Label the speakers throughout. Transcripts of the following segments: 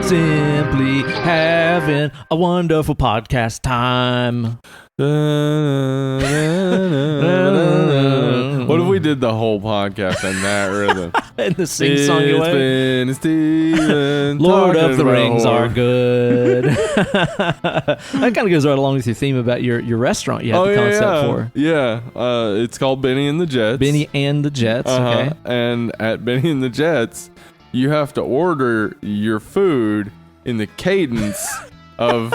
Speaker 1: simply having a wonderful podcast time.
Speaker 2: What if we did the whole podcast in that rhythm?
Speaker 1: In the sing-songy way.
Speaker 2: It's been Steven
Speaker 1: Lord of the
Speaker 2: talking
Speaker 1: Rings
Speaker 2: about
Speaker 1: are good. That kind of goes right along with your theme about your restaurant you had the concept for.
Speaker 2: Yeah, it's called Benny and the Jets.
Speaker 1: Benny and the Jets, okay.
Speaker 2: And at Benny and the Jets, you have to order your food in the cadence of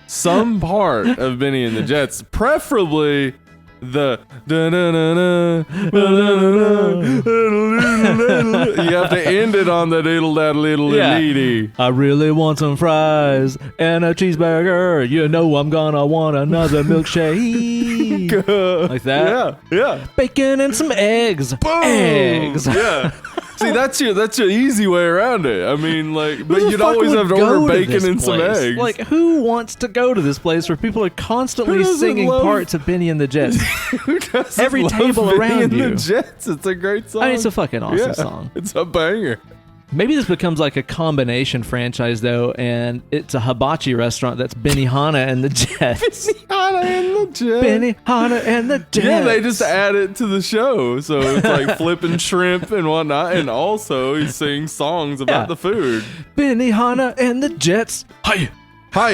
Speaker 2: some part of Benny and the Jets, preferably the you have to end it on the diddle daddle diddle dee.
Speaker 1: I really want some fries and a cheeseburger. You know I'm gonna want another milkshake. Like that?
Speaker 2: Yeah.
Speaker 1: Bacon and some eggs.
Speaker 2: Boom!
Speaker 1: Eggs.
Speaker 2: Yeah. See, that's your easy way around it. I mean, like, but
Speaker 1: Who the
Speaker 2: you'd
Speaker 1: fuck
Speaker 2: always
Speaker 1: would
Speaker 2: have to
Speaker 1: go
Speaker 2: order
Speaker 1: to
Speaker 2: bacon
Speaker 1: this
Speaker 2: and some
Speaker 1: place?
Speaker 2: eggs.
Speaker 1: Like, who wants to go to this place where people are constantly
Speaker 2: doesn't
Speaker 1: singing
Speaker 2: love-
Speaker 1: parts of Benny and the Jets?
Speaker 2: Who doesn't
Speaker 1: Every
Speaker 2: love
Speaker 1: table
Speaker 2: Benny
Speaker 1: around
Speaker 2: and
Speaker 1: you.
Speaker 2: the Jets? It's a great song.
Speaker 1: I mean, it's a fucking awesome song.
Speaker 2: It's a banger.
Speaker 1: Maybe this becomes like a combination franchise, though, and it's a hibachi restaurant that's Benihana and the Jets.
Speaker 2: Benihana and the Jets.
Speaker 1: Benihana and the Jets.
Speaker 2: Yeah, they just add it to the show. So it's like flipping shrimp and whatnot. And also he sings songs about the food.
Speaker 1: Benihana and the Jets. Hi.
Speaker 2: Hi.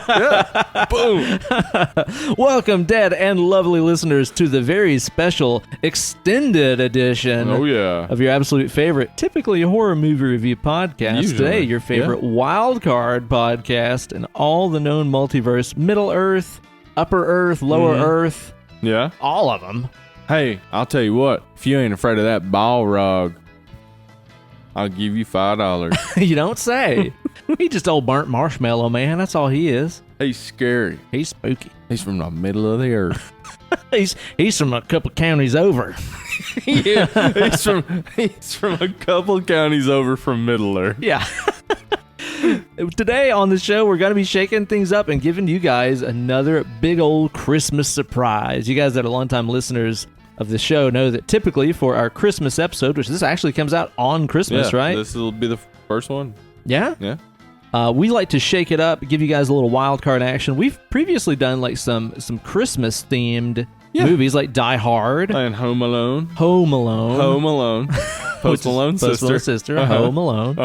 Speaker 2: Yeah. Boom.
Speaker 1: Welcome, dead and lovely listeners, to the very special extended edition
Speaker 2: Oh, yeah.
Speaker 1: of your absolute favorite, typically horror movie review podcast.
Speaker 2: Usually.
Speaker 1: Today, your favorite wild card podcast in all the known multiverse, Middle Earth, Upper Earth, Lower Earth,
Speaker 2: Yeah.
Speaker 1: all of them.
Speaker 2: Hey, I'll tell you what. If you ain't afraid of that Balrog, I'll give you $5.
Speaker 1: You don't say. He just old burnt marshmallow, man. That's all he is.
Speaker 2: He's scary.
Speaker 1: He's spooky.
Speaker 2: He's from the middle of the earth.
Speaker 1: He's from a couple counties over.
Speaker 2: Yeah, he's from a couple counties over from Middle Earth.
Speaker 1: Yeah. Today on the show, we're going to be shaking things up and giving you guys another big old Christmas surprise. You guys that are longtime listeners of the show know that typically for our Christmas episode, which this actually comes out on Christmas, right?
Speaker 2: This will be the first one.
Speaker 1: Yeah?
Speaker 2: Yeah.
Speaker 1: We like to shake it up, give you guys a little wild card action. We've previously done like some Christmas themed movies like Die Hard,
Speaker 2: And Home Alone.
Speaker 1: Home Alone,
Speaker 2: Post Malone's sister.
Speaker 1: Home Alone.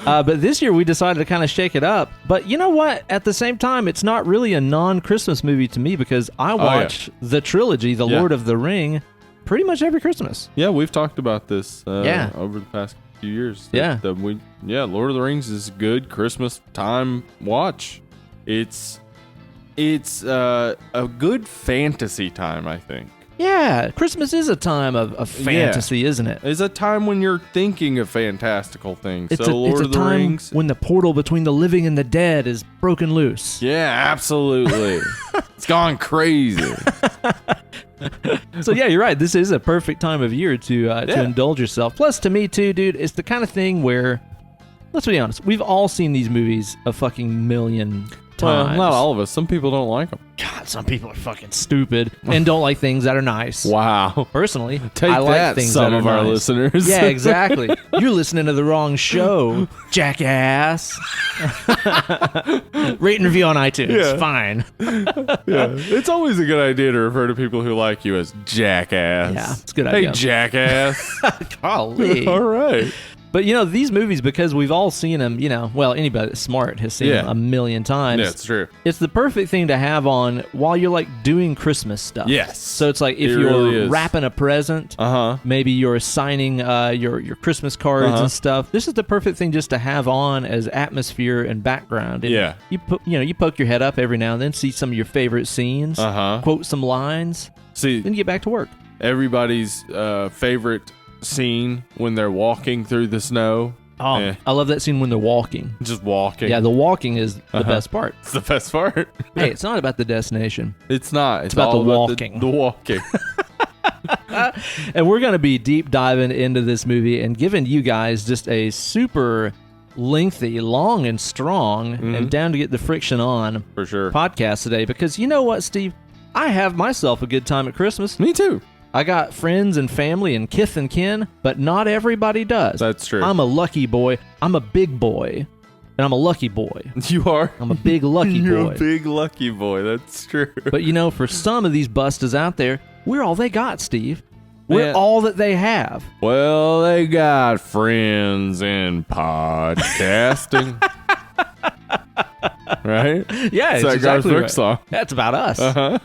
Speaker 1: But this year we decided to kind of shake it up. But you know what? At the same time, it's not really a non-Christmas movie to me because I watch the trilogy, The Lord of the Ring, pretty much every Christmas.
Speaker 2: Yeah, we've talked about this over the past few years.
Speaker 1: Yeah.
Speaker 2: Lord of the Rings is a good Christmas time watch. It's a good fantasy time, I think.
Speaker 1: Yeah, Christmas is a time of fantasy, isn't it?
Speaker 2: It's a time when you're thinking of fantastical things.
Speaker 1: It's
Speaker 2: Lord of the
Speaker 1: time
Speaker 2: Rings.
Speaker 1: when the portal between the living and the dead is broken loose.
Speaker 2: Yeah, absolutely. It's gone crazy.
Speaker 1: So yeah, you're right. This is a perfect time of year to indulge yourself. Plus, to me too, dude, it's the kind of thing where, let's be honest, we've all seen these movies a fucking million times.
Speaker 2: Well, not all of us. Some people don't like them.
Speaker 1: God, some people are fucking stupid and don't like things that are nice.
Speaker 2: Wow.
Speaker 1: Personally,
Speaker 2: Take
Speaker 1: I like
Speaker 2: that,
Speaker 1: things
Speaker 2: some
Speaker 1: that are
Speaker 2: of our
Speaker 1: nice.
Speaker 2: listeners.
Speaker 1: Yeah, exactly. You're listening to the wrong show, jackass. Rate and review on iTunes.
Speaker 2: Yeah.
Speaker 1: Fine.
Speaker 2: Yeah. It's always a good idea to refer to people who like you as jackass.
Speaker 1: Yeah, it's a good
Speaker 2: Hey,
Speaker 1: idea.
Speaker 2: jackass.
Speaker 1: Golly.
Speaker 2: All right.
Speaker 1: But, these movies, because we've all seen them, anybody that's smart has seen them a million times.
Speaker 2: Yeah, it's true.
Speaker 1: It's the perfect thing to have on while you're, doing Christmas stuff.
Speaker 2: Yes.
Speaker 1: So it's like if
Speaker 2: It
Speaker 1: you're
Speaker 2: really is.
Speaker 1: wrapping a present, maybe you're signing your Christmas cards and stuff. This is the perfect thing just to have on as atmosphere and background. And you poke your head up every now and then, see some of your favorite scenes, quote some lines,
Speaker 2: See,
Speaker 1: then you get back to work.
Speaker 2: everybody's favorite scene when they're walking through the snow.
Speaker 1: Oh, I love that scene when they're walking.
Speaker 2: Just walking.
Speaker 1: Yeah, the walking is the best part.
Speaker 2: It's the best part.
Speaker 1: Hey, it's not about the destination.
Speaker 2: It's not. It's
Speaker 1: about
Speaker 2: all
Speaker 1: the
Speaker 2: about
Speaker 1: walking.
Speaker 2: The walking.
Speaker 1: And we're going to be deep diving into this movie and giving you guys just a super lengthy, long and strong, and down to get the friction on
Speaker 2: For sure.
Speaker 1: podcast today. Because you know what, Steve? I have myself a good time at Christmas.
Speaker 2: Me too.
Speaker 1: I got friends and family and kith and kin, but not everybody does.
Speaker 2: That's true.
Speaker 1: I'm a lucky boy. I'm a big boy. And I'm a lucky boy.
Speaker 2: You are?
Speaker 1: I'm a big lucky
Speaker 2: You're
Speaker 1: boy.
Speaker 2: a big lucky boy. That's true.
Speaker 1: But for some of these bustas out there, we're all they got, Steve. We're
Speaker 2: Man.
Speaker 1: all that they have.
Speaker 2: Well, they got friends in podcasting. Right?
Speaker 1: Yeah,
Speaker 2: It's that
Speaker 1: exactly
Speaker 2: Garth Brooks
Speaker 1: right.
Speaker 2: song.
Speaker 1: That's about us.
Speaker 2: Uh-huh.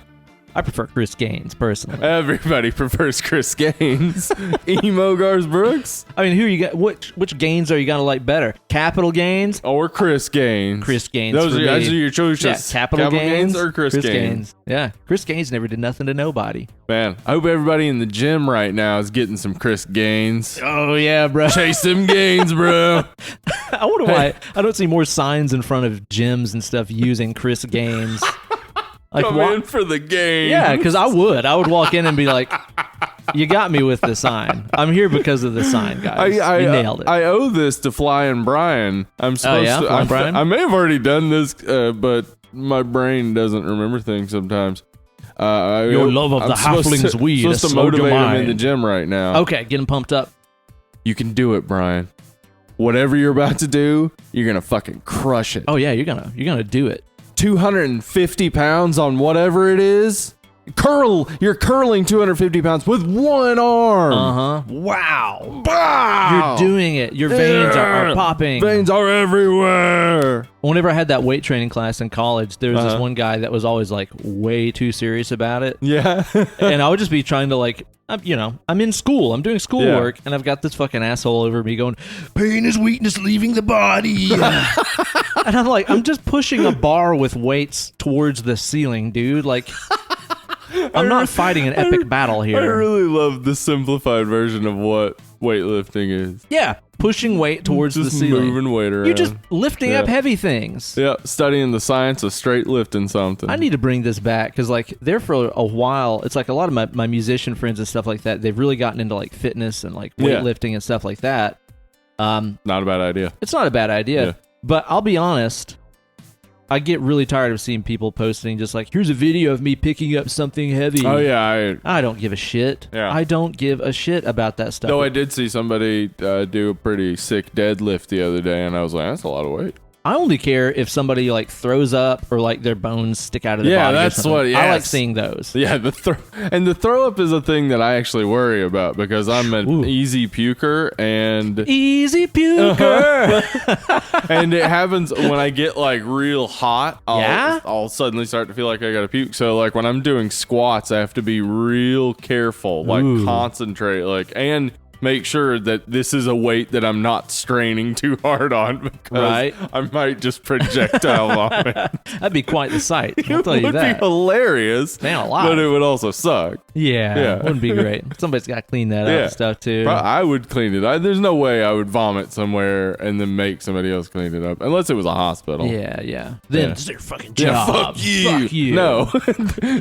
Speaker 1: I prefer Chris Gaines, personally.
Speaker 2: Everybody prefers Chris Gaines. Emo Garth Brooks?
Speaker 1: I mean, who you got? Which Gaines are you gonna like better? Capital Gaines?
Speaker 2: Or Chris Gaines?
Speaker 1: Chris Gaines.
Speaker 2: Those
Speaker 1: for
Speaker 2: are
Speaker 1: me.
Speaker 2: your choices.
Speaker 1: Yeah, Capital Gaines
Speaker 2: or Chris Gaines?
Speaker 1: Yeah, Chris Gaines never did nothing to nobody.
Speaker 2: Man, I hope everybody in the gym right now is getting some Chris Gaines.
Speaker 1: Oh yeah, bro.
Speaker 2: Chase them gains, bro.
Speaker 1: I wonder why I don't see more signs in front of gyms and stuff using Chris Gaines. Like,
Speaker 2: Come in for the game.
Speaker 1: Yeah, because I would walk in and be like, "You got me with the sign. I'm here because of the sign, guys. You nailed it."
Speaker 2: I owe this to Flying Brian. I'm supposed to.
Speaker 1: Flying Brian?
Speaker 2: I may have already done this, but my brain doesn't remember things sometimes.
Speaker 1: Your love of the halfling's weed
Speaker 2: supposed
Speaker 1: has
Speaker 2: to
Speaker 1: slowed your
Speaker 2: motivate him
Speaker 1: mind.
Speaker 2: in the gym right now.
Speaker 1: Okay, get him pumped up.
Speaker 2: You can do it, Brian. Whatever you're about to do, you're gonna fucking crush it.
Speaker 1: Oh yeah, you're gonna do it.
Speaker 2: 250 pounds on whatever it is. You're curling 250 pounds with one arm.
Speaker 1: Wow.
Speaker 2: Wow.
Speaker 1: You're doing it. Your veins are popping.
Speaker 2: Veins are everywhere.
Speaker 1: Whenever I had that weight training class in college, there was this one guy that was always like way too serious about it.
Speaker 2: Yeah.
Speaker 1: And I would just be trying to I'm in school. I'm doing schoolwork, and I've got this fucking asshole over me going, "Pain is weakness leaving the body." And I'm like, I'm just pushing a bar with weights towards the ceiling, dude. Like, I'm not fighting an epic battle here.
Speaker 2: I really love the simplified version of what weightlifting is.
Speaker 1: Yeah, pushing weight towards
Speaker 2: Just
Speaker 1: the ceiling.
Speaker 2: moving weight around.
Speaker 1: You're just lifting up heavy things.
Speaker 2: Yeah, studying the science of straight lifting something.
Speaker 1: I need to bring this back because, like, there for a while, it's like a lot of my musician friends and stuff like that, they've really gotten into, like, fitness and, like, weightlifting and stuff like that.
Speaker 2: Not a bad idea.
Speaker 1: It's not a bad idea.
Speaker 2: Yeah.
Speaker 1: But I'll be honest, I get really tired of seeing people posting just like, here's a video of me picking up something heavy.
Speaker 2: Oh, yeah.
Speaker 1: I don't give a shit.
Speaker 2: Yeah.
Speaker 1: I don't give a shit about that stuff.
Speaker 2: Though I did see somebody do a pretty sick deadlift the other day, and I was like, that's a lot of weight.
Speaker 1: I only care if somebody like throws up or like their bones stick out of their body.
Speaker 2: Yeah, that's what. Yes.
Speaker 1: I like seeing those.
Speaker 2: Yeah, the throw up is a thing that I actually worry about because I'm an easy puker and
Speaker 1: easy puker.
Speaker 2: and it happens when I get like real hot.
Speaker 1: Yeah?
Speaker 2: I'll suddenly start to feel like I gotta puke. So like when I'm doing squats, I have to be real careful, like concentrate, like and make sure that this is a weight that I'm not straining too hard on because I might just projectile vomit.
Speaker 1: That'd be quite the sight. I'll tell
Speaker 2: It
Speaker 1: you
Speaker 2: would
Speaker 1: that.
Speaker 2: be hilarious,
Speaker 1: Man alive.
Speaker 2: but it would also suck.
Speaker 1: Yeah, wouldn't be great. Somebody's got to clean that up and stuff too.
Speaker 2: I would clean it. There's no way I would vomit somewhere and then make somebody else clean it up, unless it was a hospital.
Speaker 1: Yeah. Then it's their fucking job.
Speaker 2: Fuck you.
Speaker 1: Fuck you.
Speaker 2: No,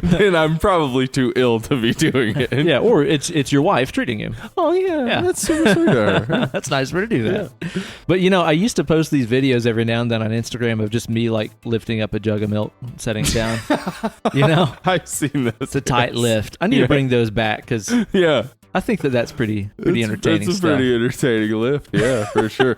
Speaker 2: then I'm probably too ill to be doing it.
Speaker 1: Yeah, or it's your wife treating you.
Speaker 2: Oh yeah. That's super sweet of her.
Speaker 1: That's nice for her to do that. Yeah. But I used to post these videos every now and then on Instagram of just me like lifting up a jug of milk, setting it down.
Speaker 2: I've seen this.
Speaker 1: It's a tight lift. I need to bring those back because I think that's pretty entertaining.
Speaker 2: It's a pretty entertaining lift. Yeah, for sure.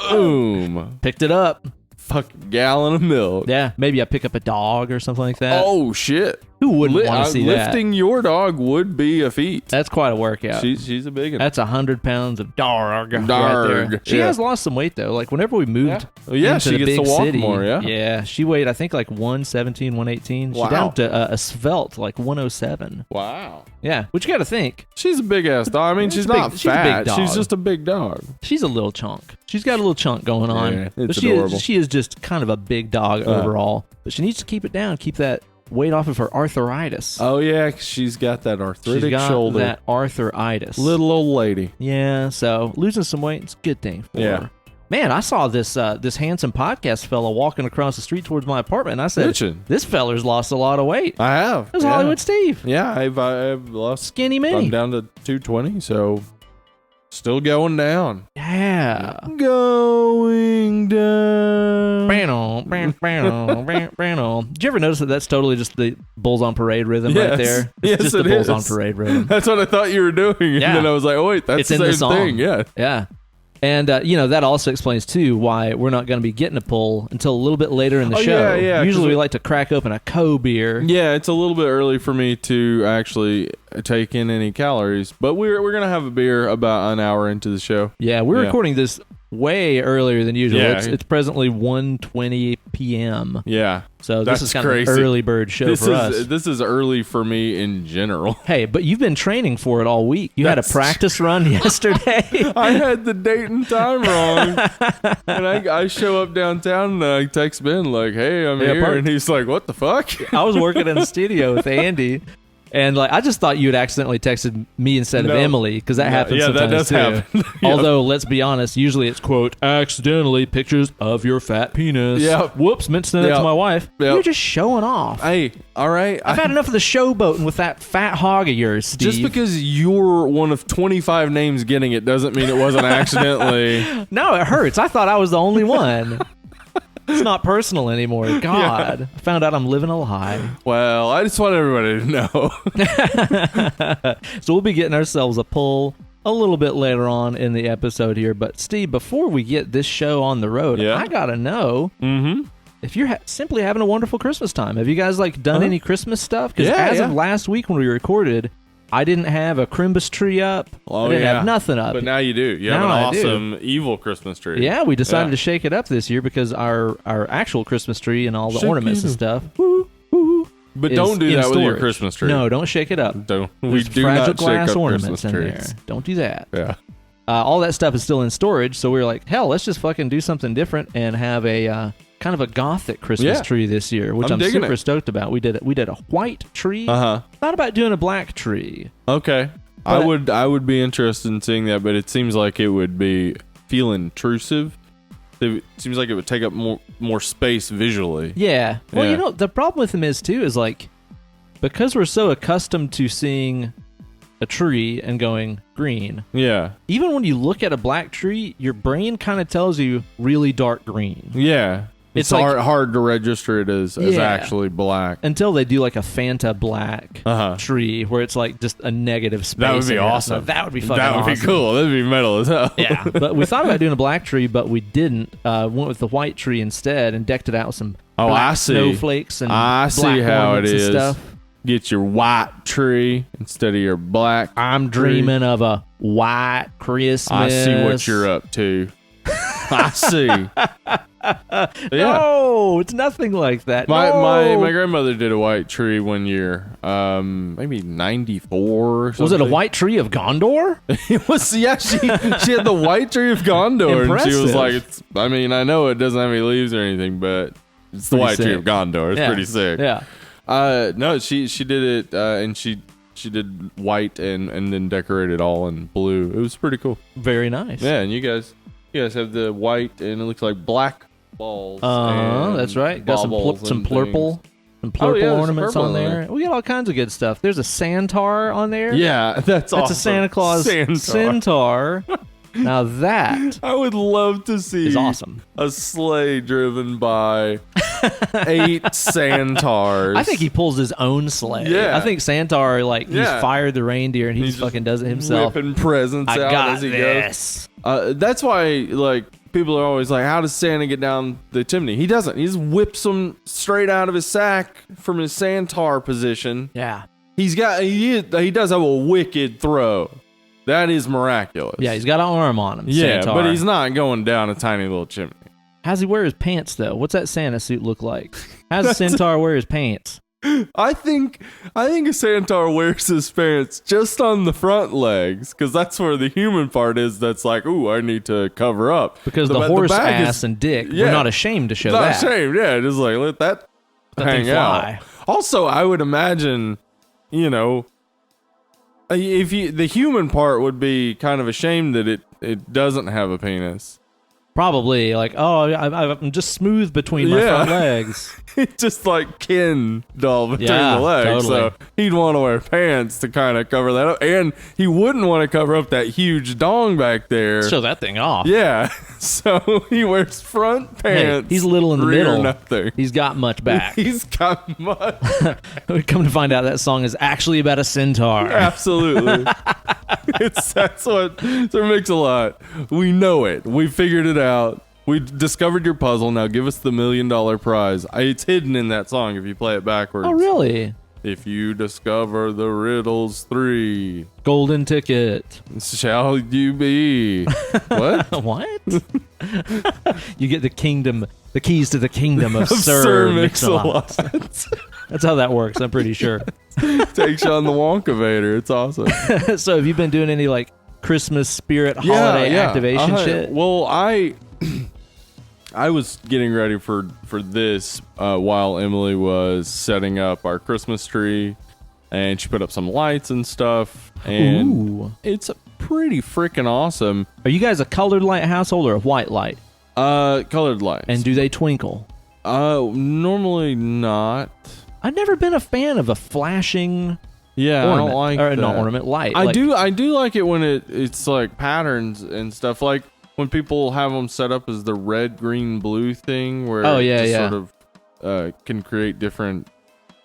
Speaker 2: Boom.
Speaker 1: Picked it up.
Speaker 2: Fucking gallon of milk.
Speaker 1: Yeah, maybe I pick up a dog or something like that.
Speaker 2: Oh shit.
Speaker 1: Who wouldn't want to see that?
Speaker 2: Lifting your dog would be a feat.
Speaker 1: That's quite a workout.
Speaker 2: She's a big one.
Speaker 1: That's 100 pounds of dog right there. She has lost some weight though. Like whenever we moved into
Speaker 2: she
Speaker 1: the
Speaker 2: gets
Speaker 1: big
Speaker 2: to walk
Speaker 1: city,
Speaker 2: more,
Speaker 1: yeah, she weighed I think like 117, 118.
Speaker 2: Wow.
Speaker 1: She's down to a svelte like 107.
Speaker 2: Wow.
Speaker 1: Yeah, which you got to think.
Speaker 2: She's a big ass dog. I mean, she's not
Speaker 1: she's a big
Speaker 2: fat.
Speaker 1: dog.
Speaker 2: She's just a big dog.
Speaker 1: She's a little chunk. She's got a little chunk going on.
Speaker 2: Yeah,
Speaker 1: but
Speaker 2: it's adorable.
Speaker 1: She is just kind of a big dog overall. But she needs to keep it down, keep that weight off of her arthritis.
Speaker 2: Oh yeah, 'cause she's got that arthritic
Speaker 1: She's got
Speaker 2: shoulder.
Speaker 1: that arthritis.
Speaker 2: Little old lady.
Speaker 1: Yeah, so losing some weight is a good thing for her. Man, I saw this handsome podcast fella walking across the street towards my apartment, and I said, this feller's lost a lot of weight.
Speaker 2: I have.
Speaker 1: It was Hollywood Steve.
Speaker 2: Yeah, I've lost.
Speaker 1: Skinny mini.
Speaker 2: I'm down to 220, so still going down.
Speaker 1: Yeah.
Speaker 2: Going down.
Speaker 1: Did you ever notice that that's totally just the Bulls on Parade rhythm right there? It's just the Bulls on Parade rhythm.
Speaker 2: That's what I thought you were doing. And then I was like, oh, wait, that's the same thing. Yeah.
Speaker 1: Yeah. And, that also explains, too, why we're not going to be getting a pull until a little bit later in the show.
Speaker 2: Yeah, yeah.
Speaker 1: Usually we like to crack open a co-beer.
Speaker 2: Yeah, it's a little bit early for me to actually take in any calories, but we're going to have a beer about an hour into the show.
Speaker 1: Yeah, we're recording this way earlier than usual.
Speaker 2: Yeah.
Speaker 1: It's presently 1:20 p.m.
Speaker 2: Yeah.
Speaker 1: So this is kind
Speaker 2: crazy.
Speaker 1: of an early bird show for us.
Speaker 2: This is early for me in general.
Speaker 1: Hey, but you've been training for it all week. You had a practice run yesterday.
Speaker 2: I had the date and time wrong. And I show up downtown and I text Ben like, hey, I'm here. And he's like, what the fuck?
Speaker 1: I was working in the studio with Andy. And I just thought you had accidentally texted me instead of Emily, because that happens sometimes
Speaker 2: that does
Speaker 1: too.
Speaker 2: happen.
Speaker 1: Although, let's be honest, usually it's, quote, accidentally pictures of your fat penis.
Speaker 2: Yep.
Speaker 1: Whoops, meant to send it to my wife.
Speaker 2: Yep.
Speaker 1: You're just showing off.
Speaker 2: Hey, all right.
Speaker 1: I've had enough of the showboating with that fat hog of yours, Steve.
Speaker 2: Just because you're one of 25 names getting it doesn't mean it wasn't accidentally.
Speaker 1: No, it hurts. I thought I was the only one. It's not personal anymore. God. I found out I'm living a lie.
Speaker 2: Well, I just want everybody to know.
Speaker 1: So we'll be getting ourselves a pull a little bit later on in the episode here. But Steve, before we get this show on the road, I got to know if you're simply having a wonderful Christmas time. Have you guys done any Christmas stuff? Because as of last week when we recorded, I didn't have a Crimbus tree up. I didn't have nothing up.
Speaker 2: But now you do. You have an awesome evil Christmas tree.
Speaker 1: Yeah, we decided to shake it up this year because our actual Christmas tree and all the ornaments and stuff.
Speaker 2: But don't do that with your Christmas tree.
Speaker 1: No, don't shake it up.
Speaker 2: We do not shake up
Speaker 1: ornaments
Speaker 2: Christmas
Speaker 1: in
Speaker 2: trees.
Speaker 1: there. Don't do that.
Speaker 2: Yeah.
Speaker 1: All that stuff is still in storage, so we were like, hell, let's just fucking do something different and have a kind of a gothic Christmas tree this year, which I'm super stoked about. We did a white tree. Thought about doing a black tree.
Speaker 2: Okay. But I would be interested in seeing that, but it seems like it would feel intrusive. It seems like it would take up more space visually.
Speaker 1: Yeah. Well, the problem with them is because we're so accustomed to seeing a tree and going green.
Speaker 2: Yeah.
Speaker 1: Even when you look at a black tree, your brain kind of tells you really dark green.
Speaker 2: Yeah. It's hard to register it as actually black.
Speaker 1: Until they do a Fanta black tree where it's just a negative space.
Speaker 2: That would be awesome.
Speaker 1: That would be fucking awesome.
Speaker 2: That would be cool. That would be metal as hell.
Speaker 1: Yeah. But we thought about doing a black tree, but we didn't. Went with the white tree instead and decked it out with some black snowflakes and black ornaments and stuff.
Speaker 2: Get your white tree instead of your black.
Speaker 1: I'm dreaming of a white Christmas.
Speaker 2: I see what you're up to. I see.
Speaker 1: No, it's nothing like that.
Speaker 2: My grandmother did a white tree one year, maybe 94 or something.
Speaker 1: Was it a white tree of Gondor?
Speaker 2: It was, yeah. She had the white tree of Gondor.
Speaker 1: Impressive.
Speaker 2: And she was like, I know it doesn't have any leaves or anything, but it's the white tree of Gondor. It's pretty sick.
Speaker 1: Yeah.
Speaker 2: No, she did it, and she did white and then decorated all in blue. It was pretty cool.
Speaker 1: Very nice.
Speaker 2: Yeah, and you guys have the white and it looks like black balls.
Speaker 1: That's right. Got some plurple ornaments on there. We got all kinds of good stuff. There's a centaur on there.
Speaker 2: Yeah, that's awesome.
Speaker 1: That's a Santa Claus centaur. Now that
Speaker 2: I would love to see
Speaker 1: is awesome.
Speaker 2: A sleigh driven by 8 centaurs.
Speaker 1: I think he pulls his own sleigh.
Speaker 2: Yeah.
Speaker 1: I think Santar he's fired the reindeer and he just fucking does it himself.
Speaker 2: Whipping presents out as he goes. That's why people are always like, how does Santa get down the chimney? He doesn't. He just whips them straight out of his sack from his Santar position.
Speaker 1: Yeah.
Speaker 2: He does have a wicked throw. That is miraculous.
Speaker 1: Yeah, he's got an arm on him.
Speaker 2: Yeah,
Speaker 1: Santar.
Speaker 2: but he's not going down a tiny little chimney.
Speaker 1: How's he wear his pants, though? What's that Santa suit look like? How's a centaur wear his pants?
Speaker 2: I think a centaur wears his pants just on the front legs, because that's where the human part is. That's like, ooh, I need to cover up.
Speaker 1: Because the horse ass and dick, we're not ashamed to show that.
Speaker 2: Not ashamed, yeah. Just let that hang out. Also, I would imagine, if the human part would be kind of ashamed that it doesn't have a penis.
Speaker 1: Probably like, oh, I'm just smooth between my front legs.
Speaker 2: Just like Ken doll between
Speaker 1: Yeah,
Speaker 2: the legs.
Speaker 1: totally.
Speaker 2: So he'd want to wear pants to kind of cover that up. And he wouldn't want to cover up that huge dong back there.
Speaker 1: Show that thing off.
Speaker 2: Yeah. So he wears front pants.
Speaker 1: Hey, he's a little in the
Speaker 2: rear
Speaker 1: middle.
Speaker 2: Nothing.
Speaker 1: He's got much back.
Speaker 2: He's got much.
Speaker 1: We come to find out that song is actually about a centaur.
Speaker 2: Absolutely. That's what so it makes a lot. We know it. We figured it out. We discovered your puzzle. Now give us the $1 million prize. It's hidden in that song if you play it backwards.
Speaker 1: Oh, really?
Speaker 2: If you discover the riddles 3,
Speaker 1: Golden ticket.
Speaker 2: shall you be? What?
Speaker 1: What? You get the keys to the kingdom of Sir
Speaker 2: Sir
Speaker 1: Mix-a-Lot.
Speaker 2: Mix-a-Lot.
Speaker 1: That's how that works, I'm pretty sure.
Speaker 2: Takes you on the Wonkavator. It's awesome.
Speaker 1: So have you been doing any like Christmas spirit holiday activation shit?
Speaker 2: Well, I was getting ready for this while Emily was setting up our Christmas tree, and she put up some lights and stuff, and
Speaker 1: Ooh.
Speaker 2: it's pretty freaking awesome.
Speaker 1: Are you guys a colored light household or a white light?
Speaker 2: Colored lights.
Speaker 1: And do they twinkle?
Speaker 2: Normally not.
Speaker 1: I've never been a fan of a flashing
Speaker 2: Yeah,
Speaker 1: ornament.
Speaker 2: I don't like
Speaker 1: or
Speaker 2: that.
Speaker 1: not ornament, light.
Speaker 2: I do like it when it's like patterns and stuff, like when people have them set up as the red, green, blue thing, where sort of can create different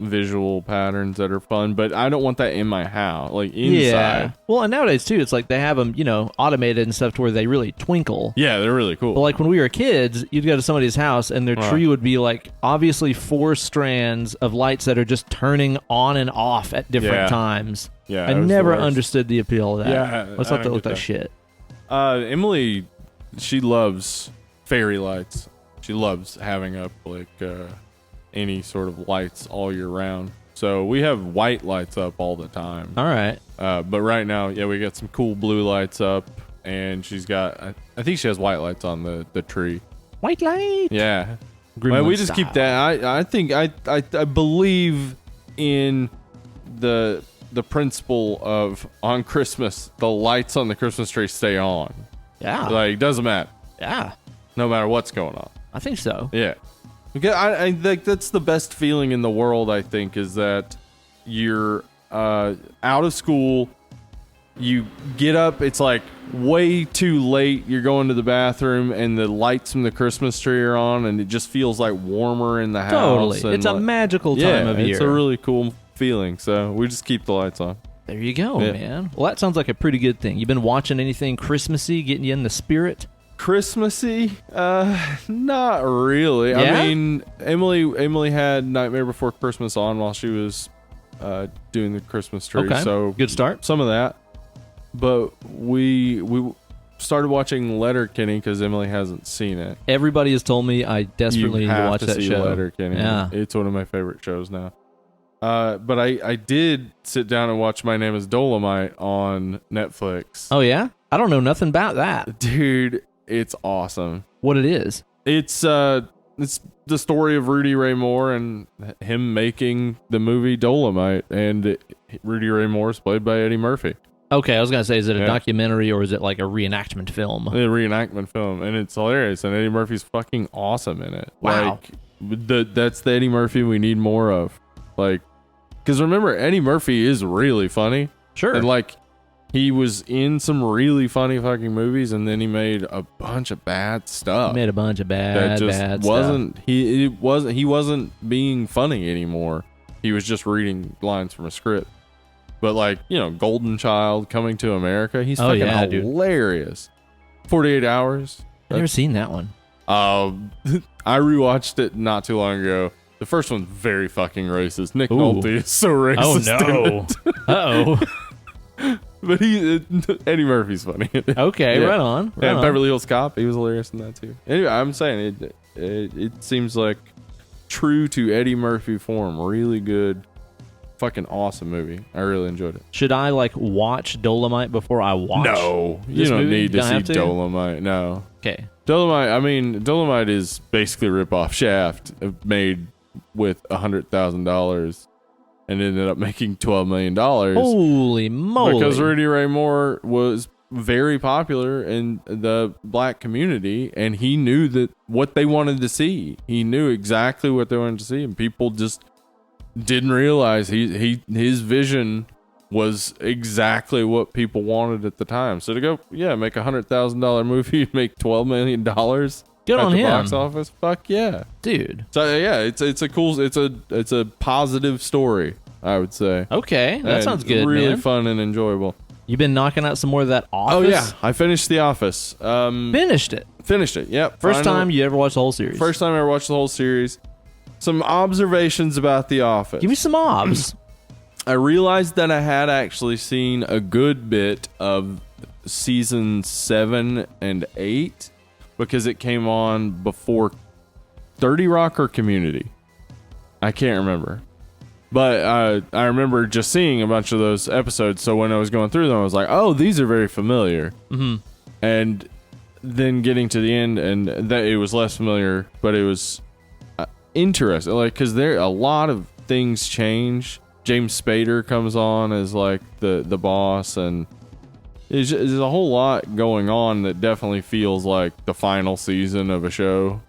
Speaker 2: visual patterns that are fun. But I don't want that in my house, like inside.
Speaker 1: Yeah. Well, and nowadays too, it's like they have them, automated and stuff to where they really twinkle.
Speaker 2: Yeah, they're really cool.
Speaker 1: But like when we were kids, you'd go to somebody's house and their tree would be like obviously 4 strands of lights that are just turning on and off at different times.
Speaker 2: Yeah,
Speaker 1: I
Speaker 2: it was
Speaker 1: never
Speaker 2: the worst.
Speaker 1: understood the appeal of that.
Speaker 2: Yeah,
Speaker 1: I thought that looked like shit.
Speaker 2: Emily, she loves fairy lights. She loves having up like any sort of lights all year round. So we have white lights up all the time.
Speaker 1: All right.
Speaker 2: But right now, we got some cool blue lights up, and she's got, I think she has white lights on the tree.
Speaker 1: White light.
Speaker 2: Yeah.
Speaker 1: Gremlin
Speaker 2: Well, we just
Speaker 1: style.
Speaker 2: keep that. I think I believe in the principle of on Christmas, the lights on the Christmas tree stay on.
Speaker 1: Yeah.
Speaker 2: Like, doesn't matter.
Speaker 1: Yeah.
Speaker 2: No matter what's going on.
Speaker 1: I think so.
Speaker 2: Yeah. Because I think that's the best feeling in the world, I think, is that you're out of school, you get up, it's like way too late, you're going to the bathroom, and the lights from the Christmas tree are on, and it just feels like warmer in the house.
Speaker 1: Totally.
Speaker 2: And
Speaker 1: It's a magical time of year.
Speaker 2: It's a really cool feeling, so we just keep the lights on.
Speaker 1: There you go,
Speaker 2: Yeah.
Speaker 1: man. Well, that sounds like a pretty good thing. You been watching anything Christmassy, getting you in the spirit?
Speaker 2: Christmassy? Not really.
Speaker 1: Yeah?
Speaker 2: I mean, Emily had Nightmare Before Christmas on while she was doing the Christmas tree.
Speaker 1: Okay.
Speaker 2: So
Speaker 1: Good start.
Speaker 2: some of that. But we started watching Letterkenny because Emily hasn't seen it.
Speaker 1: Everybody has told me I desperately
Speaker 2: You
Speaker 1: need to
Speaker 2: have
Speaker 1: watch
Speaker 2: to
Speaker 1: that
Speaker 2: see
Speaker 1: show.
Speaker 2: Letterkenny.
Speaker 1: Yeah.
Speaker 2: It's one of my favorite shows now. But I did sit down and watch My Name is Dolomite on Netflix.
Speaker 1: Oh, yeah? I don't know nothing about that.
Speaker 2: Dude, it's awesome.
Speaker 1: What it is.
Speaker 2: It's the story of Rudy Ray Moore and him making the movie Dolomite, and Rudy Ray Moore is played by Eddie Murphy.
Speaker 1: Okay, I was going to say, is it a
Speaker 2: Yeah.
Speaker 1: documentary or is it like a reenactment film?
Speaker 2: A reenactment film, and it's hilarious, and Eddie Murphy's fucking awesome in it.
Speaker 1: Wow.
Speaker 2: Like, that's the Eddie Murphy we need more of. Like, because remember, Eddie Murphy is really funny.
Speaker 1: Sure.
Speaker 2: And like, he was in some really funny fucking movies, and then he made a bunch of bad stuff.
Speaker 1: Made a bunch of
Speaker 2: that
Speaker 1: bad
Speaker 2: just
Speaker 1: stuff.
Speaker 2: he wasn't being funny anymore. He was just reading lines from a script. But like, Golden Child, Coming to America, he's
Speaker 1: Oh,
Speaker 2: fucking
Speaker 1: yeah, dude.
Speaker 2: hilarious. 48 Hours.
Speaker 1: I've never seen that one.
Speaker 2: I rewatched it not too long ago. The first one's very fucking racist. Nick
Speaker 1: Ooh.
Speaker 2: Nolte is so racist.
Speaker 1: Oh, no. Uh-oh.
Speaker 2: But Eddie Murphy's funny.
Speaker 1: Okay,
Speaker 2: Yeah.
Speaker 1: right on. Right
Speaker 2: And
Speaker 1: on.
Speaker 2: Beverly Hills Cop, he was hilarious in that too. Anyway, I'm saying it seems like true to Eddie Murphy form. Really good, fucking awesome movie. I really enjoyed it.
Speaker 1: Should I watch Dolomite before I watch?
Speaker 2: No, you
Speaker 1: this
Speaker 2: don't
Speaker 1: movie?
Speaker 2: need to
Speaker 1: Don't
Speaker 2: see
Speaker 1: have to?
Speaker 2: Dolomite. No,
Speaker 1: Okay.
Speaker 2: Dolomite is basically a rip-off Shaft made with $100,000 and ended up making $12 million.
Speaker 1: Holy moly.
Speaker 2: Because Rudy Ray Moore was very popular in the black community, and he knew that what they wanted to see. He knew exactly what they wanted to see, and people just didn't realize his vision was exactly what people wanted at the time. So to go, make $100,000 movie, make $12 million
Speaker 1: Good
Speaker 2: at
Speaker 1: on
Speaker 2: the
Speaker 1: him.
Speaker 2: box office. Fuck yeah,
Speaker 1: dude.
Speaker 2: So yeah, it's a cool, it's a positive story, I would say.
Speaker 1: Okay, that
Speaker 2: And
Speaker 1: sounds good.
Speaker 2: Really
Speaker 1: man.
Speaker 2: fun and enjoyable.
Speaker 1: You've been knocking out some more of that Office.
Speaker 2: Oh yeah, I finished The Office.
Speaker 1: Finished it.
Speaker 2: Finished it. Yep.
Speaker 1: First time you ever watched the whole series.
Speaker 2: First time I ever watched the whole series. Some observations about The Office.
Speaker 1: Give me some obs.
Speaker 2: I realized that I had actually seen a good bit of season 7 and 8 because it came on before 30 Rock or Community. I can't remember. But I remember just seeing a bunch of those episodes, so when I was going through them, I was like, oh, these are very familiar.
Speaker 1: Mm-hmm.
Speaker 2: And then getting to the end, and that it was less familiar, but it was interesting. Like, because there a lot of things change. James Spader comes on as like the boss, and there's a whole lot going on that definitely feels like the final season of a show.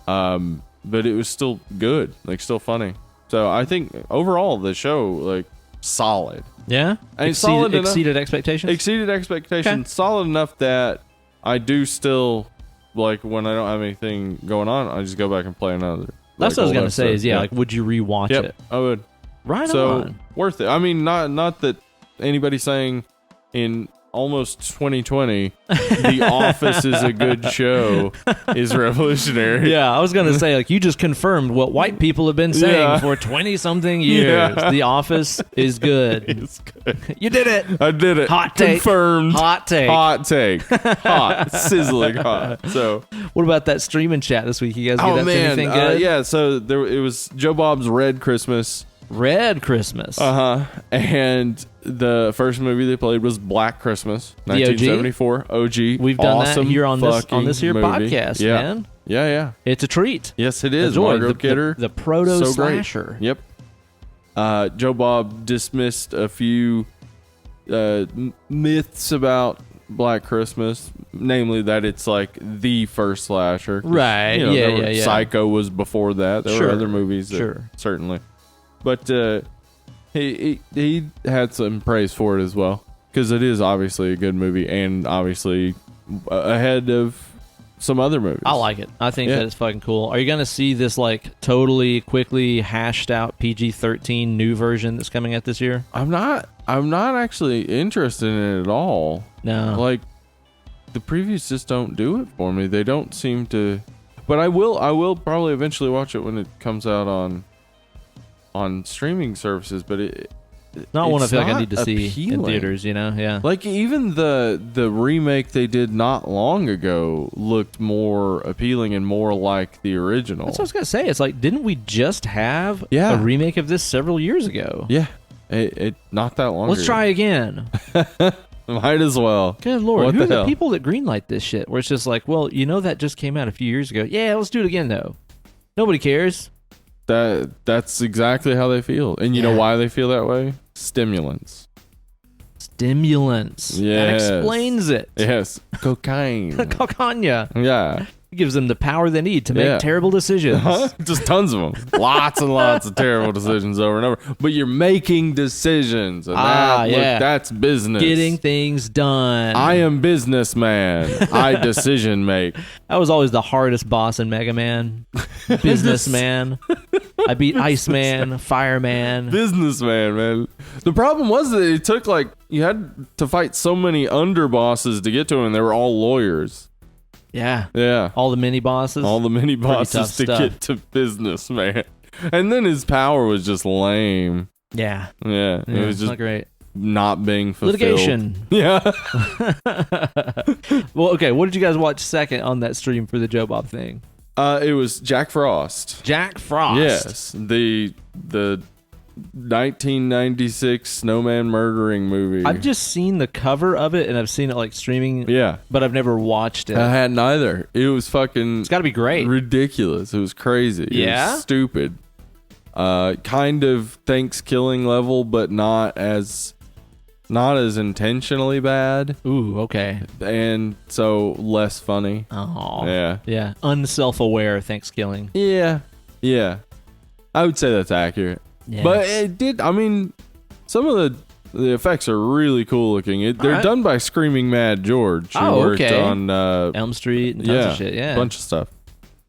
Speaker 2: But it was still good, like still funny. So I think overall the show, like, solid.
Speaker 1: Yeah?
Speaker 2: And exceeded
Speaker 1: expectations?
Speaker 2: Exceeded expectations.
Speaker 1: Okay.
Speaker 2: Solid enough that I do still, like, when I don't have anything going on, I just go back and play another.
Speaker 1: That's what I was going to say is, like, would you rewatch
Speaker 2: Yep,
Speaker 1: it?
Speaker 2: I would.
Speaker 1: Right
Speaker 2: so,
Speaker 1: on.
Speaker 2: Worth it. I mean, not that anybody's saying in almost 2020 The Office is a good show is revolutionary.
Speaker 1: Yeah, I was going to say, like, you just confirmed what white people have been saying for 20-something years.
Speaker 2: Yeah.
Speaker 1: The Office is good.
Speaker 2: It's good.
Speaker 1: You did it.
Speaker 2: I did it.
Speaker 1: Hot take.
Speaker 2: Confirmed.
Speaker 1: Hot take.
Speaker 2: Hot take. Hot. Sizzling hot. So,
Speaker 1: What about that streaming chat this week? You guys get up to anything good?
Speaker 2: yeah. So it was Joe Bob's Red Christmas.
Speaker 1: Red Christmas.
Speaker 2: And the first movie they played was Black Christmas, 1974. OG.
Speaker 1: We've done
Speaker 2: awesome
Speaker 1: that here on this here
Speaker 2: movie.
Speaker 1: podcast,
Speaker 2: Yeah.
Speaker 1: man.
Speaker 2: Yeah.
Speaker 1: It's a treat.
Speaker 2: Yes, it is.
Speaker 1: Enjoy.
Speaker 2: Margot Kidder.
Speaker 1: The proto
Speaker 2: So great.
Speaker 1: slasher.
Speaker 2: Yep. Joe Bob dismissed a few myths about Black Christmas, namely that it's like the first slasher.
Speaker 1: Right. Yeah.
Speaker 2: Psycho was before that. There were other movies that certainly. But he had some praise for it as well, because it is obviously a good movie and obviously ahead of some other movies.
Speaker 1: I like it. I think that it's fucking cool. Are you going to see this like totally quickly hashed out PG-13 new version that's coming out this year?
Speaker 2: I'm not actually interested in it at all.
Speaker 1: No.
Speaker 2: Like, the previews just don't do it for me. They don't seem to. But I will probably eventually watch it when it comes out on streaming services, but it's
Speaker 1: not one I feel like I need to
Speaker 2: appealing.
Speaker 1: see in theaters, you know? Yeah.
Speaker 2: Like, even the remake they did not long ago looked more appealing and more like the original.
Speaker 1: That's what I was going to say. It's like, didn't we just have
Speaker 2: Yeah.
Speaker 1: a remake of this several years ago?
Speaker 2: Yeah. It not that long
Speaker 1: Let's
Speaker 2: ago.
Speaker 1: try again.
Speaker 2: Might as well.
Speaker 1: Good Lord.
Speaker 2: What
Speaker 1: Who
Speaker 2: the
Speaker 1: are the
Speaker 2: hell?
Speaker 1: people that greenlight this shit? Where it's just like, well, you know that just came out a few years ago. Yeah, let's do it again, though. Nobody cares.
Speaker 2: That's exactly how they feel. And you know why they feel that way? Stimulants.
Speaker 1: Stimulants.
Speaker 2: Yes.
Speaker 1: That explains it.
Speaker 2: Yes. Cocaine.
Speaker 1: Calcania.
Speaker 2: Yeah.
Speaker 1: It gives them the power they need to make terrible decisions.
Speaker 2: Just tons of them. Lots and lots of terrible decisions over and over. But you're making decisions. And that's business.
Speaker 1: Getting things done.
Speaker 2: I am businessman. I decision make.
Speaker 1: That was always the hardest boss in Mega Man. Businessman. I beat Iceman, Fireman.
Speaker 2: Businessman, man. The problem was that it took, like, you had to fight so many underbosses to get to him, and they were all lawyers.
Speaker 1: Yeah.
Speaker 2: Yeah.
Speaker 1: All the mini bosses.
Speaker 2: All the mini bosses
Speaker 1: tough
Speaker 2: to
Speaker 1: stuff.
Speaker 2: get to businessman. And then his power was just lame.
Speaker 1: Yeah.
Speaker 2: Yeah. It was just
Speaker 1: not great.
Speaker 2: not being fulfilled.
Speaker 1: Litigation.
Speaker 2: Yeah.
Speaker 1: Well, okay. What did you guys watch second on that stream for the Joe Bob thing?
Speaker 2: It was Jack Frost.
Speaker 1: Jack Frost.
Speaker 2: Yes. The 1996 snowman murdering movie.
Speaker 1: I've just seen the cover of it, and I've seen it like streaming.
Speaker 2: Yeah.
Speaker 1: But I've never watched it.
Speaker 2: I hadn't either. It was fucking
Speaker 1: It's got to be great.
Speaker 2: ridiculous. It was crazy. It
Speaker 1: Yeah?
Speaker 2: was stupid. Kind of Thanksgiving level, but not as not as intentionally bad,
Speaker 1: Ooh, okay.
Speaker 2: and so less funny.
Speaker 1: Oh.
Speaker 2: Yeah.
Speaker 1: Yeah. Unself-aware Thanksgiving.
Speaker 2: Yeah. Yeah. I would say that's accurate.
Speaker 1: Yeah.
Speaker 2: But it did, I mean, some of the effects are really cool looking. They're done by Screaming Mad George, who worked on
Speaker 1: Elm Street and tons of shit. Yeah.
Speaker 2: A bunch of stuff.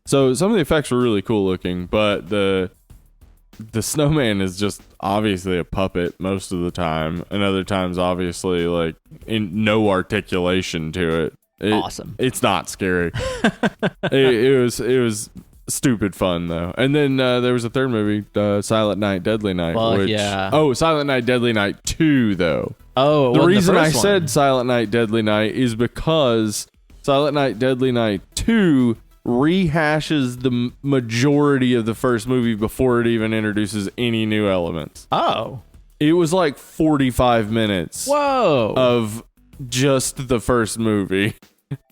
Speaker 2: So some of the effects were really cool looking, but the snowman is just obviously a puppet most of the time, and other times obviously like in no articulation to it.
Speaker 1: Awesome.
Speaker 2: It's not scary. it was stupid fun though. And then there was a third movie, Silent Night, Deadly Night. Silent Night, Deadly Night 2 though.
Speaker 1: Oh,
Speaker 2: the reason I said Silent Night, Deadly Night is because Silent Night, Deadly Night 2 rehashes the majority of the first movie before it even introduces any new elements.
Speaker 1: Oh.
Speaker 2: It was like 45 minutes of just the first movie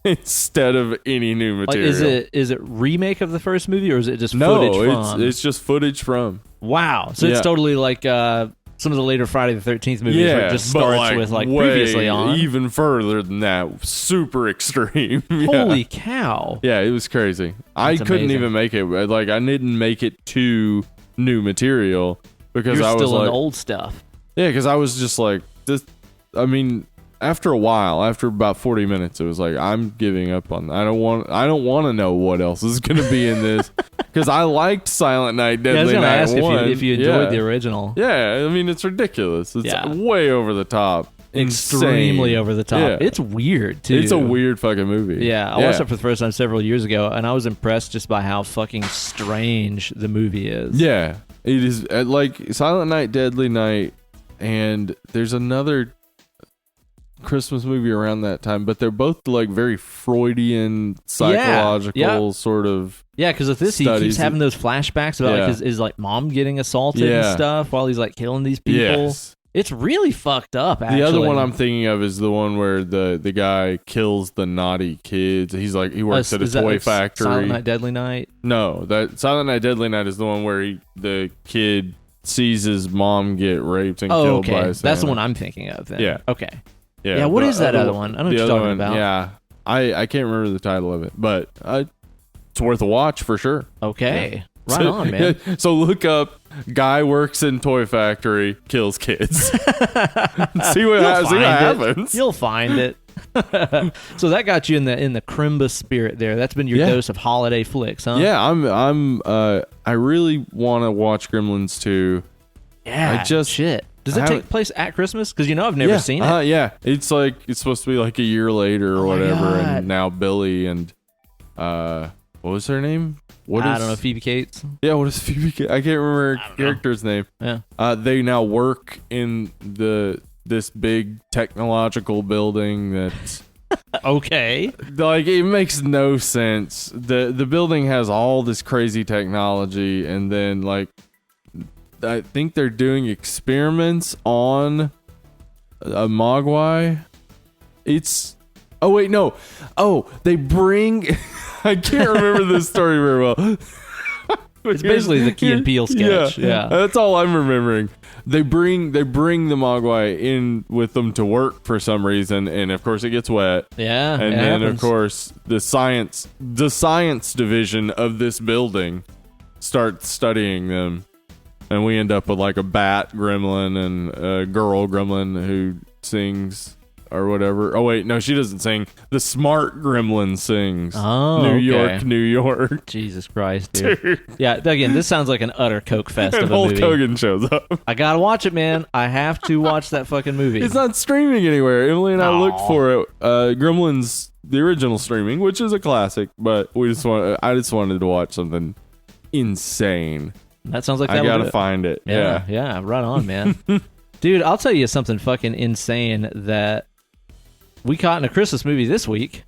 Speaker 2: instead of any new material.
Speaker 1: Like, is it remake of the first movie, or is it just footage from?
Speaker 2: No, it's just footage from.
Speaker 1: Wow. So it's totally like some of the later Friday the 13th movies where it just starts with like previously on.
Speaker 2: Even further than that. Super extreme.
Speaker 1: Holy cow.
Speaker 2: Yeah, it was crazy. I couldn't even make it. Like, I didn't make it to new material because I was
Speaker 1: still in
Speaker 2: like,
Speaker 1: the old stuff.
Speaker 2: Yeah, because I was just like, this. I mean, after a while, after about 40 minutes, it was like, I'm giving up on that. I don't want to know what else is going to be in this. Because I liked Silent Night, Deadly Night 1.
Speaker 1: I was going to ask if you enjoyed the original.
Speaker 2: Yeah, I mean, it's ridiculous. It's way over the top.
Speaker 1: Extremely
Speaker 2: insane.
Speaker 1: Over the top. Yeah. It's weird, too.
Speaker 2: It's a weird fucking movie.
Speaker 1: Yeah, I watched it for the first time several years ago, and I was impressed just by how fucking strange the movie is.
Speaker 2: Yeah, it is. Like, Silent Night, Deadly Night, and there's another Christmas movie around that time, but they're both like very Freudian, psychological sort of.
Speaker 1: Yeah, because with this, he keeps having those flashbacks about like his like mom getting assaulted and stuff while he's like killing these people. Yes. It's really fucked up, actually.
Speaker 2: The other one I'm thinking of is the one where the guy kills the naughty kids. He's like, he works at a toy factory.
Speaker 1: Silent Night, Deadly Night?
Speaker 2: No, that Silent Night, Deadly Night is the one where the kid sees his mom get raped and killed by a Santa.
Speaker 1: That's the one I'm thinking of then.
Speaker 2: Yeah.
Speaker 1: Okay.
Speaker 2: Yeah,
Speaker 1: what is that other one? I don't know what you're talking about.
Speaker 2: Yeah, I can't remember the title of it, but it's worth a watch for sure.
Speaker 1: Okay. Yeah. Right on, man.
Speaker 2: So look up, guy works in toy factory, kills kids. see what happens.
Speaker 1: You'll find it. So that got you in the Crimbus spirit there. That's been your dose of holiday flicks, huh?
Speaker 2: Yeah, I really want to watch Gremlins 2.
Speaker 1: Yeah, shit. Does it take place at Christmas? Because I've never seen it.
Speaker 2: Yeah, it's supposed to be like a year later or whatever, and now Billy and what was her name?
Speaker 1: I don't know, Phoebe Cates.
Speaker 2: Yeah, what is Phoebe Cates? I can't remember her character's name.
Speaker 1: Yeah,
Speaker 2: they now work in this big technological building that's
Speaker 1: okay.
Speaker 2: Like, it makes no sense. The building has all this crazy technology, and then like, I think they're doing experiments on a Mogwai. They bring. I can't remember this story very well.
Speaker 1: It's basically the Key and Peele sketch. Yeah,
Speaker 2: that's all I'm remembering. They bring the Mogwai in with them to work for some reason, and of course it gets wet.
Speaker 1: Yeah,
Speaker 2: and then of course the science division of this building starts studying them. And we end up with like a bat gremlin and a girl gremlin who sings or whatever. Oh, wait. No, she doesn't sing. The smart gremlin sings.
Speaker 1: Oh,
Speaker 2: New York, New York.
Speaker 1: Jesus Christ, dude. Yeah, again, this sounds like an utter coke fest of a
Speaker 2: Hulk
Speaker 1: movie.
Speaker 2: Hogan shows up.
Speaker 1: I gotta watch it, man. I have to watch that fucking movie.
Speaker 2: It's not streaming anywhere. Emily and I looked for it. Gremlins, the original streaming, which is a classic, but I just wanted to watch something insane.
Speaker 1: That sounds like
Speaker 2: I gotta find it.
Speaker 1: Yeah, right on, man. Dude, I'll tell you something fucking insane that we caught in a Christmas movie this week.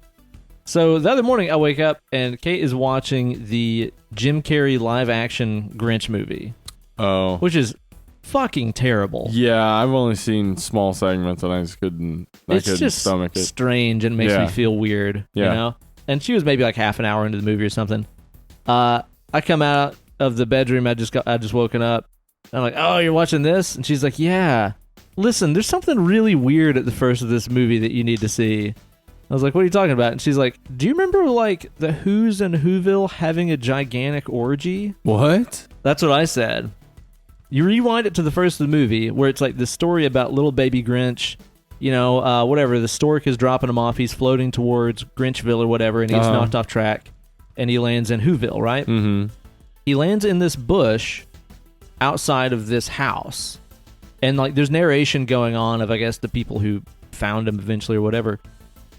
Speaker 1: So the other morning, I wake up and Kate is watching the Jim Carrey live action Grinch movie.
Speaker 2: Oh,
Speaker 1: which is fucking terrible.
Speaker 2: Yeah, I've only seen small segments and I just couldn't.
Speaker 1: It's just
Speaker 2: stomach it.
Speaker 1: Strange and makes me feel weird.
Speaker 2: Yeah.
Speaker 1: You know. And she was maybe like half an hour into the movie or something. I come out of the bedroom. I just woken up. I'm like, oh, you're watching this? And she's like, yeah. listen, there's something really weird at the first of this movie that you need to see. I was like, what are you talking about? And she's like, do you remember like the Who's in Whoville having a gigantic orgy?
Speaker 2: What?
Speaker 1: That's what I said. You rewind it to the first of the movie where it's like the story about little baby Grinch, you know, whatever. The stork is dropping him off. He's floating towards Grinchville or whatever, and he gets knocked off track, and he lands in Whoville, right?
Speaker 2: Mm-hmm.
Speaker 1: He lands in this bush outside of this house. And like there's narration going on of, I guess, the people who found him eventually or whatever.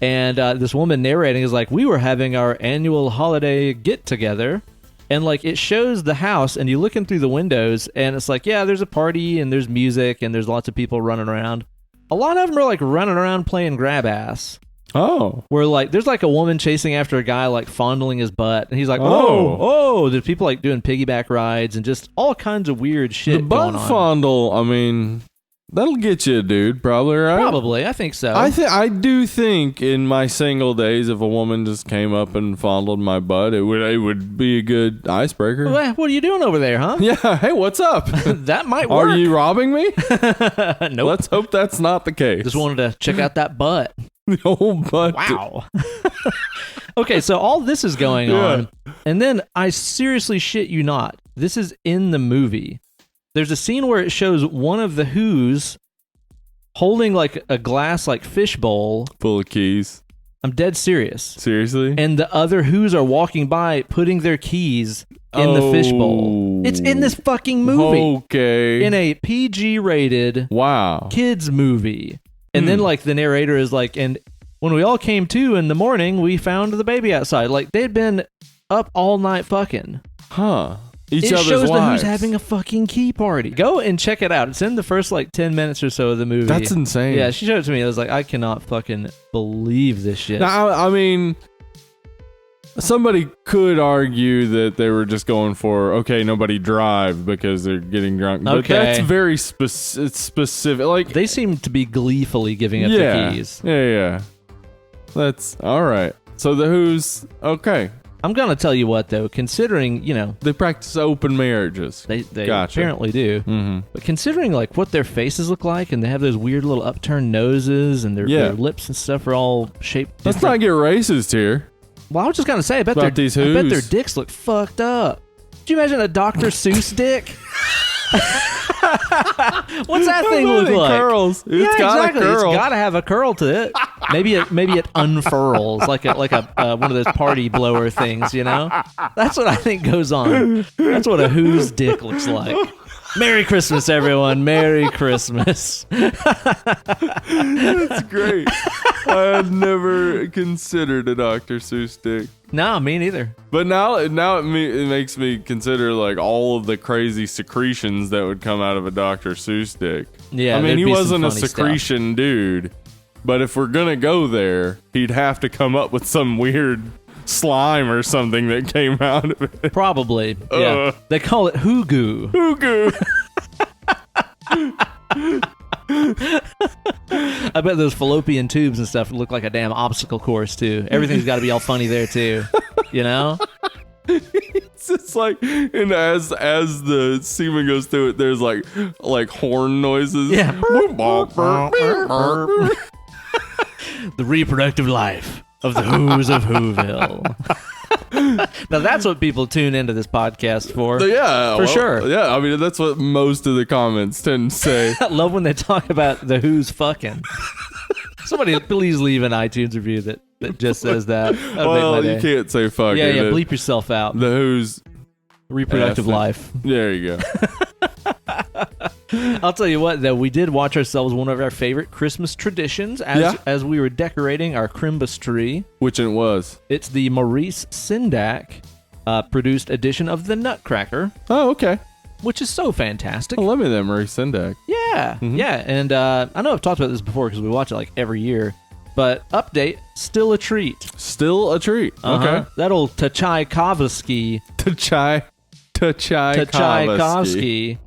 Speaker 1: And this woman narrating is like, we were having our annual holiday get-together. And like it shows the house, and you look in through the windows, and it's like, yeah, there's a party, and there's music, and there's lots of people running around. A lot of them are like running around playing grab ass.
Speaker 2: Oh.
Speaker 1: Where like there's like a woman chasing after a guy like fondling his butt, and he's like, oh, there's people like doing piggyback rides and just all kinds of weird shit
Speaker 2: The butt
Speaker 1: going on.
Speaker 2: fondle, I mean, that'll get you, dude, probably, right?
Speaker 1: Probably, I think so.
Speaker 2: I do think in my single days, if a woman just came up and fondled my butt, it would be a good icebreaker.
Speaker 1: Well, what are you doing over there, huh?
Speaker 2: Yeah, hey, what's up?
Speaker 1: That might work.
Speaker 2: Are you robbing me?
Speaker 1: Nope.
Speaker 2: Let's hope that's not the case.
Speaker 1: Just wanted to check out that butt.
Speaker 2: The old butt.
Speaker 1: Wow. Okay, so all this is going on, and then I seriously shit you not, this is in the movie. There's a scene where it shows one of the Who's holding like a glass like fish bowl
Speaker 2: full of keys.
Speaker 1: I'm dead serious.
Speaker 2: Seriously?
Speaker 1: And the other Who's are walking by putting their keys in the fish bowl. It's in this fucking movie.
Speaker 2: Okay.
Speaker 1: In a PG-rated kids movie. And then like the narrator is like, and when we all came to in the morning, we found the baby outside. Like they'd been up all night fucking.
Speaker 2: Huh.
Speaker 1: It shows the Who's having a fucking key party. Go and check it out. It's in the first like 10 minutes or so of the movie.
Speaker 2: That's insane.
Speaker 1: Yeah, she showed it to me. I was like, I cannot fucking believe this shit.
Speaker 2: Now, I mean, somebody could argue that they were just going for, okay, nobody drive because they're getting drunk. But that's very specific. Like
Speaker 1: they seem to be gleefully giving up the keys.
Speaker 2: Yeah. That's all right. So the Who's okay.
Speaker 1: I'm going to tell you what, though, considering, you know...
Speaker 2: They practice open marriages.
Speaker 1: They apparently do.
Speaker 2: Mm-hmm.
Speaker 1: But considering, like, what their faces look like, and they have those weird little upturned noses, and their lips and stuff are all shaped different.
Speaker 2: Let's not get racist here.
Speaker 1: Well, I was just going to say, I bet their dicks look fucked up. Could you imagine a Dr. Seuss dick? What's that thing look like?
Speaker 2: Curls.
Speaker 1: It's got a curl. It's got to have a curl to it. Maybe it unfurls like a one of those party blower things, you know? That's what I think goes on. That's what a Who's dick looks like. Merry Christmas, everyone. Merry Christmas.
Speaker 2: That's great. I had never considered a Dr. Seuss dick.
Speaker 1: No, me neither.
Speaker 2: But now it makes me consider like all of the crazy secretions that would come out of a Dr. Seuss dick.
Speaker 1: Yeah,
Speaker 2: I mean, he wasn't a secretion dude, but if we're gonna go there, he'd have to come up with some weird slime or something that came out of it.
Speaker 1: Probably. Yeah. They call it Hoo-goo.
Speaker 2: Hoo-goo.
Speaker 1: I bet those fallopian tubes and stuff look like a damn obstacle course too. Everything's got to be all funny there too, you know?
Speaker 2: It's just like, and as the semen goes through it, there's like horn noises.
Speaker 1: Yeah. The reproductive life of the Who's of Whoville. Now that's what people tune into this podcast for.
Speaker 2: Yeah,
Speaker 1: sure.
Speaker 2: Yeah, I mean that's what most of the comments tend to say.
Speaker 1: I love when they talk about the Who's fucking. Somebody please leave an iTunes review that just says that.
Speaker 2: Well, you can't say fucking.
Speaker 1: Yeah, bleep yourself out.
Speaker 2: The Who's
Speaker 1: reproductive life.
Speaker 2: There you go.
Speaker 1: I'll tell you what, though, we did watch ourselves one of our favorite Christmas traditions as we were decorating our Crimbus tree.
Speaker 2: Which it was?
Speaker 1: It's the Maurice Sendak produced edition of the Nutcracker.
Speaker 2: Oh, okay.
Speaker 1: Which is so fantastic.
Speaker 2: I love me that Maurice Sendak.
Speaker 1: Yeah, yeah. And I know I've talked about this before because we watch it like every year. But update, still a treat.
Speaker 2: Still a treat. Okay.
Speaker 1: That old Tchaikovsky.
Speaker 2: Tchaikovsky.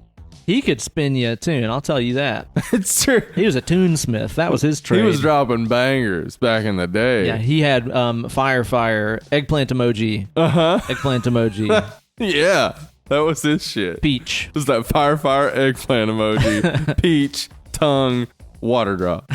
Speaker 1: He could spin you a tune, I'll tell you that.
Speaker 2: It's true.
Speaker 1: He was a tunesmith. That was his trade.
Speaker 2: He was dropping bangers back in the day.
Speaker 1: Yeah, he had fire, eggplant emoji. Eggplant emoji.
Speaker 2: Yeah, that was his shit.
Speaker 1: Peach.
Speaker 2: It was that fire, eggplant emoji. Peach, tongue, water drop.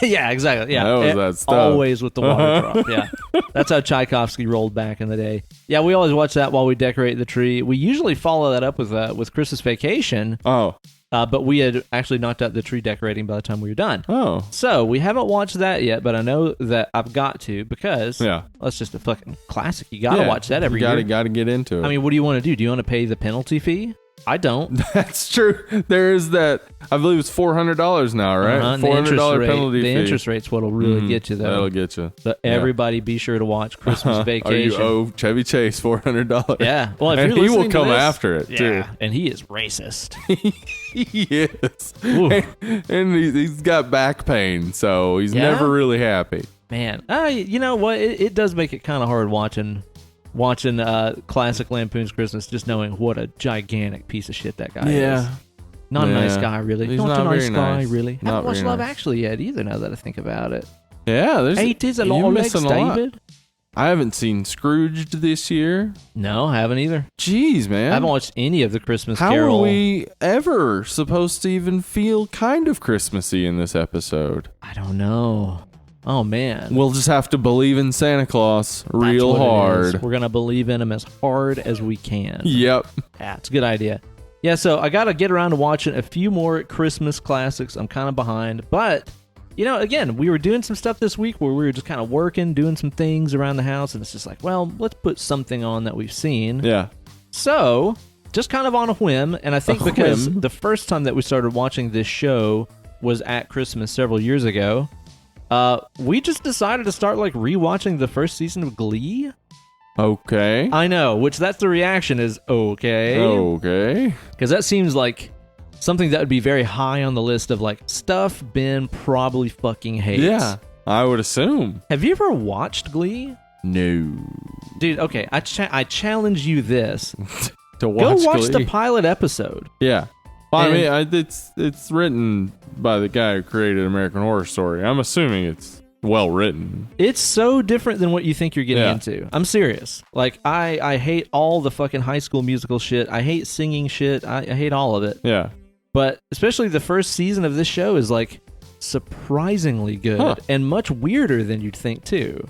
Speaker 1: Yeah, exactly. Yeah,
Speaker 2: That was that stuff.
Speaker 1: Always with the water drop. Yeah, that's how Tchaikovsky rolled back in the day. Yeah, we always watch that while we decorate the tree. We usually follow that up with Christmas Vacation.
Speaker 2: Oh.
Speaker 1: But we had actually knocked out the tree decorating by the time we were done.
Speaker 2: Oh.
Speaker 1: So we haven't watched that yet, but I know that I've got to because that's just a fucking classic. You got to watch that every year.
Speaker 2: You got to get into it.
Speaker 1: I mean, what do you want to do? Do you want to pay the penalty fee? I don't.
Speaker 2: That's true. There is that. I believe it's $400 now, right? $400 penalty fee.
Speaker 1: The interest rate's what'll really get you, though.
Speaker 2: That'll get you.
Speaker 1: But everybody be sure to watch Christmas Vacation.
Speaker 2: Or you owe Chevy Chase $400.
Speaker 1: Yeah. Well, if
Speaker 2: and
Speaker 1: you're
Speaker 2: he will
Speaker 1: listening to
Speaker 2: come
Speaker 1: this,
Speaker 2: after it, too.
Speaker 1: Yeah, and he is racist.
Speaker 2: Yes. And he's got back pain, so he's never really happy.
Speaker 1: Man, you know what? It does make it kind of hard watching classic Lampoon's Christmas, just knowing what a gigantic piece of shit that guy is. Not a nice guy, really.
Speaker 2: He's
Speaker 1: not a nice guy,
Speaker 2: nice.
Speaker 1: really.
Speaker 2: Not
Speaker 1: haven't watched
Speaker 2: very
Speaker 1: Love
Speaker 2: nice.
Speaker 1: Actually yet either, now that I think about it.
Speaker 2: Yeah, there's
Speaker 1: 80s and
Speaker 2: you're
Speaker 1: all
Speaker 2: missing a lot.
Speaker 1: David.
Speaker 2: I haven't seen Scrooged this year.
Speaker 1: No, I haven't either.
Speaker 2: Jeez, man.
Speaker 1: I haven't watched any of the Christmas
Speaker 2: How
Speaker 1: Carol.
Speaker 2: are we ever supposed to even feel kind of Christmassy in this episode?
Speaker 1: I don't know. Oh, man.
Speaker 2: We'll just have to believe in Santa Claus real
Speaker 1: That's what it is.
Speaker 2: hard.
Speaker 1: We're going to believe in him as hard as we can.
Speaker 2: Yep.
Speaker 1: Yeah, it's a good idea. Yeah, so I got to get around to watching a few more Christmas classics. I'm kind of behind. But, you know, again, we were doing some stuff this week where we were just kind of working, doing some things around the house. And it's just like, well, let's put something on that we've seen.
Speaker 2: Yeah.
Speaker 1: So, just kind of on a whim. And I think because the first time that we started watching this show was at Christmas several years ago, we just decided to start like rewatching the first season of Glee.
Speaker 2: Okay.
Speaker 1: I know, which that's the reaction is okay.
Speaker 2: Okay.
Speaker 1: Because that seems like something that would be very high on the list of like stuff Ben probably fucking hates.
Speaker 2: Yeah, I would assume.
Speaker 1: Have you ever watched Glee?
Speaker 2: No.
Speaker 1: Dude, okay, I challenge you this.
Speaker 2: To watch
Speaker 1: Go watch
Speaker 2: Glee?
Speaker 1: the pilot episode.
Speaker 2: Yeah. Well, I mean, it's written by the guy who created American Horror Story. I'm assuming it's well written.
Speaker 1: It's so different than what you think you're getting into. I'm serious. Like, I hate all the fucking High School Musical shit. I hate singing shit. I hate all of it.
Speaker 2: Yeah.
Speaker 1: But especially the first season of this show is like surprisingly good and much weirder than you'd think too.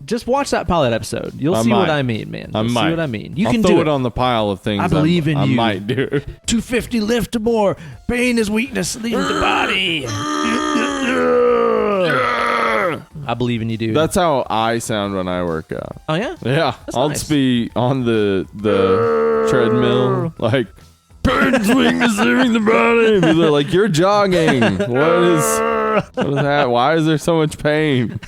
Speaker 1: Just watch that pilot episode. You'll see what I mean, man. You'll see what I mean. You
Speaker 2: I'll
Speaker 1: can
Speaker 2: throw
Speaker 1: do
Speaker 2: it on the pile of things.
Speaker 1: I believe in
Speaker 2: I
Speaker 1: you.
Speaker 2: might do it.
Speaker 1: 250 lift or more. Pain is weakness. Leave the body. I believe in you, dude.
Speaker 2: That's how I sound when I work out.
Speaker 1: Oh yeah?
Speaker 2: Yeah. I'll
Speaker 1: nice.
Speaker 2: just be on the treadmill, like, pain's weakness leaving the body. And people are like, you're jogging. What is that? Why is there so much pain?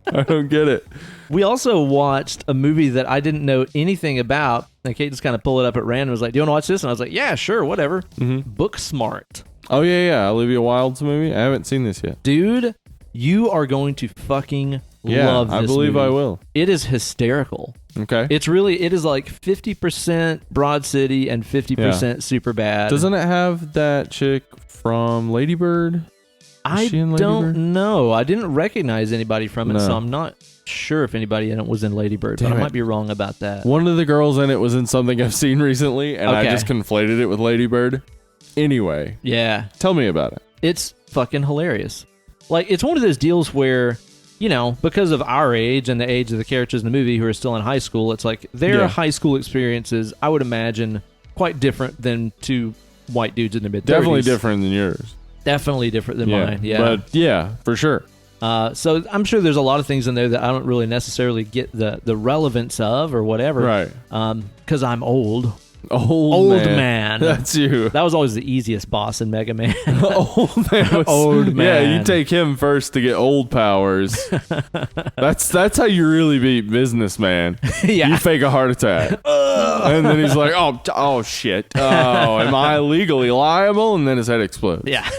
Speaker 2: I don't get it.
Speaker 1: We also watched a movie that I didn't know anything about. And Kate just kind of pulled it up at random and was like, do you want to watch this? And I was like, yeah, sure, whatever. Booksmart.
Speaker 2: Oh, yeah. Olivia Wilde's movie. I haven't seen this yet.
Speaker 1: Dude, you are going to fucking love this
Speaker 2: I believe
Speaker 1: movie.
Speaker 2: I will.
Speaker 1: It is hysterical.
Speaker 2: Okay.
Speaker 1: It is like 50% Broad City and 50% Super Bad.
Speaker 2: Doesn't it have that chick from Lady Bird?
Speaker 1: I don't know. I didn't recognize anybody from it, so I'm not sure if anybody in it was in Lady Bird, but I might be wrong about that.
Speaker 2: One of the girls in it was in something I've seen recently, and I just conflated it with Lady Bird. Anyway.
Speaker 1: Yeah.
Speaker 2: Tell me about it.
Speaker 1: It's fucking hilarious. Like, it's one of those deals where, you know, because of our age and the age of the characters in the movie who are still in high school, it's like their high school experiences, I would imagine, quite different than two white dudes in their mid-30s.
Speaker 2: Definitely different than yours.
Speaker 1: Definitely different than mine, yeah.
Speaker 2: But yeah, for sure.
Speaker 1: So I'm sure there's a lot of things in there that I don't really necessarily get the relevance of or whatever.
Speaker 2: Right.
Speaker 1: Because I'm old.
Speaker 2: Old man.
Speaker 1: man.
Speaker 2: That's you.
Speaker 1: That was always the easiest boss in Mega Man.
Speaker 2: Old man.
Speaker 1: Old man.
Speaker 2: Yeah, you take him first to get old powers. That's how you really beat Businessman.
Speaker 1: Yeah.
Speaker 2: You fake a heart attack. And then he's like, oh shit. Oh, am I legally liable? And then his head explodes.
Speaker 1: Yeah.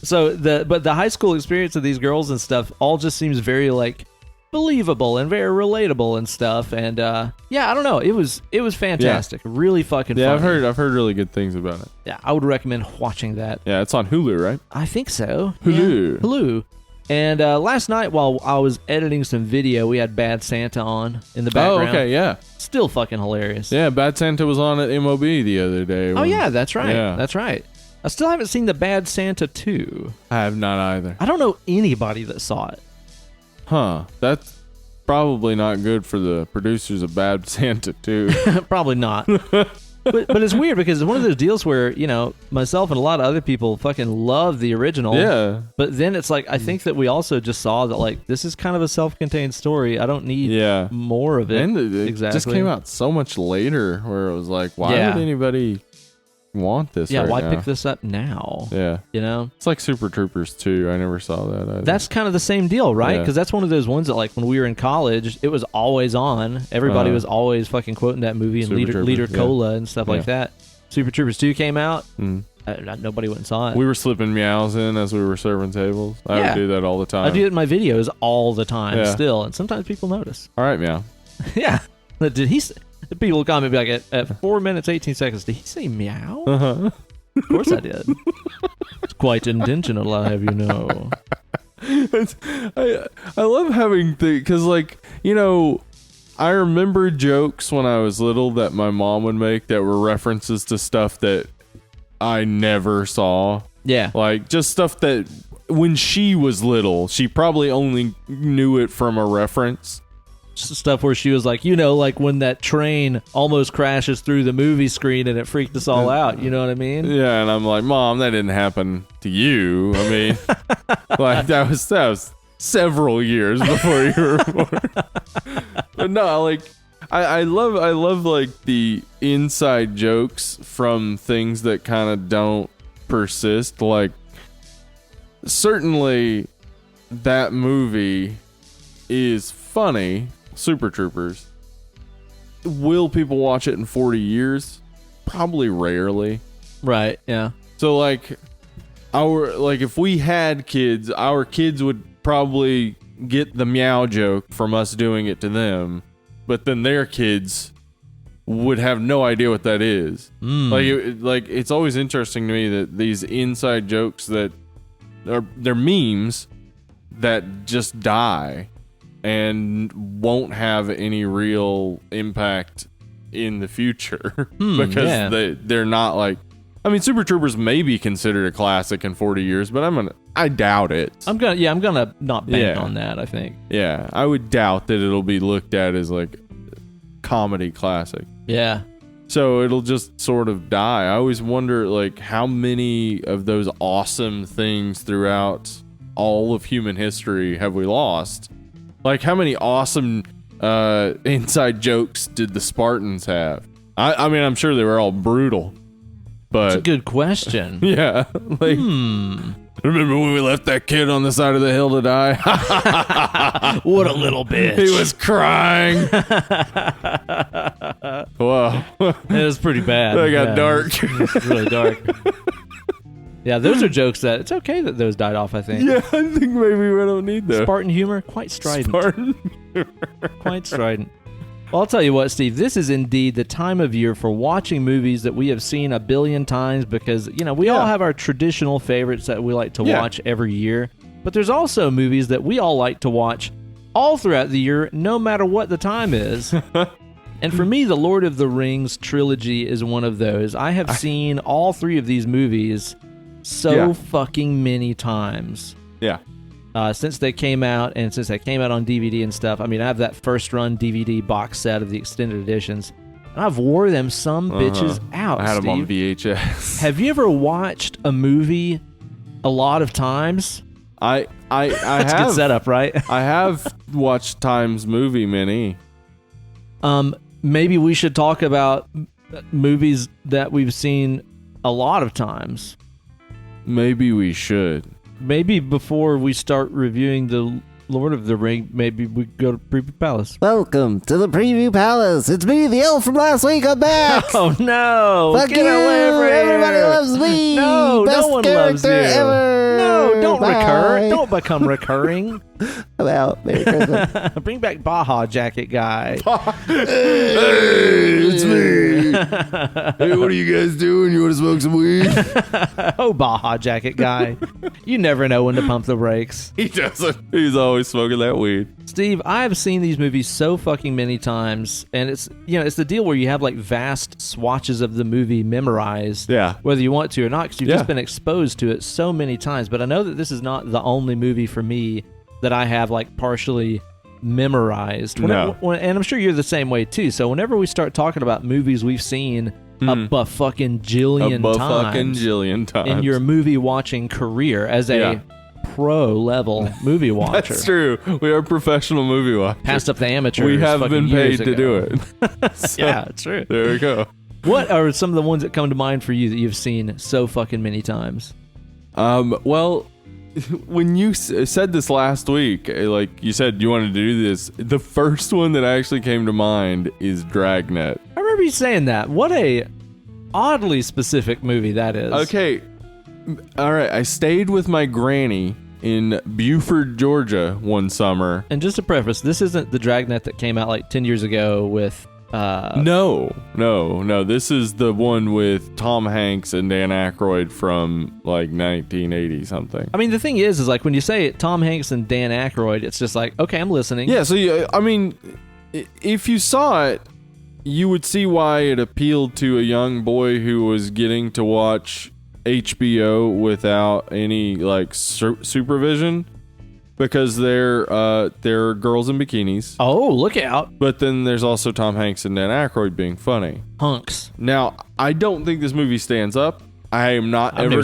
Speaker 1: So the high school experience of these girls and stuff all just seems very like believable and very relatable and stuff. And yeah, I don't know. It was fantastic. Really fucking funny.
Speaker 2: Yeah, I've heard really good things about it.
Speaker 1: Yeah, I would recommend watching that.
Speaker 2: Yeah, it's on Hulu, right?
Speaker 1: I think so.
Speaker 2: Hulu.
Speaker 1: Yeah, Hulu. And last night while I was editing some video, we had Bad Santa on in the background.
Speaker 2: Oh, okay, yeah.
Speaker 1: Still fucking hilarious.
Speaker 2: Yeah, Bad Santa was on at MOB the other day.
Speaker 1: Oh, yeah, that's right.
Speaker 2: Yeah.
Speaker 1: That's right. I still haven't seen The Bad Santa 2.
Speaker 2: I have not either.
Speaker 1: I don't know anybody that saw it.
Speaker 2: Huh. That's probably not good for the producers of Bad Santa 2.
Speaker 1: Probably not. But it's weird because it's one of those deals where, myself and a lot of other people fucking love the original.
Speaker 2: Yeah.
Speaker 1: But then it's like, I think that we also just saw that, like, this is kind of a self-contained story. I don't need more of it.
Speaker 2: And it
Speaker 1: exactly.
Speaker 2: just came out so much later where it was like, why would anybody want this
Speaker 1: why
Speaker 2: now?
Speaker 1: pick this up now?
Speaker 2: Yeah. It's like Super Troopers 2. I never saw that either.
Speaker 1: That's kind of the same deal, right?
Speaker 2: Yeah.
Speaker 1: Because that's one of those ones that, like, when we were in college, it was always on. Everybody was always fucking quoting that movie and Leader Cola and stuff like that. Super Troopers 2 came out. Nobody went and saw it.
Speaker 2: We were slipping meows in as we were serving tables. I would do that all the time.
Speaker 1: I do it in my videos all the time still, and sometimes people notice.
Speaker 2: All right, meow.
Speaker 1: Yeah. Did he... The people comment like at 4 minutes 18 seconds. Did he say meow? Of course I did. It's quite intentional, I'll have you know.
Speaker 2: I love having because I remember jokes when I was little that my mom would make that were references to stuff that I never saw.
Speaker 1: Yeah,
Speaker 2: like just stuff that when she was little, she probably only knew it from a reference.
Speaker 1: Stuff where she was like, like when that train almost crashes through the movie screen and it freaked us all out. You know what I mean?
Speaker 2: Yeah, and I'm like, Mom, that didn't happen to you. I mean, like that was several years before you were born. But no, like I love like the inside jokes from things that kind of don't persist. Like certainly that movie is funny. Super Troopers. Will people watch it in 40 years? Probably rarely.
Speaker 1: Right, yeah.
Speaker 2: So if we had kids, our kids would probably get the meow joke from us doing it to them, but then their kids would have no idea what that is. It's always interesting to me that these inside jokes that they're memes that just die and won't have any real impact in the future because they're not like. I mean, Super Troopers may be considered a classic in 40 years, but I doubt it.
Speaker 1: I'm gonna not bank on that. I think.
Speaker 2: Yeah, I would doubt that it'll be looked at as like comedy classic.
Speaker 1: Yeah.
Speaker 2: So it'll just sort of die. I always wonder like how many of those awesome things throughout all of human history have we lost? Like, how many awesome inside jokes did the Spartans have? I mean, I'm sure they were all brutal, but...
Speaker 1: That's a good question.
Speaker 2: Yeah. Like, remember when we left that kid on the side of the hill to die?
Speaker 1: What a little bitch.
Speaker 2: He was crying. Wow.
Speaker 1: It was pretty bad.
Speaker 2: That got dark.
Speaker 1: It was really dark. Yeah, those are jokes that it's okay that those died off, I think.
Speaker 2: Yeah, I think maybe we don't need those.
Speaker 1: Spartan humor, quite strident. Quite strident. Well, I'll tell you what, Steve, this is indeed the time of year for watching movies that we have seen a billion times because, we all have our traditional favorites that we like to watch every year. But there's also movies that we all like to watch all throughout the year, no matter what the time is. And for me, the Lord of the Rings trilogy is one of those. I have seen all three of these movies fucking many times.
Speaker 2: Yeah.
Speaker 1: Since they came out, and since they came out on DVD and stuff. I mean, I have that first run DVD box set of the extended editions, and I've wore them bitches out.
Speaker 2: I had
Speaker 1: Steve.
Speaker 2: them on VHS.
Speaker 1: Have you ever watched a movie a lot of times?
Speaker 2: I
Speaker 1: That's
Speaker 2: have.
Speaker 1: a good setup, right?
Speaker 2: I have watched Times Movie many.
Speaker 1: Maybe we should talk about movies that we've seen a lot of times.
Speaker 2: Maybe we should.
Speaker 1: Maybe before we start reviewing the Lord of the Ring, maybe we go to Preview Palace.
Speaker 3: Welcome to the Preview Palace. It's me, the elf from last week. I'm back.
Speaker 1: Oh no!
Speaker 3: Fuck
Speaker 1: Get
Speaker 3: you!
Speaker 1: away from here.
Speaker 3: Everybody loves me.
Speaker 1: No,
Speaker 3: Best
Speaker 1: no one loves you.
Speaker 3: character ever.
Speaker 1: No, don't
Speaker 3: Bye.
Speaker 1: recur. Don't become recurring.
Speaker 3: Hello, Merry Christmas.
Speaker 1: Bring back Baja Jacket guy.
Speaker 2: Hey, it's me. Hey, what are you guys doing? You want to smoke some weed?
Speaker 1: Oh, Baja Jacket guy. You never know when to pump the brakes.
Speaker 2: He doesn't. He's always smoking that weed.
Speaker 1: Steve, I've seen these movies so fucking many times, and it's the deal where you have like vast swatches of the movie memorized,
Speaker 2: Yeah.
Speaker 1: whether you want to or not, because you've
Speaker 2: Yeah.
Speaker 1: just been exposed to it so many times. But I know that this is not the only movie for me that I have like partially memorized. And I'm sure you're the same way too. So whenever we start talking about movies we've seen a fucking jillion times in your movie watching career as a pro level movie watcher.
Speaker 2: That's true. We are professional movie watchers.
Speaker 1: Passed up the amateurs.
Speaker 2: We have been paid to
Speaker 1: ago.
Speaker 2: do it. So,
Speaker 1: Yeah, it's true.
Speaker 2: there we go.
Speaker 1: What are some of the ones that come to mind for you that you've seen so fucking many times?
Speaker 2: Well, when you said this last week, like you said you wanted to do this, the first one that actually came to mind is Dragnet.
Speaker 1: I remember you saying that. What a oddly specific movie that is.
Speaker 2: Okay. All right. I stayed with my granny in Buford, Georgia one summer.
Speaker 1: And just to preface, this isn't the Dragnet that came out like 10 years ago with...
Speaker 2: No. This is the one with Tom Hanks and Dan Aykroyd from like 1980 something.
Speaker 1: I mean, the thing is like when you say Tom Hanks and Dan Aykroyd, it's just like, okay, I'm listening.
Speaker 2: Yeah, so I mean, if you saw it, you would see why it appealed to a young boy who was getting to watch HBO without any like supervision, because there are girls in bikinis.
Speaker 1: Oh, look out.
Speaker 2: But then there's also Tom Hanks and Dan Aykroyd being funny.
Speaker 1: Hunks.
Speaker 2: Now, I don't think this movie stands up. I'm never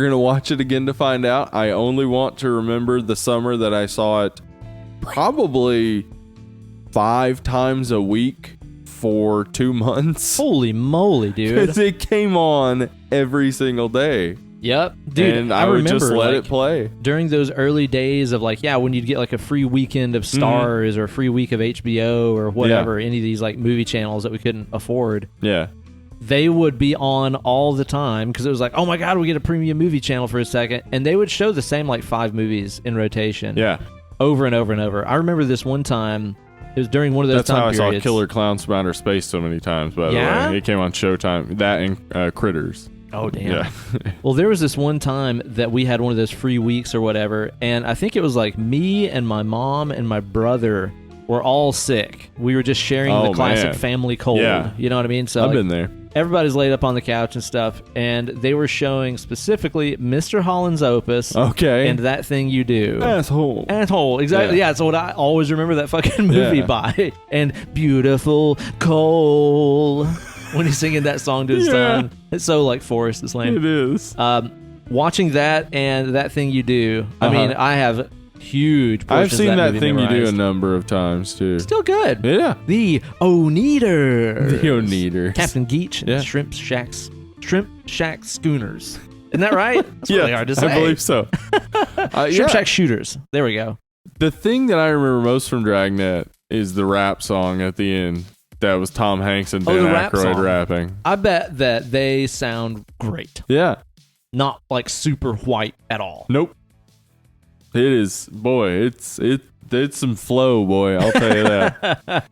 Speaker 2: gonna watch it again to find out. I only want to remember the summer that I saw it probably 5 times a week for 2 months.
Speaker 1: Holy moly, dude.
Speaker 2: Because it came on every single day.
Speaker 1: Yep. Dude,
Speaker 2: and I would
Speaker 1: remember,
Speaker 2: just let
Speaker 1: like,
Speaker 2: it play.
Speaker 1: During those early days of like, when you'd get like a free weekend of Stars or a free week of HBO or whatever, any of these like movie channels that we couldn't afford.
Speaker 2: Yeah.
Speaker 1: They would be on all the time because it was like, oh my God, we get a premium movie channel for a second. And they would show the same like 5 movies in rotation.
Speaker 2: Yeah.
Speaker 1: Over and over and over. I remember this one time, it was during one of those time periods.
Speaker 2: That's how I saw Killer Clowns from Outer Space so many times, by the way. It came on Showtime. That and Critters.
Speaker 1: Oh, damn.
Speaker 2: Yeah.
Speaker 1: Well, there was this one time that we had one of those free weeks or whatever, and I think it was like me and my mom and my brother were all sick. We were just sharing the classic family cold.
Speaker 2: Yeah.
Speaker 1: You know what I mean? So
Speaker 2: I've been there.
Speaker 1: Everybody's laid up on the couch and stuff, and they were showing specifically Mr. Holland's Opus.
Speaker 2: Okay.
Speaker 1: And That Thing You Do.
Speaker 2: Asshole.
Speaker 1: Exactly. Yeah, it's what I always remember that fucking movie by. And Beautiful Cole. When he's singing that song to his son. It's so like Forrest is lame.
Speaker 2: It is.
Speaker 1: Watching that and That Thing You Do. I mean, I have huge portions
Speaker 2: I've seen
Speaker 1: of
Speaker 2: That
Speaker 1: movie
Speaker 2: Thing
Speaker 1: memorized.
Speaker 2: You Do a number of times too.
Speaker 1: Still good.
Speaker 2: Yeah.
Speaker 1: The Oneaters.
Speaker 2: The Oneaters.
Speaker 1: Captain Geach and Shrimp Shack Schooners. Isn't that right? That's really hard to say.
Speaker 2: I believe so.
Speaker 1: Shrimp Shack Shooters. There we go.
Speaker 2: The thing that I remember most from Dragnet is the rap song at the end. That was Tom Hanks and Dan Aykroyd rapping.
Speaker 1: I bet that they sound great.
Speaker 2: Yeah.
Speaker 1: Not like super white at all.
Speaker 2: Nope. It is, boy. It's some flow, boy. I'll tell you that.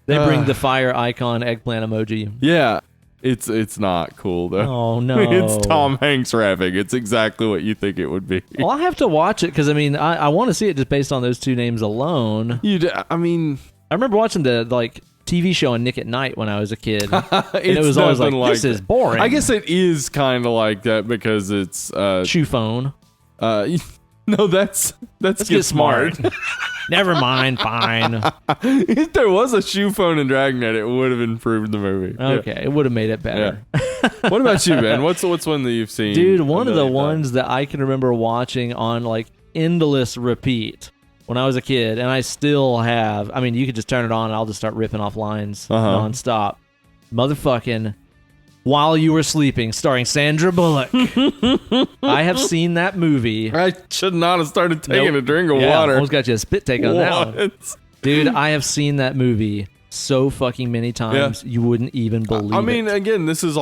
Speaker 1: They bring the fire icon eggplant emoji.
Speaker 2: Yeah. It's not cool though.
Speaker 1: Oh no.
Speaker 2: It's Tom Hanks rapping. It's exactly what you think it would be.
Speaker 1: Well, I have to watch it because I mean I want to see it just based on those 2 names alone.
Speaker 2: I mean,
Speaker 1: I remember watching the like TV show on Nick at Night when I was a kid. And it was
Speaker 2: it's
Speaker 1: always like,
Speaker 2: nothing
Speaker 1: this is boring.
Speaker 2: I guess it is kind of like that because it's
Speaker 1: Shoe phone.
Speaker 2: No, that's Get Smart.
Speaker 1: Never mind, fine.
Speaker 2: If there was a shoe phone in Dragnet, it would have improved the movie.
Speaker 1: Okay, it would have made it better.
Speaker 2: Yeah. What about you, Ben? What's one that you've seen?
Speaker 1: Dude, one of the ones that I can remember watching on like endless repeat when I was a kid, and I still have. I mean, you could just turn it on and I'll just start ripping off lines nonstop. Motherfucking While You Were Sleeping, starring Sandra Bullock. I have seen that movie.
Speaker 2: I should not have started taking a drink of water.
Speaker 1: Almost got you a spit take on that one. Dude, I have seen that movie so fucking many times, you wouldn't even believe it.
Speaker 2: I mean, again, this is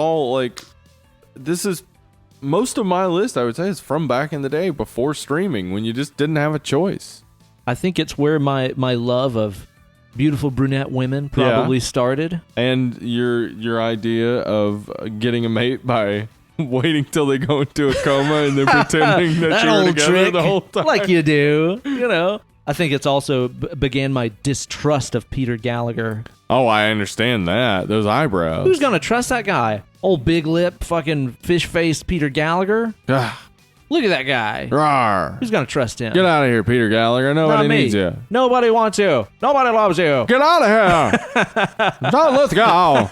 Speaker 2: most of my list, I would say, is from back in the day before streaming when you just didn't have a choice.
Speaker 1: I think it's where my love of beautiful brunette women probably started.
Speaker 2: And your idea of getting a mate by waiting till they go into a coma and then pretending that you were
Speaker 1: old
Speaker 2: together
Speaker 1: trick,
Speaker 2: the whole time.
Speaker 1: like you do, you know. I think it's also began my distrust of Peter Gallagher.
Speaker 2: Oh, I understand that. Those eyebrows.
Speaker 1: Who's gonna trust that guy? Old big lip, fucking fish-faced Peter Gallagher? Look at that guy.
Speaker 2: Rawr.
Speaker 1: Who's gonna trust him?
Speaker 2: Get out of here, Peter Gallagher. Nobody
Speaker 1: Not me.
Speaker 2: needs you.
Speaker 1: Nobody wants you. Nobody loves you.
Speaker 2: Get out of here. John Lithgow.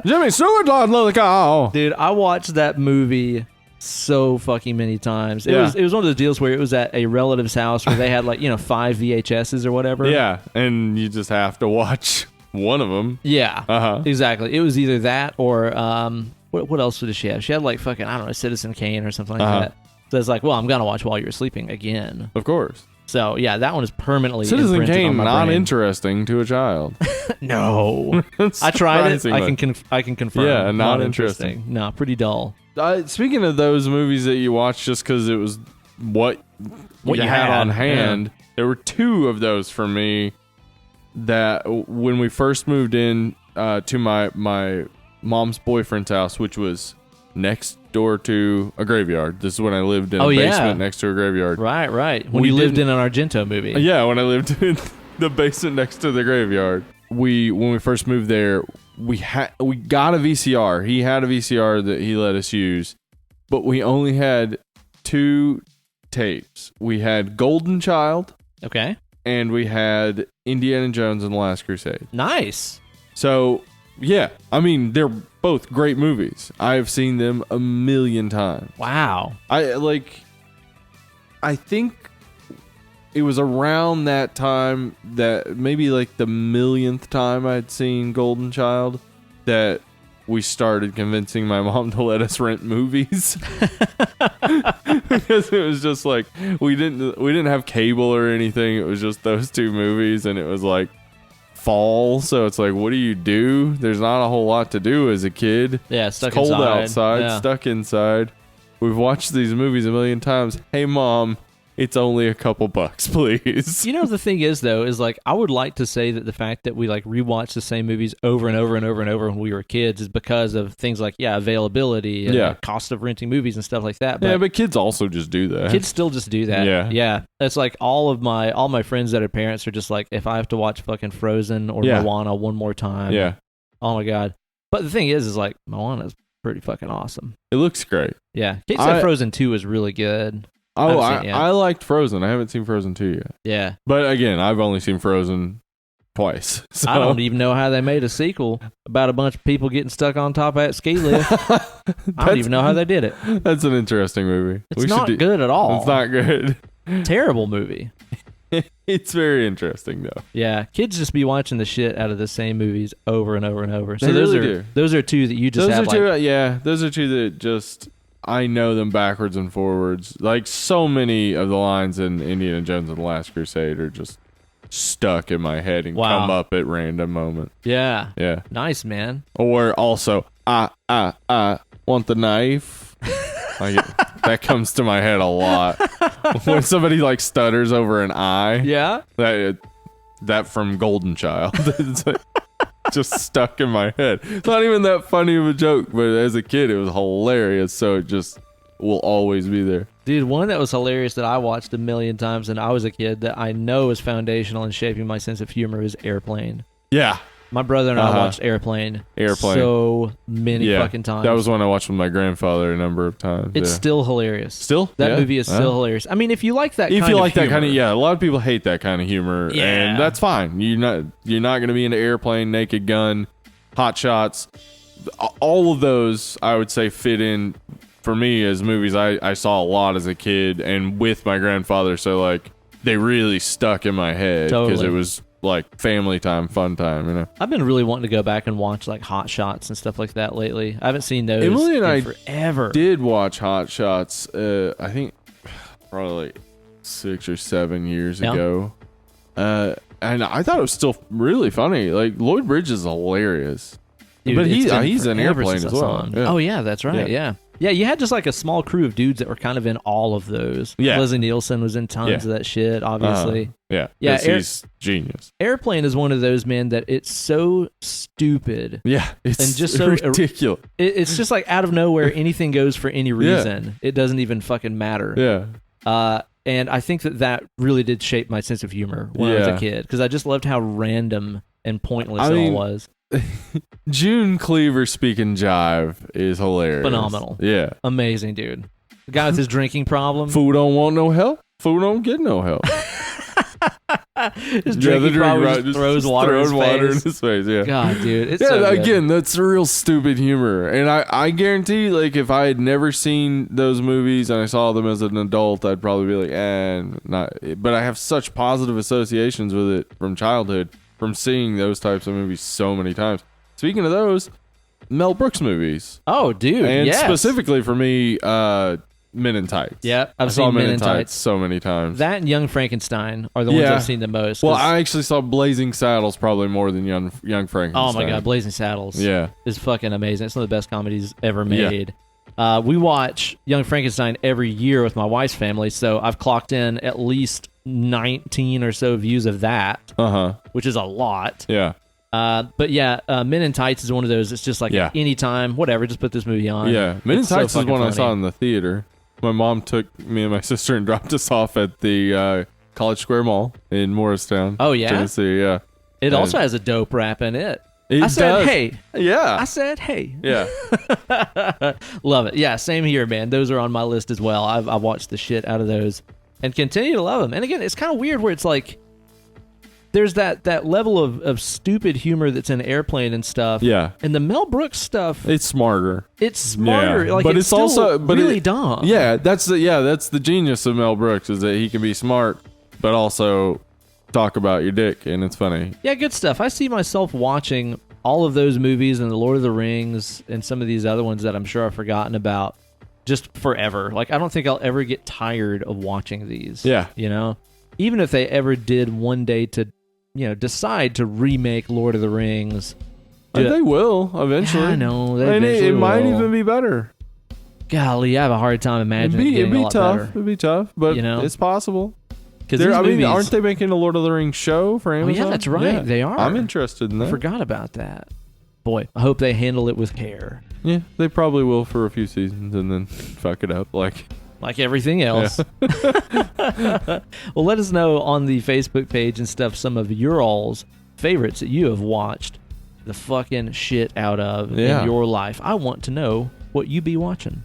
Speaker 2: Jimmy Stewart, John Lithgow.
Speaker 1: Dude, I watched that movie so fucking many times. It
Speaker 2: Yeah.
Speaker 1: was one of those deals where it was at a relative's house where they had 5 VHSs or whatever.
Speaker 2: Yeah, and you just have to watch one of them.
Speaker 1: Yeah.
Speaker 2: Uh-huh.
Speaker 1: Exactly. It was either that or what else did she have? She had fucking, I don't know, Citizen Kane or something like that. So it's like, well, I'm gonna watch While You're Sleeping again.
Speaker 2: Of course.
Speaker 1: So yeah, that one is permanently
Speaker 2: Citizen
Speaker 1: imprinted
Speaker 2: Kane,
Speaker 1: on my
Speaker 2: not
Speaker 1: brain.
Speaker 2: interesting to a child.
Speaker 1: No. I tried it.
Speaker 2: Surprisingly.
Speaker 1: I can confirm.
Speaker 2: Yeah, not interesting.
Speaker 1: No, pretty dull.
Speaker 2: Speaking of those movies that you watched just because it was what you had on hand, there were two of those for me that when we first moved in to my mom's boyfriend's house, which was next door to a graveyard. This is when I lived in a basement next to a graveyard.
Speaker 1: Right. When you lived in an Argento movie.
Speaker 2: Yeah, when I lived in the basement next to the graveyard. When we first moved there, we got a VCR. He had a VCR that he let us use, but we only had 2 tapes. We had Golden Child,
Speaker 1: Okay.
Speaker 2: and we had Indiana Jones and the Last Crusade.
Speaker 1: Nice.
Speaker 2: So, yeah, I mean, they're both great movies. I've seen them a million times.
Speaker 1: Wow.
Speaker 2: I think it was around that time that maybe the millionth time I'd seen Golden Child that we started convincing my mom to let us rent movies. Because it was just we didn't have cable or anything. It was just those 2 movies, and it was fall, so it's what do you do? There's not a whole lot to do as a kid.
Speaker 1: Yeah, stuck
Speaker 2: it's cold
Speaker 1: inside.
Speaker 2: outside,
Speaker 1: Yeah.
Speaker 2: stuck inside. We've watched these movies a million times. Hey, Mom, it's only a couple bucks, please.
Speaker 1: You know, the thing is, though, is I would like to say that the fact that we rewatch the same movies over and over and over and over when we were kids is because of things availability and cost of renting movies and stuff like that. But
Speaker 2: But kids also just do that.
Speaker 1: kids still just do that.
Speaker 2: Yeah.
Speaker 1: It's all my friends that are parents are just if I have to watch fucking Frozen or Moana one more time.
Speaker 2: Yeah.
Speaker 1: Oh my God. But the thing is Moana's pretty fucking awesome.
Speaker 2: It looks great.
Speaker 1: Yeah. Kate said Frozen 2 is really good.
Speaker 2: Oh,
Speaker 1: haven't seen it yet.
Speaker 2: I liked Frozen. I haven't seen Frozen 2 yet.
Speaker 1: Yeah.
Speaker 2: But again, I've only seen Frozen twice. So.
Speaker 1: I don't even know how they made a sequel about a bunch of people getting stuck on top of that ski lift. I don't even know how they did it.
Speaker 2: That's an interesting movie.
Speaker 1: It's not good at all.
Speaker 2: It's not good.
Speaker 1: Terrible movie.
Speaker 2: It's very interesting though.
Speaker 1: Yeah, kids just be watching the shit out of the same movies over and over and over. So
Speaker 2: They
Speaker 1: those
Speaker 2: really
Speaker 1: are
Speaker 2: do.
Speaker 1: those are 2 that you just
Speaker 2: Those
Speaker 1: have
Speaker 2: are 2. Those are 2 that just I know them backwards and forwards. So many of the lines in Indiana Jones and the Last Crusade are just stuck in my head and come up at random moments.
Speaker 1: Yeah.
Speaker 2: Yeah.
Speaker 1: Nice, man.
Speaker 2: Or also, I want the knife. That comes to my head a lot. When somebody stutters over an I.
Speaker 1: Yeah.
Speaker 2: That from Golden Child. It's just stuck in my head. It's not even that funny of a joke, but as a kid it was hilarious, so it just will always be there.
Speaker 1: Dude, one that was hilarious that I watched a million times when I was a kid that I know is foundational in shaping my sense of humor is Airplane.
Speaker 2: Yeah.
Speaker 1: My brother and I watched Airplane so many fucking times.
Speaker 2: That was one I watched with my grandfather a number of times.
Speaker 1: It's still hilarious.
Speaker 2: Still?
Speaker 1: That movie is still hilarious. I mean, if you like that
Speaker 2: if
Speaker 1: kind
Speaker 2: you
Speaker 1: of
Speaker 2: like
Speaker 1: humor,
Speaker 2: that kind of a lot of people hate that kind of humor, and that's fine. You're not going to be into Airplane, Naked Gun, Hot Shots. All of those I would say fit in for me as movies I saw a lot as a kid and with my grandfather, so they really stuck in my head because it was family time, fun time,
Speaker 1: I've been really wanting to go back and watch Hot Shots and stuff like that lately. I haven't seen those
Speaker 2: Emily and I
Speaker 1: forever.
Speaker 2: Did watch Hot Shots I think probably 6 or 7 years ago. And I thought it was still really funny. Lloyd Bridges is hilarious.
Speaker 1: Dude,
Speaker 2: but
Speaker 1: it's been
Speaker 2: he's an
Speaker 1: forever
Speaker 2: Airplane
Speaker 1: since
Speaker 2: as
Speaker 1: I
Speaker 2: well.
Speaker 1: saw him.
Speaker 2: Yeah.
Speaker 1: Oh yeah, that's right. Yeah. Yeah, you had just like a small crew of dudes that were kind of in all of those.
Speaker 2: Yeah.
Speaker 1: Leslie Nielsen was in tons of that shit, obviously.
Speaker 2: Yeah.
Speaker 1: Yeah,
Speaker 2: He's genius.
Speaker 1: Airplane is one of those, man, that it's so stupid.
Speaker 2: Yeah. It's
Speaker 1: And just so
Speaker 2: ridiculous.
Speaker 1: It's just like out of nowhere, anything goes for any reason. It doesn't even fucking matter.
Speaker 2: Yeah.
Speaker 1: And I think that really did shape my sense of humor when I was a kid, because I just loved how random and pointless it all was.
Speaker 2: June Cleaver speaking jive is hilarious.
Speaker 1: Phenomenal.
Speaker 2: Yeah.
Speaker 1: Amazing, dude. The guy with his drinking problem.
Speaker 2: Food don't want no help. Food don't get no help.
Speaker 1: His drinking problem just throws water in his face.
Speaker 2: Yeah.
Speaker 1: God, dude. It's so good.
Speaker 2: Again, that's real stupid humor. And I guarantee, like, if I had never seen those movies and I saw them as an adult, I'd probably be like, not. But I have such positive associations with it from childhood, from seeing those types of movies so many times. Speaking of those, Mel Brooks movies.
Speaker 1: Oh, dude.
Speaker 2: And
Speaker 1: yes.
Speaker 2: specifically for me, Men in Tights.
Speaker 1: Yeah,
Speaker 2: I saw Men in Tights so many times.
Speaker 1: That and Young Frankenstein are the ones I've seen the most.
Speaker 2: Well, I actually saw Blazing Saddles probably more than Young Frankenstein.
Speaker 1: Oh my God, Blazing Saddles is fucking amazing. It's one of the best comedies ever made. Yeah. We watch Young Frankenstein every year with my wife's family, so I've clocked in at least 19 or so views of that, which is a lot.
Speaker 2: Yeah.
Speaker 1: But yeah, Men in Tights is one of those. It's just like anytime, whatever, just put this movie on.
Speaker 2: Yeah, Men in Tights is one I saw in the theater. My mom took me and my sister and dropped us off at the College Square Mall in Morristown.
Speaker 1: Oh, yeah?
Speaker 2: Tennessee, yeah.
Speaker 1: It also has a dope rap in it.
Speaker 2: I
Speaker 1: said, hey.
Speaker 2: Yeah.
Speaker 1: I said, hey.
Speaker 2: Yeah.
Speaker 1: Love it. Yeah, same here, man. Those are on my list as well. I've watched the shit out of those and continue to love them. And again, it's kind of weird where it's like, there's that level of stupid humor that's in Airplane and stuff.
Speaker 2: Yeah.
Speaker 1: And the Mel Brooks stuff.
Speaker 2: It's smarter.
Speaker 1: Yeah. Like,
Speaker 2: but
Speaker 1: it's still also really dumb.
Speaker 2: Yeah, that's the genius of Mel Brooks, is that he can be smart, but also talk about your dick, and it's funny.
Speaker 1: Yeah, good stuff. I see myself watching all of those movies and The Lord of the Rings and some of these other ones that I'm sure I've forgotten about just forever. Like, I don't think I'll ever get tired of watching these.
Speaker 2: Yeah.
Speaker 1: You know? Even if they ever did one day to decide to remake Lord of the Rings.
Speaker 2: They will eventually.
Speaker 1: Yeah, I know.
Speaker 2: It might even be better.
Speaker 1: Golly, I have a hard time imagining
Speaker 2: it'd be
Speaker 1: a lot
Speaker 2: tough.
Speaker 1: better.
Speaker 2: It'd be tough, but it's possible.
Speaker 1: Because
Speaker 2: aren't they making a Lord of the Rings show for Amazon?
Speaker 1: Oh, yeah, that's right. Yeah. They are.
Speaker 2: I'm interested in that.
Speaker 1: I forgot about that. Boy, I hope they handle it with care.
Speaker 2: Yeah, they probably will for a few seasons and then fuck it up like
Speaker 1: everything else. Yeah. Well, let us know on the Facebook page and stuff some of your all's favorites that you have watched the fucking shit out of in your life. I want to know what you be watching.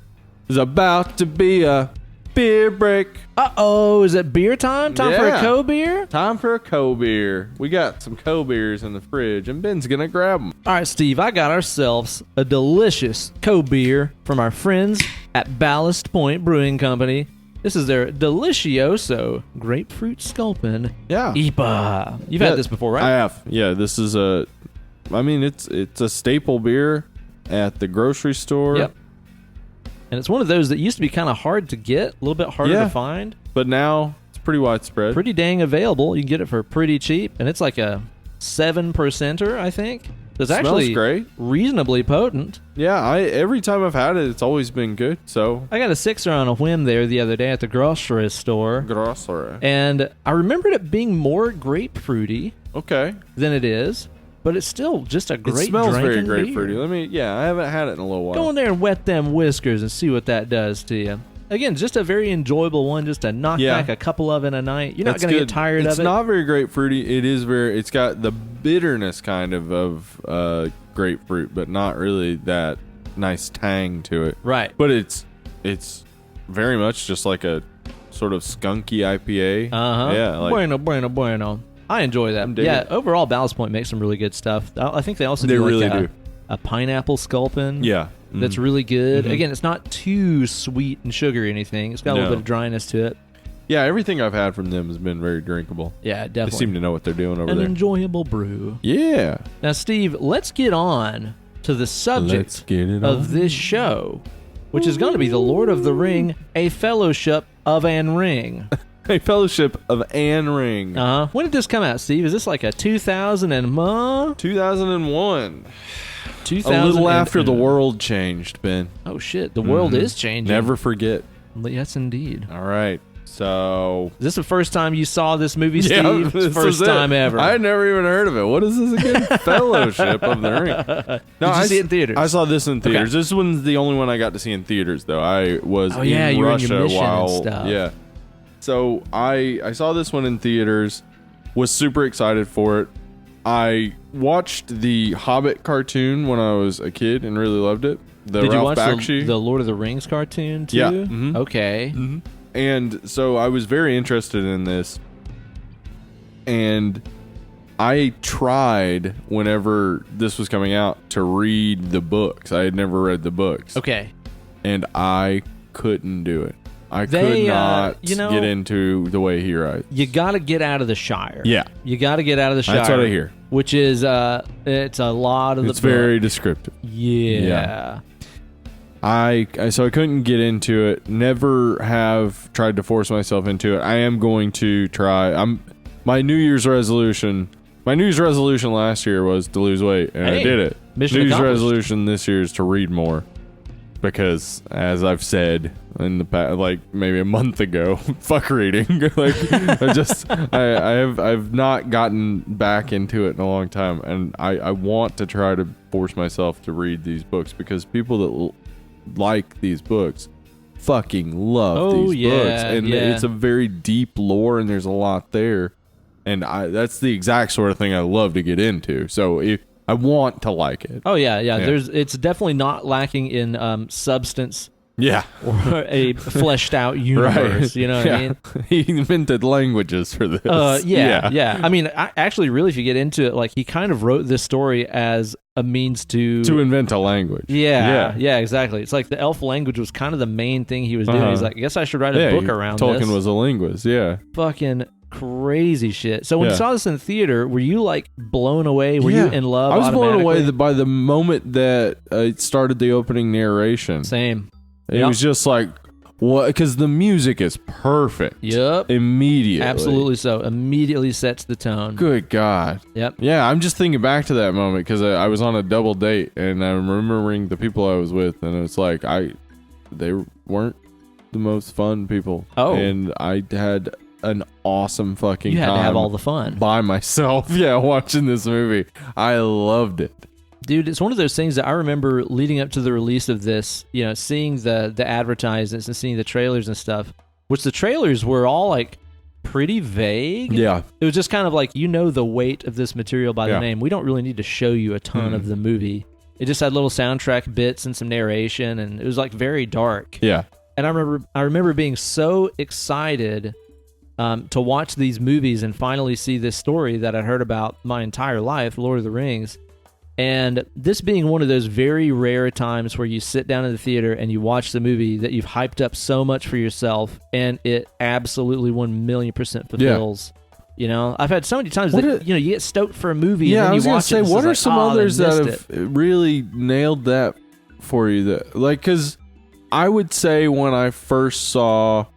Speaker 2: There's about to be a beer break.
Speaker 1: Uh-oh, is it beer time? Time for a co-beer?
Speaker 2: Time for a co-beer. We got some co-beers in the fridge, and Ben's gonna grab them.
Speaker 1: All right, Steve, I got ourselves a delicious co-beer from our friends at Ballast Point Brewing Company. This is their Delicioso Grapefruit Sculpin IPA. You've had this before, right?
Speaker 2: I have. Yeah, this is it's a staple beer at the grocery store.
Speaker 1: Yep. And it's one of those that used to be kind of hard to get, a little bit harder to find.
Speaker 2: But now it's pretty widespread.
Speaker 1: Pretty dang available. You can get it for pretty cheap. And it's like a 7%er, I think. It's actually
Speaker 2: great.
Speaker 1: Reasonably potent.
Speaker 2: Yeah, every time I've had it, it's always been good. So
Speaker 1: I got a 6er on a whim there the other day at the grocery store. And I remembered it being more grapefruity than it is. But it's still just a great
Speaker 2: It smells very
Speaker 1: drinking
Speaker 2: grapefruity.
Speaker 1: beer.
Speaker 2: I haven't had it in a little while.
Speaker 1: Go in there and wet them whiskers and see what that does to you. Again, just a very enjoyable one, just to knock back a couple of in a night. You're not going to get tired of it.
Speaker 2: It's not very grapefruity. It's got the bitterness kind of grapefruit, but not really that nice tang to it.
Speaker 1: Right.
Speaker 2: But it's very much just like a sort of skunky IPA.
Speaker 1: Uh-huh.
Speaker 2: Yeah.
Speaker 1: Bueno. I enjoy that. Yeah, overall, Ballast Point makes some really good stuff. I think they also
Speaker 2: do
Speaker 1: a pineapple sculpin.
Speaker 2: Yeah.
Speaker 1: That's really good. Mm-hmm. Again, it's not too sweet and sugary or anything. It's got a little bit of dryness to it.
Speaker 2: Yeah, everything I've had from them has been very drinkable.
Speaker 1: Yeah, definitely.
Speaker 2: They seem to know what they're doing over
Speaker 1: there.
Speaker 2: An
Speaker 1: enjoyable brew.
Speaker 2: Yeah.
Speaker 1: Now, Steve, let's get on to the subject of this show, which is going to be The Lord of the Ring, A Fellowship of An Ring.
Speaker 2: A Fellowship of An Ring.
Speaker 1: When did this come out, Steve? Is this like a 2001?
Speaker 2: 2001. A little after the world changed, Ben.
Speaker 1: Oh shit, the world is changing.
Speaker 2: Never forget.
Speaker 1: Yes, indeed.
Speaker 2: All right. So,
Speaker 1: is this the first time you saw this movie, Steve?
Speaker 2: Yeah, this
Speaker 1: First time ever.
Speaker 2: I had never even heard of it. What is this again? Fellowship of the Ring. No,
Speaker 1: Did you see it in theaters?
Speaker 2: I saw this in theaters.
Speaker 1: Okay.
Speaker 2: This one's the only one I got to see in theaters, though. I was
Speaker 1: Oh, yeah,
Speaker 2: in
Speaker 1: you were in
Speaker 2: Russia
Speaker 1: your mission and
Speaker 2: while
Speaker 1: stuff.
Speaker 2: yeah. So I saw this one in theaters. Was super excited for it. I watched the Hobbit cartoon when I was a kid and really loved it. The
Speaker 1: Did you
Speaker 2: Ralph
Speaker 1: watch
Speaker 2: Bakshi.
Speaker 1: the Lord of the Rings cartoon too?
Speaker 2: Yeah. Mhm.
Speaker 1: Okay.
Speaker 2: Mm-hmm. And so I was very interested in this. And I tried, whenever this was coming out, to read the books. I had never read the books.
Speaker 1: Okay.
Speaker 2: And I couldn't do it. I
Speaker 1: They,
Speaker 2: could not
Speaker 1: you know-
Speaker 2: get into the way he writes.
Speaker 1: You got to get out of the Shire.
Speaker 2: Yeah.
Speaker 1: You got to get out of the Shire.
Speaker 2: That's what I hear.
Speaker 1: Which is it's a lot of the
Speaker 2: It's very descriptive.
Speaker 1: Yeah.
Speaker 2: So I couldn't get into it. Never have tried to force myself into it. I am going to try. My New Year's resolution last year was to lose weight, and I did it.
Speaker 1: Mission
Speaker 2: New Year's
Speaker 1: accomplished.
Speaker 2: resolution this year is to read more, because as I've said in the past, like maybe a month ago, fuck reading. Like I've not gotten back into it in a long time, and I want to try to force myself to read these books, because people that like these books fucking love these books, and it's a very deep lore, and there's a lot there, and that's the exact sort of thing I love to get into. So I want to like it.
Speaker 1: Oh yeah. It's definitely not lacking in substance.
Speaker 2: Yeah.
Speaker 1: Or a fleshed out universe.
Speaker 2: Right.
Speaker 1: You know what I mean?
Speaker 2: He invented languages for this.
Speaker 1: Yeah. I mean, actually, really, if you get into it, like, he kind of wrote this story as a means to
Speaker 2: invent a language.
Speaker 1: Yeah, exactly. It's like the elf language was kind of the main thing he was doing. He's like, I guess I should write a book around
Speaker 2: Tolkien
Speaker 1: this.
Speaker 2: was a linguist, yeah.
Speaker 1: Fucking crazy shit. So when you saw this in the theater, were you like blown away? Were you in love?
Speaker 2: I was blown away
Speaker 1: automatically?
Speaker 2: by the moment that it started the opening narration.
Speaker 1: Same.
Speaker 2: It was just like, what? Because the music is perfect.
Speaker 1: Yep.
Speaker 2: Immediately.
Speaker 1: Absolutely so. Immediately sets the tone.
Speaker 2: Good God.
Speaker 1: Yep.
Speaker 2: Yeah, I'm just thinking back to that moment, because I was on a double date, and I'm remembering the people I was with, and it's like they weren't the most fun people.
Speaker 1: Oh.
Speaker 2: And I had an awesome fucking
Speaker 1: You had
Speaker 2: time
Speaker 1: to have all the fun.
Speaker 2: by myself. Yeah, watching this movie. I loved it.
Speaker 1: Dude, it's one of those things that I remember leading up to the release of this, you know, seeing the advertisements and seeing the trailers and stuff, which the trailers were all like pretty vague.
Speaker 2: Yeah.
Speaker 1: It was just kind of like, you know, the weight of this material by the name. We don't really need to show you a ton of the movie. It just had little soundtrack bits and some narration, and it was like very dark.
Speaker 2: Yeah.
Speaker 1: And I remember being so excited to watch these movies and finally see this story that I'd heard about my entire life, Lord of the Rings. And this being one of those very rare times where you sit down in the theater and you watch the movie that you've hyped up so much for yourself, and it absolutely 1,000,000% fulfills. You know, I've had so many times that you get stoked for a movie and then you watch it.
Speaker 2: Yeah, I was gonna say, what are some others
Speaker 1: that
Speaker 2: that have really nailed that for you? That, like, because I would say when I first saw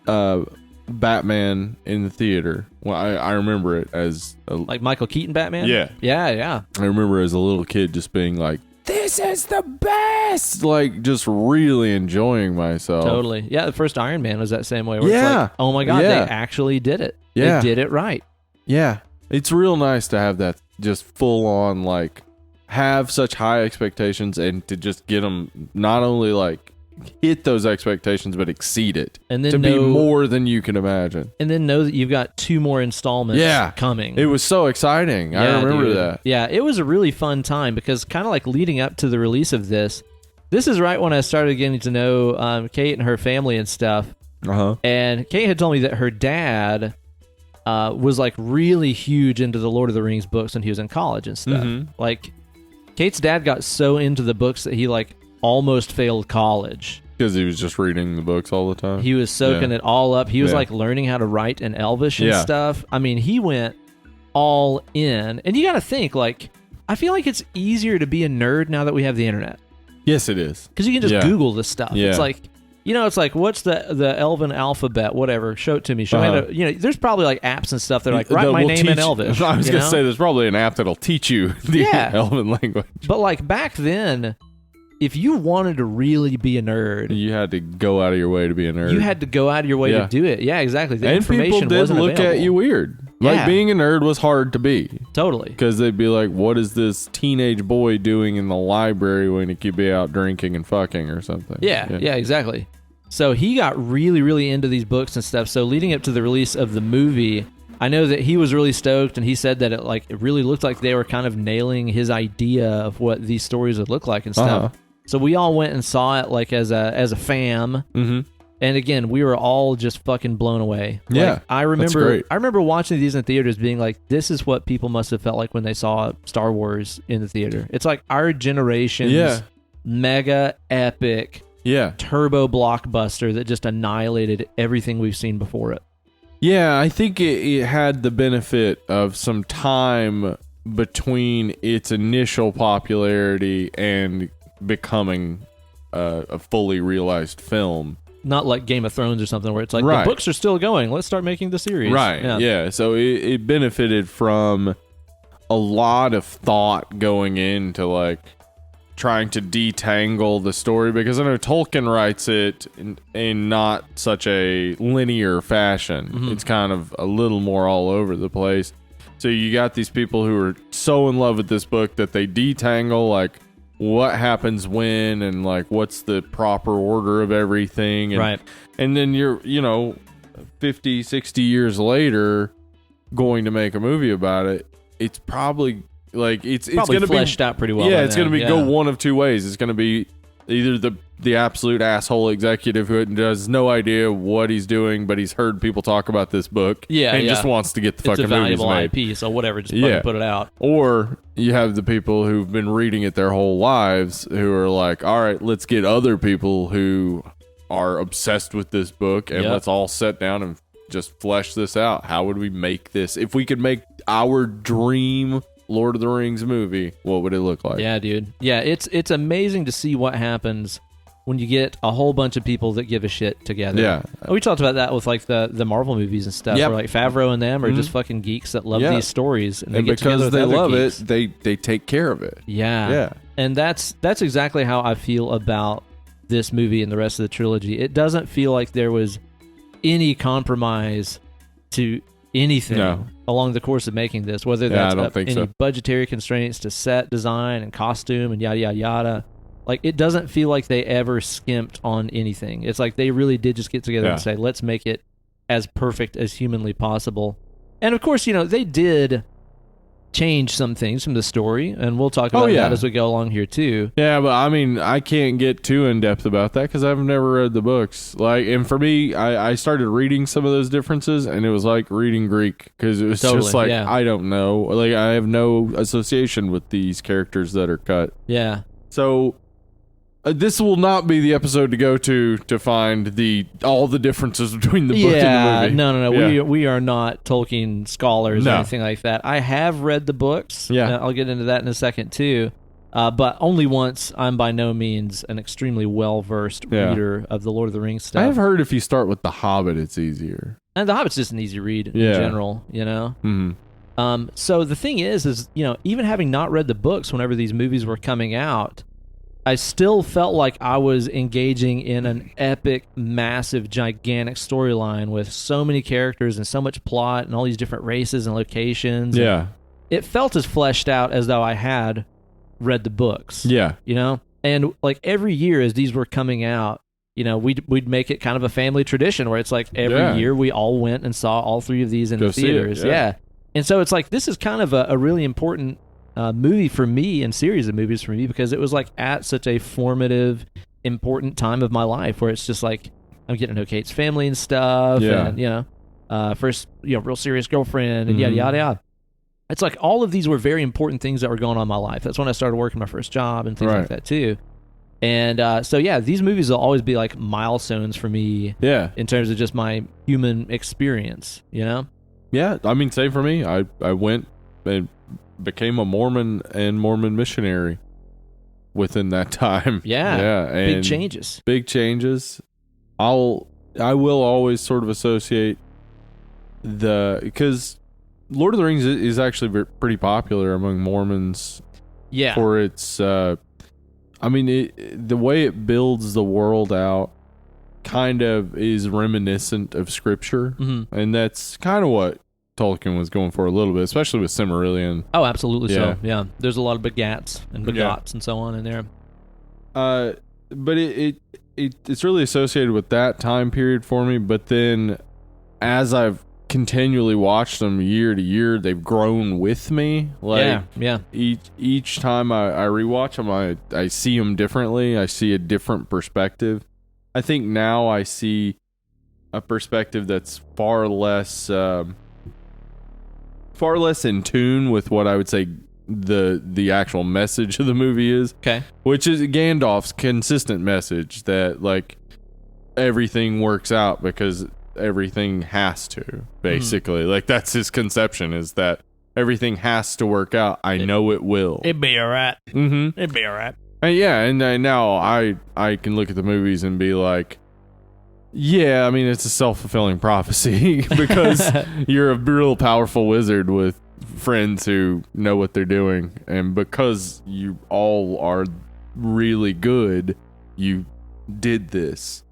Speaker 2: Batman in the theater, well, I remember it as
Speaker 1: like Michael Keaton Batman.
Speaker 2: Yeah. I remember as a little kid just being like, "This is the best!" Like, just really enjoying myself.
Speaker 1: Totally. Yeah, the first Iron Man was that same way. Where it's
Speaker 2: Yeah.
Speaker 1: like, oh my God,
Speaker 2: Yeah.
Speaker 1: they actually did it.
Speaker 2: Yeah.
Speaker 1: They did it right.
Speaker 2: Yeah, it's real nice to have that just full on, like, have such high expectations, and to just get them not only like hit those expectations but exceed it,
Speaker 1: And then
Speaker 2: to be more than you can imagine,
Speaker 1: and then know that you've got 2 more installments coming.
Speaker 2: It was so exciting. I remember
Speaker 1: dude.
Speaker 2: that.
Speaker 1: Yeah, it was a really fun time, because kind of like leading up to the release of this is right when I started getting to know Kate and her family and stuff. And Kate had told me that her dad was like really huge into the Lord of the Rings books when he was in college and stuff. Like, Kate's dad got so into the books that he like almost failed college.
Speaker 2: Because he was just reading the books all the time.
Speaker 1: He was soaking it all up. He was like learning how to write in Elvish and stuff. I mean, he went all in. And you got to think, like, I feel like it's easier to be a nerd now that we have the internet.
Speaker 2: Yes, it is.
Speaker 1: Because you can just Google this stuff.
Speaker 2: Yeah.
Speaker 1: It's like, it's like, what's the Elven alphabet? Whatever. Show it to me. Show me there's probably like apps and stuff that are like, write my name in Elvish.
Speaker 2: I was going to say, there's probably an app that'll teach you the Elven language.
Speaker 1: But like back then, if you wanted to really be a nerd,
Speaker 2: you had to go out of your way to be a nerd.
Speaker 1: You had to go out of your way to do it. Yeah, exactly. The information
Speaker 2: people did
Speaker 1: wasn't
Speaker 2: look
Speaker 1: available.
Speaker 2: at you weird. Like being a nerd was hard to be.
Speaker 1: Totally.
Speaker 2: Because they'd be like, what is this teenage boy doing in the library when he could be out drinking and fucking or something?
Speaker 1: Yeah, exactly. So he got really, really into these books and stuff. So leading up to the release of the movie, I know that he was really stoked, and he said that it really looked like they were kind of nailing his idea of what these stories would look like and stuff. So we all went and saw it like as a fam.
Speaker 2: Mm-hmm.
Speaker 1: And again, we were all just fucking blown away.
Speaker 2: Yeah,
Speaker 1: like, I remember watching these in theaters being like, this is what people must have felt like when they saw Star Wars in the theater. It's like our generation's mega epic turbo blockbuster that just annihilated everything we've seen before it.
Speaker 2: Yeah, I think it had the benefit of some time between its initial popularity and becoming a fully realized film.
Speaker 1: Not like Game of Thrones or something where it's like, the books are still going. Let's start making the series.
Speaker 2: Right, yeah. So it benefited from a lot of thought going into like trying to detangle the story, because I know Tolkien writes it in not such a linear fashion. Mm-hmm. It's kind of a little more all over the place. So you got these people who are so in love with this book that they detangle like what happens when and like what's the proper order of everything. And, and then you're, 50, 60 years later going to make a movie about it. It's probably like it's
Speaker 1: probably
Speaker 2: going to be
Speaker 1: fleshed out pretty well.
Speaker 2: Yeah, it's going to be go one of two ways. It's going to be either the absolute asshole executive who has no idea what he's doing, but he's heard people talk about this book, and just wants to get the fucking movies made.
Speaker 1: It's a valuable IP, so whatever, just put it out.
Speaker 2: Or you have the people who've been reading it their whole lives who are like, all right, let's get other people who are obsessed with this book, and let's all sit down and just flesh this out. How would we make this? If we could make our dream Lord of the Rings movie, what would it look like?
Speaker 1: Yeah, dude. Yeah, it's amazing to see what happens when you get a whole bunch of people that give a shit together.
Speaker 2: Yeah.
Speaker 1: We talked about that with like the Marvel movies and stuff. Where like Favreau and them are just fucking geeks that love these stories, and they get together with
Speaker 2: they
Speaker 1: other
Speaker 2: love
Speaker 1: geeks.
Speaker 2: it, they take care of it.
Speaker 1: Yeah. And that's exactly how I feel about this movie and the rest of the trilogy. It doesn't feel like there was any compromise to anything along the course of making this, whether that's any budgetary constraints to set design and costume and yada yada yada. Like, it doesn't feel like they ever skimped on anything. It's like they really did just get together and say, let's make it as perfect as humanly possible. And of course, they did change some things from the story, and we'll talk about that as we go along here too.
Speaker 2: Yeah, but I mean, I can't get too in depth about that because I've never read the books. Like, and for me, I started reading some of those differences, and it was like reading Greek, because it was just like, I don't know. Like, I have no association with these characters that are cut.
Speaker 1: Yeah.
Speaker 2: So this will not be the episode to go to find all the differences between the book and the movie.
Speaker 1: No. Yeah. We are not Tolkien scholars or anything like that. I have read the books. Yeah. I'll get into that in a second too. But only once. I'm by no means an extremely well-versed reader of the Lord of the Rings stuff.
Speaker 2: I have heard if you start with The Hobbit, it's easier.
Speaker 1: And The Hobbit's just an easy read in general, Mm-hmm. So the thing is, even having not read the books whenever these movies were coming out, I still felt like I was engaging in an epic, massive, gigantic storyline with so many characters and so much plot and all these different races and locations.
Speaker 2: Yeah.
Speaker 1: It felt as fleshed out as though I had read the books.
Speaker 2: Yeah.
Speaker 1: And like every year as these were coming out, we'd make it kind of a family tradition where it's like every year we all went and saw all three of these in the theaters. Yeah. And so it's like, this is kind of a really important movie for me and series of movies for me, because it was like at such a formative, important time of my life where it's just like I'm getting to know Kate's family and stuff, and first real serious girlfriend and yada yada yada. It's like all of these were very important things that were going on in my life. That's when I started working my first job and things like that too. And so these movies will always be like milestones for me. Yeah, in terms of just my human experience. Yeah,
Speaker 2: I mean, same for me. I went and became a Mormon and Mormon missionary within that time.
Speaker 1: Yeah. And big changes.
Speaker 2: I will always sort of associate because Lord of the Rings is actually pretty popular among Mormons.
Speaker 1: Yeah.
Speaker 2: For its, the way it builds the world out kind of is reminiscent of Scripture, and that's kind of what Tolkien was going for a little bit, especially with Silmarillion.
Speaker 1: Oh, absolutely.
Speaker 2: Yeah.
Speaker 1: So yeah, there's a lot of begats and begots and so on in there.
Speaker 2: But it's really associated with that time period for me. But then, as I've continually watched them year to year, they've grown with me. Like,
Speaker 1: yeah.
Speaker 2: Each time I rewatch them, I see them differently. I see a different perspective. I think now I see a perspective that's far less in tune with what I would say the actual message of the movie is.
Speaker 1: Okay.
Speaker 2: Which is Gandalf's consistent message that, like, everything works out because everything has to, basically. Like, that's his conception, is that everything has to work out. I know it will.
Speaker 1: It'd be all right.
Speaker 2: Mm-hmm.
Speaker 1: It'd be all right.
Speaker 2: And now I can look at the movies and be like, yeah, I mean, it's a self-fulfilling prophecy because you're a real powerful wizard with friends who know what they're doing, and because you all are really good, you did this.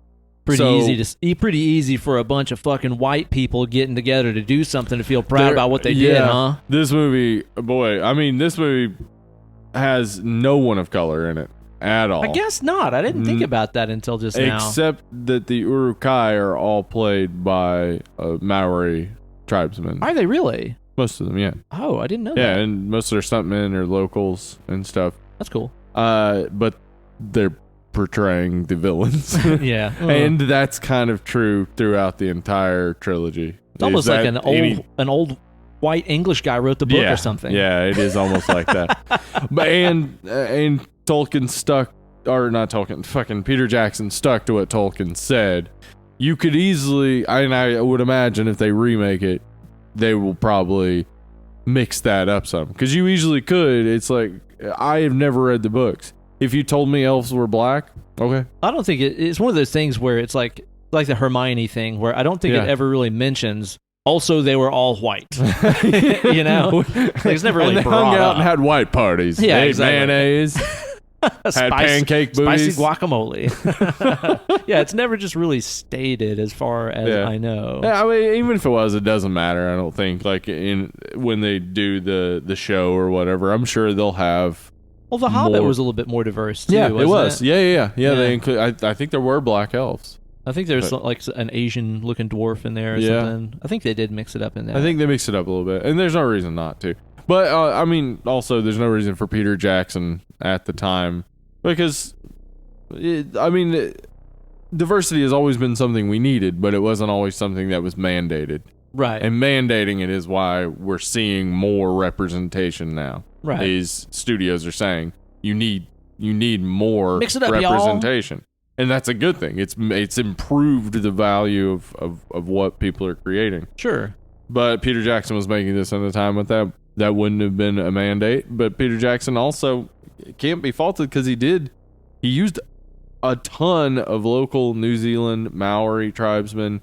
Speaker 1: Pretty easy for a bunch of fucking white people getting together to do something to feel proud about what they did, huh?
Speaker 2: This movie, this movie has no one of color in it at all.
Speaker 1: I guess not. I didn't think about that until just now.
Speaker 2: Except that the Uruk-hai are all played by Maori tribesmen.
Speaker 1: Are they really?
Speaker 2: Most of them, yeah.
Speaker 1: Oh, I didn't know
Speaker 2: Yeah,
Speaker 1: that.
Speaker 2: and most of their stuntmen are locals and stuff.
Speaker 1: That's cool.
Speaker 2: But they're portraying the villains.
Speaker 1: Yeah.
Speaker 2: And that's kind of true throughout the entire trilogy.
Speaker 1: It's almost like an old white English guy wrote the book or something.
Speaker 2: Yeah, it is almost like that. But and Tolkien fucking Peter Jackson stuck to what Tolkien said. You could easily, and I would imagine if they remake it, they will probably mix that up some, because you easily could. It's like, I have never read the books. If you told me elves were black, okay.
Speaker 1: I don't think it's one of those things where it's like the Hermione thing, where I don't think it ever really mentions. Also, they were all white. You know, like, it's never really
Speaker 2: and they
Speaker 1: brought
Speaker 2: hung out
Speaker 1: up.
Speaker 2: and had white parties.
Speaker 1: Yeah,
Speaker 2: They ate
Speaker 1: exactly.
Speaker 2: mayonnaise. Had pancake booties.
Speaker 1: Spicy guacamole. Yeah, it's never just really stated as far as I know.
Speaker 2: Yeah, I mean, even if it was, it doesn't matter. I don't think, like, when they do the show or whatever, I'm sure they'll have.
Speaker 1: Well, The Hobbit was a little bit more diverse too.
Speaker 2: Yeah, it was.
Speaker 1: It?
Speaker 2: Yeah.
Speaker 1: Yeah.
Speaker 2: They include. I think there were black elves.
Speaker 1: I think there's like an Asian-looking dwarf in there or something. I think they did mix it up in there.
Speaker 2: I think they mixed it up a little bit, and there's no reason not to. But I mean, also, there's no reason for Peter Jackson at the time, because diversity has always been something we needed, but it wasn't always something that was mandated.
Speaker 1: Right.
Speaker 2: And mandating it is why we're seeing more representation now.
Speaker 1: Right.
Speaker 2: These studios are saying you need more
Speaker 1: Mix it up,
Speaker 2: representation. Y'all. And that's a good thing. It's improved the value of what people are creating.
Speaker 1: Sure.
Speaker 2: But Peter Jackson was making this at a time with that wouldn't have been a mandate. But Peter Jackson also can't be faulted, because he used a ton of local New Zealand Maori tribesmen.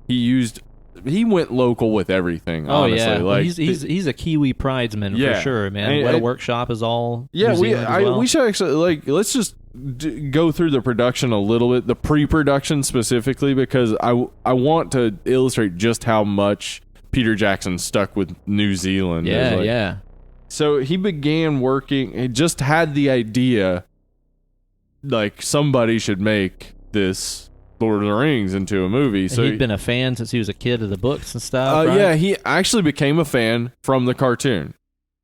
Speaker 2: He went local with everything. Honestly.
Speaker 1: Yeah,
Speaker 2: like
Speaker 1: he's a Kiwi pridesman for sure, man. Weta Workshop is all.
Speaker 2: Yeah,
Speaker 1: New Zealand as well.
Speaker 2: we should actually let's just go through the production a little bit, the pre-production specifically, because I want to illustrate just how much Peter Jackson stuck with New Zealand.
Speaker 1: Yeah.
Speaker 2: So he began working. He just had the idea, like, somebody should make this Lord of the Rings into a movie. So
Speaker 1: he'd been a fan since he was a kid of the books and stuff. Right?
Speaker 2: Yeah, he actually became a fan from the cartoon.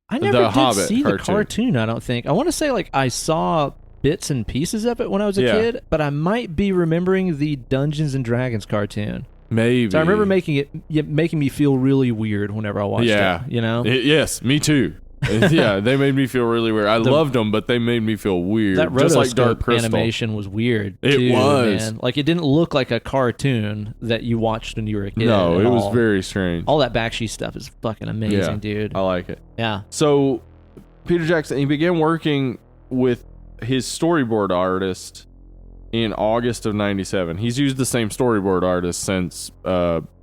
Speaker 1: I never did
Speaker 2: Hobbit
Speaker 1: see the
Speaker 2: cartoon.
Speaker 1: cartoon. I don't think. I want to say like I saw bits and pieces of it when I was a kid, but I might be remembering the Dungeons and Dragons cartoon.
Speaker 2: Maybe.
Speaker 1: So I remember making me feel really weird whenever I watched it. You know?
Speaker 2: Yes, me too. Yeah, they made me feel really weird. I loved them, but they made me feel weird.
Speaker 1: That
Speaker 2: just like Dark
Speaker 1: rotoscope
Speaker 2: Crystal.
Speaker 1: animation was weird.
Speaker 2: It
Speaker 1: too,
Speaker 2: was.
Speaker 1: Man. Like, it didn't look like a cartoon that you watched when you were a kid.
Speaker 2: No,
Speaker 1: at
Speaker 2: it was
Speaker 1: all.
Speaker 2: very strange.
Speaker 1: All that Bakshi stuff is fucking amazing, dude.
Speaker 2: I like it.
Speaker 1: Yeah.
Speaker 2: So Peter Jackson, he began working with his storyboard artist in August of 97. He's used the same storyboard artist since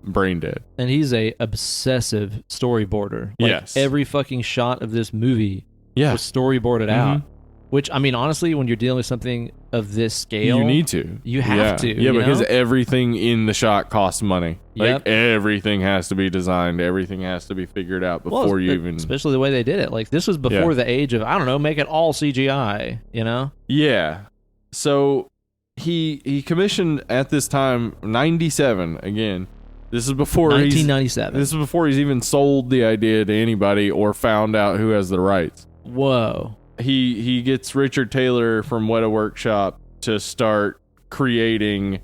Speaker 2: Brain Dead.
Speaker 1: And he's a obsessive storyboarder. Like,
Speaker 2: yes.
Speaker 1: every fucking shot of this movie
Speaker 2: Yeah.
Speaker 1: was storyboarded out. Which, I mean, honestly, when you're dealing with something of this scale,
Speaker 2: You need to.
Speaker 1: You have to.
Speaker 2: Yeah,
Speaker 1: you
Speaker 2: because
Speaker 1: know?
Speaker 2: everything in the shot costs money.
Speaker 1: Yep.
Speaker 2: Like, everything has to be designed. Everything has to be figured out before you even...
Speaker 1: Especially the way they did it. Like, this was before the age of, I don't know, make it all CGI, you know?
Speaker 2: Yeah. So, he commissioned at this time, 97, again. This is before
Speaker 1: 1997.
Speaker 2: This is before he's even sold the idea to anybody or found out who has the rights.
Speaker 1: Whoa.
Speaker 2: He gets Richard Taylor from Weta Workshop to start creating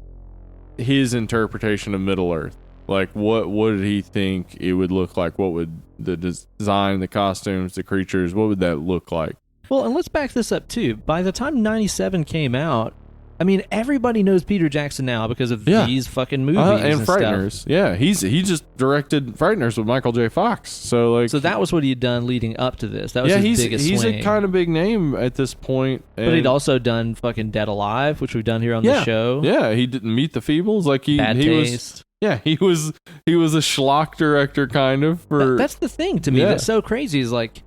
Speaker 2: his interpretation of Middle Earth. Like, what did he think it would look like? What would the design, the costumes, the creatures, what would that look like?
Speaker 1: Well, and let's back this up, too. By the time 97 came out, I mean, everybody knows Peter Jackson now because of these fucking movies and
Speaker 2: Frighteners.
Speaker 1: stuff.
Speaker 2: Yeah, he just directed Frighteners with Michael J. Fox. So
Speaker 1: that was what he had done leading up to this. That was his biggest
Speaker 2: he's
Speaker 1: swing.
Speaker 2: a kind of big name at this point.
Speaker 1: But he'd also done fucking Dead Alive, which we've done here on the show.
Speaker 2: Yeah, he didn't Meet the Feebles. Like
Speaker 1: Bad Taste.
Speaker 2: He was a schlock director kind of.
Speaker 1: That's the thing to me that's so crazy is like,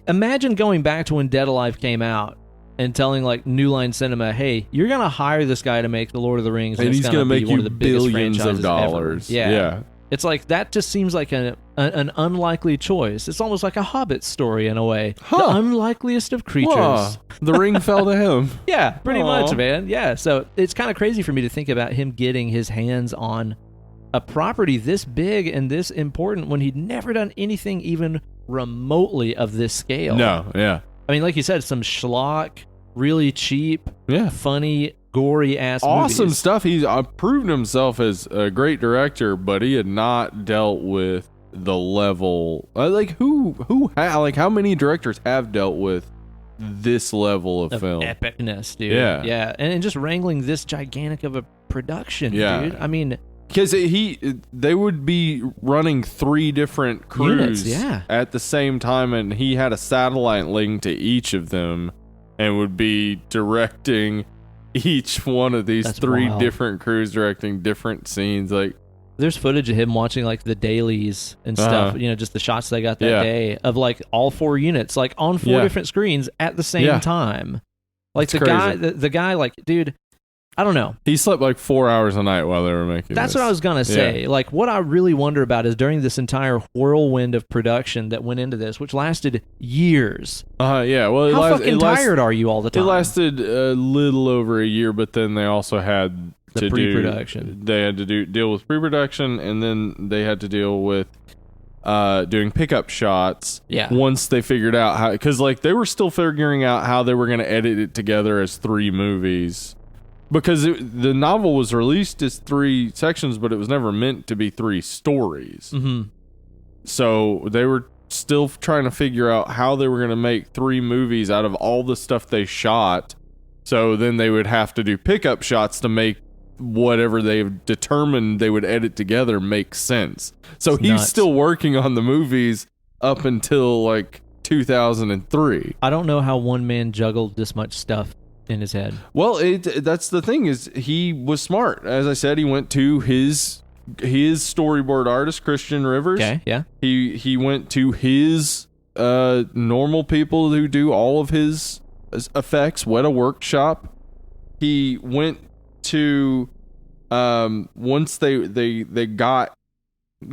Speaker 1: imagine going back to when Dead Alive came out and telling like New Line Cinema, hey, you're going to hire this guy to make The Lord of the Rings
Speaker 2: and he's going to make
Speaker 1: one
Speaker 2: you
Speaker 1: of the biggest
Speaker 2: billions of
Speaker 1: franchises
Speaker 2: dollars.
Speaker 1: Ever. Yeah. It's like, that just seems like an unlikely choice. It's almost like a Hobbit story in a way. The unlikeliest of creatures.
Speaker 2: The ring fell to him.
Speaker 1: Yeah, pretty much, man. Yeah, so it's kind of crazy for me to think about him getting his hands on a property this big and this important when he'd never done anything even remotely of this scale.
Speaker 2: No, yeah.
Speaker 1: I mean, like you said, some schlock, really cheap, funny, gory-ass
Speaker 2: awesome
Speaker 1: movies.
Speaker 2: stuff. He's proved himself as a great director, but he had not dealt with the level. Like, how many directors have dealt with this level of film?
Speaker 1: Epicness, dude.
Speaker 2: Yeah.
Speaker 1: Yeah, and just wrangling this gigantic of a production, dude. I mean...
Speaker 2: Because they would be running 3 different crews at the same time, and he had a satellite link to each of them and would be directing each one of these 3 different crews, directing different scenes. Like,
Speaker 1: there's footage of him watching like the dailies and stuff, you know, just the shots they got that day of like all 4 units, like on 4 different screens at the same time. Like the guy, like, dude, I don't know.
Speaker 2: He slept like 4 hours a night while they were making
Speaker 1: That's
Speaker 2: this.
Speaker 1: what I was going to say.
Speaker 2: Yeah.
Speaker 1: Like, what I really wonder about is during this entire whirlwind of production that went into this, which lasted years.
Speaker 2: Yeah. Well,
Speaker 1: how fucking tired are you all the time?
Speaker 2: It lasted a little over a year, but then they also had
Speaker 1: the pre-production.
Speaker 2: They had to deal with pre-production, and then they had to deal with doing pickup shots.
Speaker 1: Yeah.
Speaker 2: Once they figured out how, because like they were still figuring out how they were going to edit it together as 3 movies. Because the novel was released as 3 sections, but it was never meant to be 3 stories.
Speaker 1: Mm-hmm.
Speaker 2: So they were still trying to figure out how they were going to make 3 movies out of all the stuff they shot. So then they would have to do pickup shots to make whatever they've determined they would edit together make sense. So he's still working on the movies up until like 2003.
Speaker 1: I don't know how one man juggled this much stuff in his head.
Speaker 2: Well, that's the thing, is he was smart. As I said, he went to his storyboard artist, Christian Rivers.
Speaker 1: Okay, yeah.
Speaker 2: He went to his normal people who do all of his effects, Weta Workshop. He went to once they got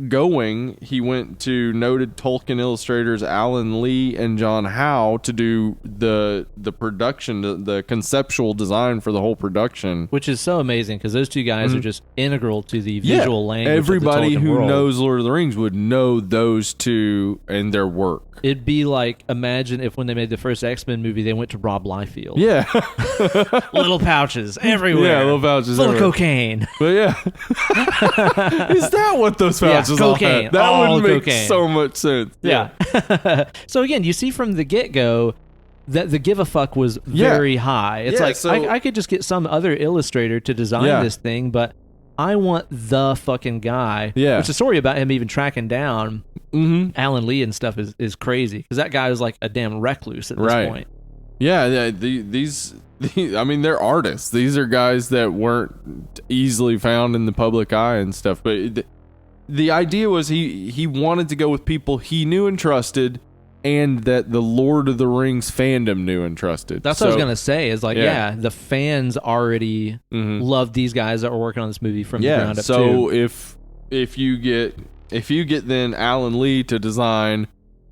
Speaker 2: going, he went to noted Tolkien illustrators Alan Lee and John Howe to do the production, the conceptual design for the whole production,
Speaker 1: which is so amazing because those 2 guys are just integral to the visual language.
Speaker 2: Everybody
Speaker 1: of the Tolkien
Speaker 2: who
Speaker 1: world.
Speaker 2: knows Lord of the Rings would know those 2 and their work.
Speaker 1: It'd be like, imagine if when they made the first X-Men movie, they went to Rob Liefeld.
Speaker 2: Yeah.
Speaker 1: Little pouches everywhere.
Speaker 2: Yeah, little pouches
Speaker 1: full
Speaker 2: everywhere.
Speaker 1: of cocaine.
Speaker 2: But yeah. Is that what those pouches all
Speaker 1: cocaine.
Speaker 2: had? That
Speaker 1: All
Speaker 2: would make
Speaker 1: cocaine.
Speaker 2: so much sense.
Speaker 1: Yeah. So again, you see from the get-go that the give a fuck was very high. It's like,
Speaker 2: so,
Speaker 1: I could just get some other illustrator to design this thing, but I want the fucking guy.
Speaker 2: Yeah.
Speaker 1: Which the story about him even tracking down Alan Lee and stuff is crazy because that guy was like a damn recluse at this point.
Speaker 2: Yeah, these I mean, they're artists. These are guys that weren't easily found in the public eye and stuff. But the idea was he wanted to go with people he knew and trusted, and that the Lord of the Rings fandom knew and trusted.
Speaker 1: That's what I was gonna say. Is like, the fans already love these guys that were working on this movie from the ground up.
Speaker 2: So if you get then Alan Lee to design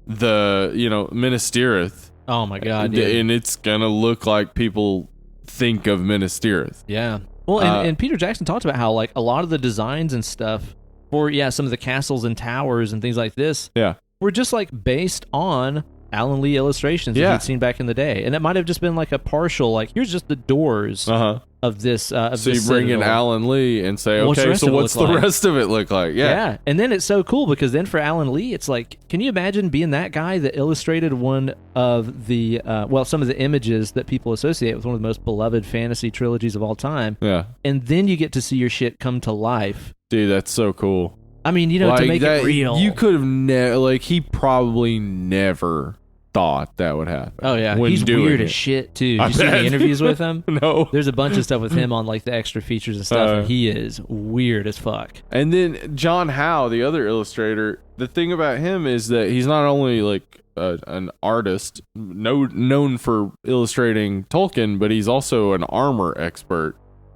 Speaker 2: the Minas Tirith.
Speaker 1: Oh my God, dude.
Speaker 2: And it's gonna look like people think of Minas Tirith.
Speaker 1: Yeah. Well, and Peter Jackson talked about how like a lot of the designs and stuff for some of the castles and towers and things like this.
Speaker 2: Yeah.
Speaker 1: Were just like based on Alan Lee illustrations that we'd seen back in the day, and it might have just been like a partial, like here's just the doors of this. So
Speaker 2: you bring in Alan Lee and say, okay, so what's the rest of it look like?
Speaker 1: Yeah, and then it's so cool because then for Alan Lee, it's like, can you imagine being that guy that illustrated one of the some of the images that people associate with one of the most beloved fantasy trilogies of all time?
Speaker 2: Yeah,
Speaker 1: and then you get to see your shit come to life.
Speaker 2: Dude, that's so cool.
Speaker 1: I mean, to make it real.
Speaker 2: You could have he probably never thought that would happen.
Speaker 1: Oh, yeah. He's weird as shit, too. Did you see the interviews with him?
Speaker 2: No.
Speaker 1: There's a bunch of stuff with him on, like, the extra features and stuff, and he is weird as fuck.
Speaker 2: And then John Howe, the other illustrator, the thing about him is that he's not only, like, an artist known for illustrating Tolkien, but he's also an armor expert.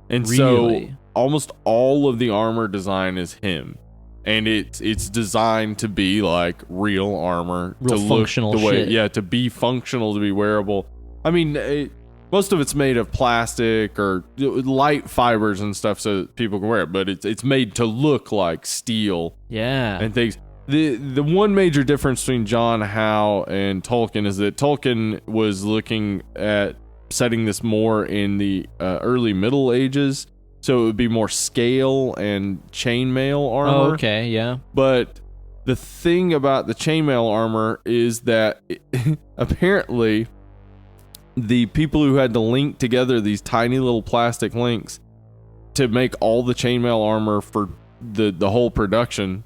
Speaker 2: And so almost all of the armor design is him. And it's designed to be like real armor,
Speaker 1: real
Speaker 2: to
Speaker 1: functional
Speaker 2: look the way,
Speaker 1: shit.
Speaker 2: to be functional, to be wearable. I mean, most of it's made of plastic or light fibers and stuff, so that people can wear it. But it's made to look like steel, and things. The one major difference between John Howe and Tolkien is that Tolkien was looking at setting this more in the early Middle Ages. So it would be more scale and chainmail armor.
Speaker 1: Oh, okay, yeah.
Speaker 2: But the thing about the chainmail armor is that apparently the people who had to link together these tiny little plastic links to make all the chainmail armor for the whole production,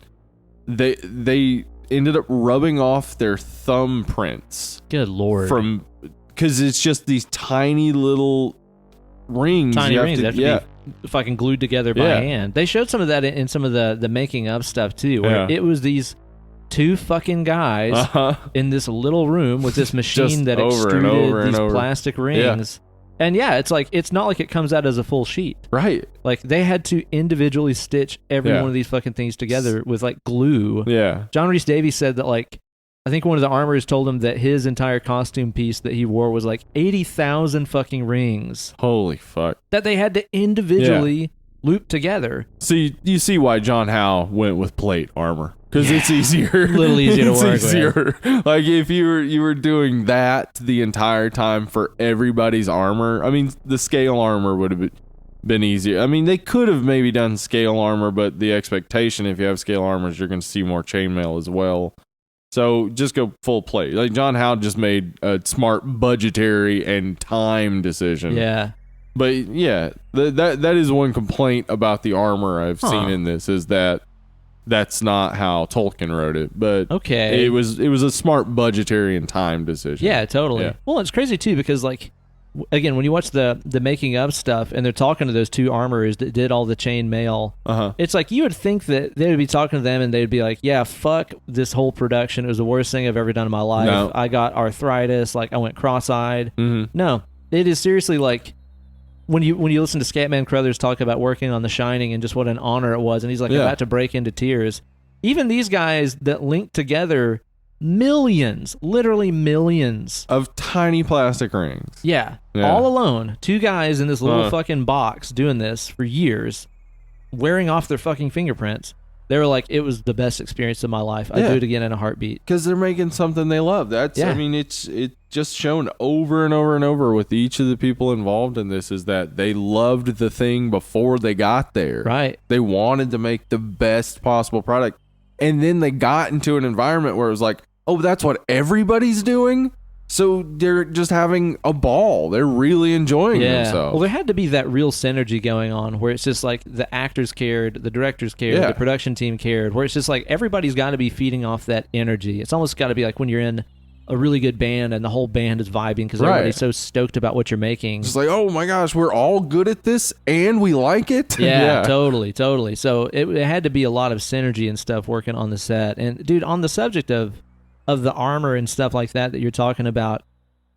Speaker 2: they ended up rubbing off their thumbprints.
Speaker 1: Good Lord.
Speaker 2: Because it's just these tiny little rings.
Speaker 1: Tiny rings. They have to be fucking glued together by hand. They showed some of that in some of the making of stuff too, where it was these two fucking guys in this little room with this machine that extruded these plastic rings. And it's like, it's not like it comes out as a full sheet.
Speaker 2: Right.
Speaker 1: Like they had to individually stitch every one of these fucking things together with like glue.
Speaker 2: Yeah.
Speaker 1: John Rhys Davies said that like, I think one of the armorers told him that his entire costume piece that he wore was like 80,000 fucking rings.
Speaker 2: Holy fuck.
Speaker 1: That they had to individually loop together.
Speaker 2: So you see why John Howe went with plate armor. Because it's easier.
Speaker 1: A little easier to work
Speaker 2: with. Like if you were doing that the entire time for everybody's armor, I mean, the scale armor would have been easier. I mean, they could have maybe done scale armor, but the expectation if you have scale armor is you're going to see more chainmail as well. So just go full plate. Like John Howe just made a smart budgetary and time decision.
Speaker 1: Yeah.
Speaker 2: But that is one complaint about the armor I've seen in this is that that's not how Tolkien wrote it. But it was a smart budgetary and time decision.
Speaker 1: Yeah, totally. Yeah. Well, it's crazy too because like again, when you watch the making of stuff and they're talking to those two armorers that did all the chain mail, it's like you would think that they would be talking to them and they'd be like, yeah, fuck this whole production. It was the worst thing I've ever done in my life. No. I got arthritis. Like I went cross-eyed. Mm-hmm. No, it is seriously like when you listen to Scatman Crothers talk about working on The Shining and just what an honor it was, and he's like about to break into tears. Even these guys that linked together millions, literally millions
Speaker 2: of tiny plastic rings.
Speaker 1: Yeah. All alone. Two guys in this little fucking box doing this for years, wearing off their fucking fingerprints. They were like, it was the best experience of my life. I'd do it again in a heartbeat.
Speaker 2: Because they're making something they love. I mean, it's just shown over and over and over with each of the people involved in this is that they loved the thing before they got there.
Speaker 1: Right.
Speaker 2: They wanted to make the best possible product. And then they got into an environment where it was like, oh, that's what everybody's doing? So they're just having a ball. They're really enjoying themselves.
Speaker 1: Well, there had to be that real synergy going on where it's just like the actors cared, the directors cared, the production team cared, where it's just like everybody's got to be feeding off that energy. It's almost got to be like when you're in a really good band and the whole band is vibing because everybody's so stoked about what you're making.
Speaker 2: It's like, oh my gosh, we're all good at this and we like it.
Speaker 1: Yeah, totally. So it had to be a lot of synergy and stuff working on the set. And dude, on the subject of the armor and stuff like that you're talking about,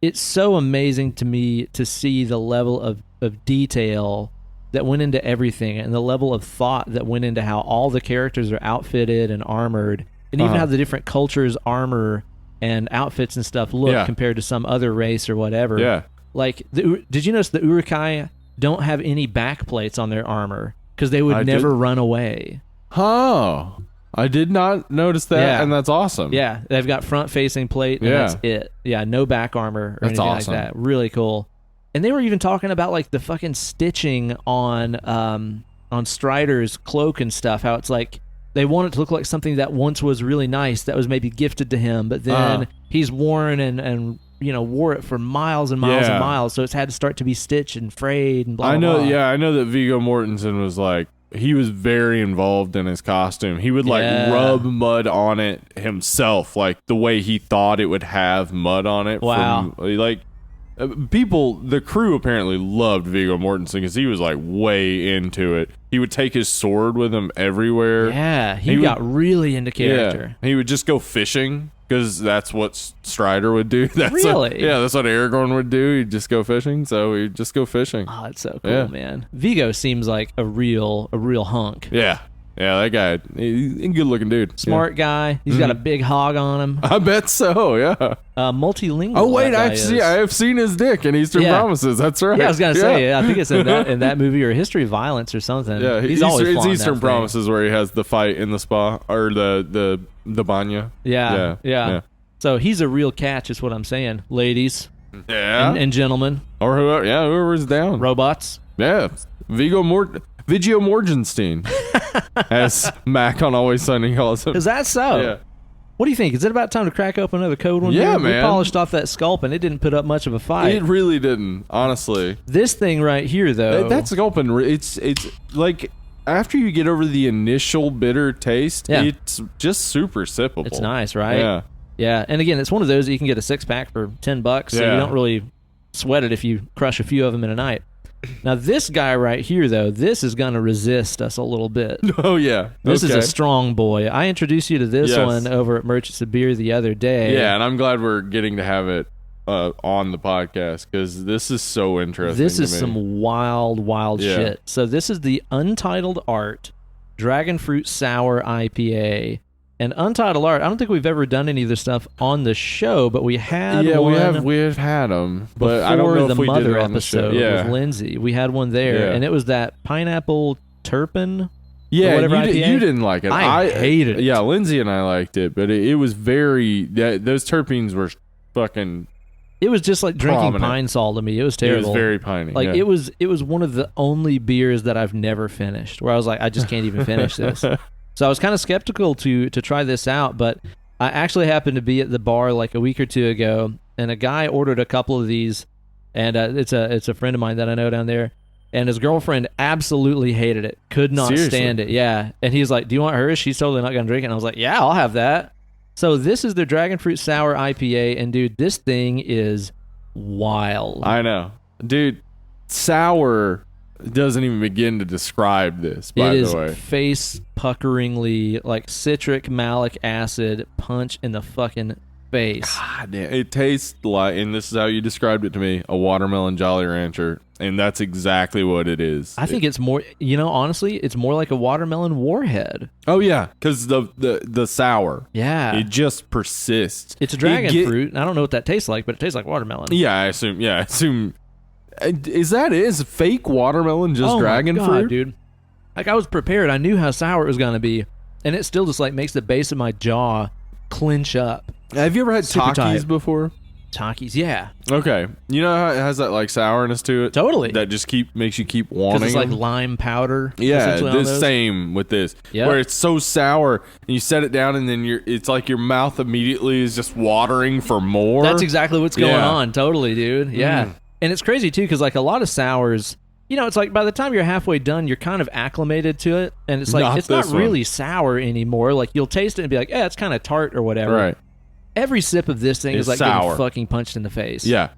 Speaker 1: it's so amazing to me to see the level of detail that went into everything and the level of thought that went into how all the characters are outfitted and armored, and even how the different cultures' armor and outfits and stuff look compared to some other race or whatever.
Speaker 2: Yeah.
Speaker 1: Like, did you notice the Uruk-hai don't have any back plates on their armor because they would never run away?
Speaker 2: Oh, I did not notice that, and that's awesome.
Speaker 1: Yeah, they've got front-facing plate, and that's it. Yeah, no back armor or anything like that. Really cool. And they were even talking about like the fucking stitching on Strider's cloak and stuff. How it's like they want it to look like something that once was really nice, that was maybe gifted to him, but then he's worn and wore it for miles and miles and miles. So it's had to start to be stitched and frayed and blah. Blah.
Speaker 2: Yeah, I know that Viggo Mortensen was like, he was very involved in his costume. He would rub mud on it himself, like the way he thought it would have mud on it.
Speaker 1: Wow.
Speaker 2: The crew apparently loved Viggo Mortensen because he was like way into it. He would take his sword with him everywhere.
Speaker 1: Yeah, he got really into character.
Speaker 2: Yeah, he would just go fishing because that's what Strider would do. That's
Speaker 1: really?
Speaker 2: That's what Aragorn would do. He'd just go fishing, so he'd just go fishing.
Speaker 1: Oh, that's so cool, man. Viggo seems like a real hunk.
Speaker 2: Yeah. Yeah, that guy, he's a good-looking dude.
Speaker 1: Smart guy. He's got a big hog on him.
Speaker 2: I bet so, yeah.
Speaker 1: Multilingual.
Speaker 2: Oh, wait, I have seen his dick in Eastern Promises. That's right.
Speaker 1: Yeah, I was going to say, I think it's in that movie or History of Violence or something.
Speaker 2: Yeah,
Speaker 1: he's always
Speaker 2: it's Eastern Promises where he has the fight in the spa, or the banya.
Speaker 1: Yeah. So he's a real catch is what I'm saying, ladies.
Speaker 2: Yeah.
Speaker 1: And gentlemen.
Speaker 2: Or whoever's down.
Speaker 1: Robots.
Speaker 2: Yeah. Viggo Morgenstein, as Mac on Always Sunny calls him.
Speaker 1: Is that so?
Speaker 2: Yeah.
Speaker 1: What do you think? Is it about time to crack open another code one?
Speaker 2: Yeah,
Speaker 1: man. We polished off that sculp and it didn't put up much of a fight.
Speaker 2: It really didn't, honestly.
Speaker 1: This thing right here, though.
Speaker 2: That sculpin, it's like, after you get over the initial bitter taste, it's just super sippable.
Speaker 1: It's nice, right?
Speaker 2: Yeah.
Speaker 1: Yeah. And again, it's one of those that you can get a 6-pack for $10, so you don't really sweat it if you crush a few of them in a night. Now, this guy right here, though, this is going to resist us a little bit.
Speaker 2: Oh, yeah.
Speaker 1: This is a strong boy. I introduced you to this one over at Merchants of Beer the other day.
Speaker 2: Yeah, and I'm glad we're getting to have it on the podcast because this is so interesting.
Speaker 1: This is some wild shit. So this is the Untitled Art Dragon Fruit Sour IPA. And Untitled Art, I don't think we've ever done any of this stuff on the show, but we had one.
Speaker 2: We have had them, but I don't know if we did it on the show.
Speaker 1: With Lindsay, we had one there, and it was that pineapple turpin.
Speaker 2: Yeah, you didn't like it.
Speaker 1: I hated it.
Speaker 2: Yeah, Lindsay and I liked it, but it was very. Those terpenes were fucking.
Speaker 1: It was just like drinking pine sol to me. It was terrible.
Speaker 2: It was very piney.
Speaker 1: Like it was one of the only beers that I've never finished. Where I was like, I just can't even finish this. So I was kind of skeptical to try this out, but I actually happened to be at the bar like a week or two ago, and a guy ordered a couple of these, and it's a friend of mine that I know down there, and his girlfriend absolutely hated it, could not stand it. Yeah, and he's like, "Do you want hers? She's totally not gonna drink it." And I was like, "Yeah, I'll have that." So this is their Dragon Fruit Sour IPA, and dude, this thing is wild.
Speaker 2: I know, dude. Sour doesn't even begin to describe this, by the way.
Speaker 1: It is face-puckeringly, like citric malic acid punch in the fucking face.
Speaker 2: God damn. It tastes like, and this is how you described it to me, a watermelon Jolly Rancher, and that's exactly what it is.
Speaker 1: I think it's more, honestly, it's more like a watermelon Warhead.
Speaker 2: Oh, yeah, because the sour.
Speaker 1: Yeah.
Speaker 2: It just persists.
Speaker 1: It's a dragon fruit, and I don't know what that tastes like, but it tastes like watermelon.
Speaker 2: Yeah, I assume. Is that it? Is fake watermelon just dragon fruit? Oh my God,
Speaker 1: dude. Like, I was prepared. I knew how sour it was going to be. And it still just, like, makes the base of my jaw clench up.
Speaker 2: Have you ever had Takis before?
Speaker 1: Takis, yeah.
Speaker 2: Okay. You know how it has that, like, sourness to it?
Speaker 1: Totally.
Speaker 2: That just makes you keep wanting
Speaker 1: because it's like lime powder.
Speaker 2: Yeah, the same with this.
Speaker 1: Yep.
Speaker 2: Where it's so sour, and you set it down, and then it's like your mouth immediately is just watering for more.
Speaker 1: That's exactly what's going on. Totally, dude. Yeah. And it's crazy, too, because, like, a lot of sours, it's like by the time you're halfway done, you're kind of acclimated to it. And it's like, it's not really sour anymore. Like, you'll taste it and be like, it's kind of tart or whatever.
Speaker 2: Right.
Speaker 1: every sip of this thing is like
Speaker 2: sour.
Speaker 1: getting fucking punched in the face.
Speaker 2: Yeah.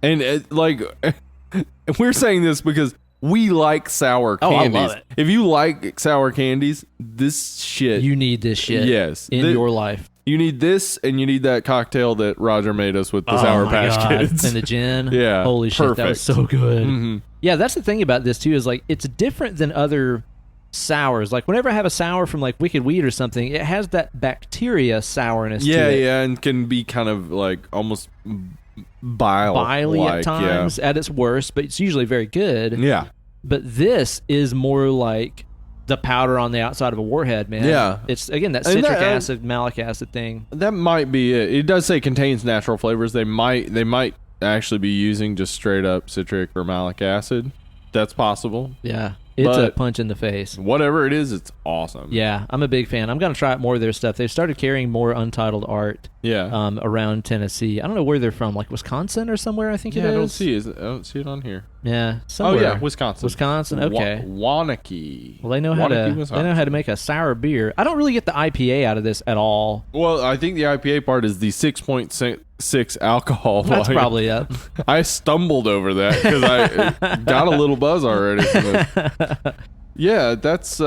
Speaker 2: And we're saying this because we like sour
Speaker 1: Oh, I
Speaker 2: candies.
Speaker 1: love it.
Speaker 2: If you like sour candies, this shit.
Speaker 1: You need this shit
Speaker 2: Yes.
Speaker 1: in your life.
Speaker 2: You need this, and you need that cocktail that Roger made us with the Sour Patch Kids.
Speaker 1: And the gin.
Speaker 2: Yeah,
Speaker 1: Holy shit, that was
Speaker 2: perfect.
Speaker 1: so good.
Speaker 2: Mm-hmm.
Speaker 1: Yeah, that's the thing about this, too, is like it's different than other sours. Like whenever I have a sour from like Wicked Weed or something, it has that bacteria sourness to it.
Speaker 2: Yeah, and can be kind of like almost bile-like.
Speaker 1: At times at its worst, but it's usually very good.
Speaker 2: Yeah.
Speaker 1: But this is more like the powder on the outside of a warhead, man.
Speaker 2: Yeah.
Speaker 1: It's, again, that
Speaker 2: And
Speaker 1: citric
Speaker 2: that-
Speaker 1: acid, malic acid thing.
Speaker 2: That might be it. It does say contains natural flavors. They might actually be using just straight up citric or malic acid. That's possible.
Speaker 1: Yeah. It's a
Speaker 2: But-
Speaker 1: punch in the face.
Speaker 2: Whatever it is, it's awesome.
Speaker 1: Yeah, I'm a big fan. I'm going to try out more of their stuff. They've started carrying more Untitled art
Speaker 2: Yeah.
Speaker 1: around Tennessee. I don't know where they're from, like Wisconsin or somewhere, I think it is.
Speaker 2: I don't see it on here.
Speaker 1: Yeah,
Speaker 2: Oh
Speaker 1: somewhere.
Speaker 2: yeah, Wisconsin.
Speaker 1: Wisconsin, okay.
Speaker 2: Waunakee.
Speaker 1: Well, they know how to make a sour beer. I don't really get the IPA out of this at all.
Speaker 2: Well, I think the IPA part is the 6.6 alcohol.
Speaker 1: That's
Speaker 2: volume.
Speaker 1: probably it.
Speaker 2: I stumbled over that because I got a little buzz already. From this. Yeah, that's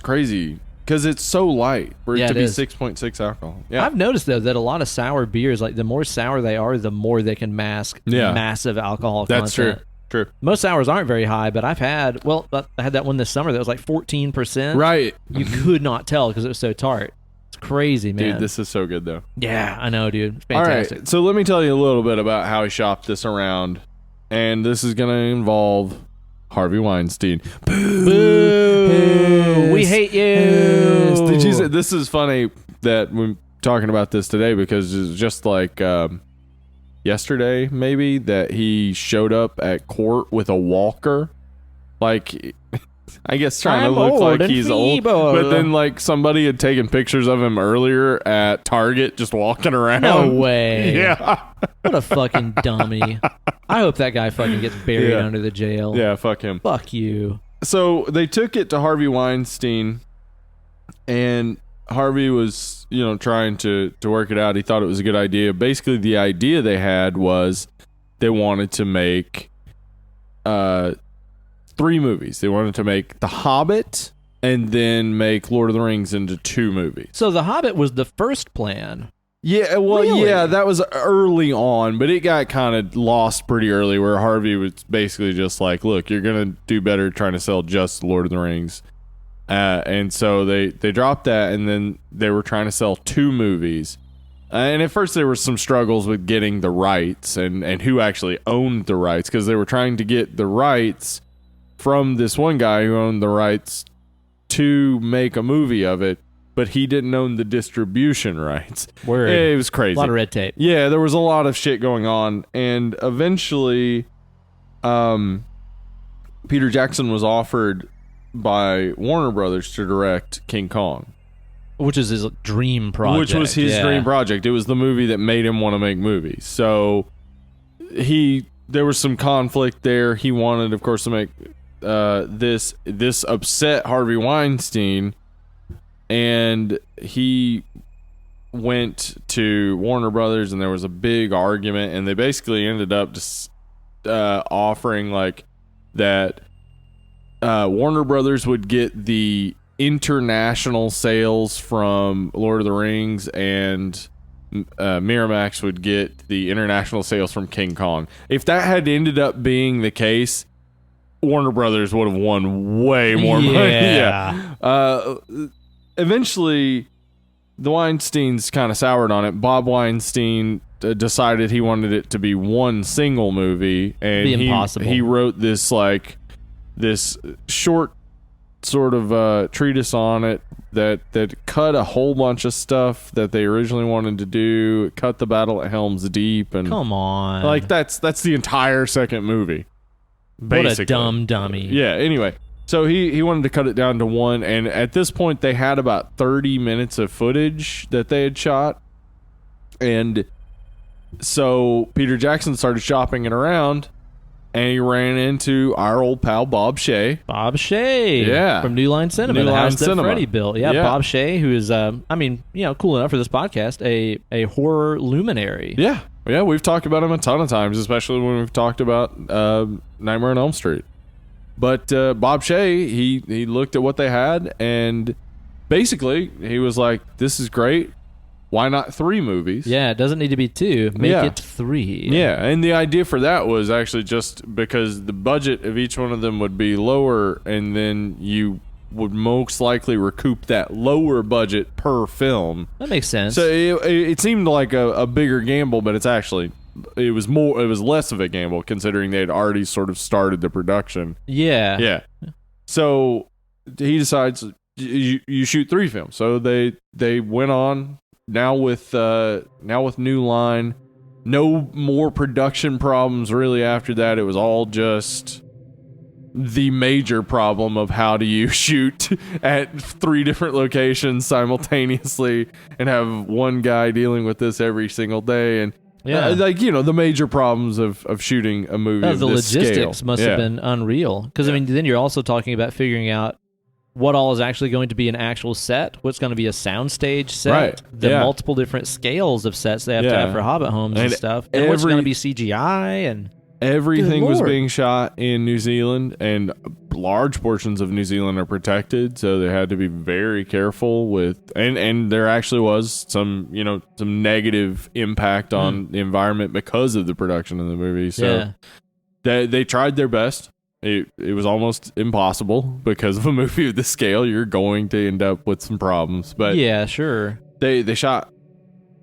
Speaker 2: crazy because it's so light for it
Speaker 1: Yeah,
Speaker 2: to
Speaker 1: it
Speaker 2: be
Speaker 1: is.
Speaker 2: 6.6 alcohol. Yeah,
Speaker 1: I've noticed though that a lot of sour beers, like the more sour they are, the more they can mask massive alcohol
Speaker 2: that's
Speaker 1: content.
Speaker 2: true.
Speaker 1: Most sours aren't very high, but I had that one this summer that was like 14%.
Speaker 2: Right,
Speaker 1: You could not tell because it was so tart. It's crazy, man.
Speaker 2: dude. This is so good though.
Speaker 1: Yeah, I know, dude. It's
Speaker 2: All
Speaker 1: fantastic.
Speaker 2: right, so let me tell you a little bit about how he shopped this around, and this is going to involve Harvey Weinstein.
Speaker 1: Boo! We hate you.
Speaker 2: Did you say this is funny that we're talking about this today because it's just like yesterday maybe that he showed up at court with a walker, like I guess trying
Speaker 1: I'm
Speaker 2: to look
Speaker 1: old
Speaker 2: like
Speaker 1: and
Speaker 2: he's old,
Speaker 1: feeble.
Speaker 2: but then like somebody had taken pictures of him earlier at Target just walking around.
Speaker 1: No way.
Speaker 2: Yeah.
Speaker 1: What a fucking dummy. I hope that guy fucking gets buried
Speaker 2: Yeah.
Speaker 1: under the jail.
Speaker 2: Yeah, fuck him.
Speaker 1: Fuck you.
Speaker 2: So they took it to Harvey Weinstein, and Harvey was, trying to work it out. He thought it was a good idea. Basically, the idea they had was they wanted to make 3 movies. They wanted to make The Hobbit and then make Lord of the Rings into 2 movies.
Speaker 1: So The Hobbit was the first plan.
Speaker 2: Yeah, well,
Speaker 1: Really?
Speaker 2: yeah, that was early on, but it got kind of lost pretty early where Harvey was basically just like, look, you're going to do better trying to sell just Lord of the Rings. And so they dropped that, and then they were trying to sell 2 movies. And at first there were some struggles with getting the rights and who actually owned the rights, because they were trying to get the rights from this one guy who owned the rights to make a movie of it, but he didn't own the distribution rights.
Speaker 1: Word.
Speaker 2: It was crazy.
Speaker 1: A lot of red tape.
Speaker 2: Yeah, there was a lot of shit going on, and eventually Peter Jackson was offered by Warner Brothers to direct King Kong,
Speaker 1: Which is his dream project.
Speaker 2: which was his dream project. It was the movie that made him want to make movies. So there was some conflict there. He wanted, of course, to make this upset Harvey Weinstein, and he went to Warner Brothers, and there was a big argument, and they basically ended up just offering like that Warner Brothers would get the international sales from Lord of the Rings, and Miramax would get the international sales from King Kong. If that had ended up being the case, Warner Brothers would have won way more money. Yeah. Eventually, the Weinsteins kind of soured on it. Bob Weinstein decided he wanted it to be one single movie, and
Speaker 1: Be impossible.
Speaker 2: he wrote this short sort of treatise on it that cut a whole bunch of stuff that they originally wanted to do. It cut the battle at Helm's Deep, and
Speaker 1: Come on.
Speaker 2: like that's the entire second movie.
Speaker 1: What
Speaker 2: Basically.
Speaker 1: a dumb dummy.
Speaker 2: Yeah, anyway. So he wanted to cut it down to 1, and at this point they had about 30 minutes of footage that they had shot. And so Peter Jackson started shopping it around, and he ran into our old pal Bob Shea.
Speaker 1: Bob Shea.
Speaker 2: Yeah.
Speaker 1: From New Line Cinema,
Speaker 2: New
Speaker 1: the
Speaker 2: Line
Speaker 1: house that
Speaker 2: Cinema.
Speaker 1: Freddie built. Yeah,
Speaker 2: Yeah.
Speaker 1: Bob Shea, who is, cool enough for this podcast, a horror luminary.
Speaker 2: Yeah. Yeah, we've talked about him a ton of times, especially when we've talked about Nightmare on Elm Street. But Bob Shea, he looked at what they had, and basically he was like, this is great. Why not 3 movies?
Speaker 1: Yeah, it doesn't need to be 2. Make
Speaker 2: Yeah.
Speaker 1: it 3.
Speaker 2: Yeah, and the idea for that was actually just because the budget of each one of them would be lower, and then you would most likely recoup that lower budget per film.
Speaker 1: That makes sense.
Speaker 2: So it seemed like a bigger gamble, but it was less of a gamble considering they had already sort of started the production.
Speaker 1: yeah.
Speaker 2: Yeah. So he decides you shoot 3 films. So they went on now with New Line. No more production problems really after that. It was all just the major problem of how do you shoot at 3 different locations simultaneously and have one guy dealing with this every single day, and the major problems of shooting a movie of
Speaker 1: the
Speaker 2: this
Speaker 1: logistics
Speaker 2: scale.
Speaker 1: must have been unreal, because I mean, then you're also talking about figuring out what all is actually going to be an actual set, what's going to be a soundstage set,
Speaker 2: Right.
Speaker 1: the
Speaker 2: Yeah.
Speaker 1: multiple different scales of sets they have to have for Hobbit homes and stuff, and what's going to be CGI, and
Speaker 2: everything was
Speaker 1: Lord.
Speaker 2: being shot in New Zealand, and large portions of New Zealand are protected, so they had to be very careful with, and there actually was some negative impact on the environment because of the production of the movie. So they tried their best. It was almost impossible because of a movie of this scale. You're going to end up with some problems, but
Speaker 1: yeah, sure.
Speaker 2: they shot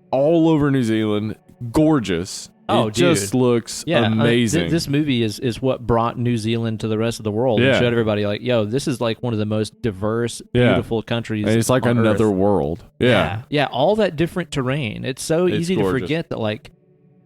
Speaker 2: all over New Zealand. Gorgeous.
Speaker 1: Oh,
Speaker 2: it just looks amazing.
Speaker 1: This movie is what brought New Zealand to the rest of the world and showed everybody, like, yo, this is like one of the most diverse, beautiful countries.
Speaker 2: And it's like
Speaker 1: on
Speaker 2: another
Speaker 1: Earth.
Speaker 2: world.
Speaker 1: Yeah, all that different terrain. It's so easy to
Speaker 2: gorgeous.
Speaker 1: forget that, like,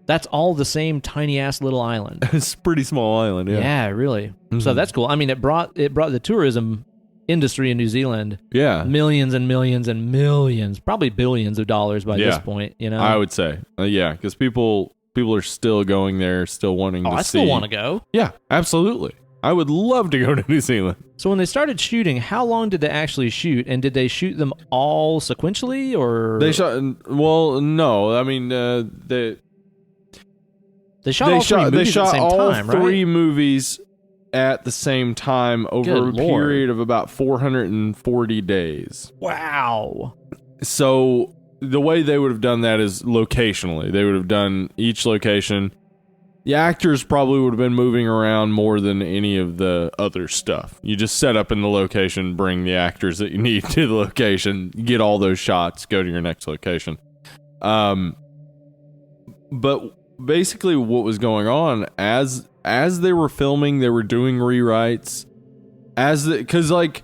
Speaker 1: that's all the same tiny ass little island.
Speaker 2: It's a pretty small island.
Speaker 1: Yeah, really. So that's cool. I mean, it brought the tourism industry in New Zealand millions and millions and millions, probably billions of dollars by this point.
Speaker 2: I would say, because people are still going there, still wanting to see.
Speaker 1: I still want to go.
Speaker 2: Yeah, absolutely. I would love to go to New Zealand.
Speaker 1: So when they started shooting, how long did they actually shoot, and did they shoot them all sequentially, or
Speaker 2: they shot? Well, no. I mean,
Speaker 1: They shot all 3 movies at the same time, right?
Speaker 2: 3 movies at the same time over
Speaker 1: Good
Speaker 2: a
Speaker 1: Lord.
Speaker 2: period of about 440 days.
Speaker 1: Wow.
Speaker 2: So the way they would have done that is locationally. They would have done each location. The actors probably would have been moving around more than any of the other stuff. You just set up in the location, bring the actors that you need to the location, get all those shots, go to your next location. But basically what was going on as they were filming, they were doing rewrites because like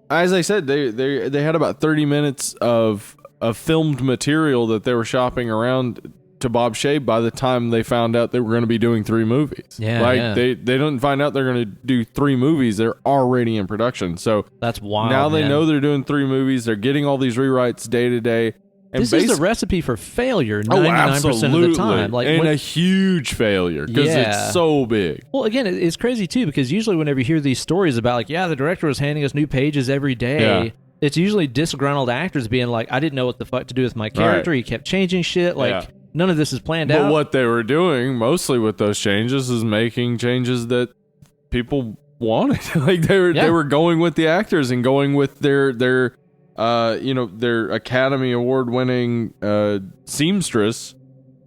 Speaker 2: as I said, they had about 30 minutes of filmed material that they were shopping around to Bob Shea by the time they found out they were going to be doing 3 movies. They didn't find out they're going to do 3 movies. They're already in production. So
Speaker 1: that's wild.
Speaker 2: Now they know they're doing 3 movies. They're getting all these rewrites day to day. And
Speaker 1: this is the recipe for failure 99% of the time. Like,
Speaker 2: a huge failure because it's so big.
Speaker 1: Well, again, it's crazy too, because usually whenever you hear these stories about, like, the director was handing us new pages every day, it's usually disgruntled actors being like, I didn't know what the fuck to do with my character. He kept changing shit. Like, none of this is planned out.
Speaker 2: But what they were doing mostly with those changes is making changes that people wanted. Like they were going with the actors and going with their Academy Award winning seamstress,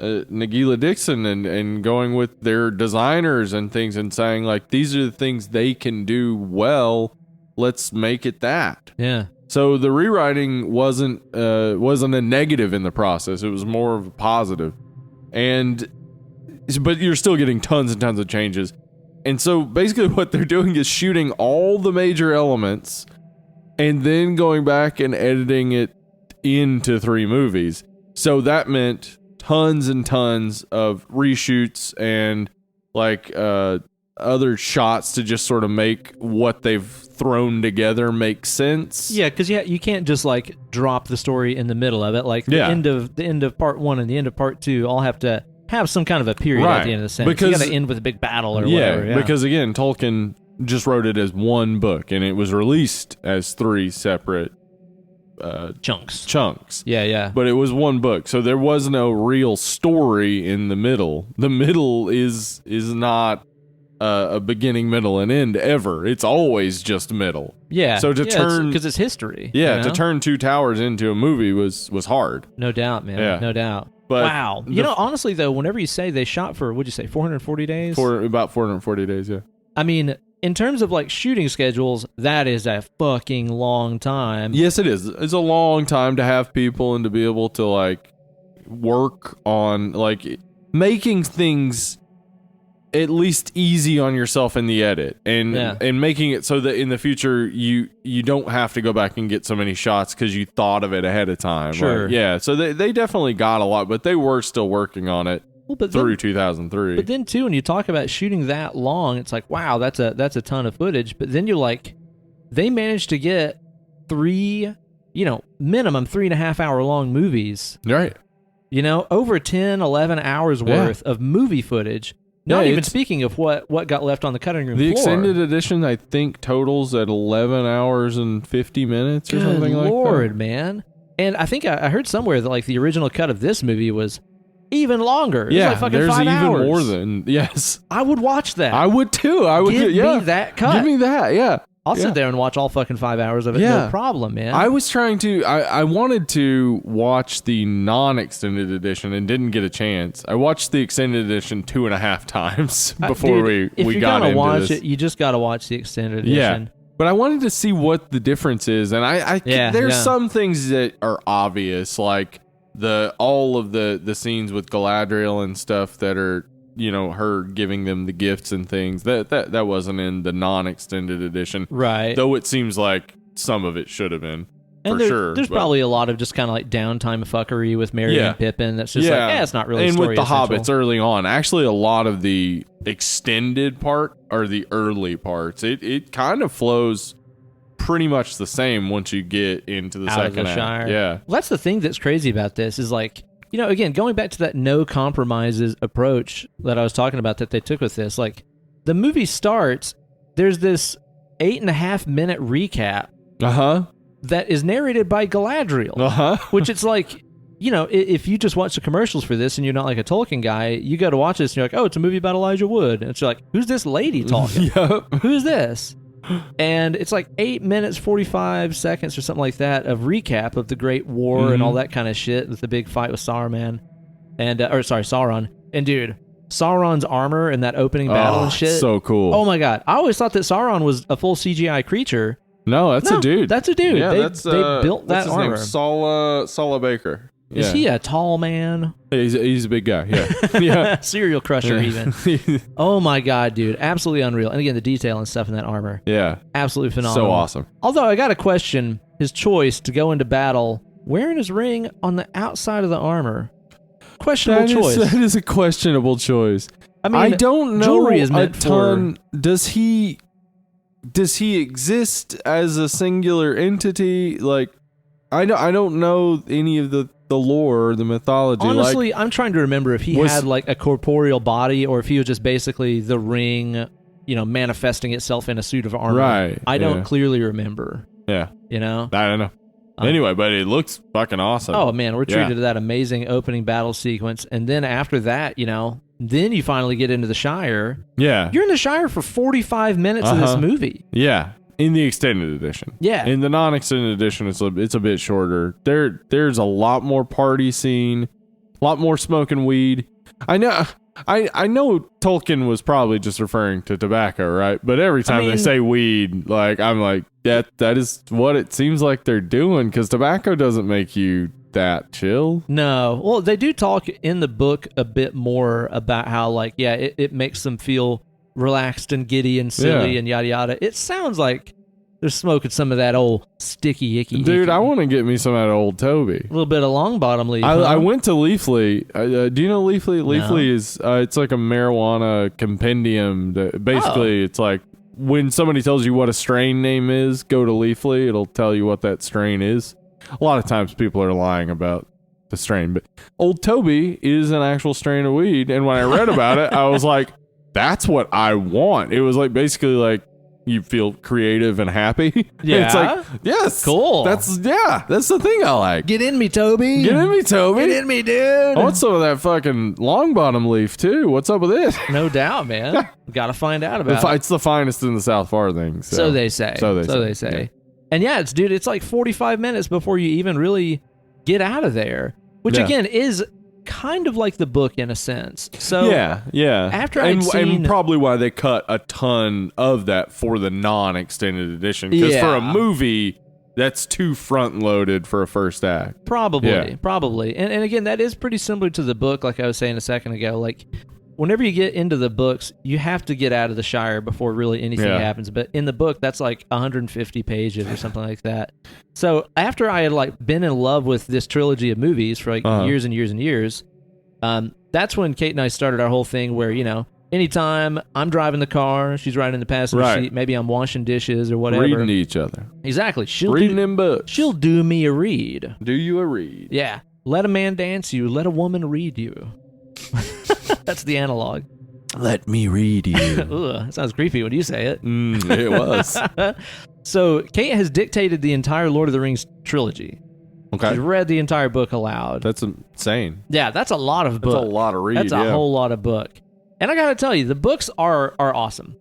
Speaker 2: Nagila Dixon, and going with their designers and things and saying, like, these are the things they can do well. Let's make it that.
Speaker 1: Yeah.
Speaker 2: So the rewriting wasn't a negative in the process. It was more of a positive. But you're still getting tons and tons of changes. And so basically what they're doing is shooting all the major elements and then going back and editing it into 3 movies. So that meant tons and tons of reshoots and other shots to just sort of make what they've thrown together make sense.
Speaker 1: Yeah, because you can't just like drop the story in the middle of it. Like the end of part 1 and the end of part 2 all have to have some kind of a period at the end of the sentence. You got to end with a big battle or whatever. Yeah,
Speaker 2: because again, Tolkien just wrote it as one book, and it was released as 3 separate chunks.
Speaker 1: Yeah.
Speaker 2: But it was one book, so there was no real story in the middle. The middle is not a beginning, middle, and end ever. It's always just middle.
Speaker 1: Yeah.
Speaker 2: So to turn,
Speaker 1: because it's history.
Speaker 2: Yeah, to turn Two Towers into a movie was hard.
Speaker 1: No doubt, man.
Speaker 2: Yeah.
Speaker 1: No doubt.
Speaker 2: But
Speaker 1: wow. Honestly, though, whenever you say they shot for, what'd you say, 440 days?
Speaker 2: For about 440 days, yeah.
Speaker 1: I mean, in terms of like shooting schedules, that is a fucking long time.
Speaker 2: Yes, it is. It's a long time to have people and to be able to like work on like making things at least easy on yourself in the edit and making it so that in the future you don't have to go back and get so many shots because you thought of it ahead of time.
Speaker 1: Sure.
Speaker 2: Like, so they definitely got a lot, but they were still working on it through 2003.
Speaker 1: But then too, when you talk about shooting that long, it's like, wow, that's a ton of footage. But then you're like, they managed to get 3, minimum 3.5 hour long movies.
Speaker 2: Right.
Speaker 1: Over 10, 11 hours worth of movie footage. Not even speaking of what got left on the cutting room floor.
Speaker 2: The extended edition, I think, totals at 11 hours and 50 minutes or something like that.
Speaker 1: Lord, man. And I think I heard somewhere that like the original cut of this movie was even longer. It was like fucking
Speaker 2: there's
Speaker 1: 5
Speaker 2: even
Speaker 1: hours.
Speaker 2: more than, yes.
Speaker 1: I would watch that.
Speaker 2: I would too.
Speaker 1: Give me that cut.
Speaker 2: Give me that, yeah.
Speaker 1: I'll sit there and watch all fucking 5 hours of it. No problem, man.
Speaker 2: I was trying to, I wanted to watch the non-extended edition and didn't get a chance. I watched the extended edition 2.5 times before we got into this.
Speaker 1: If you're going to watch it, you just got to watch the extended edition.
Speaker 2: Yeah. But I wanted to see what the difference is. And there's some things that are obvious, like all of the scenes with Galadriel and stuff that are, her giving them the gifts and things that wasn't in the non-extended edition,
Speaker 1: right?
Speaker 2: Though it seems like some of it should have been,
Speaker 1: There's probably a lot of just kind of like downtime fuckery with Merry and Pippin. That's just it's not really.
Speaker 2: And
Speaker 1: story
Speaker 2: with the
Speaker 1: essential.
Speaker 2: Hobbits early on, actually, a lot of the extended part are the early parts. It kind of flows pretty much the same once you get into the
Speaker 1: out
Speaker 2: second
Speaker 1: of the
Speaker 2: act.
Speaker 1: Shire.
Speaker 2: Yeah,
Speaker 1: well, that's the thing that's crazy about this is like. Again, going back to that no compromises approach that I was talking about that they took with this, like the movie starts, there's this 8.5 minute recap that is narrated by Galadriel, which it's like, if you just watch the commercials for this and you're not like a Tolkien guy, you go to watch this and you're like, oh, it's a movie about Elijah Wood. And it's like, who's this lady talking? Who's this? And it's like 8 minutes, 45 seconds or something like that of recap of the Great War and all that kind of shit with the big fight with Sauron. And dude, Sauron's armor and that opening battle and shit.
Speaker 2: So cool.
Speaker 1: Oh my God. I always thought that Sauron was a full CGI creature.
Speaker 2: No, that's a dude.
Speaker 1: That's a dude.
Speaker 2: Yeah,
Speaker 1: they built that
Speaker 2: what's his
Speaker 1: armor.
Speaker 2: Name? Sala Baker.
Speaker 1: Is he a tall man?
Speaker 2: He's a big guy, yeah.
Speaker 1: Serial crusher even. Oh my God, dude. Absolutely unreal. And again, the detail and stuff in that armor.
Speaker 2: Yeah.
Speaker 1: Absolutely phenomenal.
Speaker 2: So awesome.
Speaker 1: Although I got to question his choice to go into battle wearing his ring on the outside of the armor. Questionable choice.
Speaker 2: That is a questionable choice.
Speaker 1: I mean,
Speaker 2: I don't know
Speaker 1: jewelry is meant
Speaker 2: a ton. Does he exist as a singular entity? Like, I don't know any of the lore or the mythology.
Speaker 1: Honestly, I'm trying to remember if he had like a corporeal body or if he was just basically the ring, manifesting itself in a suit of armor.
Speaker 2: Right.
Speaker 1: I don't clearly remember.
Speaker 2: Yeah.
Speaker 1: I don't
Speaker 2: know. Anyway, but it looks fucking awesome.
Speaker 1: Oh man, we're treated to that amazing opening battle sequence, and then after that, then you finally get into the Shire.
Speaker 2: Yeah.
Speaker 1: You're in the Shire for 45 minutes of this movie.
Speaker 2: Yeah. In the extended edition.
Speaker 1: Yeah.
Speaker 2: In the non-extended edition, it's a bit shorter. There's a lot more party scene, a lot more smoking weed. I know Tolkien was probably just referring to tobacco, right? But every time they say weed, like I'm like, that is what it seems like they're doing, because tobacco doesn't make you that chill.
Speaker 1: No. Well, they do talk in the book a bit more about how like, it makes them feel relaxed and giddy and silly and yada yada. It sounds like they're smoking some of that old sticky icky.
Speaker 2: Dude, I want to get me some of that old Toby.
Speaker 1: A little bit of long bottom leaf.
Speaker 2: I went to Leafly. Do you know Leafly? Leafly is it's like a marijuana compendium. That basically, it's like when somebody tells you what a strain name is, go to Leafly. It'll tell you what that strain is. A lot of times people are lying about the strain, but Old Toby is an actual strain of weed. And when I read about it, I was like, that's what I want. It was like basically like you feel creative and happy.
Speaker 1: Yeah.
Speaker 2: It's like, yes.
Speaker 1: Cool.
Speaker 2: That's the thing I like.
Speaker 1: Get in me, Toby.
Speaker 2: Get in me, Toby.
Speaker 1: Get in me, dude.
Speaker 2: I want some of that fucking long bottom leaf too. What's up with it?
Speaker 1: No doubt, man. Got to find out about it.
Speaker 2: It's the finest in the South Farthing.
Speaker 1: So they say. So they say.
Speaker 2: Yeah.
Speaker 1: And yeah, it's like 45 minutes before you even really get out of there, which again is kind of like the book in a sense. So
Speaker 2: yeah.
Speaker 1: After I'd seen,
Speaker 2: and probably why they cut a ton of that for the non-extended edition, because for a movie that's too front loaded for a first act.
Speaker 1: Probably. And again, that is pretty similar to the book, like I was saying a second ago. Like whenever you get into the books, you have to get out of the Shire before really anything happens. But in the book, that's like 150 pages or something like that. So after I had like been in love with this trilogy of movies for like years and years and years, that's when Kate and I started our whole thing where, anytime I'm driving the car, she's riding in the passenger seat, maybe I'm washing dishes or whatever.
Speaker 2: Reading to each other.
Speaker 1: Exactly.
Speaker 2: Reading in books.
Speaker 1: She'll do me a read.
Speaker 2: Do you a read?
Speaker 1: Yeah. Let a man dance you. Let a woman read you. That's the analog.
Speaker 2: Let me read you.
Speaker 1: Ugh, sounds creepy when you say it.
Speaker 2: It was.
Speaker 1: So Kate has dictated the entire Lord of the Rings trilogy.
Speaker 2: Okay.
Speaker 1: She's read the entire book aloud.
Speaker 2: That's insane.
Speaker 1: Yeah, that's a lot of book.
Speaker 2: That's a lot of read.
Speaker 1: That's a whole lot of book. And I gotta tell you, the books are awesome.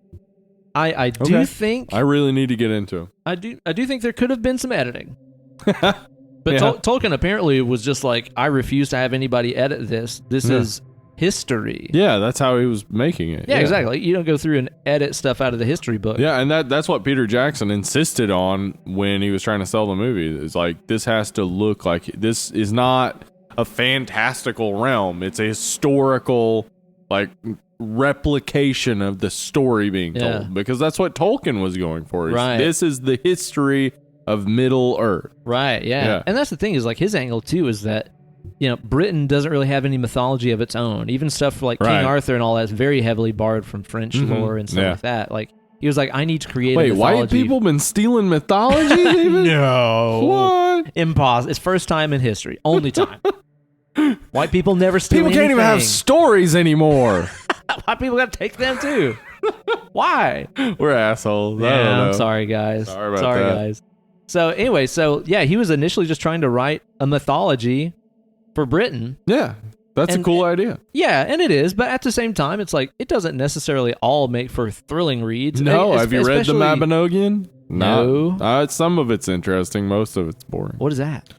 Speaker 1: I do think
Speaker 2: I really need to get into them.
Speaker 1: I do think there could have been some editing. But Tolkien apparently was just like, I refuse to have anybody edit this. This is history.
Speaker 2: Yeah, that's how he was making it.
Speaker 1: Yeah, exactly. You don't go through and edit stuff out of the history book.
Speaker 2: Yeah, and that's what Peter Jackson insisted on when he was trying to sell the movie. It's like, this has to look like, this is not a fantastical realm. It's a historical, like, replication of the story being told. Because that's what Tolkien was going for.
Speaker 1: Right.
Speaker 2: This is the history of Middle Earth.
Speaker 1: Right, yeah. And that's the thing is, like, his angle, too, is that, Britain doesn't really have any mythology of its own. Even stuff like King Arthur and all that is very heavily borrowed from French lore and stuff like that. Like, he was like, I need to create a mythology.
Speaker 2: Wait, white people been stealing mythology even?
Speaker 1: No.
Speaker 2: What?
Speaker 1: Impossible. It's first time in history. Only time. White people never steal
Speaker 2: People can't even have stories anymore.
Speaker 1: White people got to take them, too. Why?
Speaker 2: We're assholes.
Speaker 1: Yeah,
Speaker 2: I don't know.
Speaker 1: I'm sorry, guys.
Speaker 2: Sorry about that.
Speaker 1: Guys. So anyway, he was initially just trying to write a mythology for Britain.
Speaker 2: Yeah, that's a cool idea.
Speaker 1: Yeah, and it is, but at the same time, it's like, it doesn't necessarily all make for thrilling reads.
Speaker 2: No, have you read The Mabinogion?
Speaker 1: No.
Speaker 2: Some of it's interesting, most of it's boring.
Speaker 1: What is that?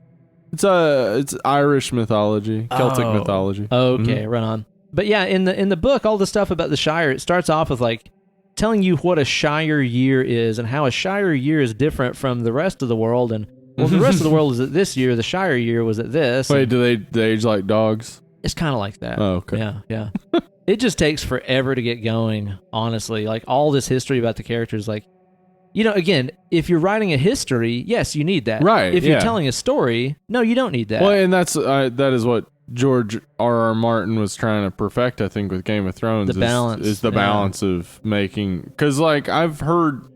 Speaker 2: It's Irish mythology, Celtic mythology.
Speaker 1: Okay, right on. But yeah, in the book, all the stuff about the Shire, it starts off with like telling you what a Shire year is and how a Shire year is different from the rest of the world. And well, the rest of the world is at this year, the Shire year was at this.
Speaker 2: Wait, do they age like dogs?
Speaker 1: It's kind of like that.
Speaker 2: Oh, okay.
Speaker 1: Yeah. It just takes forever to get going, honestly. Like, all this history about the characters, like, again, if you're writing a history, yes, you need that.
Speaker 2: Right,
Speaker 1: If you're telling a story, no, you don't need that.
Speaker 2: Well, and that is what George R.R. Martin was trying to perfect, I think, with Game of Thrones.
Speaker 1: The balance.
Speaker 2: Is the balance of making... Because, like, I've heard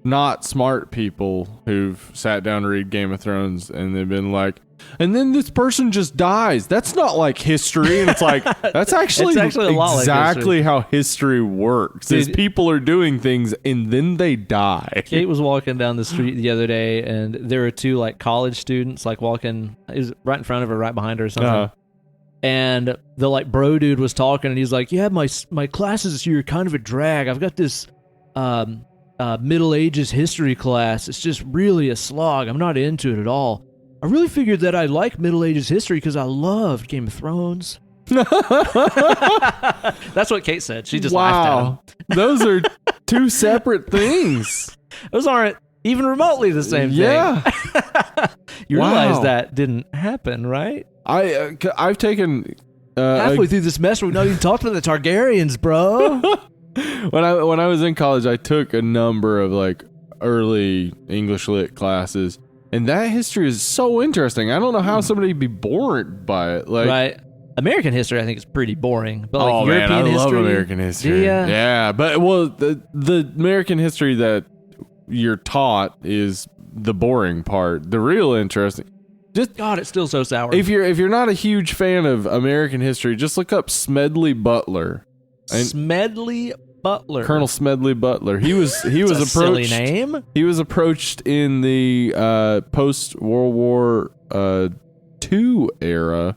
Speaker 2: not smart people who've sat down to read Game of Thrones, and they've been like, and then this person just dies. That's not like history. And it's like, that's actually
Speaker 1: a lot
Speaker 2: exactly
Speaker 1: like
Speaker 2: how history works. Dude, is people are doing things, and then they die.
Speaker 1: Kate was walking down the street the other day, and there were two, like, college students, like, walking... It was right in front of her, right behind her or something. And the, like, bro dude was talking, and he's like, yeah, my classes this year are kind of a drag. I've got this Middle Ages history class. It's just really a slog. I'm not into it at all. I really figured that I like Middle Ages history because I loved Game of Thrones. That's what Kate said. She just laughed at him.
Speaker 2: Those are two separate things.
Speaker 1: Those aren't even remotely the same thing.
Speaker 2: Yeah.
Speaker 1: You realize that didn't happen, right?
Speaker 2: I've taken...
Speaker 1: halfway through this semester, we've not even talked about the Targaryens, bro.
Speaker 2: When I was in college, I took a number of, like, early English lit classes, and that history is so interesting. I don't know how somebody would be bored by it. Like,
Speaker 1: right. American history, I think, is pretty boring. But like European
Speaker 2: man, I
Speaker 1: history,
Speaker 2: love American history. Yeah, but the American history that you're taught is the boring part. The real interesting.
Speaker 1: God, it's still so sour.
Speaker 2: If you're not a huge fan of American history, just look up Smedley Butler.
Speaker 1: Smedley Butler.
Speaker 2: Colonel Smedley Butler. He was approached.
Speaker 1: Silly name.
Speaker 2: He was approached in the post World War II era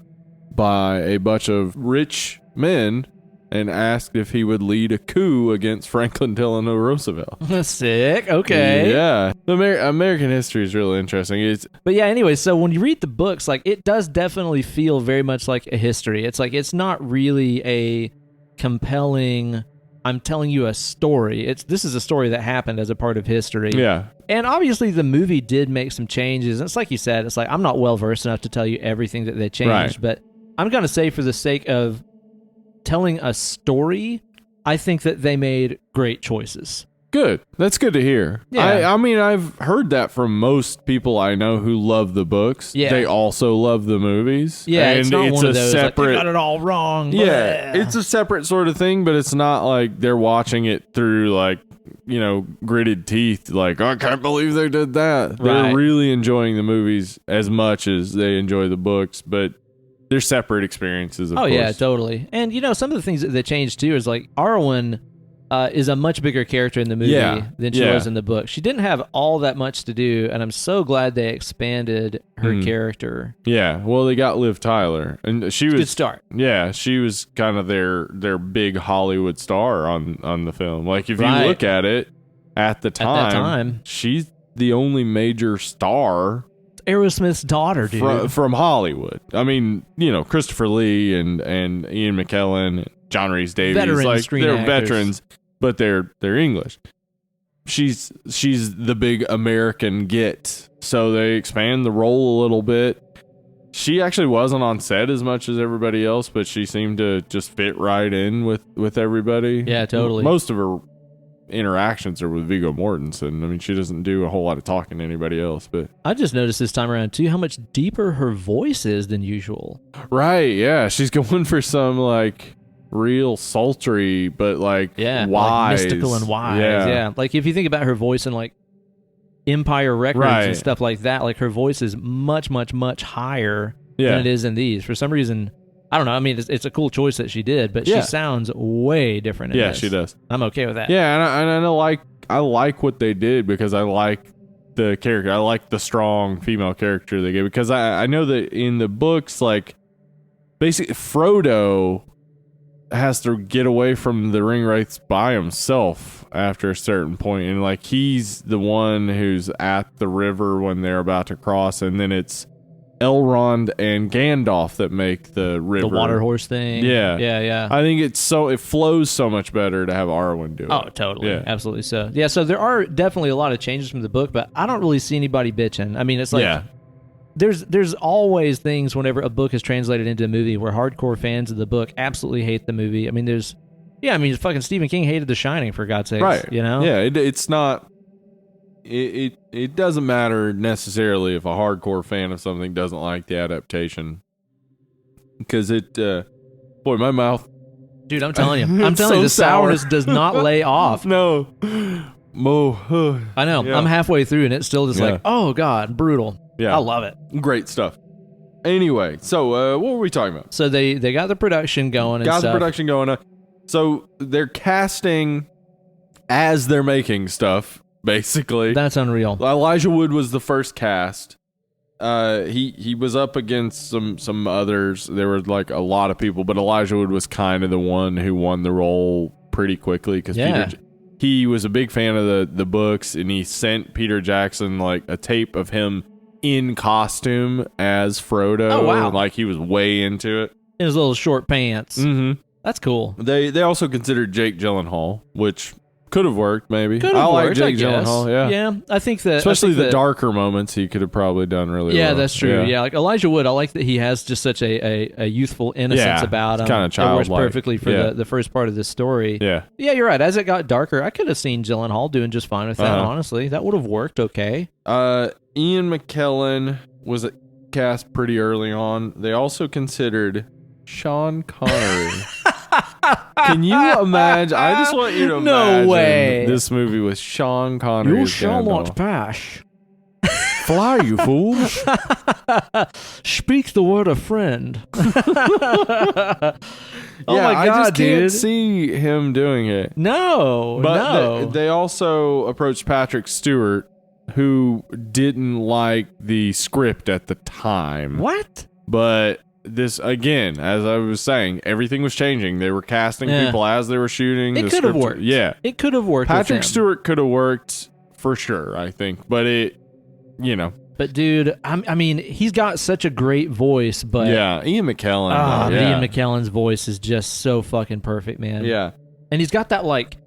Speaker 2: by a bunch of rich men and asked if he would lead a coup against Franklin Delano Roosevelt.
Speaker 1: Sick. Okay.
Speaker 2: Yeah. American history is really interesting.
Speaker 1: But yeah, anyway, so when you read the books, like it does definitely feel very much like a history. It's like it's not really a compelling, I'm telling you a story. This is a story that happened as a part of history.
Speaker 2: Yeah.
Speaker 1: And obviously the movie did make some changes. It's like you said, it's like I'm not well versed enough to tell you everything that they changed,
Speaker 2: Right.
Speaker 1: but I'm going to say for the sake of telling a story, I think that they made great choices.
Speaker 2: Good. That's good to hear.
Speaker 1: Yeah.
Speaker 2: I mean, I've heard that from most people I know who love the books.
Speaker 1: Yeah.
Speaker 2: They also love the movies.
Speaker 1: Yeah,
Speaker 2: and
Speaker 1: it's not one of those,
Speaker 2: separate.
Speaker 1: like, you got it all wrong.
Speaker 2: Yeah,
Speaker 1: Blah.
Speaker 2: it's a separate sort of thing, but it's not like they're watching it through like, gritted teeth. Like, I can't believe they did that.
Speaker 1: Right.
Speaker 2: They're really enjoying the movies as much as they enjoy the books, but they're separate experiences, of course.
Speaker 1: Yeah, totally. And some of the things that they changed too is like Arwen is a much bigger character in the movie than she was in the book. She didn't have all that much to do, and I'm so glad they expanded her character.
Speaker 2: Yeah, well, they got Liv Tyler, and she was
Speaker 1: Good start.
Speaker 2: Yeah, she was kind of their big Hollywood star on the film. Like if
Speaker 1: Right.
Speaker 2: you look at it at that
Speaker 1: time,
Speaker 2: she's the only major star
Speaker 1: Aerosmith's daughter, dude.
Speaker 2: from Hollywood. I mean, Christopher Lee and Ian McKellen, John Rhys Davies,
Speaker 1: Veteran
Speaker 2: like
Speaker 1: screen
Speaker 2: they're
Speaker 1: actors.
Speaker 2: veterans, but they're English. She's the big American get, so they expand the role a little bit. She actually wasn't on set as much as everybody else, but she seemed to just fit right in with everybody.
Speaker 1: Yeah, totally.
Speaker 2: Most of her interactions are with Viggo Mortensen. I mean, she doesn't do a whole lot of talking to anybody else, but
Speaker 1: I just noticed this time around too how much deeper her voice is than usual.
Speaker 2: right, yeah, she's going for some like real sultry, but like
Speaker 1: Like
Speaker 2: wise,
Speaker 1: mystical and wise. Yeah. Like if you think about her voice in like Empire Records and
Speaker 2: Right.
Speaker 1: stuff like that, like her voice is much, much, much higher
Speaker 2: Yeah.
Speaker 1: than it is in these. For some reason, I don't know. I mean, it's a cool choice that she did, but
Speaker 2: Yeah.
Speaker 1: she sounds way different in
Speaker 2: Yeah,
Speaker 1: this.
Speaker 2: she does.
Speaker 1: I'm okay with that.
Speaker 2: Yeah, and I like what they did because I like the character. I like the strong female character they gave, because I know that in the books, like basically Frodo has to get away from the ring wraiths by himself after a certain point, and like he's the one who's at the river when they're about to cross, and then it's Elrond and Gandalf that make the river.
Speaker 1: The water horse thing.
Speaker 2: Yeah.
Speaker 1: Yeah.
Speaker 2: I think it flows so much better to have Arwen do it.
Speaker 1: Oh, totally.
Speaker 2: Yeah.
Speaker 1: Absolutely so. Yeah, so there are definitely a lot of changes from the book, but I don't really see anybody bitching. I mean, it's like
Speaker 2: Yeah.
Speaker 1: there's always things whenever a book is translated into a movie where hardcore fans of the book absolutely hate the movie. I mean, fucking Stephen King hated The Shining, for God's sakes.
Speaker 2: Right.
Speaker 1: Yeah,
Speaker 2: it's not. It doesn't matter necessarily if a hardcore fan of something doesn't like the adaptation, because boy, my mouth.
Speaker 1: Dude, I'm telling you.
Speaker 2: It's
Speaker 1: The
Speaker 2: so sour.
Speaker 1: sourness does not lay off.
Speaker 2: No, Mo.
Speaker 1: I know.
Speaker 2: Yeah.
Speaker 1: I'm halfway through and it's still just
Speaker 2: Yeah.
Speaker 1: like, oh God, brutal.
Speaker 2: Yeah.
Speaker 1: I love it.
Speaker 2: Great stuff. Anyway, so what were we talking about?
Speaker 1: So they got the production going and
Speaker 2: Got
Speaker 1: stuff.
Speaker 2: the production going on. So they're casting as they're making stuff, basically.
Speaker 1: That's unreal.
Speaker 2: Elijah Wood was the first cast. He was up against some others. There were like a lot of people, but Elijah Wood was kind of the one who won the role pretty quickly, because he was a big fan of the books, and he sent Peter Jackson like a tape of him in costume as Frodo.
Speaker 1: Oh, wow.
Speaker 2: And, like he was way into it.
Speaker 1: In his little short pants.
Speaker 2: Mm-hmm.
Speaker 1: That's cool.
Speaker 2: They also considered Jake Gyllenhaal, which could have worked maybe.
Speaker 1: Could have
Speaker 2: I like
Speaker 1: worked,
Speaker 2: Jake
Speaker 1: I guess.
Speaker 2: Gyllenhaal, yeah.
Speaker 1: Yeah, I think that...
Speaker 2: Especially
Speaker 1: I think
Speaker 2: the
Speaker 1: that-
Speaker 2: darker moments he could have probably done really well.
Speaker 1: Yeah, that's true. Yeah. Like Elijah Wood, I like that he has just such a youthful innocence
Speaker 2: Yeah,
Speaker 1: about him.
Speaker 2: it's kinda
Speaker 1: It works
Speaker 2: childlike.
Speaker 1: perfectly for
Speaker 2: Yeah.
Speaker 1: the first part of the story.
Speaker 2: Yeah.
Speaker 1: Yeah, you're right. As it got darker, I could have seen Gyllenhaal doing just fine with that,
Speaker 2: Uh-huh.
Speaker 1: honestly. That would have worked okay.
Speaker 2: Ian McKellen was cast pretty early on. They also considered Sean Connery. Can you imagine? I just want you to
Speaker 1: No
Speaker 2: imagine
Speaker 1: way.
Speaker 2: this movie with Sean Connery as Gandalf.
Speaker 1: pass.
Speaker 2: Fly, you fools.
Speaker 1: Speak the word of friend. Oh
Speaker 2: Yeah,
Speaker 1: my
Speaker 2: I
Speaker 1: god,
Speaker 2: just can't
Speaker 1: dude.
Speaker 2: see him doing it.
Speaker 1: No,
Speaker 2: But
Speaker 1: no.
Speaker 2: they also approached Patrick Stewart, who didn't like the script at the time.
Speaker 1: What?
Speaker 2: But this, again, as I was saying, everything was changing. They were casting people as they were shooting.
Speaker 1: It
Speaker 2: The
Speaker 1: could have
Speaker 2: script-
Speaker 1: worked.
Speaker 2: Yeah.
Speaker 1: It could have worked.
Speaker 2: Patrick
Speaker 1: with him.
Speaker 2: Stewart could have worked for sure, I think. But it, you know.
Speaker 1: But dude, I mean, he's got such a great voice, but
Speaker 2: Yeah, Ian McKellen.
Speaker 1: Ian McKellen's voice is just so fucking perfect, man.
Speaker 2: Yeah.
Speaker 1: And he's got that like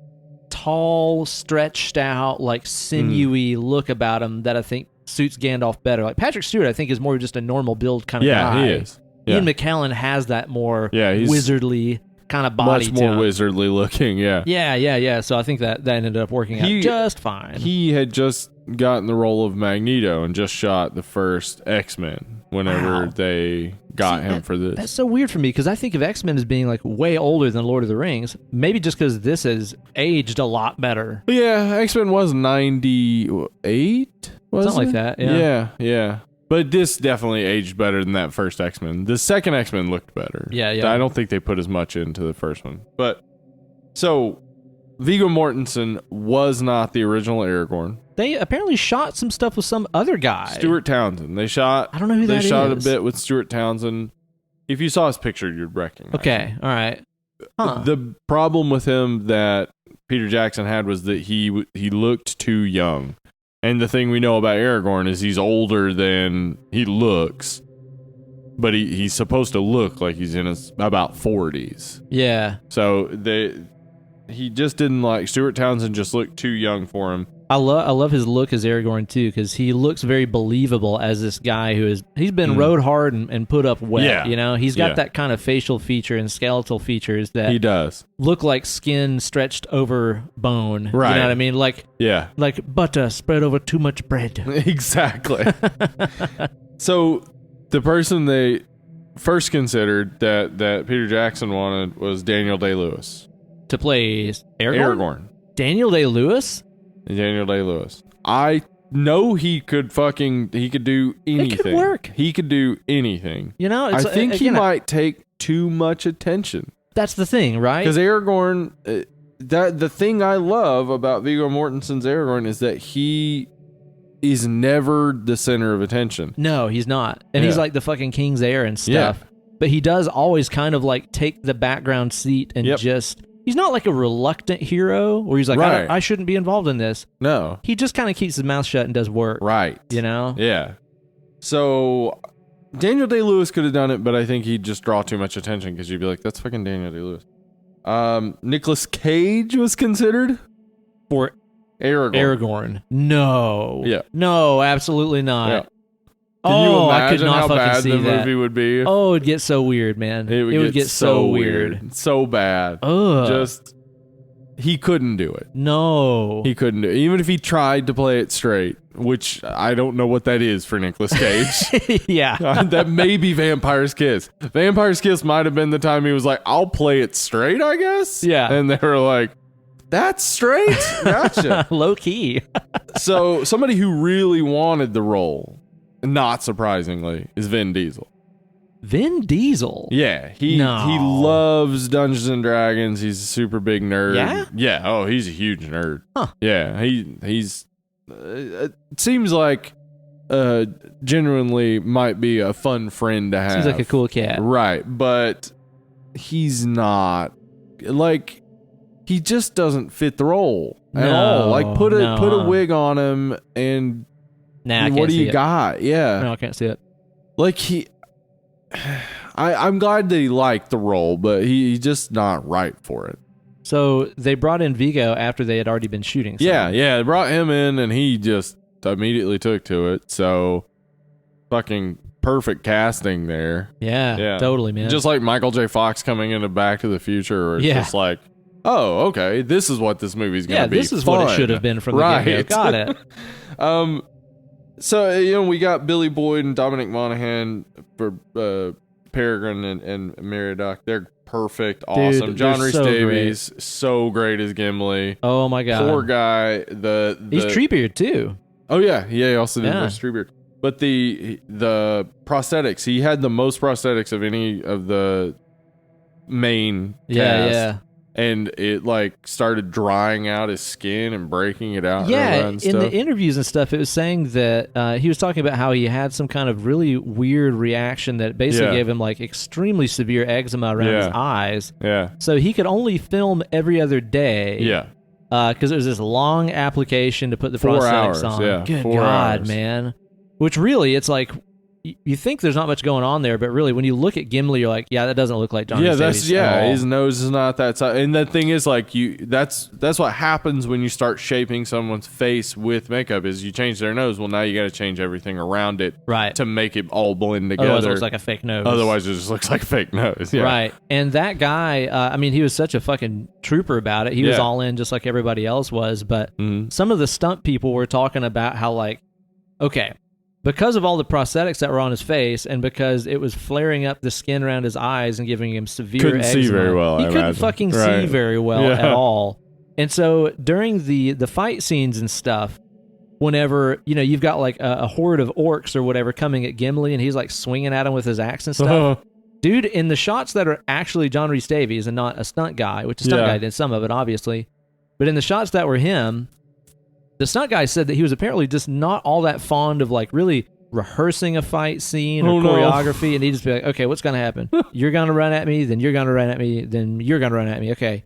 Speaker 1: tall, stretched out, like sinewy look about him that I think suits Gandalf better. Like Patrick Stewart, I think is more just a normal build kind of guy.
Speaker 2: Yeah, he is. Yeah.
Speaker 1: Ian McKellen has that more
Speaker 2: he's
Speaker 1: wizardly kind of body
Speaker 2: much more
Speaker 1: to him.
Speaker 2: wizardly looking, yeah.
Speaker 1: Yeah. So I think that ended up working out just fine.
Speaker 2: He had just gotten the role of Magneto and just shot the first X-Men whenever they got him for this.
Speaker 1: That's so weird for me because I think of X-Men as being like way older than Lord of the Rings. Maybe just because this has aged a lot better.
Speaker 2: Yeah, X-Men was 98,
Speaker 1: Something like that, yeah.
Speaker 2: Yeah. But this definitely aged better than that first X-Men. The second X-Men looked better.
Speaker 1: Yeah.
Speaker 2: I don't think they put as much into the first one. But, so, Viggo Mortensen was not the original Aragorn.
Speaker 1: They apparently shot some stuff with some other guy.
Speaker 2: Stuart Townsend. They shot.
Speaker 1: I don't know who that is.
Speaker 2: They shot a bit with Stuart Townsend. If you saw his picture, you'd recognize
Speaker 1: Okay,
Speaker 2: him.
Speaker 1: all right. Huh.
Speaker 2: The problem with him that Peter Jackson had was that he looked too young. And the thing we know about Aragorn is he's older than he looks. But he's supposed to look like he's in his about 40s.
Speaker 1: Yeah.
Speaker 2: So he just didn't like Stuart Townsend just looked too young for him.
Speaker 1: I love his look as Aragorn too because he looks very believable as this guy he's been rode hard and put up wet.
Speaker 2: Yeah.
Speaker 1: You know, he's got that kind of facial feature and skeletal features that
Speaker 2: He does.
Speaker 1: look like skin stretched over bone.
Speaker 2: Right.
Speaker 1: You know what I mean? Like butter spread over too much bread.
Speaker 2: Exactly. So the person they first considered that Peter Jackson wanted was Daniel Day-Lewis.
Speaker 1: To play Aragorn? Daniel Day-Lewis?
Speaker 2: Daniel Day-Lewis. I know he could do anything.
Speaker 1: It could work.
Speaker 2: He could do anything.
Speaker 1: You know,
Speaker 2: I think he might take too much attention.
Speaker 1: That's the thing, right?
Speaker 2: Because Aragorn, the thing I love about Viggo Mortensen's Aragorn is that he is never the center of attention.
Speaker 1: No, he's not. And he's like the fucking king's heir and stuff.
Speaker 2: Yeah.
Speaker 1: But he does always kind of like take the background seat and just... He's not like a reluctant hero where he's like, I shouldn't be involved in this.
Speaker 2: No.
Speaker 1: He just kind of keeps his mouth shut and does work.
Speaker 2: Right.
Speaker 1: You know?
Speaker 2: Yeah. So Daniel Day-Lewis could have done it, but I think he'd just draw too much attention because you'd be like, that's fucking Daniel Day-Lewis. Nicolas Cage was considered
Speaker 1: For Aragorn. No.
Speaker 2: Yeah.
Speaker 1: No, absolutely not.
Speaker 2: Yeah. Can you
Speaker 1: I could
Speaker 2: imagine
Speaker 1: not
Speaker 2: how
Speaker 1: fucking
Speaker 2: bad
Speaker 1: see
Speaker 2: the
Speaker 1: that.
Speaker 2: movie would be?
Speaker 1: Oh, it'd get so weird, man.
Speaker 2: It would get
Speaker 1: so weird.
Speaker 2: So bad.
Speaker 1: Ugh.
Speaker 2: He couldn't do it.
Speaker 1: No.
Speaker 2: He couldn't do it. Even if he tried to play it straight, which I don't know what that is for Nicolas Cage.
Speaker 1: Yeah.
Speaker 2: That may be Vampire's Kiss. Vampire's Kiss might have been the time he was like, I'll play it straight, I guess.
Speaker 1: Yeah.
Speaker 2: And they were like, that's straight? Gotcha.
Speaker 1: Low key.
Speaker 2: So somebody who really wanted the role, not surprisingly, is Vin Diesel.
Speaker 1: Vin Diesel?
Speaker 2: Yeah, he loves Dungeons and Dragons. He's a super big nerd.
Speaker 1: Yeah?
Speaker 2: Yeah. Oh, he's a huge nerd.
Speaker 1: Huh.
Speaker 2: Yeah, he's it seems like genuinely might be a fun friend to have.
Speaker 1: Seems like a cool cat.
Speaker 2: Right, but he's not like he just doesn't fit the role at all. Like put a wig on him and what do you got? Yeah.
Speaker 1: No, I can't see it.
Speaker 2: Like I'm glad that he liked the role, but he's just not right for it.
Speaker 1: So they brought in Viggo after they had already been shooting.
Speaker 2: Yeah, they brought him in and he just immediately took to it. So fucking perfect casting there.
Speaker 1: Yeah, totally, man.
Speaker 2: Just like Michael J. Fox coming into Back to the Future, where it's just like, oh, okay, this is what this movie's going to be.
Speaker 1: Yeah, this is what it should have been from the get-go. Got it.
Speaker 2: So, we got Billy Boyd and Dominic Monaghan for Peregrine and Meriadoc. They're perfect, awesome.
Speaker 1: Dude,
Speaker 2: John Rhys
Speaker 1: so
Speaker 2: Davies,
Speaker 1: great.
Speaker 2: so great as Gimli.
Speaker 1: Oh my god.
Speaker 2: Poor guy.
Speaker 1: He's Treebeard too.
Speaker 2: Oh yeah, he also did
Speaker 1: Yeah.
Speaker 2: Mr. Treebeard. But the prosthetics, he had the most prosthetics of any of the main cast. And it like started drying out his skin and breaking it out.
Speaker 1: Yeah,
Speaker 2: and
Speaker 1: in
Speaker 2: stuff.
Speaker 1: the interviews and stuff, it was saying that he was talking about how he had some kind of really weird reaction that basically gave him like extremely severe eczema around his eyes.
Speaker 2: Yeah.
Speaker 1: So he could only film every other day.
Speaker 2: Yeah.
Speaker 1: Because it was this long application to put the
Speaker 2: 4
Speaker 1: prosthetics
Speaker 2: hours,
Speaker 1: on.
Speaker 2: yeah,
Speaker 1: Good
Speaker 2: 4
Speaker 1: God,
Speaker 2: hours.
Speaker 1: man. Which really, it's like, you think there's not much going on there, but really, when you look at Gimli, you're like, yeah, that doesn't look like John Rhys Davies at all.
Speaker 2: His nose is not that size. And the thing is, like, that's what happens when you start shaping someone's face with makeup is you change their nose. Well, now you got to change everything around it
Speaker 1: Right.
Speaker 2: to make it all blend together.
Speaker 1: Otherwise, it looks like a fake nose.
Speaker 2: Otherwise, it just looks like a fake nose. Yeah.
Speaker 1: Right. And that guy, I mean, he was such a fucking trooper about it. He was all in just like everybody else was. But some of the stunt people were talking about how, like, okay, because of all the prosthetics that were on his face and because it was flaring up the skin around his eyes and giving him severe
Speaker 2: Couldn't
Speaker 1: eczema,
Speaker 2: see very well,
Speaker 1: he
Speaker 2: I
Speaker 1: couldn't
Speaker 2: imagine.
Speaker 1: fucking see
Speaker 2: Right.
Speaker 1: very well
Speaker 2: Yeah.
Speaker 1: at all. And so during the fight scenes and stuff, whenever, you know, you've got like a horde of orcs or whatever coming at Gimli and he's like swinging at him with his axe and stuff. Dude, in the shots that are actually John Rhys Davies and not a stunt guy, which the stunt guy did some of it, obviously, but in the shots that were him, the stunt guy said that he was apparently just not all that fond of like really rehearsing a fight scene or choreography, and he'd just be like, okay, what's going to happen? You're going to run at me, then you're going to run at me, then you're going to run at me, okay.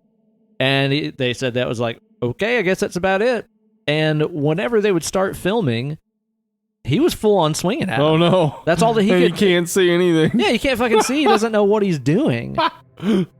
Speaker 1: And they said that was like, okay, I guess that's about it. And whenever they would start filming, he was full on swinging at him.
Speaker 2: Oh, no.
Speaker 1: That's all that he
Speaker 2: And
Speaker 1: could.
Speaker 2: you can't see anything.
Speaker 1: Yeah, you can't fucking see. He doesn't know what he's doing.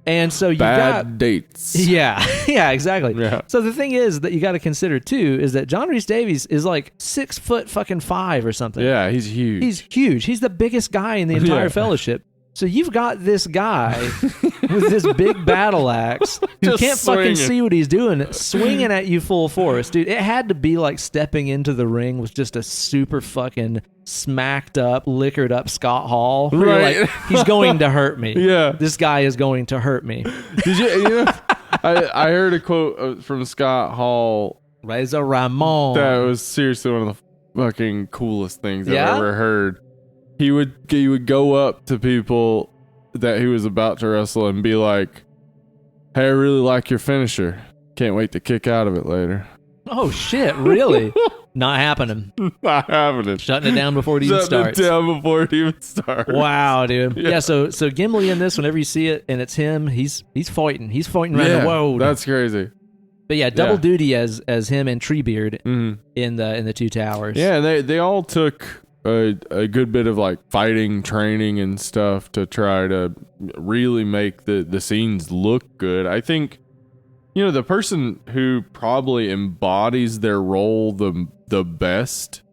Speaker 1: And so you got...
Speaker 2: Bad dates.
Speaker 1: Yeah, yeah, exactly.
Speaker 2: Yeah.
Speaker 1: So the thing is that you got to consider too is that John Rhys Davies is like 6'5" or something.
Speaker 2: Yeah, he's huge.
Speaker 1: He's huge. He's the biggest guy in the entire
Speaker 2: Yeah.
Speaker 1: fellowship. So you've got this guy with this big battle axe who
Speaker 2: Just
Speaker 1: can't fucking
Speaker 2: swinging.
Speaker 1: see what he's doing, swinging at you full force, dude. It had to be like stepping into the ring with just a super fucking smacked up, liquored up Scott Hall. Where you're
Speaker 2: Right.
Speaker 1: like, he's going to hurt me.
Speaker 2: Yeah.
Speaker 1: This guy is going to hurt me.
Speaker 2: Did you know, I heard a quote from Scott Hall
Speaker 1: Razor Ramon.
Speaker 2: that was seriously one of the fucking coolest things
Speaker 1: Yeah?
Speaker 2: I've ever heard. He would go up to people that he was about to wrestle and be like, "Hey, I really like your finisher. Can't wait to kick out of it later."
Speaker 1: Oh shit! Really? Not happening.
Speaker 2: Not happening.
Speaker 1: Shutting it down before it even
Speaker 2: Shutting
Speaker 1: starts.
Speaker 2: it down before it even starts.
Speaker 1: Wow, dude.
Speaker 2: Yeah.
Speaker 1: Yeah. So Gimli in this, whenever you see it and it's him, he's fighting. He's fighting around the world.
Speaker 2: That's crazy.
Speaker 1: But yeah, double
Speaker 2: Yeah.
Speaker 1: duty as him and Treebeard
Speaker 2: Mhm.
Speaker 1: in the Two Towers.
Speaker 2: Yeah, and they all took a good bit of like fighting training and stuff to try to really make the scenes look good. I think, you know, the person who probably embodies their role the best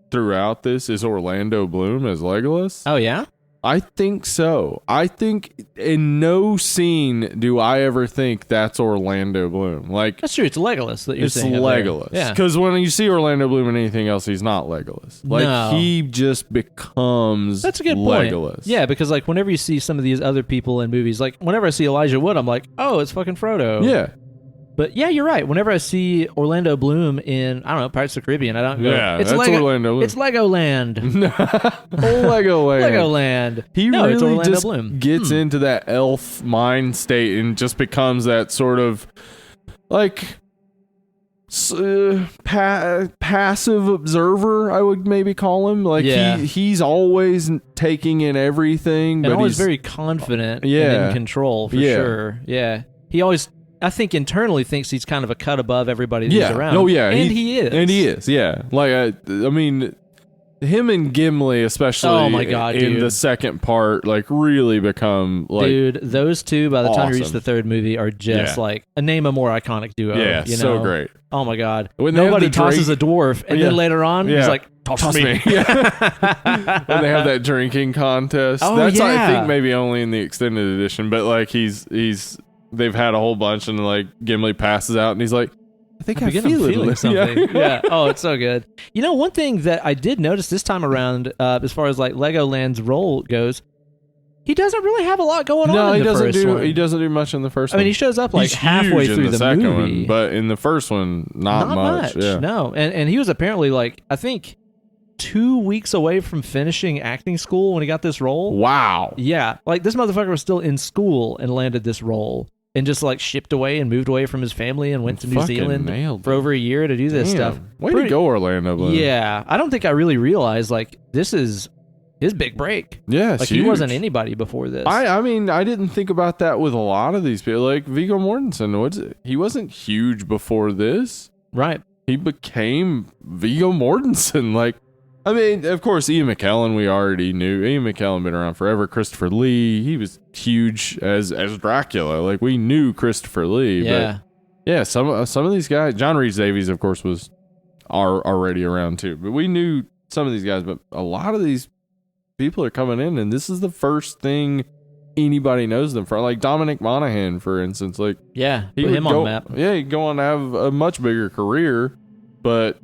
Speaker 2: throughout this is Orlando Bloom as Legolas.
Speaker 1: Oh yeah.
Speaker 2: I think so. I think in no scene do I ever think that's Orlando Bloom. Like,
Speaker 1: That's true. It's Legolas that you're
Speaker 2: it's
Speaker 1: saying. up there.
Speaker 2: Legolas.
Speaker 1: Yeah.
Speaker 2: Because when you see Orlando Bloom in anything else, he's not Legolas. Like,
Speaker 1: No.
Speaker 2: he just becomes
Speaker 1: That's a good point.
Speaker 2: Legolas.
Speaker 1: Yeah, because like whenever you see some of these other people in movies, like whenever I see Elijah Wood, I'm like, oh, it's fucking Frodo.
Speaker 2: Yeah.
Speaker 1: But yeah, you're right. Whenever I see Orlando Bloom in, I don't know, Pirates of the Caribbean, I don't go,
Speaker 2: Yeah,
Speaker 1: it's
Speaker 2: that's
Speaker 1: Lego,
Speaker 2: Orlando Bloom.
Speaker 1: It's Legoland.
Speaker 2: Legoland.
Speaker 1: Legoland.
Speaker 2: He
Speaker 1: no, it's
Speaker 2: really
Speaker 1: Orlando
Speaker 2: just
Speaker 1: Bloom.
Speaker 2: gets into that elf mind state and just becomes that sort of like passive observer, I would maybe call him. Like
Speaker 1: Yeah.
Speaker 2: he's always taking in everything,
Speaker 1: And
Speaker 2: but
Speaker 1: always
Speaker 2: he's
Speaker 1: very confident
Speaker 2: Yeah.
Speaker 1: and in control, for
Speaker 2: Yeah.
Speaker 1: sure. Yeah. He always, I think internally thinks he's kind of a cut above everybody that he's around.
Speaker 2: Oh yeah,
Speaker 1: And he is.
Speaker 2: And he is. Yeah. Like I mean, him and Gimli, especially
Speaker 1: Oh my God,
Speaker 2: in
Speaker 1: dude.
Speaker 2: the second part, like really become like
Speaker 1: Dude, those two, by the time you reach
Speaker 2: awesome.
Speaker 1: the third movie, are just
Speaker 2: Yeah.
Speaker 1: like name a more iconic duo.
Speaker 2: yeah,
Speaker 1: you know?
Speaker 2: so great.
Speaker 1: Oh my God.
Speaker 2: When they have
Speaker 1: Nobody
Speaker 2: the
Speaker 1: tosses
Speaker 2: drink-
Speaker 1: a dwarf, and
Speaker 2: Yeah.
Speaker 1: then later on,
Speaker 2: Yeah.
Speaker 1: he's like, toss me.
Speaker 2: Yeah. When they have that drinking contest.
Speaker 1: Oh,
Speaker 2: That's I
Speaker 1: yeah.
Speaker 2: think maybe only in the extended edition, but like they've had a whole bunch and like Gimli passes out and he's like, I think
Speaker 1: I'm
Speaker 2: I
Speaker 1: beginning
Speaker 2: feel
Speaker 1: feeling
Speaker 2: it.
Speaker 1: something.
Speaker 2: Yeah.
Speaker 1: Yeah. Oh, it's so good. You know, one thing that I did notice this time around, as far as like Legoland's role goes, He doesn't really have a lot going on
Speaker 2: No,
Speaker 1: in
Speaker 2: he
Speaker 1: the
Speaker 2: doesn't
Speaker 1: first
Speaker 2: do.
Speaker 1: one.
Speaker 2: He doesn't do much in the first
Speaker 1: I
Speaker 2: one.
Speaker 1: mean, he shows up like
Speaker 2: He's
Speaker 1: halfway
Speaker 2: huge
Speaker 1: through
Speaker 2: in the
Speaker 1: the
Speaker 2: second
Speaker 1: movie.
Speaker 2: one, but in the first one, not much. Yeah.
Speaker 1: No, and he was apparently like, I think 2 weeks away from finishing acting school when he got this role.
Speaker 2: Wow.
Speaker 1: Yeah, like this motherfucker was still in school and landed this role and just like shipped away and moved away from his family and went to New
Speaker 2: Fucking
Speaker 1: Zealand
Speaker 2: nailed
Speaker 1: for over a year to do this
Speaker 2: Damn.
Speaker 1: stuff.
Speaker 2: Way to go, Orlando Bloom.
Speaker 1: Yeah, I don't think I really realized like this is his big break.
Speaker 2: Yeah,
Speaker 1: Like he wasn't anybody before this.
Speaker 2: I mean, I didn't think about that with a lot of these people. Like Viggo Mortensen, he wasn't huge before this.
Speaker 1: Right.
Speaker 2: He became Viggo Mortensen. Like, I mean, of course, Ian McKellen, we already knew. Ian McKellen been around forever. Christopher Lee, he was huge as Dracula. Like, we knew Christopher Lee.
Speaker 1: Yeah.
Speaker 2: But yeah, some of these guys, John Rhys Davies, of course, was already around too. But we knew some of these guys. But a lot of these people are coming in, and this is the first thing anybody knows them from. Like Dominic Monaghan, for instance. Like,
Speaker 1: Yeah,
Speaker 2: he
Speaker 1: put
Speaker 2: would
Speaker 1: him on the map.
Speaker 2: Yeah, he'd go on to have a much bigger career, but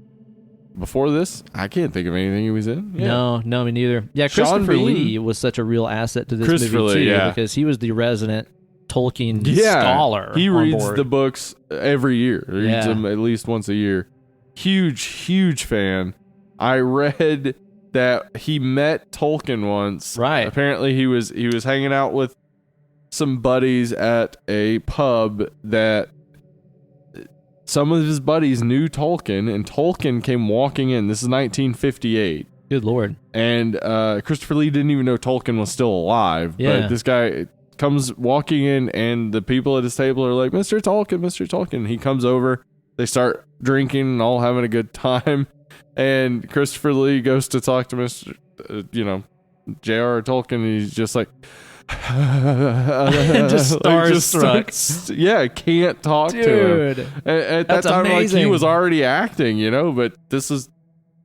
Speaker 2: before this, I can't think of anything he was in. Yeah.
Speaker 1: No, me neither. Yeah,
Speaker 2: Sean
Speaker 1: Christopher
Speaker 2: Bean.
Speaker 1: Lee was such a real asset to this
Speaker 2: Christopher
Speaker 1: movie too,
Speaker 2: Lee, yeah.
Speaker 1: because he was the resident Tolkien scholar.
Speaker 2: He
Speaker 1: on
Speaker 2: reads
Speaker 1: board.
Speaker 2: the books every year. He reads
Speaker 1: Yeah.
Speaker 2: them at least once a year. Huge fan. I read that he met Tolkien once.
Speaker 1: Right.
Speaker 2: Apparently he was hanging out with some buddies at a pub that some of his buddies knew Tolkien, and Tolkien came walking in. This is 1958.
Speaker 1: Good Lord.
Speaker 2: And Christopher Lee didn't even know Tolkien was still alive.
Speaker 1: Yeah.
Speaker 2: But this guy comes walking in, and the people at his table are like, Mr. Tolkien, Mr. Tolkien. He comes over. They start drinking and all having a good time. And Christopher Lee goes to talk to Mr. J.R.R. Tolkien, and he's just like...
Speaker 1: Just starstruck.
Speaker 2: Yeah, can't talk to
Speaker 1: Dude.
Speaker 2: him. At that
Speaker 1: That's
Speaker 2: time, like, he
Speaker 1: amazing.
Speaker 2: was already acting, but this is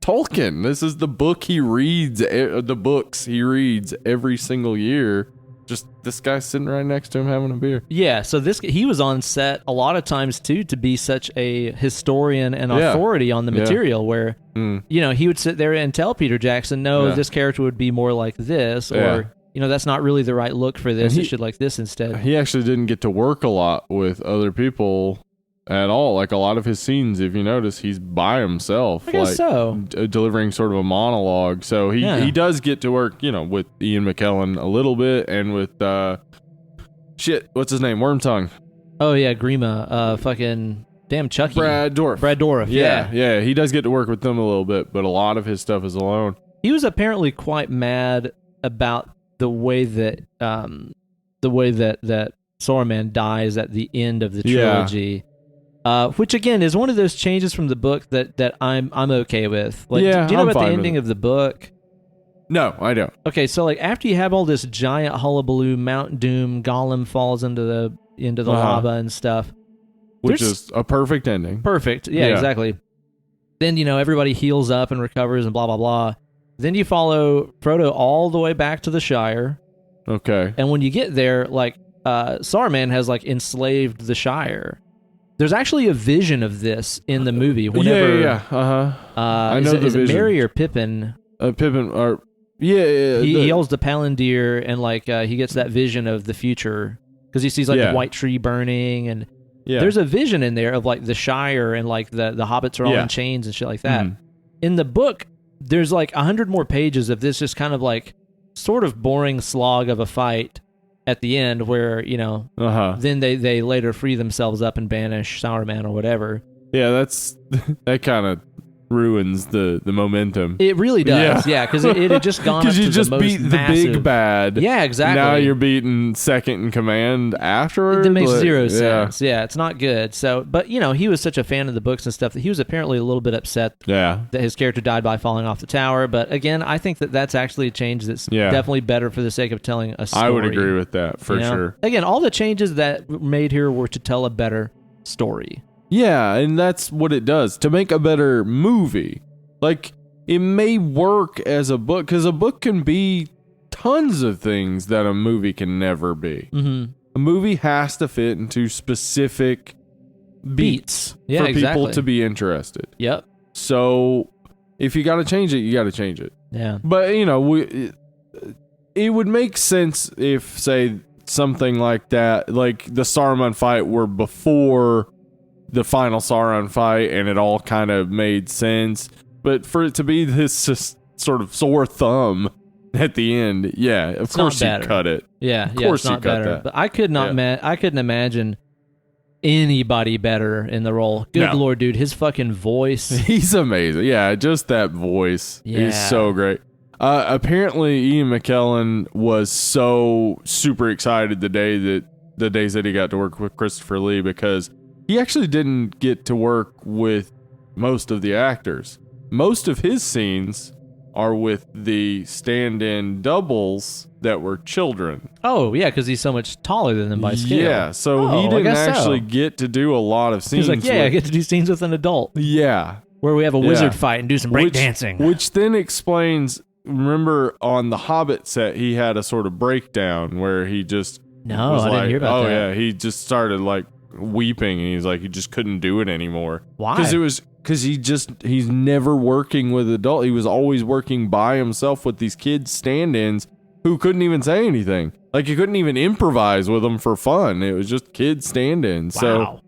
Speaker 2: Tolkien. This is the book he reads, the books he reads every single year. Just this guy sitting right next to him having a beer.
Speaker 1: Yeah, so he was on set a lot of times too to be such a historian and
Speaker 2: Yeah.
Speaker 1: authority on the
Speaker 2: Yeah.
Speaker 1: material where he would sit there and tell Peter Jackson, no,
Speaker 2: Yeah.
Speaker 1: this character would be more like this,
Speaker 2: Yeah.
Speaker 1: or that's not really the right look for this.
Speaker 2: And
Speaker 1: It should like this instead.
Speaker 2: He actually didn't get to work a lot with other people at all. Like a lot of his scenes, if you notice, he's by himself.
Speaker 1: I guess so.
Speaker 2: Delivering sort of a monologue. So he does get to work, with Ian McKellen a little bit, and with what's his name? Wormtongue.
Speaker 1: Oh yeah, Grima, fucking damn Chucky.
Speaker 2: Brad Dourif.
Speaker 1: Brad Dourif.
Speaker 2: Yeah. He does get to work with them a little bit, but a lot of his stuff is alone.
Speaker 1: He was apparently quite mad about the way that Saruman dies at the end of the trilogy. Which again is one of those changes from the book that I'm okay with. Like,
Speaker 2: Yeah,
Speaker 1: do you know
Speaker 2: I'm
Speaker 1: about the
Speaker 2: fine with
Speaker 1: ending
Speaker 2: it.
Speaker 1: of the book?
Speaker 2: No, I don't.
Speaker 1: Okay, so like after you have all this giant hullabaloo, Mount Doom, Gollum falls into the lava and stuff.
Speaker 2: Which
Speaker 1: There's-
Speaker 2: is a perfect ending.
Speaker 1: Perfect. Yeah,
Speaker 2: Yeah.
Speaker 1: exactly. Then, everybody heals up and recovers and blah, blah, blah. Then you follow Frodo all the way back to the Shire.
Speaker 2: Okay.
Speaker 1: And when you get there, like, Saruman has, like, enslaved the Shire. There's actually a vision of this in the movie. Whenever,
Speaker 2: Yeah. Uh-huh. I know the
Speaker 1: is it
Speaker 2: vision.
Speaker 1: Merry or Pippin?
Speaker 2: Pippin, or... Yeah.
Speaker 1: He yells to Palantir, and, like, he gets that vision of the future. Because he sees, like,
Speaker 2: Yeah.
Speaker 1: the white tree burning, and...
Speaker 2: Yeah.
Speaker 1: There's a vision in there of like the Shire and like the hobbits are all in chains and shit like that. In the book, there's like 100 more pages of this just kind of like sort of boring slog of a fight at the end where, then they later free themselves up and banish Sauron or whatever.
Speaker 2: Yeah, that kind of ruins the momentum.
Speaker 1: It really does, yeah, because it had just gone up
Speaker 2: Because
Speaker 1: to
Speaker 2: you just
Speaker 1: the most
Speaker 2: beat the
Speaker 1: massive...
Speaker 2: big bad.
Speaker 1: Yeah, exactly.
Speaker 2: Now you're beating second in command afterwards.
Speaker 1: That makes zero
Speaker 2: Yeah.
Speaker 1: sense. Yeah, it's not good. So, but he was such a fan of the books and stuff that he was apparently a little bit upset
Speaker 2: Yeah.
Speaker 1: that his character died by falling off the tower. But again, I think that's actually a change that's definitely better for the sake of telling a story.
Speaker 2: I would agree with that for sure.
Speaker 1: Again, all the changes that were made here were to tell a better story.
Speaker 2: Yeah, and that's what it does to make a better movie. Like, it may work as a book, because a book can be tons of things that a movie can never be.
Speaker 1: Mm-hmm.
Speaker 2: A movie has to fit into specific beats
Speaker 1: Yeah,
Speaker 2: for
Speaker 1: exactly.
Speaker 2: people to be interested.
Speaker 1: Yep.
Speaker 2: So, if you got to change it, you got to change it.
Speaker 1: Yeah.
Speaker 2: But, it would make sense if, say, something like that, like the Saruman fight were before the final Sauron fight, and it all kind of made sense. But for it to be this just sort of sore thumb at the end, yeah, of course you cut it.
Speaker 1: Yeah,
Speaker 2: of course
Speaker 1: it's not
Speaker 2: you cut
Speaker 1: better.
Speaker 2: that.
Speaker 1: But I could not. I couldn't imagine anybody better in the role. Good Lord, dude, his fucking voice.
Speaker 2: He's amazing. Yeah, just that voice is so great. Apparently, Ian McKellen was so super excited the days that he got to work with Christopher Lee, because he actually didn't get to work with most of the actors. Most of his scenes are with the stand-in doubles that were children.
Speaker 1: Oh, yeah, because he's so much taller than them by scale.
Speaker 2: Yeah, so he didn't actually get to do a lot of scenes.
Speaker 1: He's like, I get to do scenes with an adult.
Speaker 2: Yeah.
Speaker 1: Where we have a wizard fight and do some breakdancing.
Speaker 2: Which then explains, remember on the Hobbit set, he had a sort of breakdown where he just
Speaker 1: I didn't hear about that.
Speaker 2: Oh, yeah, he just started like weeping, and he's like, he just couldn't do it anymore.
Speaker 1: Why?
Speaker 2: Because he's never working with adult. He was always working by himself with these kids stand-ins who couldn't even say anything. Like, he couldn't even improvise with them for fun. It was just kids stand-ins.
Speaker 1: Wow.
Speaker 2: So,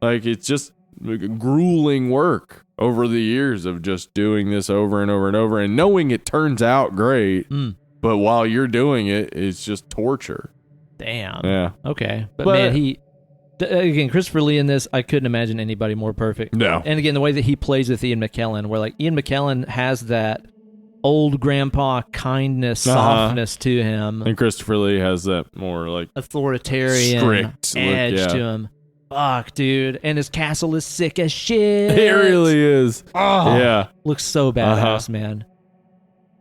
Speaker 2: like, it's just grueling work over the years of just doing this over and over and over, and knowing it turns out great, but while you're doing it, it's just torture.
Speaker 1: Damn.
Speaker 2: Yeah.
Speaker 1: Okay. But man, again, Christopher Lee in this, I couldn't imagine anybody more perfect.
Speaker 2: No.
Speaker 1: And again, the way that he plays with Ian McKellen, where like Ian McKellen has that old grandpa kindness, softness to him.
Speaker 2: And Christopher Lee has that more like
Speaker 1: authoritarian
Speaker 2: strict
Speaker 1: edge to him. Fuck, dude. And his castle is sick as shit.
Speaker 2: It really is.
Speaker 1: Oh,
Speaker 2: yeah.
Speaker 1: Looks so badass, man.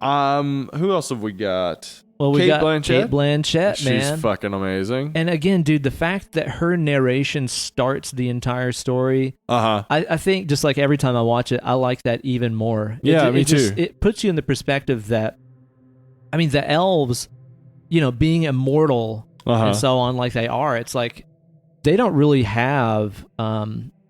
Speaker 2: Who else have we got?
Speaker 1: Well, we got Kate Blanchett, man.
Speaker 2: She's fucking amazing.
Speaker 1: And again, dude, the fact that her narration starts the entire story, I think just like every time I watch it, I like that even more.
Speaker 2: Me too.
Speaker 1: It puts you in the perspective that, I mean, the elves, being immortal and so on like they are, it's like they don't really have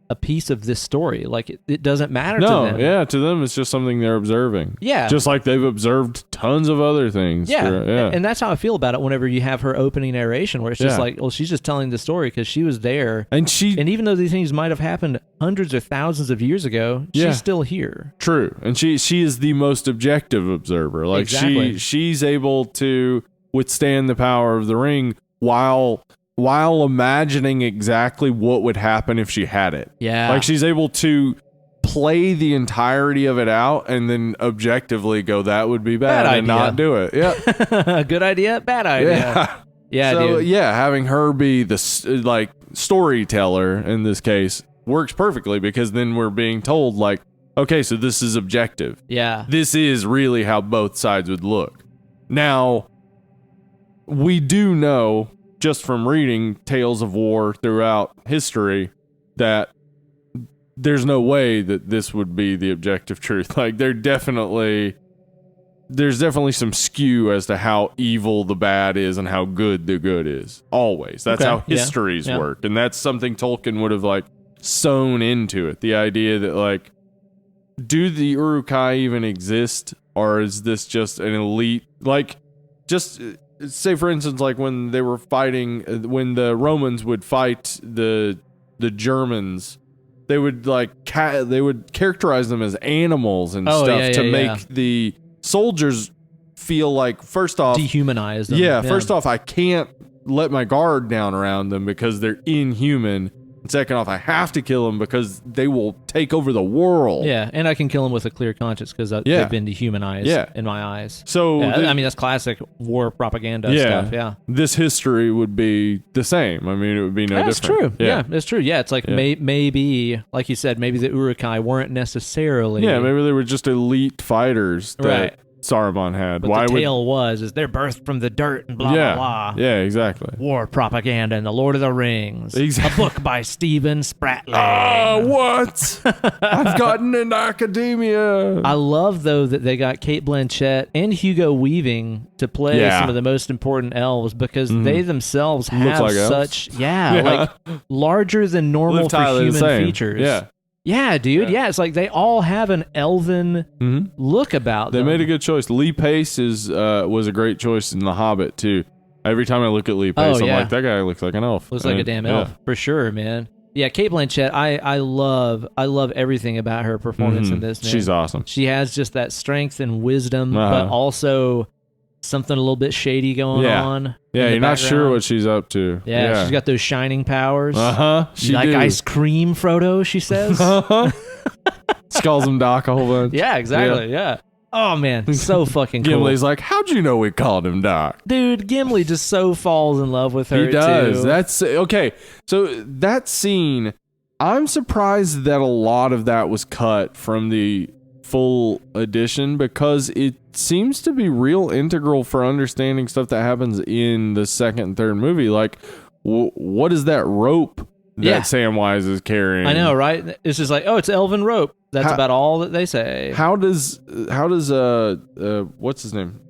Speaker 1: a piece of this story. Like it doesn't matter to them.
Speaker 2: Yeah, to them it's just something they're observing.
Speaker 1: Yeah.
Speaker 2: Just like they've observed tons of other things.
Speaker 1: Yeah. And that's how I feel about it whenever you have her opening narration, where it's just like, well, she's just telling the story because she was there. And even though these things might have happened hundreds or thousands of years ago, she's still here.
Speaker 2: True. And she is the most objective observer. Like
Speaker 1: exactly.
Speaker 2: she's able to withstand the power of the ring while imagining exactly what would happen if she had it.
Speaker 1: Yeah.
Speaker 2: Like she's able to play the entirety of it out and then objectively go, that would be bad and not do it. Yeah.
Speaker 1: Good idea, bad idea.
Speaker 2: Yeah.
Speaker 1: Yeah,
Speaker 2: so,
Speaker 1: dude.
Speaker 2: yeah, having her be the like storyteller in this case works perfectly, because then we're being told like, okay, so this is objective.
Speaker 1: Yeah.
Speaker 2: This is really how both sides would look. Now, we do know just from reading tales of war throughout history that there's no way that this would be the objective truth. Like there's definitely some skew as to how evil the bad is and how good the good is. Always. That's how histories work. And that's something Tolkien would have like sewn into it. The idea that like, do the Uruk-hai even exist, or is this just an elite, like just say for instance, like when they were fighting, when the Romans would fight the Germans, they would like they would characterize them as animals and stuff to make the soldiers feel like, first off,
Speaker 1: dehumanized them.
Speaker 2: First off, I can't let my guard down around them because they're inhuman. And second off, I have to kill them because they will take over the world.
Speaker 1: Yeah, and I can kill them with a clear conscience because they've been dehumanized in my eyes.
Speaker 2: So
Speaker 1: I mean, that's classic war propaganda stuff. Yeah,
Speaker 2: this history would be the same. I mean, it would be no different.
Speaker 1: That's true. Yeah, that's true. Yeah, it's like maybe, like you said, maybe the Uruk-hai weren't necessarily.
Speaker 2: Yeah, maybe they were just elite fighters that Saruman had.
Speaker 1: But the tale is they're birthed from the dirt and blah, blah, blah.
Speaker 2: Yeah, exactly.
Speaker 1: War propaganda and the Lord of the Rings.
Speaker 2: Exactly.
Speaker 1: A book by Stephen Spratling.
Speaker 2: What? I've gotten into academia.
Speaker 1: I love, though, that they got Kate Blanchett and Hugo Weaving to play some of the most important elves, because they themselves have
Speaker 2: like
Speaker 1: such, like larger than normal for human features. Yeah, dude.
Speaker 2: Yeah.
Speaker 1: Yeah, it's like they all have an elven look about
Speaker 2: They
Speaker 1: them.
Speaker 2: made a good choice. Lee Pace was a great choice in The Hobbit too. Every time I look at Lee Pace, I'm like, that guy looks like an elf.
Speaker 1: Looks like a damn elf for sure, man. Yeah, Cate Blanchett. I love everything about her performance in this. Man.
Speaker 2: She's awesome.
Speaker 1: She has just that strength and wisdom, but also something a little bit shady going on.
Speaker 2: Yeah, you're not sure what she's up to.
Speaker 1: Yeah, she's got those shining powers.
Speaker 2: She
Speaker 1: like
Speaker 2: do.
Speaker 1: ice cream, Frodo. She says.
Speaker 2: She calls him Doc a whole bunch.
Speaker 1: Yeah, exactly. Yeah. Oh man, so fucking cool.
Speaker 2: Gimli's like, how'd you know we called him Doc?
Speaker 1: Dude, Gimli just so falls in love with her.
Speaker 2: He does.
Speaker 1: Too.
Speaker 2: That's okay. So that scene, I'm surprised that a lot of that was cut from the full edition because it seems to be real integral for understanding stuff that happens in the second and third movie. Like, what is that rope that Samwise is carrying?
Speaker 1: I know, right? It's just like, oh, it's elven rope. That's about all that they say.
Speaker 2: How does what's his name?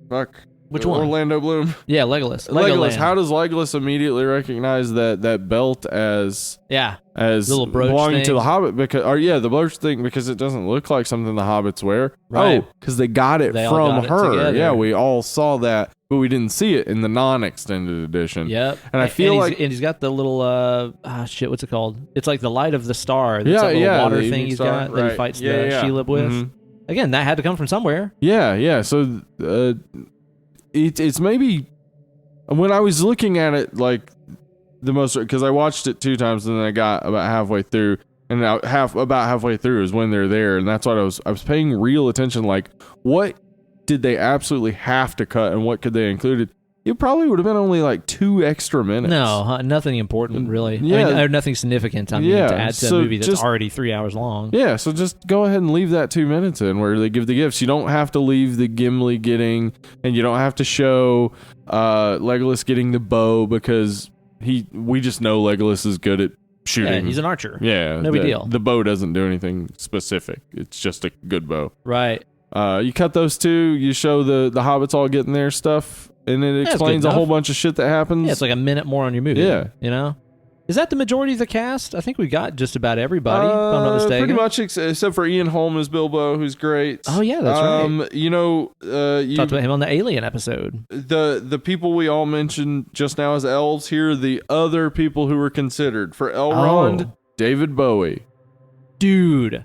Speaker 2: Fuck.
Speaker 1: Which one?
Speaker 2: Orlando Bloom.
Speaker 1: Yeah, Legolas.
Speaker 2: Legolas. How does Legolas immediately recognize that belt as
Speaker 1: little brooch
Speaker 2: belonging
Speaker 1: thing?
Speaker 2: to the Hobbit? The brooch thing, because it doesn't look like something the Hobbits wear.
Speaker 1: Right.
Speaker 2: Oh, because they got it
Speaker 1: They all
Speaker 2: from
Speaker 1: got it
Speaker 2: her.
Speaker 1: together.
Speaker 2: Yeah, we all saw that, but we didn't see it in the non-extended edition.
Speaker 1: Yep.
Speaker 2: And I feel
Speaker 1: and he's got the little what's it called? It's like the light of the star. That's
Speaker 2: Yeah,
Speaker 1: that little water
Speaker 2: the
Speaker 1: thing he's
Speaker 2: star,
Speaker 1: got that he fights the Shelob with.
Speaker 2: Mm-hmm.
Speaker 1: Again, that had to come from somewhere.
Speaker 2: Yeah. So it's maybe when I was looking at it, like the most, because I watched it 2 times and then I got about halfway through, and about halfway through is when they're there, and that's what I was paying real attention. Like, what did they absolutely have to cut, and what could they include? It probably would have been only like 2 extra minutes.
Speaker 1: No, nothing important really.
Speaker 2: Yeah.
Speaker 1: I mean, or nothing significant. To add to a movie that's already 3 hours long.
Speaker 2: Yeah, so just go ahead and leave that 2 minutes in where they give the gifts. You don't have to leave the Gimli getting, and you don't have to show Legolas getting the bow, because we just know Legolas is good at shooting.
Speaker 1: Yeah, he's an archer.
Speaker 2: Yeah,
Speaker 1: no big deal.
Speaker 2: The bow doesn't do anything specific. It's just a good bow.
Speaker 1: Right.
Speaker 2: You cut those 2. You show the hobbits all getting their stuff. And it explains a whole bunch of shit that happens.
Speaker 1: Yeah, it's like a minute more on your movie.
Speaker 2: Yeah.
Speaker 1: You know? Is that the majority of the cast? I think we got just about everybody, if I'm not mistaken.
Speaker 2: Pretty much, except for Ian Holm as Bilbo, who's great.
Speaker 1: Oh, yeah, that's right.
Speaker 2: You
Speaker 1: talked about him on the Alien episode.
Speaker 2: The people we all mentioned just now as elves, here are the other people who were considered. For Elrond, David Bowie.
Speaker 1: Dude.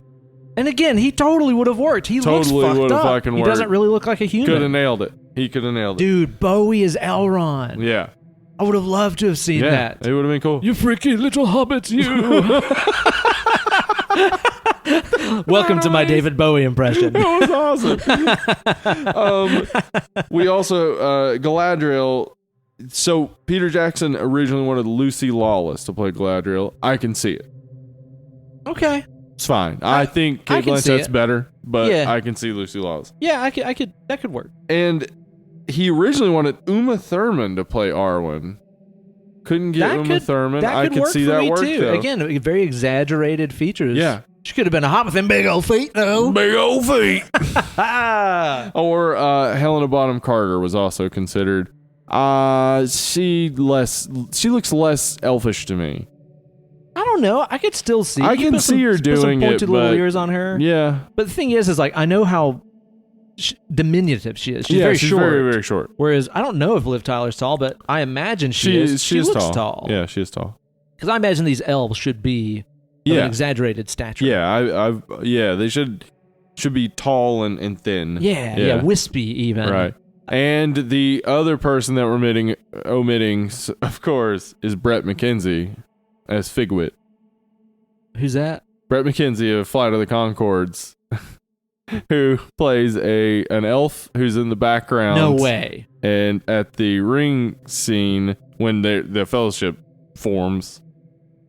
Speaker 1: And again, he totally would have worked. He looks fucked up.
Speaker 2: Fucking
Speaker 1: he doesn't really look like a human.
Speaker 2: Could have nailed it. He could have nailed it.
Speaker 1: Dude, Bowie is Elrond.
Speaker 2: Yeah.
Speaker 1: I would have loved to have seen that.
Speaker 2: It would have been cool.
Speaker 1: You freaky little hobbits, you. Welcome to my David Bowie impression.
Speaker 2: That was awesome. We also, Galadriel. So Peter Jackson originally wanted Lucy Lawless to play Galadriel. I can see it.
Speaker 1: Okay.
Speaker 2: It's fine. I think Cate Blanchett's better, but I can see Lucy Lawless.
Speaker 1: Yeah, I could. That could work.
Speaker 2: And he originally wanted Uma Thurman to play Arwen. Couldn't get Uma Thurman. I could see that work
Speaker 1: too.
Speaker 2: though.
Speaker 1: Again, very exaggerated features.
Speaker 2: Yeah.
Speaker 1: She could have been a hot with them big old feet, though.
Speaker 2: Big old feet. Or Helena Bonham Carter was also considered. She looks less elfish to me.
Speaker 1: I don't know. I could still see.
Speaker 2: I can see her doing
Speaker 1: some pointed
Speaker 2: it,
Speaker 1: little
Speaker 2: but
Speaker 1: ears on her.
Speaker 2: Yeah.
Speaker 1: But the thing is like I know how diminutive she is. She's very short.
Speaker 2: Very, very short.
Speaker 1: Whereas I don't know if Liv Tyler's tall, but I imagine she is. She looks tall.
Speaker 2: Yeah, she is tall.
Speaker 1: Because I imagine these elves should be of an exaggerated stature.
Speaker 2: Yeah, they should be tall and thin.
Speaker 1: Yeah, wispy even.
Speaker 2: Right. And the other person that we're omitting, of course, is Brett McKenzie as Figwit.
Speaker 1: Who's that?
Speaker 2: Brett McKenzie of Flight of the Conchords, who plays an elf who's in the background.
Speaker 1: No way.
Speaker 2: And at the ring scene when the fellowship forms,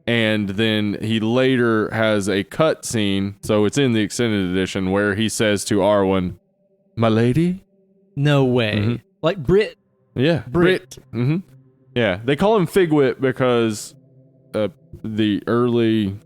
Speaker 2: and then he later has a cut scene, so it's in the extended edition, where he says to Arwen, "My lady."
Speaker 1: No way.
Speaker 2: Mm-hmm.
Speaker 1: Like Brit.
Speaker 2: Yeah,
Speaker 1: Brit.
Speaker 2: Mm-hmm. Yeah, they call him Figwit because the early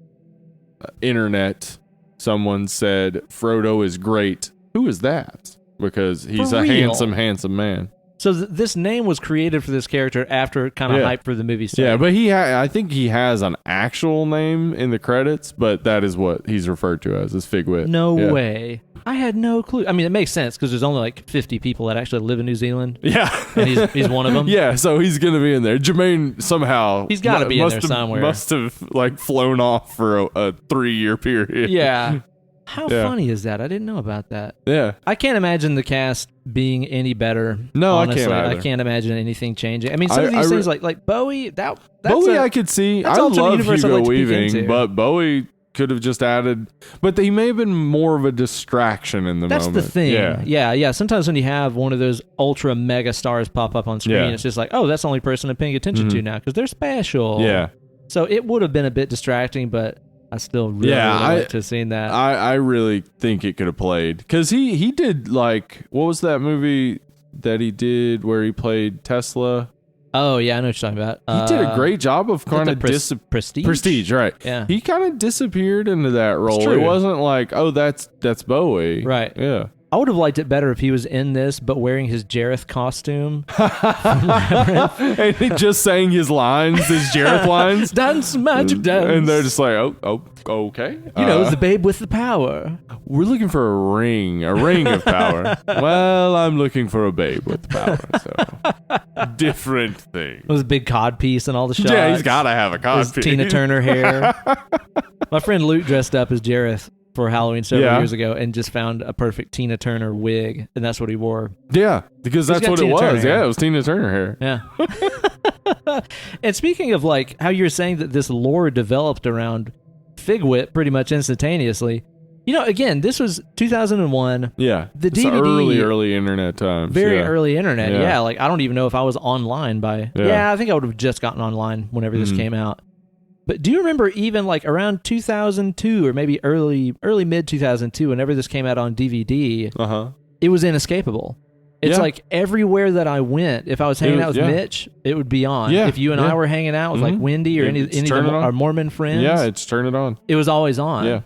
Speaker 2: internet, someone said Frodo is great. Who is that? Because he's a handsome man.
Speaker 1: So this name was created for this character after kind of hype for the movie.
Speaker 2: Yeah, but I think he has an actual name in the credits, but that is what he's referred to as Figwit.
Speaker 1: No way. I had no clue. I mean, it makes sense because there's only like 50 people that actually live in New Zealand.
Speaker 2: Yeah.
Speaker 1: And he's one of them.
Speaker 2: Yeah, so he's going to be in there. Jermaine somehow...
Speaker 1: He's got to be in there somewhere.
Speaker 2: Must have like flown off for a 3-year period.
Speaker 1: Yeah. How funny is that? I didn't know about that.
Speaker 2: Yeah.
Speaker 1: I can't imagine the cast being any better.
Speaker 2: No,
Speaker 1: honestly.
Speaker 2: I can't either.
Speaker 1: I can't imagine anything changing. I mean, some of these things like Bowie, that's
Speaker 2: Bowie I could see. I love Hugo Weaving, but Bowie could have just added, but he may have been more of a distraction in the moment.
Speaker 1: That's the thing. Yeah. Sometimes when you have one of those ultra mega stars pop up on screen, it's just like, oh, that's the only person I'm paying attention to now because they're special.
Speaker 2: Yeah.
Speaker 1: So it would have been a bit distracting, but I still really would have liked to have seen that.
Speaker 2: I really think it could have played because he did like, what was that movie that he did where he played Tesla?
Speaker 1: Oh, yeah, I know what you're talking about.
Speaker 2: He did a great job of kind of
Speaker 1: Prestige.
Speaker 2: Prestige, right.
Speaker 1: Yeah.
Speaker 2: He kind of disappeared into that role.
Speaker 1: It's true.
Speaker 2: It wasn't like, oh, that's Bowie.
Speaker 1: Right.
Speaker 2: Yeah.
Speaker 1: I would have liked it better if he was in this, but wearing his Jareth costume.
Speaker 2: And he just saying his lines, his Jareth lines.
Speaker 1: Dance, magic dance.
Speaker 2: And they're just like, oh, okay.
Speaker 1: You know, the babe with the power.
Speaker 2: We're looking for a ring of power. Well, I'm looking for a babe with power, so different thing.
Speaker 1: It was a big cod piece and all the shots.
Speaker 2: Yeah, he's got to have a cod piece.
Speaker 1: Tina Turner hair. My friend Luke dressed up as Jareth for Halloween several years ago and just found a perfect Tina Turner wig, and that's what he wore.
Speaker 2: Yeah, because that's what it was. Yeah, it was Tina Turner hair.
Speaker 1: Yeah. And speaking of like how you're saying that this lore developed around Figwit pretty much instantaneously, you know, again, this was 2001.
Speaker 2: Yeah.
Speaker 1: The DVD.
Speaker 2: Early internet times.
Speaker 1: Very early internet. Yeah. Like I don't even know if I was online by.
Speaker 2: Yeah,
Speaker 1: I think I would have just gotten online whenever this came out. But do you remember even like around 2002 or maybe early mid 2002, whenever this came out on DVD, it was inescapable. It's like everywhere that I went, if I was hanging out with Mitch, it would be on.
Speaker 2: Yeah,
Speaker 1: if you and I were hanging out with like Wendy or any of our Mormon friends,
Speaker 2: it's turn it on.
Speaker 1: It was always on.
Speaker 2: Yeah.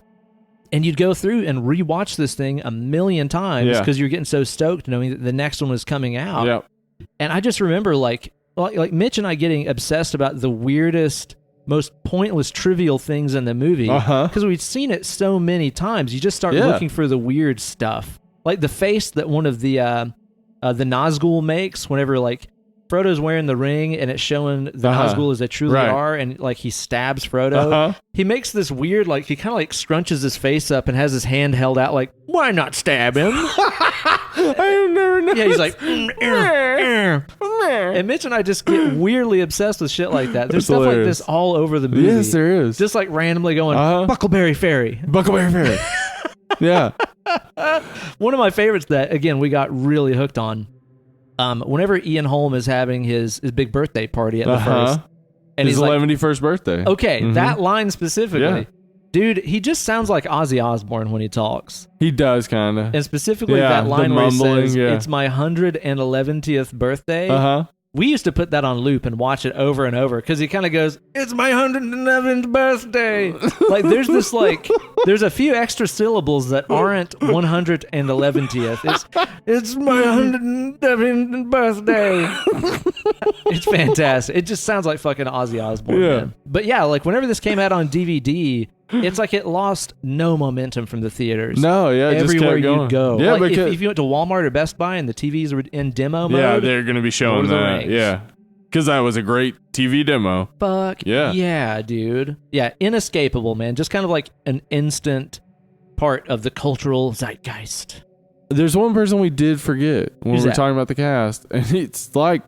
Speaker 1: And you'd go through and rewatch this thing a million times because you're getting so stoked knowing that the next one was coming out.
Speaker 2: Yeah.
Speaker 1: And I just remember like Mitch and I getting obsessed about the weirdest, most pointless, trivial things in the movie because we'd seen it so many times. You just start looking for the weird stuff, like the face that one of the Nazgul makes whenever like Frodo's wearing the ring and it's showing the Nazgul as they truly are, and like he stabs Frodo. He makes this weird, like he kind of like scrunches his face up and has his hand held out, like why not stab him?
Speaker 2: I have never noticed.
Speaker 1: Yeah, he's like, and Mitch and I just get weirdly obsessed with shit like that. There's stuff like this all over the movie.
Speaker 2: Yes, there is.
Speaker 1: Just like randomly going, Buckleberry Ferry.
Speaker 2: Buckleberry Ferry. Yeah.
Speaker 1: One of my favorites that, again, we got really hooked on, whenever Ian Holm is having his big birthday party at the first. And
Speaker 2: his
Speaker 1: he's
Speaker 2: 71st birthday.
Speaker 1: Okay, that line specifically. Yeah. Dude, he just sounds like Ozzy Osbourne when he talks.
Speaker 2: He does, kind of.
Speaker 1: And specifically that line where he says, it's my 111th birthday. We used to put that on loop and watch it over and over because he kind of goes, it's my 111th birthday. Like there's this like, there's a few extra syllables that aren't 111th. It's my 111th birthday. It's fantastic. It just sounds like fucking Ozzy Osbourne. Yeah. Man. But yeah, like whenever this came out on DVD, it's like it lost no momentum from the theaters.
Speaker 2: No, yeah,
Speaker 1: everywhere
Speaker 2: just kept going.
Speaker 1: You'd go.
Speaker 2: Yeah,
Speaker 1: like if you went to Walmart or Best Buy and the TVs were in demo mode.
Speaker 2: Yeah, they're going to be showing that. Yeah, because that was a great TV demo.
Speaker 1: Fuck yeah, dude. Yeah, inescapable, man. Just kind of like an instant part of the cultural zeitgeist.
Speaker 2: There's one person we did forget when we were talking about the cast, and it's like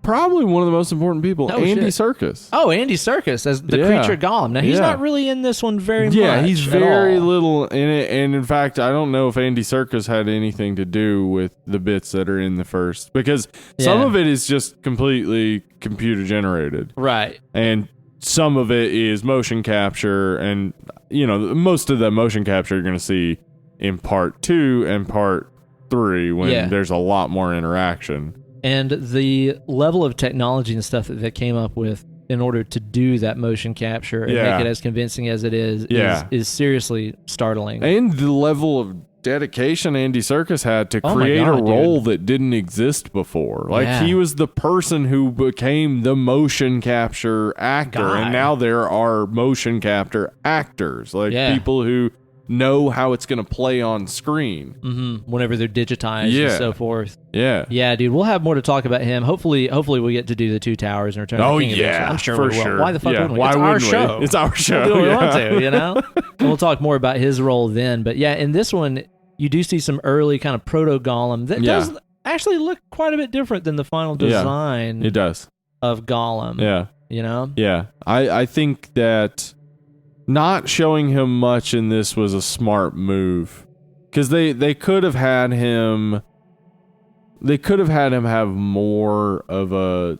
Speaker 2: probably one of the most important people, Andy Serkis.
Speaker 1: Oh, Andy Serkis as the creature Gollum. Now, he's not really in this one very much.
Speaker 2: Yeah, he's very little in it. And in fact, I don't know if Andy Serkis had anything to do with the bits that are in the first, because some of it is just completely computer generated.
Speaker 1: Right.
Speaker 2: And some of it is motion capture. And, you know, most of the motion capture you're going to see in part 2 and part 3 when there's a lot more interaction.
Speaker 1: And the level of technology and stuff that they came up with in order to do that motion capture and make it as convincing as it is seriously startling.
Speaker 2: And the level of dedication Andy Serkis had to
Speaker 1: Oh my
Speaker 2: create
Speaker 1: God,
Speaker 2: a role
Speaker 1: dude.
Speaker 2: that didn't exist before. Like
Speaker 1: Yeah.
Speaker 2: he was the person who became the motion capture actor,
Speaker 1: Guy.
Speaker 2: and now there are motion capture actors, like
Speaker 1: Yeah.
Speaker 2: people who know how it's going to play on screen.
Speaker 1: Whenever they're digitized
Speaker 2: Yeah.
Speaker 1: and so forth.
Speaker 2: Yeah.
Speaker 1: Yeah, dude, we'll have more to talk about him. Hopefully we get to do the Two Towers and Return of
Speaker 2: Oh
Speaker 1: the King
Speaker 2: yeah,
Speaker 1: eventually. I'm sure
Speaker 2: for
Speaker 1: we will.
Speaker 2: sure.
Speaker 1: Why the fuck
Speaker 2: Yeah.
Speaker 1: wouldn't we?
Speaker 2: Why
Speaker 1: It's our
Speaker 2: wouldn't we?
Speaker 1: show.
Speaker 2: It's our show.
Speaker 1: We'll do what we
Speaker 2: yeah.
Speaker 1: want to, you know? And we'll talk more about his role then. But yeah, in this one, you do see some early kind of proto-Gollum that
Speaker 2: Yeah.
Speaker 1: does actually look quite a bit different than the final design
Speaker 2: It does.
Speaker 1: of Gollum.
Speaker 2: Yeah.
Speaker 1: You know?
Speaker 2: Yeah. I think that not showing him much in this was a smart move, because they could have had him have more of a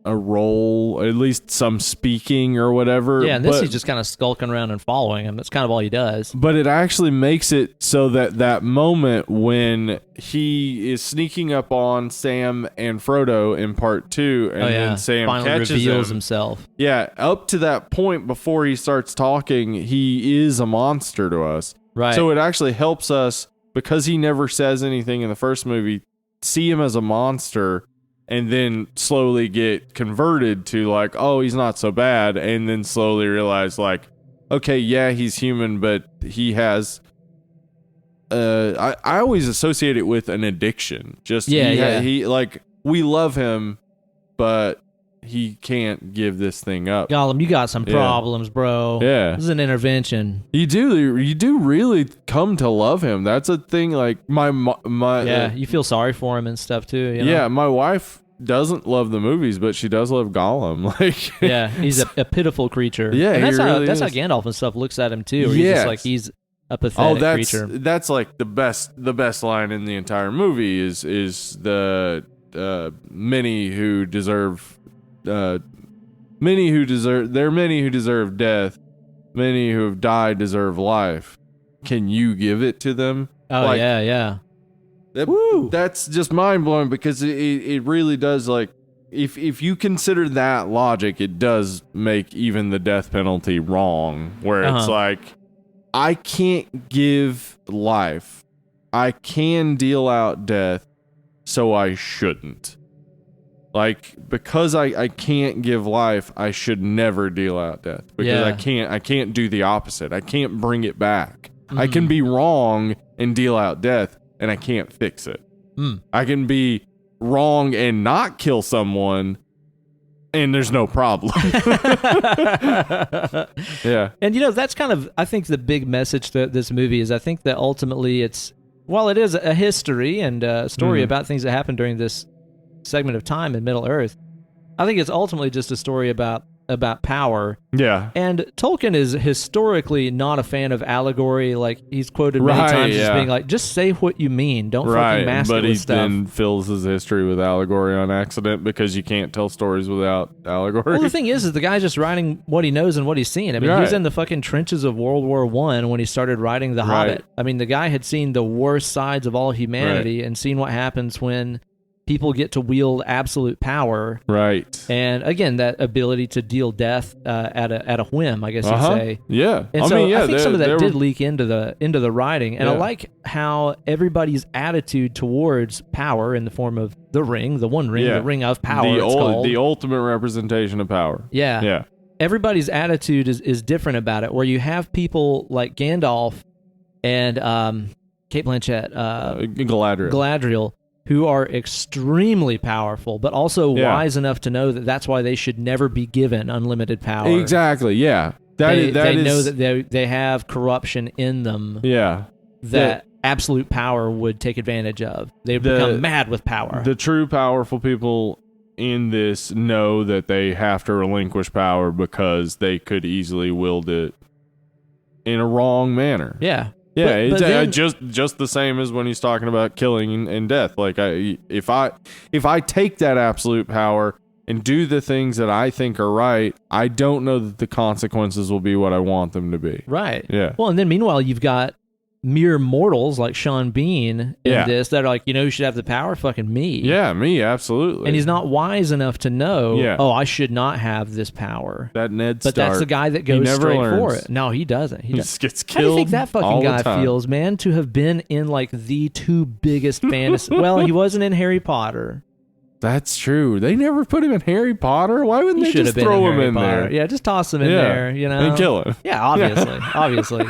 Speaker 2: role, at least some speaking or whatever.
Speaker 1: Yeah, and this
Speaker 2: but,
Speaker 1: he's just kind of skulking around and following him. That's kind of all he does.
Speaker 2: but it actually makes it so that moment when he is sneaking up on Sam and Frodo in part 2, and then Sam
Speaker 1: finally
Speaker 2: catches
Speaker 1: reveals
Speaker 2: him.
Speaker 1: himself.
Speaker 2: Yeah, up to that point before he starts talking, he is a monster to us.
Speaker 1: Right.
Speaker 2: So it actually helps us, because he never says anything in the first movie, see him as a monster and then slowly get converted to like, oh, he's not so bad, and then slowly realize like, okay, yeah, he's human, but he has I always associate it with an addiction. Just he like, we love him, but he can't give this thing up.
Speaker 1: Gollum, you got some
Speaker 2: Yeah.
Speaker 1: problems, bro.
Speaker 2: Yeah.
Speaker 1: This is an intervention.
Speaker 2: You do really come to love him. That's a thing. Like my
Speaker 1: Yeah, you feel sorry for him and stuff too. You know?
Speaker 2: yeah, my wife doesn't love the movies, but she does love Gollum. Like
Speaker 1: Yeah, he's a pitiful creature.
Speaker 2: Yeah,
Speaker 1: and that's
Speaker 2: he
Speaker 1: how
Speaker 2: really
Speaker 1: that's how
Speaker 2: is.
Speaker 1: Gandalf and stuff looks at him too. Where he's
Speaker 2: Yes.
Speaker 1: just like he's a pathetic creature.
Speaker 2: That's like the best line in the entire movie is the many who deserve there are many who deserve death, many who have died deserve life. Can you give it to them?
Speaker 1: Oh
Speaker 2: Like,
Speaker 1: yeah.
Speaker 2: That's just mind blowing, because it really does, like, if you consider that logic, it does make even the death penalty wrong, where it's like, I can't give life, I can deal out death, so I shouldn't. Like, because I can't give life, I should never deal out death, because
Speaker 1: Yeah.
Speaker 2: I can't do the opposite. I can't bring it back. I can be wrong and deal out death, and I can't fix it. I can be wrong and not kill someone, and there's no problem. Yeah.
Speaker 1: And you know, that's kind of, I think, the big message to this movie is, I think that ultimately it's, while it is a history and a story about things that happened during this segment of time in Middle Earth, I think it's ultimately just a story about power.
Speaker 2: Yeah.
Speaker 1: And Tolkien is historically not a fan of allegory. Like, he's quoted many
Speaker 2: Right,
Speaker 1: times as
Speaker 2: yeah.
Speaker 1: being like, just say what you mean. Don't fucking mask
Speaker 2: But
Speaker 1: it
Speaker 2: he
Speaker 1: with stuff.
Speaker 2: then fills his history with allegory on accident, because you can't tell stories without allegory.
Speaker 1: Well, the thing is the guy's just writing what he knows and what he's seen. I mean, he was
Speaker 2: Right.
Speaker 1: in the fucking trenches of World War I when he started writing The Hobbit.
Speaker 2: Right.
Speaker 1: I mean, the guy had seen the worst sides of all humanity and seen what happens when people get to wield absolute power.
Speaker 2: Right.
Speaker 1: And again, that ability to deal death at a whim, I guess you'd say.
Speaker 2: Yeah.
Speaker 1: And I think some of that did leak into the writing. And I
Speaker 2: Yeah.
Speaker 1: like how everybody's attitude towards power in the form of the ring, the one ring, the ring of power, it's called.
Speaker 2: The ultimate representation of power.
Speaker 1: Yeah.
Speaker 2: Yeah.
Speaker 1: Everybody's attitude is different about it, where you have people like Gandalf and Kate Blanchett, Galadriel, who are extremely powerful, but also wise enough to know that that's why they should never be given unlimited power.
Speaker 2: Exactly. Yeah.
Speaker 1: They know that they have corruption in them.
Speaker 2: Yeah.
Speaker 1: That absolute power would take advantage of. They become mad with power.
Speaker 2: The true powerful people in this know that they have to relinquish power, because they could easily wield it in a wrong manner.
Speaker 1: Yeah.
Speaker 2: Yeah,
Speaker 1: But
Speaker 2: it's
Speaker 1: then-
Speaker 2: just the same as when he's talking about killing and death. Like, if I take that absolute power and do the things that I think are right, I don't know that the consequences will be what I want them to be.
Speaker 1: Right.
Speaker 2: Yeah.
Speaker 1: Well, and then meanwhile, you've got mere mortals like Sean Bean in
Speaker 2: Yeah.
Speaker 1: this that are like, you know, who should have the power? Fucking me.
Speaker 2: Yeah, me, absolutely.
Speaker 1: And he's not wise enough to know,
Speaker 2: Yeah.
Speaker 1: oh, I should not have this power.
Speaker 2: that Ned
Speaker 1: But
Speaker 2: Stark.
Speaker 1: that's the guy that
Speaker 2: He
Speaker 1: goes
Speaker 2: never
Speaker 1: straight
Speaker 2: learns.
Speaker 1: for it. No, he doesn't. He
Speaker 2: He
Speaker 1: doesn't.
Speaker 2: just gets
Speaker 1: How do you
Speaker 2: killed.
Speaker 1: think that fucking
Speaker 2: all the
Speaker 1: guy
Speaker 2: time.
Speaker 1: feels, man, to have been in like the two biggest fantasy? Well, he wasn't in Harry Potter.
Speaker 2: That's true. They never put him in Harry Potter. Why wouldn't
Speaker 1: He
Speaker 2: they
Speaker 1: should
Speaker 2: just
Speaker 1: have been
Speaker 2: throw
Speaker 1: in
Speaker 2: him
Speaker 1: Harry
Speaker 2: in
Speaker 1: Potter.
Speaker 2: there?
Speaker 1: Yeah, just toss him in
Speaker 2: Yeah.
Speaker 1: there, you know?
Speaker 2: And kill him.
Speaker 1: Yeah, obviously. Obviously.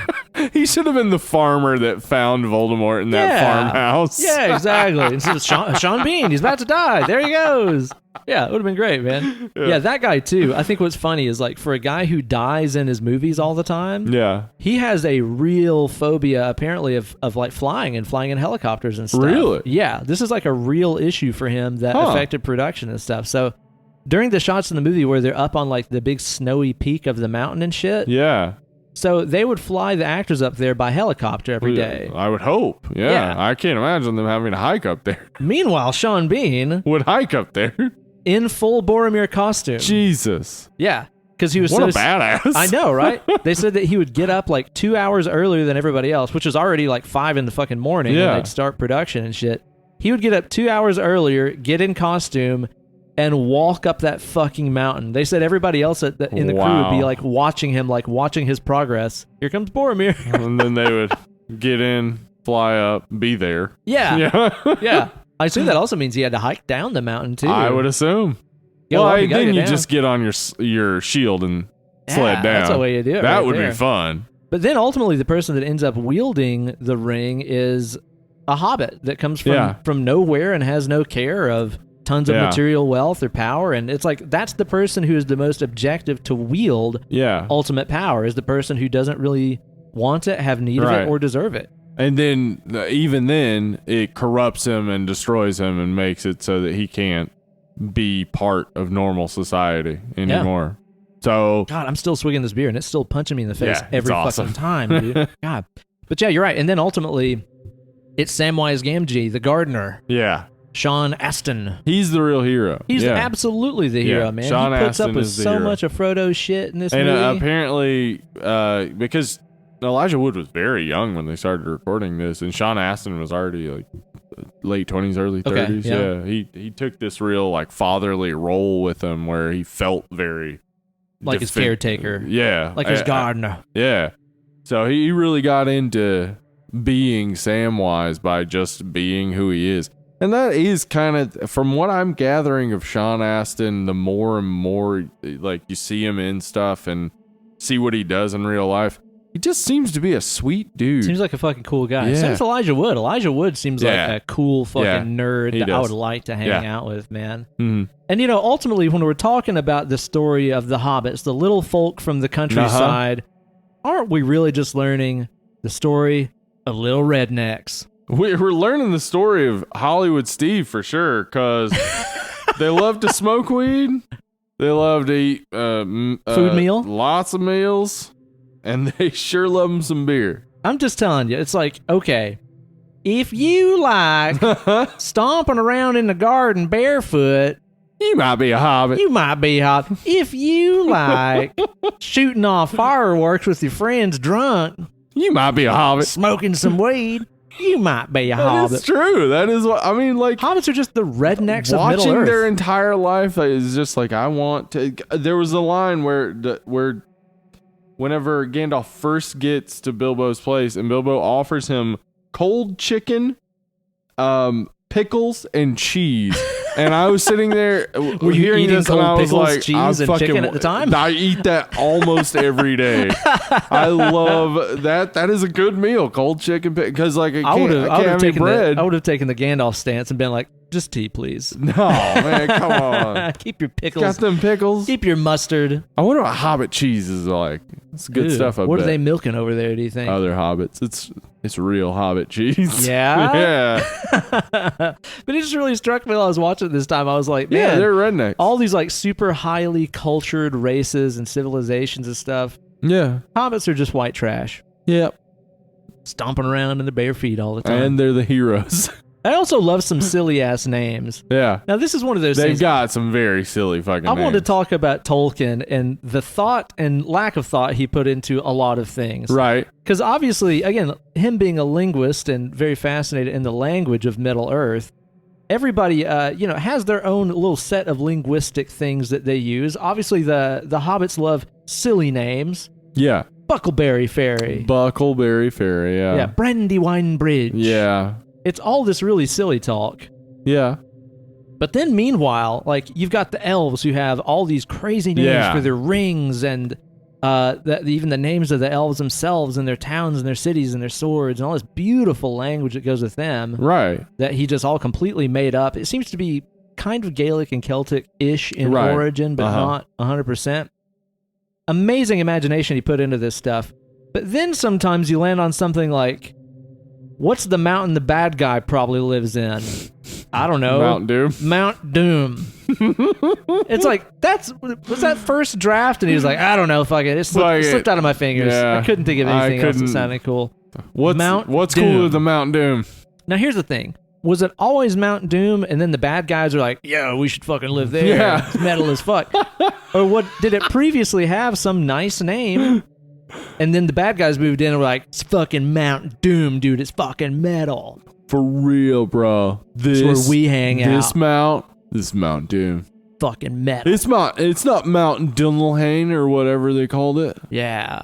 Speaker 2: He should have been the farmer that found Voldemort in that
Speaker 1: Yeah.
Speaker 2: farmhouse.
Speaker 1: Yeah, exactly. Instead of Sean Bean, he's about to die. There he goes. Yeah, it would have been great, man. Yeah, that guy too. I think what's funny is like for a guy who dies in his movies all the time,
Speaker 2: Yeah.
Speaker 1: he has a real phobia apparently of like flying in helicopters and stuff.
Speaker 2: Really?
Speaker 1: Yeah, this is like a real issue for him that affected production and stuff. So during the shots in the movie where they're up on like the big snowy peak of the mountain and shit,
Speaker 2: Yeah.
Speaker 1: so they would fly the actors up there by helicopter every day.
Speaker 2: I would hope. Yeah.
Speaker 1: Yeah.
Speaker 2: I can't imagine them having to hike up there.
Speaker 1: Meanwhile, Sean Bean
Speaker 2: Would hike up there.
Speaker 1: in full Boromir costume.
Speaker 2: Jesus.
Speaker 1: Yeah, because he was
Speaker 2: What
Speaker 1: so
Speaker 2: a badass.
Speaker 1: I know, right? They said that he would get up like 2 hours earlier than everybody else, which is already like 5 in the fucking morning
Speaker 2: Yeah.
Speaker 1: when they'd start production and shit. He would get up 2 hours earlier, get in costume, and walk up that fucking mountain. They said everybody else in the crew would be
Speaker 2: Wow.
Speaker 1: like watching him, like watching his progress. Here comes Boromir.
Speaker 2: And then they would get in, fly up, be there.
Speaker 1: yeah,
Speaker 2: Yeah.
Speaker 1: yeah. I assume that also means he had to hike down the mountain too.
Speaker 2: I would assume.
Speaker 1: Yeah,
Speaker 2: well,
Speaker 1: you gotta
Speaker 2: then
Speaker 1: get
Speaker 2: you
Speaker 1: down.
Speaker 2: just get on your shield and sled down.
Speaker 1: That's the way you do it.
Speaker 2: That
Speaker 1: right
Speaker 2: would
Speaker 1: there.
Speaker 2: be fun.
Speaker 1: But then ultimately, the person that ends up wielding the ring is a hobbit that comes from nowhere and has no care of tons of material wealth or power. And it's like that's the person who is the most objective to wield ultimate power, is the person who doesn't really want it, have need of it, or deserve it.
Speaker 2: And then, even then, it corrupts him and destroys him and makes it so that he can't be part of normal society anymore. So,
Speaker 1: God, I'm still swigging this beer and it's still punching me in the face
Speaker 2: Yeah,
Speaker 1: every
Speaker 2: it's awesome.
Speaker 1: fucking time, dude. God. But yeah, you're right. And then ultimately, it's Samwise Gamgee, the gardener,
Speaker 2: yeah,
Speaker 1: Sean Astin.
Speaker 2: he's the real hero.
Speaker 1: He's
Speaker 2: yeah.
Speaker 1: absolutely the hero,
Speaker 2: Yeah.
Speaker 1: man.
Speaker 2: Sean
Speaker 1: he puts
Speaker 2: Astin
Speaker 1: up with
Speaker 2: is the
Speaker 1: so
Speaker 2: hero.
Speaker 1: much of Frodo's shit in this
Speaker 2: And
Speaker 1: movie.
Speaker 2: apparently, because Elijah Wood was very young when they started recording this, and Sean Astin was already like late 20s, early 30s.
Speaker 1: yeah.
Speaker 2: He took this real like fatherly role with him where he felt very
Speaker 1: like his caretaker.
Speaker 2: Yeah.
Speaker 1: Like his gardener.
Speaker 2: Yeah. So he really got into being Samwise by just being who he is. And that is kind of, from what I'm gathering of Sean Astin, the more and more like you see him in stuff and see what he does in real life, he just seems to be a sweet dude.
Speaker 1: Seems like a fucking cool guy.
Speaker 2: Yeah.
Speaker 1: Same as Elijah Wood. Elijah Wood seems like
Speaker 2: Yeah.
Speaker 1: a cool fucking nerd
Speaker 2: he
Speaker 1: that I
Speaker 2: does.
Speaker 1: would like to hang
Speaker 2: Yeah.
Speaker 1: out with, man.
Speaker 2: Mhm.
Speaker 1: And, you know, ultimately, when we're talking about the story of the hobbits, the little folk from the countryside, aren't we really just learning the story of little rednecks?
Speaker 2: We're learning the story of Hollywood Steve for sure, because they love to smoke weed. They love to eat
Speaker 1: Food meal?
Speaker 2: lots of meals, and they sure love them some beer.
Speaker 1: I'm just telling you, it's like, okay, if you like stomping around in the garden barefoot,
Speaker 2: You might be a hobbit.
Speaker 1: you might be hot. If you like shooting off fireworks with your friends drunk,
Speaker 2: You might be a hobbit.
Speaker 1: smoking some weed, you might be a
Speaker 2: That
Speaker 1: hobbit.
Speaker 2: is true. That is what I mean. Like
Speaker 1: Hobbits are just the rednecks of
Speaker 2: watching
Speaker 1: Middle Earth.
Speaker 2: their entire life is just like I want to. There was a line where whenever Gandalf first gets to Bilbo's place and Bilbo offers him cold chicken, pickles, and cheese. And I was sitting there
Speaker 1: Were you
Speaker 2: hearing
Speaker 1: eating
Speaker 2: this,
Speaker 1: cold
Speaker 2: and I was
Speaker 1: pickles,
Speaker 2: like,
Speaker 1: cheese,
Speaker 2: I'm
Speaker 1: and
Speaker 2: fucking,
Speaker 1: chicken at the time?
Speaker 2: I eat that almost every day. I love that. That is a good meal, cold chicken, because like I can't have any bread.
Speaker 1: I would have taken the Gandalf stance and been like, just tea, please.
Speaker 2: No, man, come on.
Speaker 1: Keep your
Speaker 2: Got
Speaker 1: pickles.
Speaker 2: them pickles.
Speaker 1: Keep your mustard.
Speaker 2: I wonder what Hobbit cheese is like. It's good
Speaker 1: Ew.
Speaker 2: stuff. I
Speaker 1: What
Speaker 2: bet.
Speaker 1: are they milking over there, do you think?
Speaker 2: Other hobbits. It's real Hobbit cheese.
Speaker 1: Yeah?
Speaker 2: Yeah.
Speaker 1: But it just really struck me while I was watching it this time. I was like,
Speaker 2: Yeah,
Speaker 1: man,
Speaker 2: they're rednecks.
Speaker 1: all these like super highly cultured races and civilizations and stuff.
Speaker 2: Yeah.
Speaker 1: Hobbits are just white trash.
Speaker 2: Yep.
Speaker 1: Stomping around in their bare feet all the time.
Speaker 2: And they're the heroes.
Speaker 1: I also love some silly ass names.
Speaker 2: Yeah.
Speaker 1: Now this is one of those
Speaker 2: They've
Speaker 1: things.
Speaker 2: got some very silly fucking
Speaker 1: I
Speaker 2: names.
Speaker 1: wanted to talk about Tolkien and the thought and lack of thought he put into a lot of things.
Speaker 2: Right.
Speaker 1: Because obviously, again, him being a linguist and very fascinated in the language of Middle Earth, everybody, has their own little set of linguistic things that they use. Obviously, the hobbits love silly names.
Speaker 2: Yeah.
Speaker 1: Buckleberry Fairy.
Speaker 2: Buckleberry Fairy, yeah.
Speaker 1: Yeah, Brandywine Bridge.
Speaker 2: Yeah.
Speaker 1: It's all this really silly talk.
Speaker 2: Yeah.
Speaker 1: But then meanwhile, like, you've got the elves who have all these crazy names for their rings and even the names of the elves themselves and their towns and their cities and their swords and all this beautiful language that goes with them.
Speaker 2: Right.
Speaker 1: That he just all completely made up. It seems to be kind of Gaelic and Celtic-ish in origin, but not 100%. Amazing imagination he put into this stuff. But then sometimes you land on something like, what's the mountain the bad guy probably lives in? I don't know.
Speaker 2: Mount Doom.
Speaker 1: Mount Doom. It's like, was that first draft? And he was like, I don't know, fuck it. It slipped out of my fingers.
Speaker 2: Yeah.
Speaker 1: I couldn't think of anything else that sounded cool.
Speaker 2: What's
Speaker 1: Doom.
Speaker 2: cooler than Mount Doom?
Speaker 1: Now here's the thing. Was it always Mount Doom and then the bad guys are like, yeah, we should fucking live there.
Speaker 2: Yeah.
Speaker 1: It's metal as fuck. Or what? Did it previously have some nice name? And then the bad guys moved in and were like, it's fucking Mount Doom, dude. It's fucking metal.
Speaker 2: For real, bro. This
Speaker 1: It's where we hang out.
Speaker 2: This Mount Doom.
Speaker 1: Fucking metal.
Speaker 2: It's not Mount Dunlehane or whatever they called it.
Speaker 1: Yeah.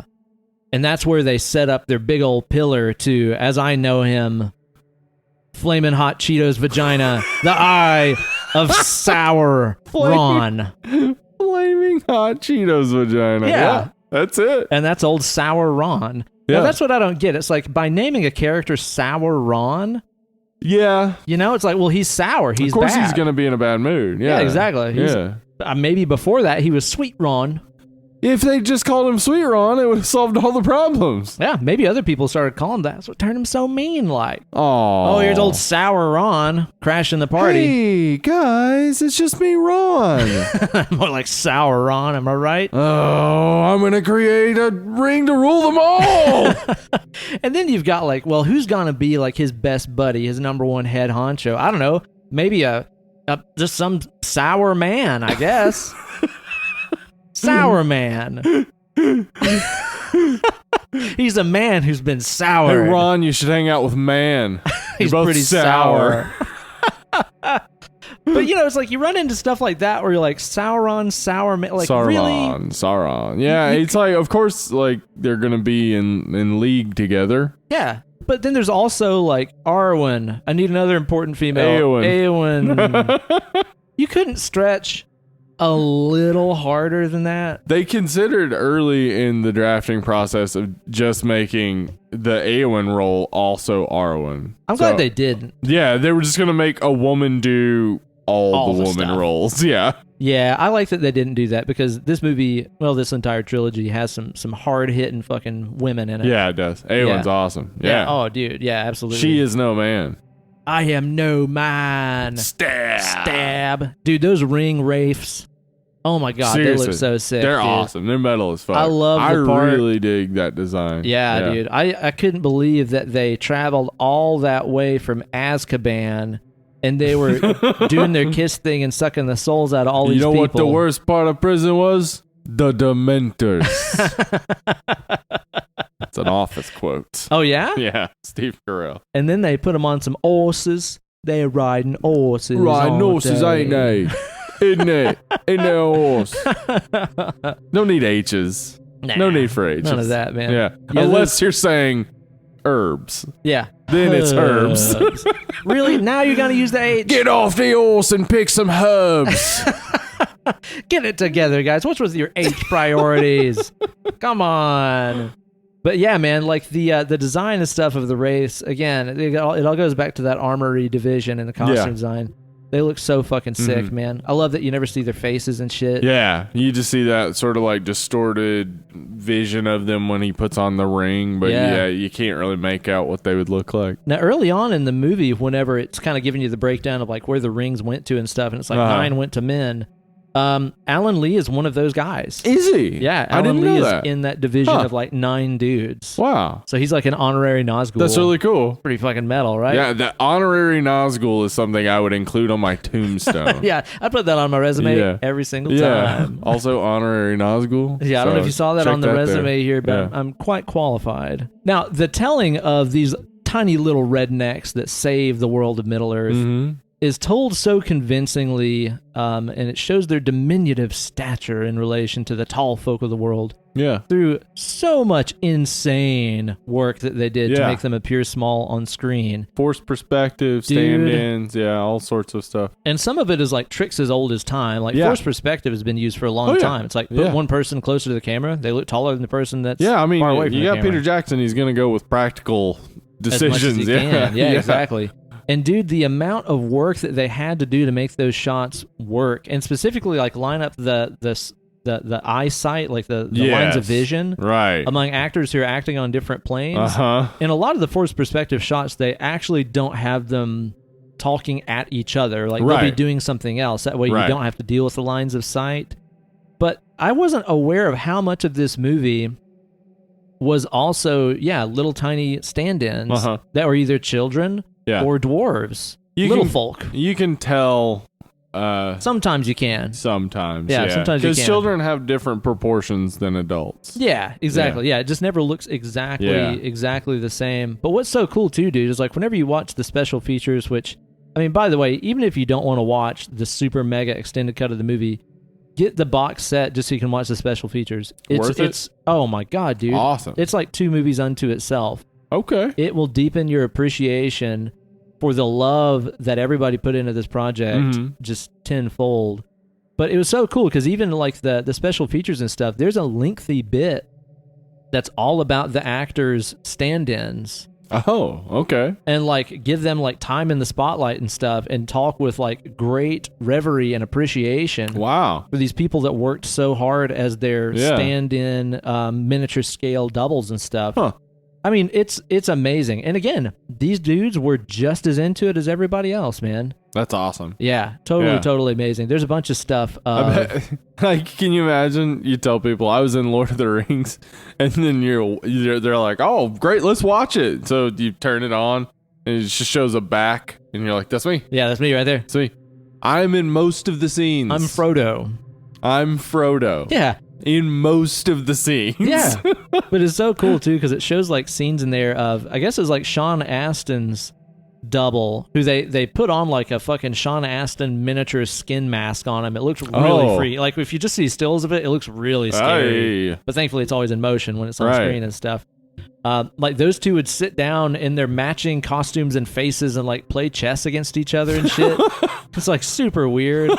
Speaker 1: And that's where they set up their big old pillar to, as I know him, Flamin' Hot Cheetos Vagina, the eye of Sour Ron.
Speaker 2: Flaming Hot Cheetos Vagina.
Speaker 1: Yeah.
Speaker 2: That's it.
Speaker 1: And that's old Sour Ron.
Speaker 2: Yeah.
Speaker 1: Now, that's what I don't get. It's like, by naming a character Sour Ron,
Speaker 2: Yeah.
Speaker 1: it's like, well, he's sour. He's
Speaker 2: of course
Speaker 1: bad.
Speaker 2: he's going to be in a bad mood. Yeah,
Speaker 1: Yeah, exactly. Maybe before that, he was Sweet Ron.
Speaker 2: If they just called him Sweet Ron, it would have solved all the problems.
Speaker 1: Yeah, maybe other people started calling him that. That's what turned him so mean, like.
Speaker 2: Oh,
Speaker 1: Here's old Sour Ron crashing the party.
Speaker 2: Hey, guys, it's just me, Ron.
Speaker 1: More like Sour Ron, am I right?
Speaker 2: Oh, I'm going to create a ring to rule them all.
Speaker 1: And then you've got like, well, who's going to be like his best buddy, his number one head honcho? I don't know. Maybe just some sour man, I guess. Sour man. He's a man who's been sour.
Speaker 2: Hey, Ron, you should hang out with Man.
Speaker 1: He's
Speaker 2: You're both
Speaker 1: pretty sour. But it's like you run into stuff like that where you're like Sauron, sour man, like really.
Speaker 2: Sauron. Yeah, it's like, of course, like they're gonna be in league together.
Speaker 1: Yeah, but then there's also like Arwen. I need another important female. Eowyn. You couldn't stretch a little harder than that.
Speaker 2: They considered early in the drafting process of just making the Eowyn role also Arwen.
Speaker 1: I'm glad they didn't.
Speaker 2: Yeah, they were just gonna make a woman do all the woman
Speaker 1: stuff.
Speaker 2: roles. Yeah.
Speaker 1: Yeah, I like that they didn't do that because this movie, this entire trilogy has some hard-hitting fucking women in it.
Speaker 2: Yeah, it does. Eowyn's awesome. Yeah.
Speaker 1: Oh, dude. Yeah, absolutely.
Speaker 2: She is no man.
Speaker 1: I am no man.
Speaker 2: Stab.
Speaker 1: Dude, those ring wraiths. Oh my god,
Speaker 2: Seriously,
Speaker 1: they look so sick.
Speaker 2: They're
Speaker 1: dude.
Speaker 2: awesome. They're metal as fuck.
Speaker 1: I love the part.
Speaker 2: I really dig that design.
Speaker 1: Yeah, dude. I couldn't believe that they traveled all that way from Azkaban and they were doing their kiss thing and sucking the souls out of all these people.
Speaker 2: You know what the worst part of prison was? The Dementors. It's an Office quote.
Speaker 1: Oh, yeah?
Speaker 2: Yeah, Steve Carell.
Speaker 1: And then they put them on some horses. They're riding horses.
Speaker 2: Riding horses, ain't they? Isn't it? Ain't they a horse? No need H's.
Speaker 1: Nah,
Speaker 2: no need for H's.
Speaker 1: None of that, man.
Speaker 2: Yeah. Unless you're saying herbs.
Speaker 1: Yeah.
Speaker 2: Then it's herbs.
Speaker 1: Really? Now you're going to use the H?
Speaker 2: Get off the horse and pick some herbs.
Speaker 1: Get it together, guys. What's with your H priorities? Come on. But yeah, man, like the design and stuff of the race, again, it all goes back to that armory division and the costume design. They look so fucking sick, man. I love that you never see their faces and shit.
Speaker 2: Yeah, you just see that sort of like distorted vision of them when he puts on the ring, but yeah, you can't really make out what they would look like.
Speaker 1: Now, early on in the movie, whenever it's kind of giving you the breakdown of like where the rings went to and stuff, and it's like 9 went to men, Alan Lee is one of those guys.
Speaker 2: Is he?
Speaker 1: Yeah,
Speaker 2: I
Speaker 1: Alan
Speaker 2: didn't
Speaker 1: Lee
Speaker 2: know
Speaker 1: is
Speaker 2: that.
Speaker 1: in that division
Speaker 2: Huh.
Speaker 1: of like 9 dudes.
Speaker 2: Wow.
Speaker 1: So he's like an honorary Nazgul.
Speaker 2: That's really cool.
Speaker 1: Pretty fucking metal, right?
Speaker 2: Yeah, the honorary Nazgul is something I would include on my tombstone.
Speaker 1: Yeah, I put that on my resume
Speaker 2: Yeah.
Speaker 1: every single
Speaker 2: Yeah.
Speaker 1: time.
Speaker 2: Also honorary Nazgul.
Speaker 1: Yeah, I don't know if you saw that
Speaker 2: check
Speaker 1: on the
Speaker 2: there.
Speaker 1: resume here, but
Speaker 2: Yeah.
Speaker 1: I'm quite qualified. Now, the telling of these tiny little rednecks that save the world of Middle-earth
Speaker 2: Mhm.
Speaker 1: is told so convincingly, and it shows their diminutive stature in relation to the tall folk of the world
Speaker 2: Yeah.
Speaker 1: through so much insane work that they did to
Speaker 2: Yeah.
Speaker 1: make them appear small on screen.
Speaker 2: Forced perspective,
Speaker 1: Dude.
Speaker 2: stand-ins, yeah, all sorts of stuff.
Speaker 1: And some of it is like tricks as old as time. Like
Speaker 2: Yeah.
Speaker 1: forced perspective has been used for a long
Speaker 2: Oh, yeah.
Speaker 1: time. It's like put
Speaker 2: Yeah.
Speaker 1: one person closer to the camera, they look taller than the person that's
Speaker 2: Yeah, I mean,
Speaker 1: far away from
Speaker 2: you
Speaker 1: the
Speaker 2: got
Speaker 1: camera.
Speaker 2: Peter Jackson. He's going to go with practical
Speaker 1: As much
Speaker 2: decisions.
Speaker 1: as he
Speaker 2: yeah.
Speaker 1: can. Yeah, exactly. And dude, the amount of work that they had to do to make those shots work, and specifically like line up the eyesight, like the lines of
Speaker 2: Yes.
Speaker 1: vision
Speaker 2: Right.
Speaker 1: among actors who are acting on different planes.
Speaker 2: Uh-huh.
Speaker 1: In a lot of the forced perspective shots, they actually don't have them talking at each other. Like they'll be
Speaker 2: Right.
Speaker 1: doing something else. That way you
Speaker 2: Right.
Speaker 1: don't have to deal with the lines of sight. But I wasn't aware of how much of this movie was also, little tiny stand-ins
Speaker 2: Uh-huh.
Speaker 1: that were either children
Speaker 2: Yeah.
Speaker 1: or dwarves.
Speaker 2: You
Speaker 1: Little
Speaker 2: can-
Speaker 1: folk.
Speaker 2: You can tell
Speaker 1: Sometimes you can.
Speaker 2: sometimes.
Speaker 1: Yeah, sometimes you
Speaker 2: Because
Speaker 1: can.
Speaker 2: children have different proportions than adults.
Speaker 1: Yeah, exactly. Yeah, it just never looks exactly the same. But what's so cool too, dude, is like whenever you watch the special features, which, I mean, by the way, even if you don't want to watch the super mega extended cut of the movie, get the box set just so you can watch the special features.
Speaker 2: Worth it?
Speaker 1: It's oh my god, dude.
Speaker 2: Awesome.
Speaker 1: It's like 2 movies unto itself.
Speaker 2: Okay.
Speaker 1: It will deepen your appreciation for the love that everybody put into this project
Speaker 2: Mhm.
Speaker 1: just tenfold. But it was so cool because even like the special features and stuff, there's a lengthy bit that's all about the actors' stand-ins
Speaker 2: Oh, okay.
Speaker 1: and like give them like time in the spotlight and stuff and talk with like great reverie and appreciation
Speaker 2: Wow.
Speaker 1: for these people that worked so hard as their
Speaker 2: Yeah.
Speaker 1: stand-in miniature scale doubles and stuff.
Speaker 2: Huh.
Speaker 1: I mean, it's amazing. And again, these dudes were just as into it as everybody else, man.
Speaker 2: That's awesome.
Speaker 1: Yeah, totally,
Speaker 2: Yeah.
Speaker 1: totally amazing. There's a bunch of stuff.
Speaker 2: I bet, like, can you imagine? You tell people I was in Lord of the Rings, and then they're like, "Oh, great, let's watch it." So you turn it on, and it just shows a back, and you're like, "That's me.
Speaker 1: Yeah, that's me right there.
Speaker 2: That's me." I'm in most of the scenes.
Speaker 1: I'm Frodo.
Speaker 2: I'm Frodo.
Speaker 1: Yeah,
Speaker 2: In most of the scenes.
Speaker 1: yeah. But it's so cool too because it shows like scenes in there of, I guess it's like Sean Astin's double, who they put on like a fucking Sean Astin miniature skin mask on him. It looks really
Speaker 2: Oh.
Speaker 1: free. Like if you just see stills of it, it looks really scary.
Speaker 2: Hey.
Speaker 1: But thankfully, it's always in motion when it's on
Speaker 2: Right.
Speaker 1: screen and stuff. Like those two would sit down in their matching costumes and faces and like play chess against each other and shit. It's like super weird.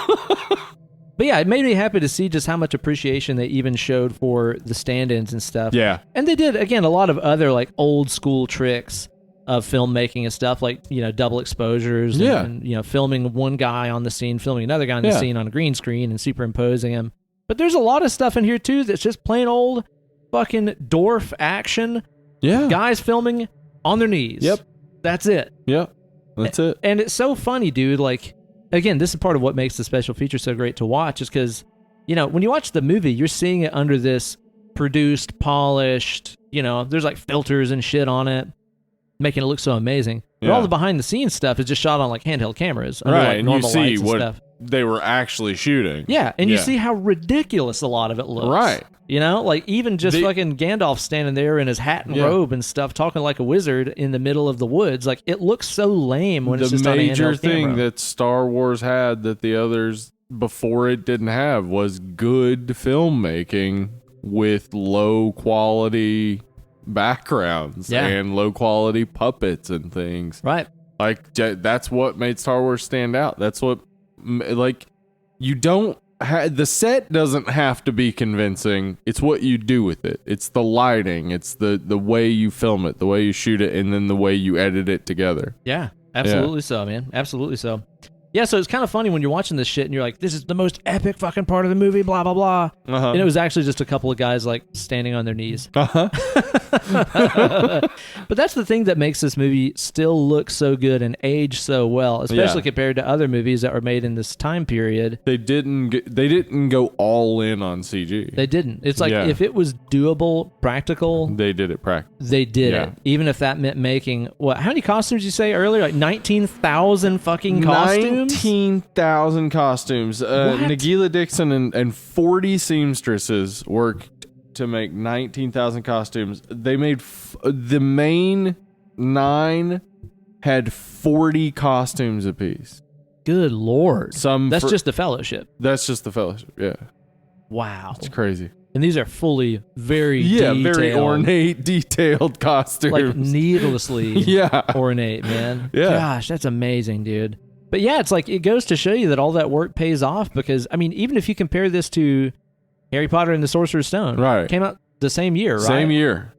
Speaker 1: But yeah, it made me happy to see just how much appreciation they even showed for the stand-ins and stuff.
Speaker 2: Yeah.
Speaker 1: And they did, again, a lot of other like old school tricks of filmmaking and stuff, like, you know, double exposures
Speaker 2: Yeah.
Speaker 1: and, you know, filming one guy on the scene, filming another guy on the
Speaker 2: Yeah.
Speaker 1: scene on a green screen and superimposing him. But there's a lot of stuff in here too that's just plain old fucking dwarf action.
Speaker 2: Yeah.
Speaker 1: Guys filming on their knees.
Speaker 2: Yep.
Speaker 1: That's it.
Speaker 2: Yep. That's it.
Speaker 1: And it's so funny, dude. Like, again, this is part of what makes the special feature so great to watch is because, you know, when you watch the movie, you're seeing it under this produced, polished, you know, there's like filters and shit on it, making it look so amazing. But
Speaker 2: Yeah.
Speaker 1: all the behind the scenes stuff is just shot on like handheld cameras. Under,
Speaker 2: Right.
Speaker 1: like,
Speaker 2: And you
Speaker 1: normal
Speaker 2: see
Speaker 1: lights and
Speaker 2: what
Speaker 1: stuff.
Speaker 2: they were actually shooting.
Speaker 1: Yeah. And you
Speaker 2: Yeah.
Speaker 1: see how ridiculous a lot of it looks.
Speaker 2: Right.
Speaker 1: You know, like even just
Speaker 2: The-
Speaker 1: fucking Gandalf standing there in his hat and
Speaker 2: Yeah.
Speaker 1: robe and stuff, talking like a wizard in the middle of the woods. Like it looks so lame when it's
Speaker 2: The
Speaker 1: just on a
Speaker 2: major
Speaker 1: handheld
Speaker 2: thing
Speaker 1: camera.
Speaker 2: that Star Wars had that the others before it didn't have was good filmmaking with low quality backgrounds
Speaker 1: Yeah.
Speaker 2: and low quality puppets and things.
Speaker 1: Right.
Speaker 2: Like that's what made Star Wars stand out. That's what like you don't the set doesn't have to be convincing. It's what you do with it. It's the lighting. It's the way you film it, the way you shoot it, and then the way you edit it together.
Speaker 1: Yeah, absolutely so, man. Absolutely so. Yeah, so it's kind of funny when you're watching this shit and you're like, this is the most epic fucking part of the movie, blah, blah, blah.
Speaker 2: Uh-huh.
Speaker 1: And it was actually just a couple of guys like standing on their knees.
Speaker 2: Uh-huh.
Speaker 1: But that's the thing that makes this movie still look so good and age so well, especially compared to other movies that were made in this time period.
Speaker 2: They didn't go all in on CG.
Speaker 1: They didn't. It's like if it was doable, practical,
Speaker 2: They did it practical.
Speaker 1: they did it. Even if that meant making, how many costumes did you say earlier? Like 19,000 fucking costumes?
Speaker 2: 19,000 costumes. Nagila Dixon and 40 seamstresses worked to make 19,000 costumes. They made the main 9 had 40 costumes apiece.
Speaker 1: Good Lord. That's just the fellowship.
Speaker 2: That's just the fellowship. Yeah.
Speaker 1: Wow.
Speaker 2: It's crazy.
Speaker 1: And these are fully very detailed,
Speaker 2: very ornate, detailed costumes.
Speaker 1: like needlessly ornate, man.
Speaker 2: Yeah.
Speaker 1: Gosh, that's amazing, dude. But yeah, it's like it goes to show you that all that work pays off because, I mean, even if you compare this to Harry Potter and the Sorcerer's Stone, it came out the same year, right?
Speaker 2: Same year.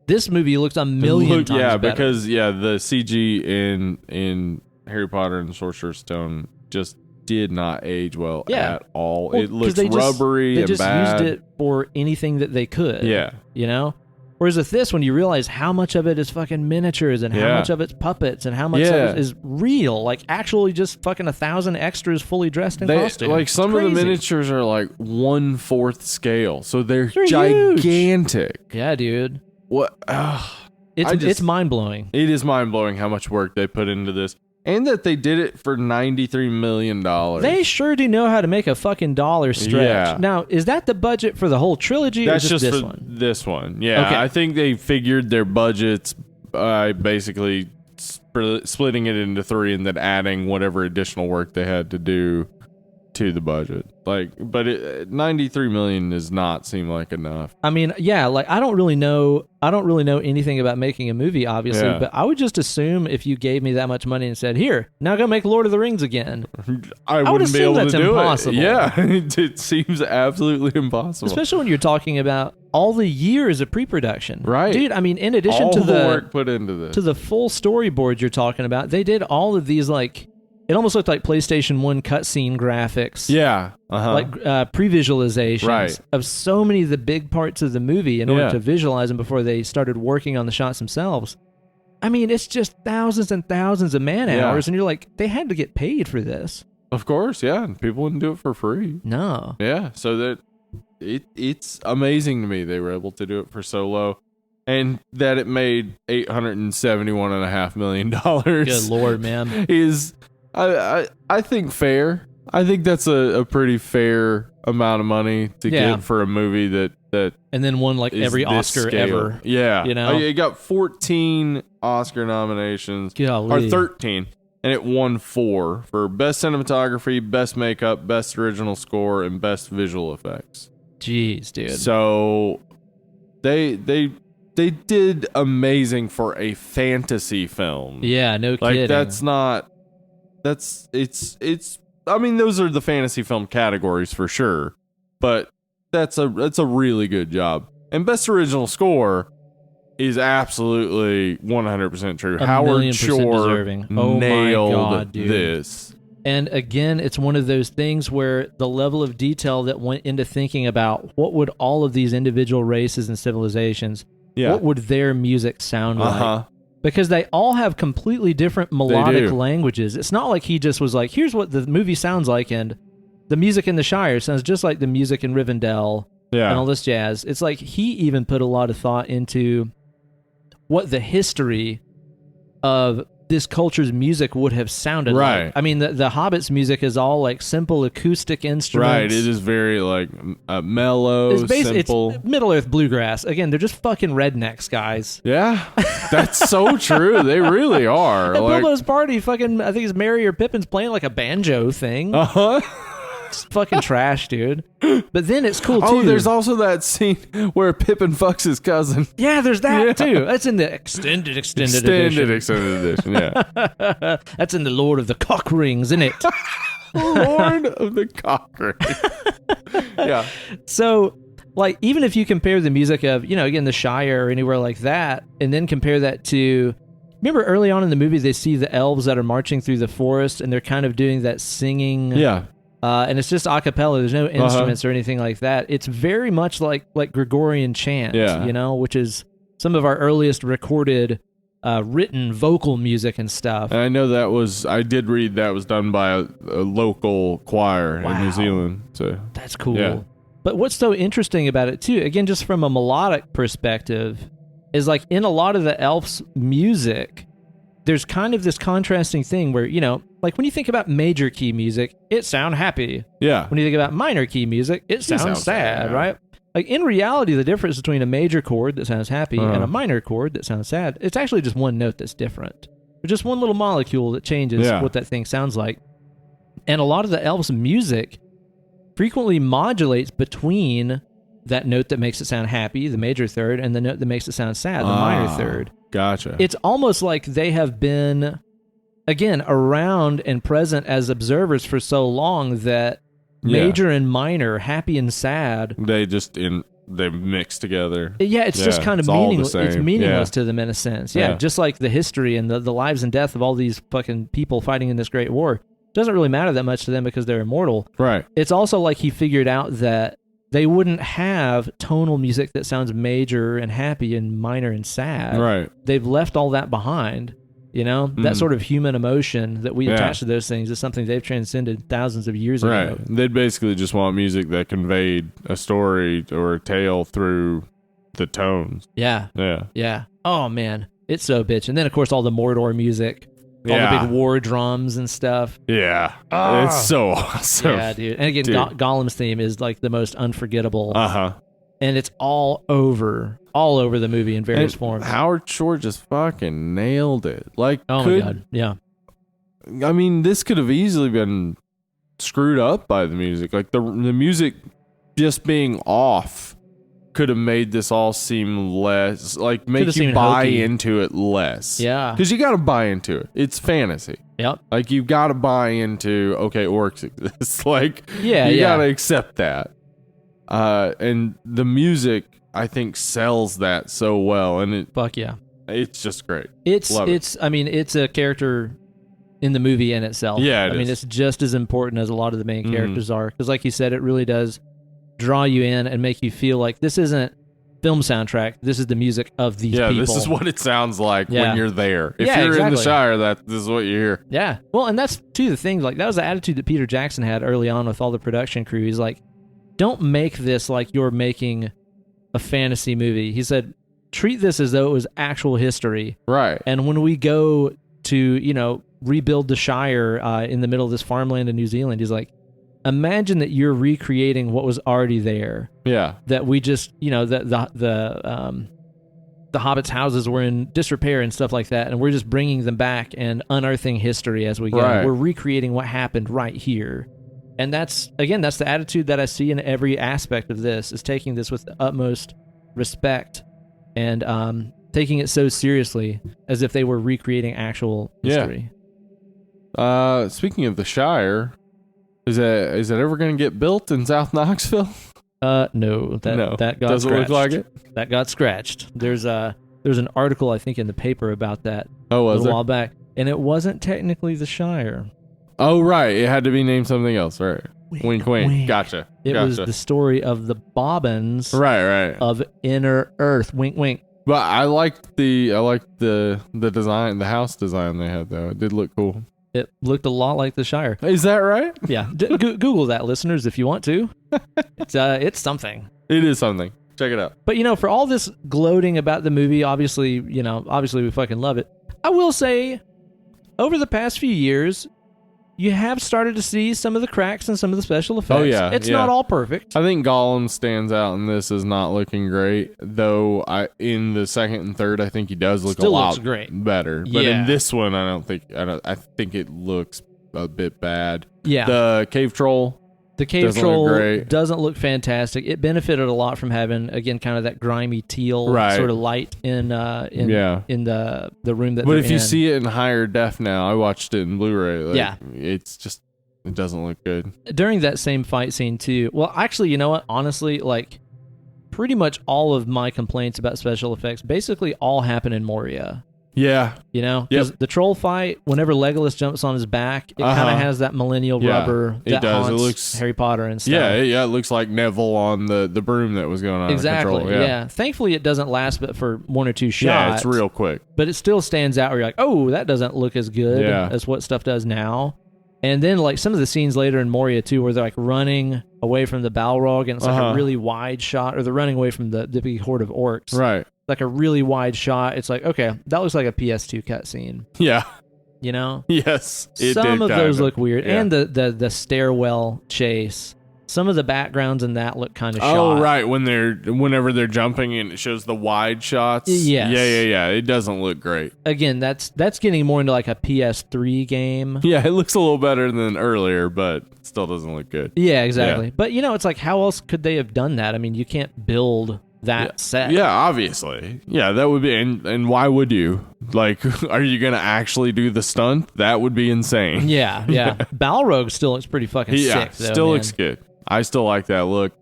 Speaker 1: This movie looks a million times better.
Speaker 2: Because the CG in Harry Potter and the Sorcerer's Stone just did not age well at all. It looks rubbery and bad. They just
Speaker 1: used it for anything that they could.
Speaker 2: Yeah.
Speaker 1: You know? Whereas with this, when you realize how much of it is fucking miniatures and how much of it's puppets and how much of it is real, like actually just fucking 1,000 extras fully dressed in costume.
Speaker 2: Like some of the miniatures are like 1/4 scale, so they're gigantic.
Speaker 1: Huge. Yeah, dude.
Speaker 2: What?
Speaker 1: It's mind blowing.
Speaker 2: It is mind blowing how much work they put into this. And that they did it for $93 million.
Speaker 1: They sure do know how to make a fucking dollar stretch.
Speaker 2: Yeah.
Speaker 1: Now, is that the budget for the whole trilogy
Speaker 2: That's
Speaker 1: or just this
Speaker 2: for
Speaker 1: one?
Speaker 2: This one. Yeah.
Speaker 1: Okay.
Speaker 2: I think they figured their budgets by basically splitting it into 3 and then adding whatever additional work they had to do to the budget. Like, but $93 million does not seem like enough.
Speaker 1: I mean, yeah, like I don't really know anything about making a movie, obviously, but I would just assume if you gave me that much money and said, "Here, now go make Lord of the Rings again,"
Speaker 2: I wouldn't be able to do
Speaker 1: impossible.
Speaker 2: it. Yeah, it seems absolutely impossible.
Speaker 1: Especially when you're talking about all the years of pre-production,
Speaker 2: right,
Speaker 1: dude? I mean, in addition
Speaker 2: all
Speaker 1: to
Speaker 2: the work put into this,
Speaker 1: to the full storyboard you're talking about, they did all of these like. It almost looked like PlayStation 1 cutscene graphics.
Speaker 2: Yeah.
Speaker 1: Like pre-visualizations of so many of the big parts of the movie in order to visualize them before they started working on the shots themselves. I mean, it's just thousands and thousands of man hours, and you're like, they had to get paid for this.
Speaker 2: Of course, yeah. People wouldn't do it for free.
Speaker 1: No.
Speaker 2: Yeah, so that it's amazing to me they were able to do it for so low. And that it made $871.5 million.
Speaker 1: Good Lord, man.
Speaker 2: Is... I think fair. I think that's a pretty fair amount of money to get for a movie that
Speaker 1: and then won like every Oscar ever.
Speaker 2: Yeah,
Speaker 1: you know,
Speaker 2: it got 14 Oscar nominations,
Speaker 1: Golly.
Speaker 2: or 13, and it won 4 for best cinematography, best makeup, best original score, and best visual effects.
Speaker 1: Jeez, dude.
Speaker 2: So they did amazing for a fantasy film.
Speaker 1: Yeah, no kidding.
Speaker 2: Like that's not. It's I mean, those are the fantasy film categories for sure, but that's a really good job. And best original score is absolutely 100% true. Howard Shore nailed this.
Speaker 1: And again, it's one of those things where the level of detail that went into thinking about what would all of these individual races and civilizations, what would their music sound like? Because they all have completely different melodic languages. It's not like he just was like, here's what the movie sounds like, and the music in the Shire sounds just like the music in Rivendell and all this jazz. It's like he even put a lot of thought into what the history of this culture's music would have sounded like. I mean, the Hobbit's music is all like simple acoustic instruments.
Speaker 2: Right, it is very like mellow, simple.
Speaker 1: It's Middle-earth bluegrass. Again, they're just fucking rednecks, guys.
Speaker 2: Yeah, that's so true. They really are.
Speaker 1: At Bilbo's party, fucking, I think it's Merry or Pippin's playing like a banjo thing. It's fucking trash, dude. But then it's cool, too.
Speaker 2: Oh, there's also that scene where Pippin fucks his cousin.
Speaker 1: Yeah, there's that, too. That's in the extended edition.
Speaker 2: Extended edition, yeah.
Speaker 1: That's in the Lord of the Cock Rings, isn't it?
Speaker 2: Lord of the Cock Rings. Yeah.
Speaker 1: So, like, even if you compare the music of, you know, again, the Shire or anywhere like that, and then compare that to remember early on in the movie, they see the elves that are marching through the forest, and they're kind of doing that singing.
Speaker 2: Yeah.
Speaker 1: And it's just a cappella. There's no instruments or anything like that. It's very much like Gregorian chant, which is some of our earliest recorded written vocal music and stuff.
Speaker 2: And I know I did read that was done by a local choir in New Zealand. So
Speaker 1: that's cool.
Speaker 2: Yeah.
Speaker 1: But what's so interesting about it too, again, just from a melodic perspective, is like in a lot of the elves' music, there's kind of this contrasting thing where, like when you think about major key music, it sounds happy.
Speaker 2: Yeah.
Speaker 1: When you think about minor key music, it sounds sad, right? Like in reality, the difference between a major chord that sounds happy and a minor chord that sounds sad, it's actually just one note that's different. There's just one little molecule that changes what that thing sounds like. And a lot of the elves' music frequently modulates between that note that makes it sound happy, the major third, and the note that makes it sound sad, the minor third.
Speaker 2: Gotcha.
Speaker 1: It's almost like they have been, again, around and present as observers for so long that major and minor, happy and sad,
Speaker 2: they mix together.
Speaker 1: Yeah, it's just kind of meaningless. It's meaningless to them in a sense. Yeah,
Speaker 2: Yeah.
Speaker 1: just like the history and the lives and death of all these fucking people fighting in this great war doesn't really matter that much to them because they're immortal.
Speaker 2: Right.
Speaker 1: It's also like he figured out that they wouldn't have tonal music that sounds major and happy and minor and sad.
Speaker 2: Right.
Speaker 1: They've left all that behind. That sort of human emotion that we attach to those things is something they've transcended thousands of years ago.
Speaker 2: Right. They'd basically just want music that conveyed a story or a tale through the tones.
Speaker 1: Yeah.
Speaker 2: Yeah.
Speaker 1: Yeah. Oh, man. It's so bitch. And then, of course, all the Mordor music. All the big war drums and stuff.
Speaker 2: Yeah. It's so awesome.
Speaker 1: Yeah, dude. And again, Gollum's theme is like the most unforgettable.
Speaker 2: Uh-huh.
Speaker 1: And it's all over the movie in various forms.
Speaker 2: Howard Shore just fucking nailed it. Like,
Speaker 1: oh my God. Yeah.
Speaker 2: I mean, this could have easily been screwed up by the music. Like the music just being off could have made this all seem less, like make you buy
Speaker 1: hokey.
Speaker 2: into it less.
Speaker 1: Yeah.
Speaker 2: Because you got to buy into it. It's fantasy.
Speaker 1: Yep.
Speaker 2: Like you got to buy into, okay, orcs exist. Like, you got to accept that. And the music, I think, sells that so well. And
Speaker 1: fuck yeah.
Speaker 2: It's just great.
Speaker 1: I mean, it's a character in the movie in itself.
Speaker 2: Yeah,
Speaker 1: I mean, it's just as important as a lot of the main characters are. Because like you said, it really does draw you in and make you feel like this isn't film soundtrack. This is the music of these people.
Speaker 2: Yeah, this is what it sounds like when you're there. If you're in the Shire, this is what you hear.
Speaker 1: Yeah. Well, and that's the thing. Like that was the attitude that Peter Jackson had early on with all the production crew. He's like, don't make this like you're making a fantasy movie. He said, treat this as though it was actual history.
Speaker 2: Right.
Speaker 1: And when we go to, rebuild the Shire in the middle of this farmland in New Zealand, he's like, imagine that you're recreating what was already there.
Speaker 2: Yeah.
Speaker 1: That we just, the hobbits' houses were in disrepair and stuff like that, and we're just bringing them back and unearthing history as we go.
Speaker 2: Right.
Speaker 1: We're recreating what happened right here. And that's the attitude that I see in every aspect of this, is taking this with the utmost respect and taking it so seriously as if they were recreating actual history.
Speaker 2: Yeah. Speaking of the Shire, is that ever going to get built in South Knoxville?
Speaker 1: No. That got
Speaker 2: doesn't
Speaker 1: scratched.
Speaker 2: look like it.
Speaker 1: That got scratched. There's an article I think in the paper about that
Speaker 2: a
Speaker 1: little while back, and it wasn't technically the Shire.
Speaker 2: Oh right, it had to be named something else, right? Wink, wink.
Speaker 1: Wink.
Speaker 2: Gotcha.
Speaker 1: It was the story of the Bobbins,
Speaker 2: right,
Speaker 1: of Inner Earth. Wink, wink.
Speaker 2: But I liked the design, the house design they had though. It did look cool.
Speaker 1: It looked a lot like the Shire.
Speaker 2: Is that right?
Speaker 1: Yeah. Google that, listeners, if you want to. It's something.
Speaker 2: It is something. Check it out.
Speaker 1: But for all this gloating about the movie, obviously we fucking love it. I will say, over the past few years, you have started to see some of the cracks and some of the special effects.
Speaker 2: Oh, yeah.
Speaker 1: It's not all perfect.
Speaker 2: I think Gollum stands out in this as not looking great, though in the second and third, I think he does look
Speaker 1: Still
Speaker 2: a lot
Speaker 1: looks great.
Speaker 2: better. But in this one, I think it looks a bit bad.
Speaker 1: Yeah.
Speaker 2: The cave troll.
Speaker 1: The cave
Speaker 2: doesn't
Speaker 1: troll
Speaker 2: look great.
Speaker 1: doesn't look fantastic. It benefited a lot from having, again, kind of that grimy teal sort of light in the room that.
Speaker 2: But
Speaker 1: they're
Speaker 2: if you
Speaker 1: in.
Speaker 2: see it in higher def now, I watched it in Blu-ray. It doesn't look good.
Speaker 1: During that same fight scene too. Well, actually, you know what? Honestly, like pretty much all of my complaints about special effects basically all happen in Moria.
Speaker 2: Yeah.
Speaker 1: You know, because the troll fight, whenever Legolas jumps on his back, it kind of has that millennial rubber that
Speaker 2: it does.
Speaker 1: haunts
Speaker 2: It looks
Speaker 1: Harry Potter and stuff.
Speaker 2: Yeah, it looks like Neville on the broom that was going on.
Speaker 1: Exactly.
Speaker 2: Control.
Speaker 1: Yeah. Thankfully, it doesn't last but for one or two shots.
Speaker 2: Yeah, it's real quick.
Speaker 1: But it still stands out where you're like, oh, that doesn't look as good as what stuff does now. And then like some of the scenes later in Moria too, where they're like running away from the Balrog, and it's like a really wide shot, or they're running away from the big horde of orcs.
Speaker 2: Right.
Speaker 1: Like a really wide shot. It's like, okay, that looks like a PS2 cutscene.
Speaker 2: Yeah.
Speaker 1: You know?
Speaker 2: Yes.
Speaker 1: Some of those look weird. Yeah. And the stairwell chase. Some of the backgrounds in that look kind of shot.
Speaker 2: Oh, right. Whenever they're jumping and it shows the wide shots.
Speaker 1: Yes.
Speaker 2: Yeah. It doesn't look great.
Speaker 1: Again, that's getting more into like a PS3 game.
Speaker 2: Yeah, it looks a little better than earlier, but still doesn't look good.
Speaker 1: Yeah, exactly. Yeah. But, it's like, how else could they have done that? I mean, you can't build that set.
Speaker 2: Yeah, obviously. Yeah, that would be, and why would you? Like, are you going to actually do the stunt? That would be insane.
Speaker 1: Yeah. Balrog still looks pretty fucking sick, though,
Speaker 2: still looks good. I still like that look.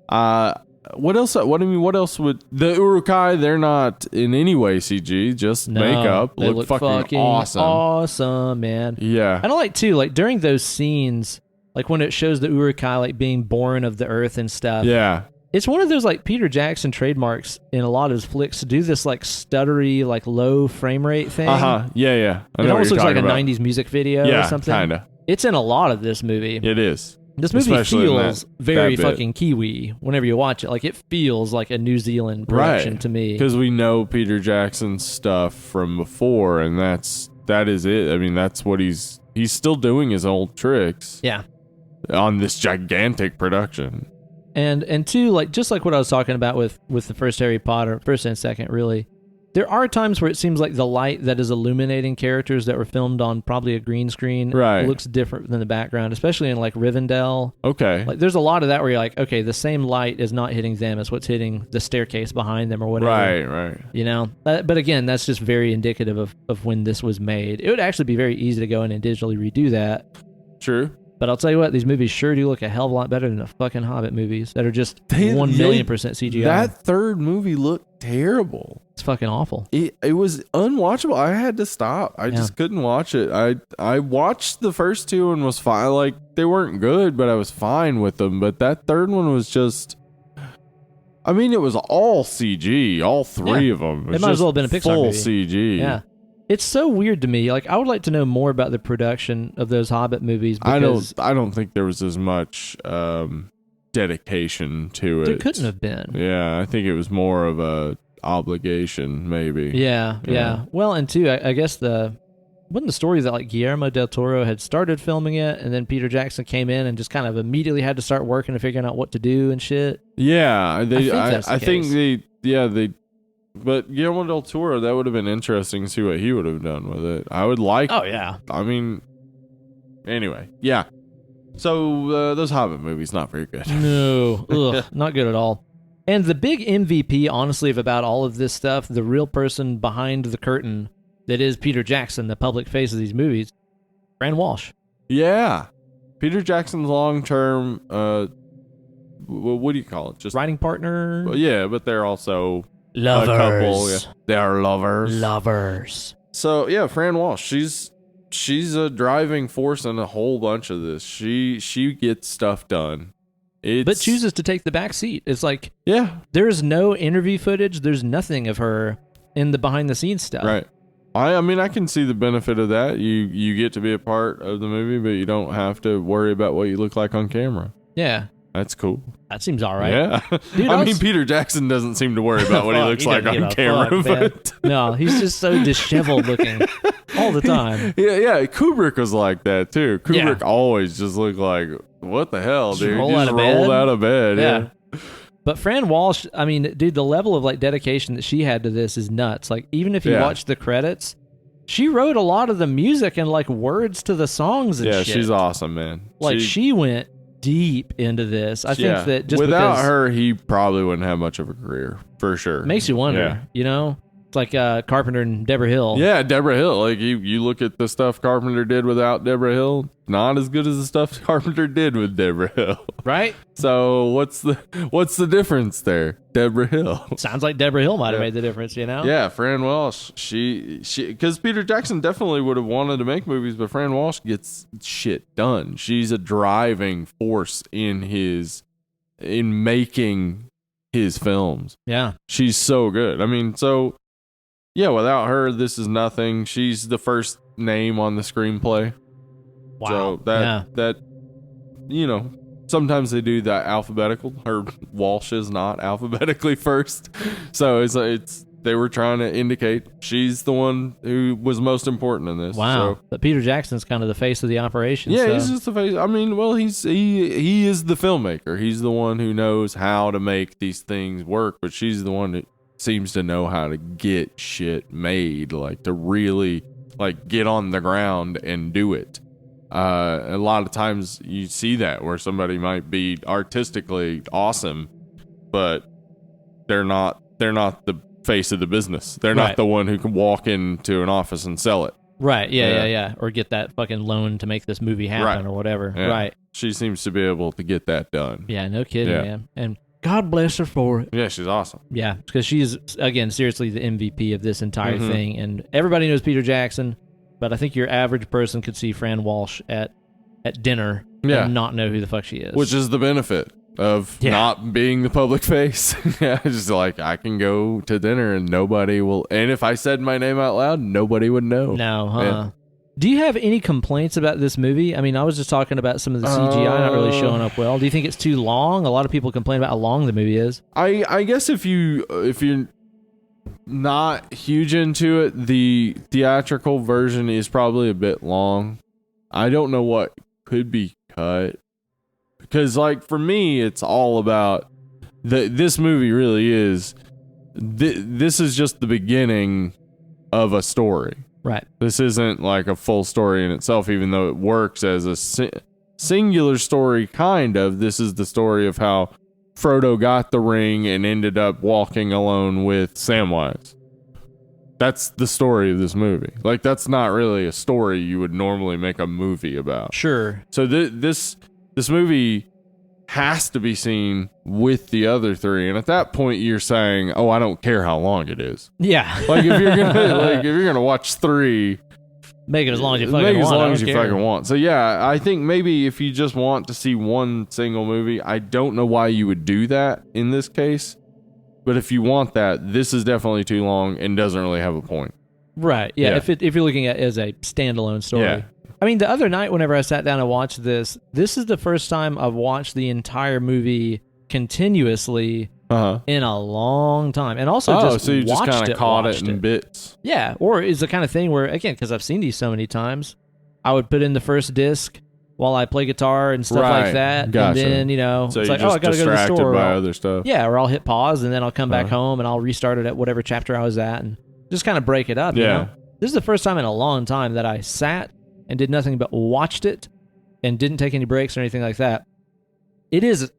Speaker 2: What else? What else would the Uruk-hai? They're not in any way CG, just makeup.
Speaker 1: They look fucking awesome. Awesome, man.
Speaker 2: Yeah.
Speaker 1: I don't like too, like during those scenes, like when it shows the Uruk-hai like being born of the earth and stuff.
Speaker 2: Yeah.
Speaker 1: It's one of those like Peter Jackson trademarks in a lot of his flicks to do this like stuttery, like low frame rate thing.
Speaker 2: Yeah.
Speaker 1: It almost looks like a 90s music video or something.
Speaker 2: Kinda.
Speaker 1: It's in a lot of this movie.
Speaker 2: It is.
Speaker 1: This movie feels very fucking Kiwi whenever you watch it. Like, it feels like a New Zealand production to me.
Speaker 2: Because we know Peter Jackson's stuff from before, and that is it. I mean, that's what he's still doing his old tricks.
Speaker 1: Yeah.
Speaker 2: On this gigantic production.
Speaker 1: And two, like, just like what I was talking about with the first Harry Potter, first and second, really, there are times where it seems like the light that is illuminating characters that were filmed on probably a green screen looks different than the background, especially in like Rivendell.
Speaker 2: Okay.
Speaker 1: Like there's a lot of that where you're like, okay, the same light is not hitting them as what's hitting the staircase behind them or whatever.
Speaker 2: Right.
Speaker 1: You know? But again, that's just very indicative of when this was made. It would actually be very easy to go in and digitally redo that.
Speaker 2: True.
Speaker 1: But I'll tell you what, these movies sure do look a hell of a lot better than the fucking Hobbit movies that are just 1,000,000% CGI.
Speaker 2: That third movie looked terrible.
Speaker 1: It's fucking awful.
Speaker 2: It was unwatchable. I had to stop. I just couldn't watch it. I watched the first two and was fine. Like, they weren't good, but I was fine with them. But that third one was just... I mean, it was all CG. All three of them.
Speaker 1: It might as well have been a Pixar
Speaker 2: full
Speaker 1: movie.
Speaker 2: CG.
Speaker 1: Yeah. It's so weird to me. Like, I would like to know more about the production of those Hobbit movies. Because
Speaker 2: I don't think there was as much dedication to it.
Speaker 1: There couldn't have been.
Speaker 2: Yeah, I think it was more of a obligation, maybe.
Speaker 1: Yeah. Well, and two, I guess wasn't the story that like Guillermo del Toro had started filming it, and then Peter Jackson came in and just kind of immediately had to start working and figuring out what to do and shit.
Speaker 2: Yeah,
Speaker 1: I think
Speaker 2: they. But Guillermo del Toro, that would have been interesting to see what he would have done with it. I would like...
Speaker 1: Oh, yeah.
Speaker 2: I mean... Anyway, yeah. So, those Hobbit movies, not very good.
Speaker 1: No. Ugh, not good at all. And the big MVP, honestly, of about all of this stuff, the real person behind the curtain that is Peter Jackson, the public face of these movies, Fran Walsh.
Speaker 2: Yeah. Peter Jackson's long-term... what do you call it? Just
Speaker 1: writing partner?
Speaker 2: Well, yeah, but they're also...
Speaker 1: Lovers.
Speaker 2: A couple, yeah. They are lovers.
Speaker 1: Lovers.
Speaker 2: So yeah, Fran Walsh, she's a driving force in a whole bunch of this. She gets stuff done.
Speaker 1: But chooses to take the back seat. It's like,
Speaker 2: yeah,
Speaker 1: there's no interview footage. There's nothing of her in the behind the scenes stuff.
Speaker 2: Right. I mean, I can see the benefit of that. You get to be a part of the movie, but you don't have to worry about what you look like on camera.
Speaker 1: Yeah.
Speaker 2: That's cool.
Speaker 1: That seems all right.
Speaker 2: Yeah. Dude, I mean, Peter Jackson doesn't seem to worry about what he looks like on camera. But
Speaker 1: no, he's just so disheveled looking all the time.
Speaker 2: Yeah. Kubrick was like that, too. Kubrick always just looked like, what the hell, dude?
Speaker 1: Rolled out of bed. Yeah. But Fran Walsh, I mean, dude, the level of like dedication that she had to this is nuts. Like, even if you watch the credits, she wrote a lot of the music and like words to the songs and shit.
Speaker 2: Yeah, she's awesome, man.
Speaker 1: Like, she went deep into this. I think that just
Speaker 2: without her, he probably wouldn't have much of a career, for sure.
Speaker 1: Makes you wonder, you know? It's like Carpenter and Deborah Hill.
Speaker 2: Yeah, Deborah Hill. Like you look at the stuff Carpenter did without Deborah Hill, not as good as the stuff Carpenter did with Deborah Hill.
Speaker 1: Right?
Speaker 2: So what's the difference there? Deborah Hill.
Speaker 1: Sounds like Deborah Hill might have made the difference, you know?
Speaker 2: Yeah, Fran Walsh. She because Peter Jackson definitely would have wanted to make movies, but Fran Walsh gets shit done. She's a driving force in making his films.
Speaker 1: Yeah.
Speaker 2: She's so good. I mean, so yeah, without her, this is nothing. She's the first name on the screenplay.
Speaker 1: Wow.
Speaker 2: So that you know, sometimes they do that alphabetical. Her Walsh is not alphabetically first. So it's they were trying to indicate she's the one who was most important in this.
Speaker 1: Wow.
Speaker 2: So,
Speaker 1: But Peter Jackson's kind of the face of the operation.
Speaker 2: yeah,
Speaker 1: so.
Speaker 2: he's just the face. I mean, well, he is the filmmaker. He's the one who knows how to make these things work, but she's the one that seems to know how to get shit made, like to really like get on the ground and do it. A lot of times you see that where somebody might be artistically awesome, but they're not the face of the business. They're not the one who can walk into an office and sell it.
Speaker 1: Right. Yeah. Or get that fucking loan to make this movie happen or whatever.
Speaker 2: Yeah.
Speaker 1: Right.
Speaker 2: She seems to be able to get that done.
Speaker 1: Yeah. No kidding,
Speaker 2: Yeah.
Speaker 1: man. And God bless her for it.
Speaker 2: Yeah, she's awesome.
Speaker 1: Yeah, because she's, again, seriously the MVP of this entire thing. And everybody knows Peter Jackson, but I think your average person could see Fran Walsh at dinner and not know who the fuck she is.
Speaker 2: Which is the benefit of not being the public face. Yeah, just like I can go to dinner and nobody will. And if I said my name out loud, nobody would know.
Speaker 1: No, huh?
Speaker 2: Yeah.
Speaker 1: Do you have any complaints about this movie? I mean, I was just talking about some of the CGI not really showing up well. Do you think it's too long? A lot of people complain about how long the movie is.
Speaker 2: I guess if you're not huge into it, the theatrical version is probably a bit long. I don't know what could be cut. Because, like, for me, it's all about this movie really is. This is just the beginning of a story.
Speaker 1: Right.
Speaker 2: This isn't like a full story in itself, even though it works as a singular story, kind of. This is the story of how Frodo got the ring and ended up walking alone with Samwise. That's the story of this movie. Like, that's not really a story you would normally make a movie about.
Speaker 1: Sure.
Speaker 2: So this movie has to be seen with the other three, and at that point you're saying, "Oh, I don't care how long it is."
Speaker 1: Yeah.
Speaker 2: Like if you're gonna watch 3,
Speaker 1: make it as long as you fucking
Speaker 2: make it
Speaker 1: want.
Speaker 2: as long as you
Speaker 1: care.
Speaker 2: fucking want. So yeah, I think maybe if you just want to see one single movie, I don't know why you would do that in this case. But if you want that, this is definitely too long and doesn't really have a point.
Speaker 1: Right. Yeah.
Speaker 2: Yeah.
Speaker 1: If you're looking at it as a standalone story.
Speaker 2: Yeah.
Speaker 1: I mean, the other night, whenever I sat down and watched this is the first time I've watched the entire movie continuously in a long time. And also
Speaker 2: so you just kind of caught it in bits.
Speaker 1: Yeah. Or it's the kind of thing where, again, because I've seen these so many times, I would put in the first disc while I play guitar and stuff like that.
Speaker 2: Gotcha.
Speaker 1: And then, you know,
Speaker 2: So
Speaker 1: it's
Speaker 2: you're
Speaker 1: like,
Speaker 2: just
Speaker 1: I got to go to the
Speaker 2: distracted
Speaker 1: store.
Speaker 2: by other stuff.
Speaker 1: Yeah, or I'll hit pause and then I'll come back home and I'll restart it at whatever chapter I was at and just kind of break it up.
Speaker 2: Yeah.
Speaker 1: You know? This is the first time in a long time that I sat and did nothing but watched it and didn't take any breaks or anything like that. It is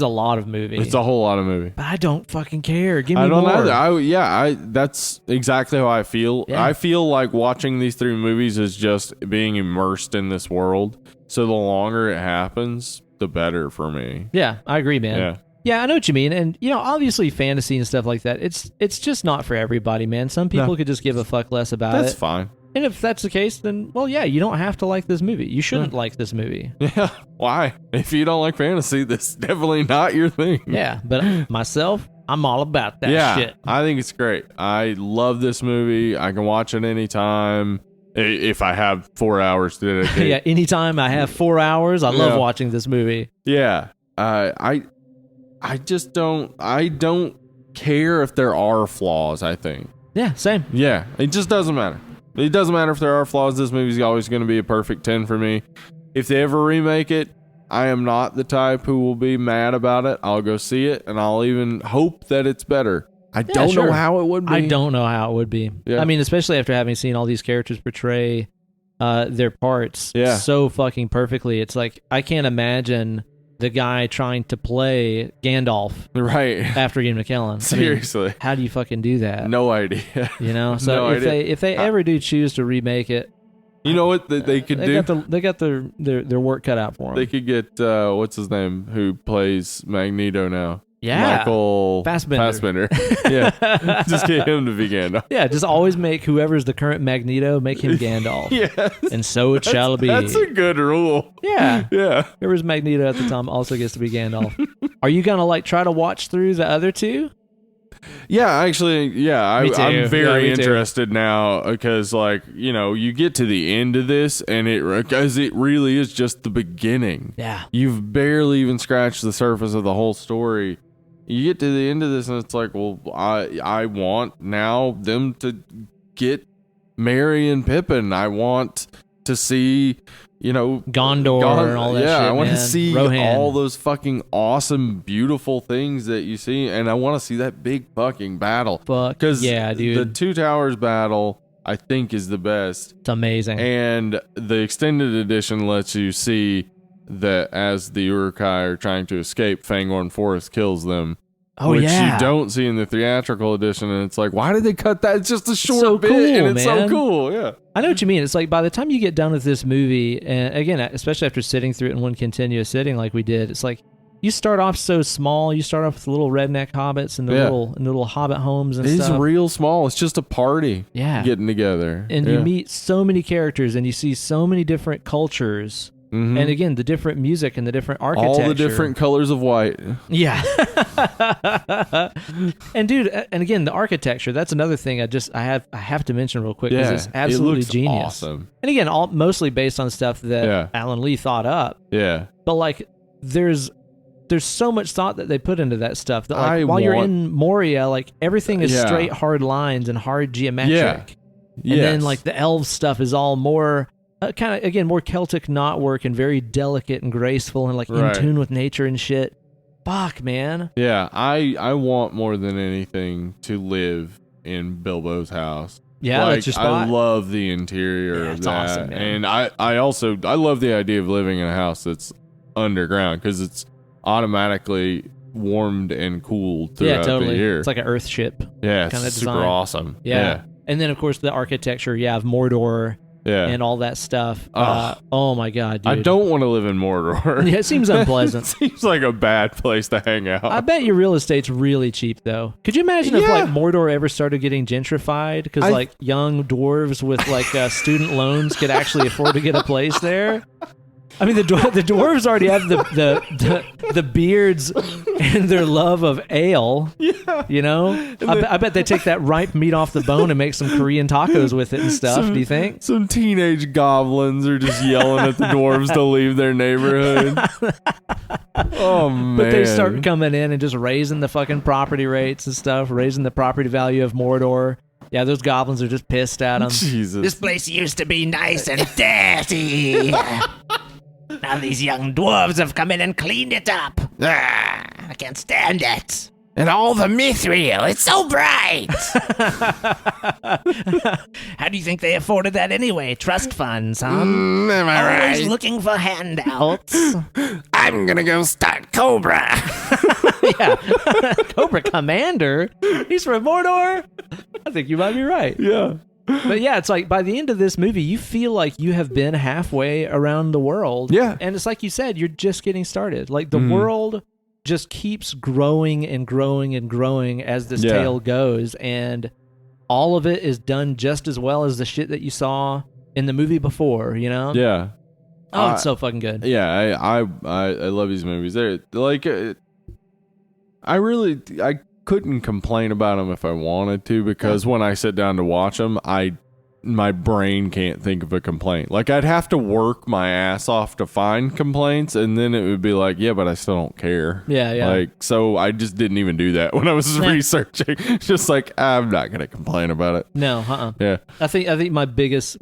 Speaker 1: a lot of movie.
Speaker 2: It's a whole lot of movie.
Speaker 1: But I don't fucking care. Give me
Speaker 2: I don't
Speaker 1: more.
Speaker 2: either. That's exactly how I feel.
Speaker 1: Yeah.
Speaker 2: I feel like watching these 3 movies is just being immersed in this world. So the longer it happens, the better for me.
Speaker 1: Yeah, I agree, man.
Speaker 2: Yeah.
Speaker 1: Yeah, I know what you mean. And, you know, obviously fantasy and stuff like that, it's just not for everybody, man. Some people could just give a fuck less about it.
Speaker 2: That's fine.
Speaker 1: And if that's the case, then, well, yeah, you don't have to like this movie. You shouldn't like this movie.
Speaker 2: Yeah. Why? If you don't like fantasy, this is definitely not your thing.
Speaker 1: Yeah, but myself, I'm all about that shit.
Speaker 2: I think it's great. I love this movie. I can watch it anytime if I have 4 hours to dedicate.
Speaker 1: Yeah, anytime I have 4 hours, I love
Speaker 2: Yeah.
Speaker 1: watching this movie.
Speaker 2: Yeah. I just don't care if there are flaws, I think.
Speaker 1: Yeah, same.
Speaker 2: Yeah, it just doesn't matter. It doesn't matter if there are flaws. This movie's always going to be a perfect 10 for me. If they ever remake it, I am not the type who will be mad about it. I'll go see it, and I'll even hope that it's better. I don't know how it would be.
Speaker 1: I don't know how it would be.
Speaker 2: Yeah.
Speaker 1: I mean, especially after having seen all these characters portray their parts so fucking perfectly. It's like, I can't imagine the guy trying to play Gandalf
Speaker 2: Right.
Speaker 1: after Ian McKellen.
Speaker 2: Seriously.
Speaker 1: I mean, how do you fucking do that?
Speaker 2: No idea.
Speaker 1: You know? So
Speaker 2: No idea.
Speaker 1: if they ever do choose to remake it,
Speaker 2: You know what they could do?
Speaker 1: They got their work cut out for them.
Speaker 2: They could get what's his name who plays Magneto now.
Speaker 1: Yeah.
Speaker 2: Michael
Speaker 1: Fassbender.
Speaker 2: Yeah. Just get him to be Gandalf.
Speaker 1: Yeah, just always make whoever's the current Magneto, make him Gandalf.
Speaker 2: Yes.
Speaker 1: And so it shall be.
Speaker 2: That's a good rule.
Speaker 1: Yeah.
Speaker 2: Yeah.
Speaker 1: Whoever's Magneto at the time also gets to be Gandalf. Are you going to like try to watch through the other two?
Speaker 2: Yeah, actually, yeah,
Speaker 1: Me too.
Speaker 2: I'm very
Speaker 1: Yeah, me too.
Speaker 2: interested now because, like, you know, you get to the end of this and because it really is just the beginning.
Speaker 1: Yeah.
Speaker 2: You've barely even scratched the surface of the whole story. You get to the end of this and it's like, well, I want now them to get Merry and Pippin. I want to see, you know,
Speaker 1: Gondor and all that shit.
Speaker 2: I want to
Speaker 1: man.
Speaker 2: see
Speaker 1: Rohan.
Speaker 2: all those fucking awesome, beautiful things that you see, and I want to see that big fucking battle.
Speaker 1: Fuck.
Speaker 2: Because
Speaker 1: Yeah, dude.
Speaker 2: the Two Towers battle, I think, is the best,
Speaker 1: It's amazing.
Speaker 2: and the extended edition lets you see that as the Uruk-hai are trying to escape, Fangorn Forest kills them.
Speaker 1: Oh,
Speaker 2: which
Speaker 1: yeah.
Speaker 2: you don't see in the theatrical edition, and it's like, why did they cut that? It's just a short
Speaker 1: so
Speaker 2: bit,
Speaker 1: cool,
Speaker 2: and it's
Speaker 1: man.
Speaker 2: so cool. Yeah.
Speaker 1: I know what you mean. It's like by the time you get done with this movie, and again, especially after sitting through it in one continuous sitting like we did, it's like you start off so small. You start off with little redneck hobbits and the
Speaker 2: Yeah.
Speaker 1: little hobbit homes and
Speaker 2: It's
Speaker 1: stuff.
Speaker 2: real small. It's just a party
Speaker 1: Yeah.
Speaker 2: getting together.
Speaker 1: And
Speaker 2: Yeah.
Speaker 1: you meet so many characters and you see so many different cultures.
Speaker 2: Mhm.
Speaker 1: And again, the different music and the different architecture.
Speaker 2: all the different colors of white.
Speaker 1: Yeah. And dude, and again, the architecture, that's another thing I have to mention real quick because
Speaker 2: Yeah,
Speaker 1: it's absolutely
Speaker 2: it looks
Speaker 1: genius.
Speaker 2: awesome.
Speaker 1: And again, mostly based on stuff that
Speaker 2: Yeah.
Speaker 1: Alan Lee thought up.
Speaker 2: Yeah.
Speaker 1: But like there's so much thought that they put into that stuff that like while you're
Speaker 2: want-
Speaker 1: in Moria, like everything is
Speaker 2: Yeah.
Speaker 1: straight hard lines and hard geometric.
Speaker 2: Yeah.
Speaker 1: And then
Speaker 2: Yes.
Speaker 1: like the elves stuff is all more kind of again more Celtic knotwork and very delicate and graceful and like
Speaker 2: Right.
Speaker 1: in tune with nature and shit. Fuck, man.
Speaker 2: Yeah, I want more than anything to live in Bilbo's house.
Speaker 1: Yeah,
Speaker 2: like,
Speaker 1: that's your spot.
Speaker 2: I love the interior
Speaker 1: Yeah,
Speaker 2: of
Speaker 1: it's
Speaker 2: that,
Speaker 1: awesome, man.
Speaker 2: and I also love the idea of living in a house that's underground because it's automatically warmed and cooled throughout
Speaker 1: Yeah, totally.
Speaker 2: the year.
Speaker 1: It's like an Earth ship.
Speaker 2: yeah,
Speaker 1: kinda
Speaker 2: it's super
Speaker 1: design.
Speaker 2: awesome.
Speaker 1: Yeah. And then of course the architecture, of Mordor
Speaker 2: yeah.
Speaker 1: and all that stuff.
Speaker 2: Ugh.
Speaker 1: Oh my god, dude.
Speaker 2: I don't want to live in Mordor.
Speaker 1: Yeah, it seems unpleasant.
Speaker 2: It seems like a bad place to hang out.
Speaker 1: I bet your real estate's really cheap, though. Could you imagine if
Speaker 2: Yeah.
Speaker 1: like Mordor ever started getting gentrified because like young dwarves with like student loans could actually afford to get a place there? I mean, the dwarves already have the beards and their love of ale.
Speaker 2: Yeah.
Speaker 1: You know, I bet they take that ripe meat off the bone and make some Korean tacos with it and stuff. Do you think?
Speaker 2: Some teenage goblins are just yelling at the dwarves to leave their neighborhood. Oh, man.
Speaker 1: But they start coming in and just raising the fucking property rates and stuff, raising the property value of Mordor. Yeah, those goblins are just pissed at them.
Speaker 2: Jesus.
Speaker 3: This place used to be nice and dirty. Now these young dwarves have come in and cleaned it up. I can't stand it. And all the mithril, it's so bright. How do you think they afforded that anyway? Trust funds, huh?
Speaker 2: Am I
Speaker 3: Always looking for handouts. I'm gonna go start Cobra.
Speaker 1: Yeah, Cobra Commander. He's from Mordor. I think you might be right.
Speaker 2: Yeah.
Speaker 1: But yeah, it's like by the end of this movie, you feel like you have been halfway around the world.
Speaker 2: Yeah.
Speaker 1: And it's like you said, you're just getting started. Like the world just keeps growing and growing and growing as this
Speaker 2: Yeah.
Speaker 1: tale goes. And all of it is done just as well as the shit that you saw in the movie before, you know?
Speaker 2: Yeah.
Speaker 1: Oh, it's so fucking good.
Speaker 2: Yeah, I love these movies. They're like, I couldn't complain about them if I wanted to because when I sit down to watch them, my brain can't think of a complaint. Like I'd have to work my ass off to find complaints, and then it would be like, yeah, but I still don't care.
Speaker 1: Yeah, yeah.
Speaker 2: Like so, I just didn't even do that when I was researching. Just like I'm not gonna complain about it.
Speaker 1: No,
Speaker 2: Yeah.
Speaker 1: I think my biggest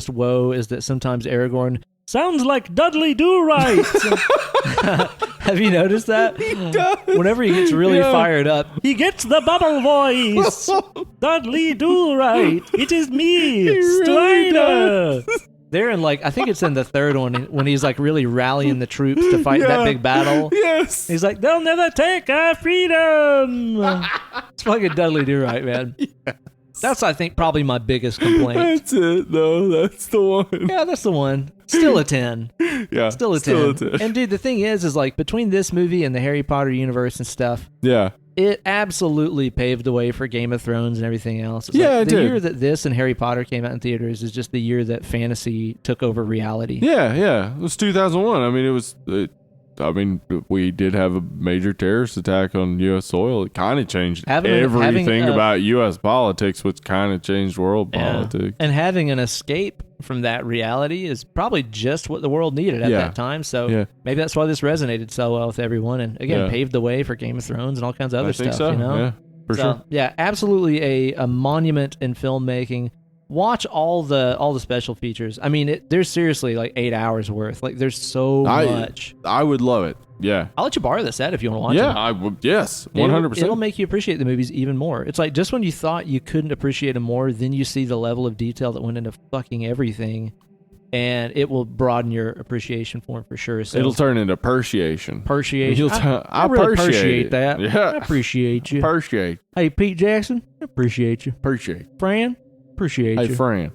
Speaker 1: woe is that sometimes Aragorn sounds like Dudley Do-Right. Have you noticed that? He does. Whenever he gets really fired up, he gets the bubble voice. Dudley Do-Right. It is me, Strider. They're in like, I think it's in the third one when he's like really rallying the troops to fight that big battle.
Speaker 2: Yes.
Speaker 1: He's like, they'll never take our freedom. It's fucking Dudley Do Right, man.
Speaker 2: Yes.
Speaker 1: That's, I think, probably my biggest complaint.
Speaker 2: That's it, though. That's the one.
Speaker 1: Yeah, that's the one. Still a 10.
Speaker 2: Yeah.
Speaker 1: Still a 10. And dude, the thing is like between this movie and the Harry Potter universe and stuff,
Speaker 2: Yeah.
Speaker 1: it absolutely paved the way for Game of Thrones and everything else. It's
Speaker 2: Yeah,
Speaker 1: like
Speaker 2: it
Speaker 1: the
Speaker 2: did.
Speaker 1: year that this and Harry Potter came out in theaters is just the year that fantasy took over reality.
Speaker 2: Yeah. It was 2001. I mean, we did have a major terrorist attack on U.S. soil. It kind of changed everything about U.S. politics, which kind of changed world politics.
Speaker 1: And having an escape from that reality is probably just what the world needed at that time. So maybe that's why this resonated so well with everyone. And again, paved the way for Game of Thrones and all kinds of other stuff.
Speaker 2: So.
Speaker 1: You know?
Speaker 2: Yeah, for sure.
Speaker 1: Yeah, absolutely a monument in filmmaking. Watch all the special features. I mean, there's seriously like 8 hours worth. Like, there's so much.
Speaker 2: I would love it. Yeah.
Speaker 1: I'll let you borrow the set if you want to watch it.
Speaker 2: Yeah, I would. Yes, 100%.
Speaker 1: It'll make you appreciate the movies even more. It's like just when you thought you couldn't appreciate them more, then you see the level of detail that went into fucking everything, and it will broaden your appreciation for them for sure. So
Speaker 2: It'll turn into appreciation.
Speaker 1: I really appreciate that.
Speaker 2: Yeah.
Speaker 1: I appreciate you.
Speaker 2: Appreciate.
Speaker 1: Hey, Pete Jackson, I appreciate you.
Speaker 2: Appreciate.
Speaker 1: Fran, appreciate
Speaker 2: Hey,
Speaker 1: you.
Speaker 2: Fran.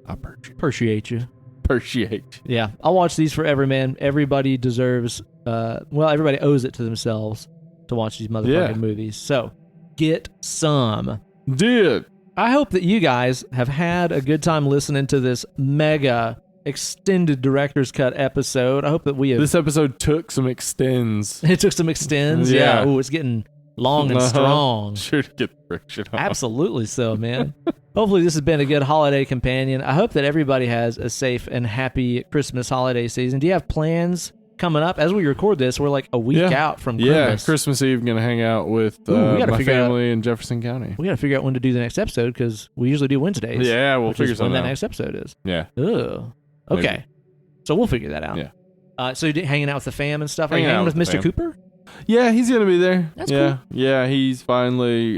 Speaker 2: I
Speaker 1: Appreciate you.
Speaker 2: appreciate.
Speaker 1: Yeah, I'll watch these forever, man. Everybody deserves, everybody owes it to themselves to watch these motherfucking movies. So, get some.
Speaker 2: Did.
Speaker 1: I hope that you guys have had a good time listening to this mega extended director's cut episode. I hope that we have...
Speaker 2: This episode took some extends.
Speaker 1: It took some extends. Yeah. Ooh, it's getting long and strong.
Speaker 2: Sure to get the friction off.
Speaker 1: Absolutely so, man. Hopefully this has been a good holiday companion. I hope that everybody has a safe and happy Christmas holiday season. Do you have plans coming up? As we record this, we're like a week out from Christmas.
Speaker 2: Yeah, Christmas Eve, going to hang out with my family in Jefferson County.
Speaker 1: We got to figure out when to do the next episode because we usually do Wednesdays.
Speaker 2: Yeah, we'll figure something out.
Speaker 1: When that next episode is.
Speaker 2: Yeah.
Speaker 1: Ugh. Okay.
Speaker 2: Maybe.
Speaker 1: So we'll figure that out.
Speaker 2: Yeah.
Speaker 1: So you're hanging out with the fam and stuff? Are you hanging with Mr. Cooper?
Speaker 2: Yeah, he's going to be there.
Speaker 1: That's cool.
Speaker 2: Yeah, he's finally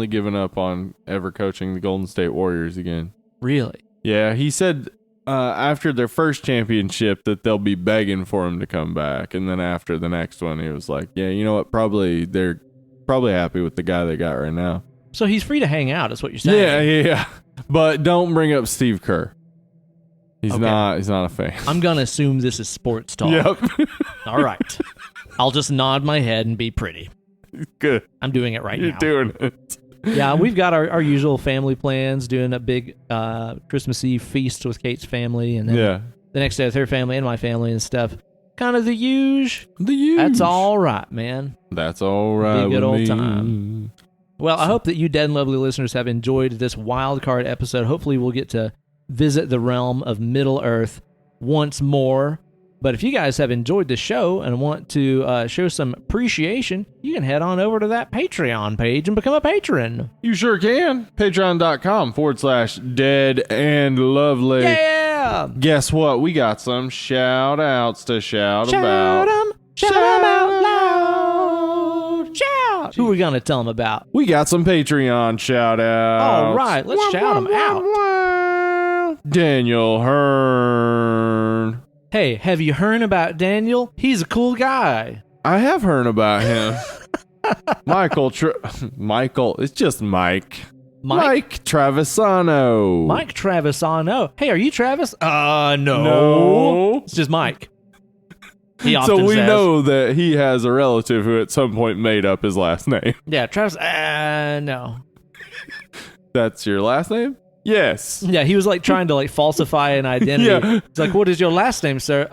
Speaker 2: given up on ever coaching the Golden State Warriors again.
Speaker 1: Really?
Speaker 2: Yeah, he said after their first championship that they'll be begging for him to come back. And then after the next one, he was like, yeah, you know what? They're probably happy with the guy they got right now.
Speaker 1: So he's free to hang out, is what you're saying.
Speaker 2: Yeah. But don't bring up Steve Kerr. He's not a fan.
Speaker 1: I'm going to assume this is sports talk.
Speaker 2: Yep.
Speaker 1: All right. I'll just nod my head and be pretty.
Speaker 2: Good.
Speaker 1: I'm doing it right now.
Speaker 2: You're doing it.
Speaker 1: Yeah, we've got our usual family plans, doing a big Christmas Eve feast with Kate's family, and then the next day with her family and my family and stuff. Kind of the huge. That's all right, man.
Speaker 2: That's all right.
Speaker 1: Be a good old
Speaker 2: me.
Speaker 1: time. Well, I hope that you dead and lovely listeners have enjoyed this wild card episode. Hopefully we'll get to visit the realm of Middle Earth once more. But if you guys have enjoyed the show and want to show some appreciation, you can head on over to that Patreon page and become a patron.
Speaker 2: You sure can. Patreon.com/dead and lovely.
Speaker 1: Yeah!
Speaker 2: Guess what? We got some shout outs to shout about.
Speaker 1: Shout them out loud. Shout! Who are we going to tell them about?
Speaker 2: We got some Patreon shout outs.
Speaker 1: All right, let's shout them out.
Speaker 2: Daniel Hearn.
Speaker 1: Hey, have you heard about Daniel? He's a cool guy.
Speaker 2: I have heard about him. Michael, it's just Mike. Mike Travisano.
Speaker 1: Mike Travisano. Hey, are you Travis? No. It's just Mike. He often
Speaker 2: so we
Speaker 1: says.
Speaker 2: know that he has a relative who at some point made up his last name.
Speaker 1: Yeah, Travis. No.
Speaker 2: That's your last name? Yes.
Speaker 1: Yeah, he was like trying to like falsify an identity.
Speaker 2: Yeah.
Speaker 1: It's like, what is your last name, sir?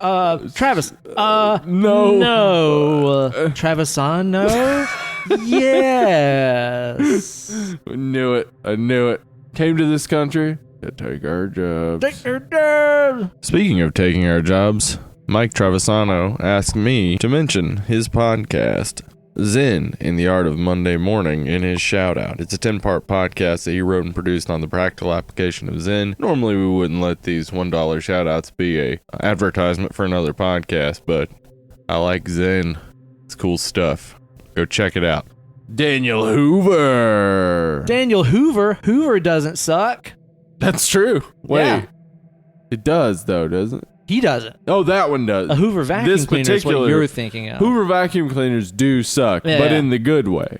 Speaker 1: Travis.
Speaker 2: No.
Speaker 1: Travisano? Yes.
Speaker 2: I knew it. Came to this country to take our jobs.
Speaker 1: Take your jobs.
Speaker 2: Speaking of taking our jobs, Mike Travisano asked me to mention his podcast, Zen in the Art of Monday Morning, in his shout out. It's a 10-part podcast that he wrote and produced on the practical application of Zen. Normally we wouldn't let these $1 shout outs be a advertisement for another podcast, but I like Zen. It's cool stuff. Go check it out. Daniel Hoover.
Speaker 1: Daniel Hoover. Hoover doesn't suck.
Speaker 2: That's true. Wait.
Speaker 1: Yeah.
Speaker 2: It does, though, doesn't it?
Speaker 1: He doesn't.
Speaker 2: Oh, that one does.
Speaker 1: A Hoover vacuum
Speaker 2: This
Speaker 1: cleaner is what
Speaker 2: particular-
Speaker 1: you're thinking of.
Speaker 2: Hoover vacuum cleaners do suck,
Speaker 1: Yeah.
Speaker 2: but in the good way.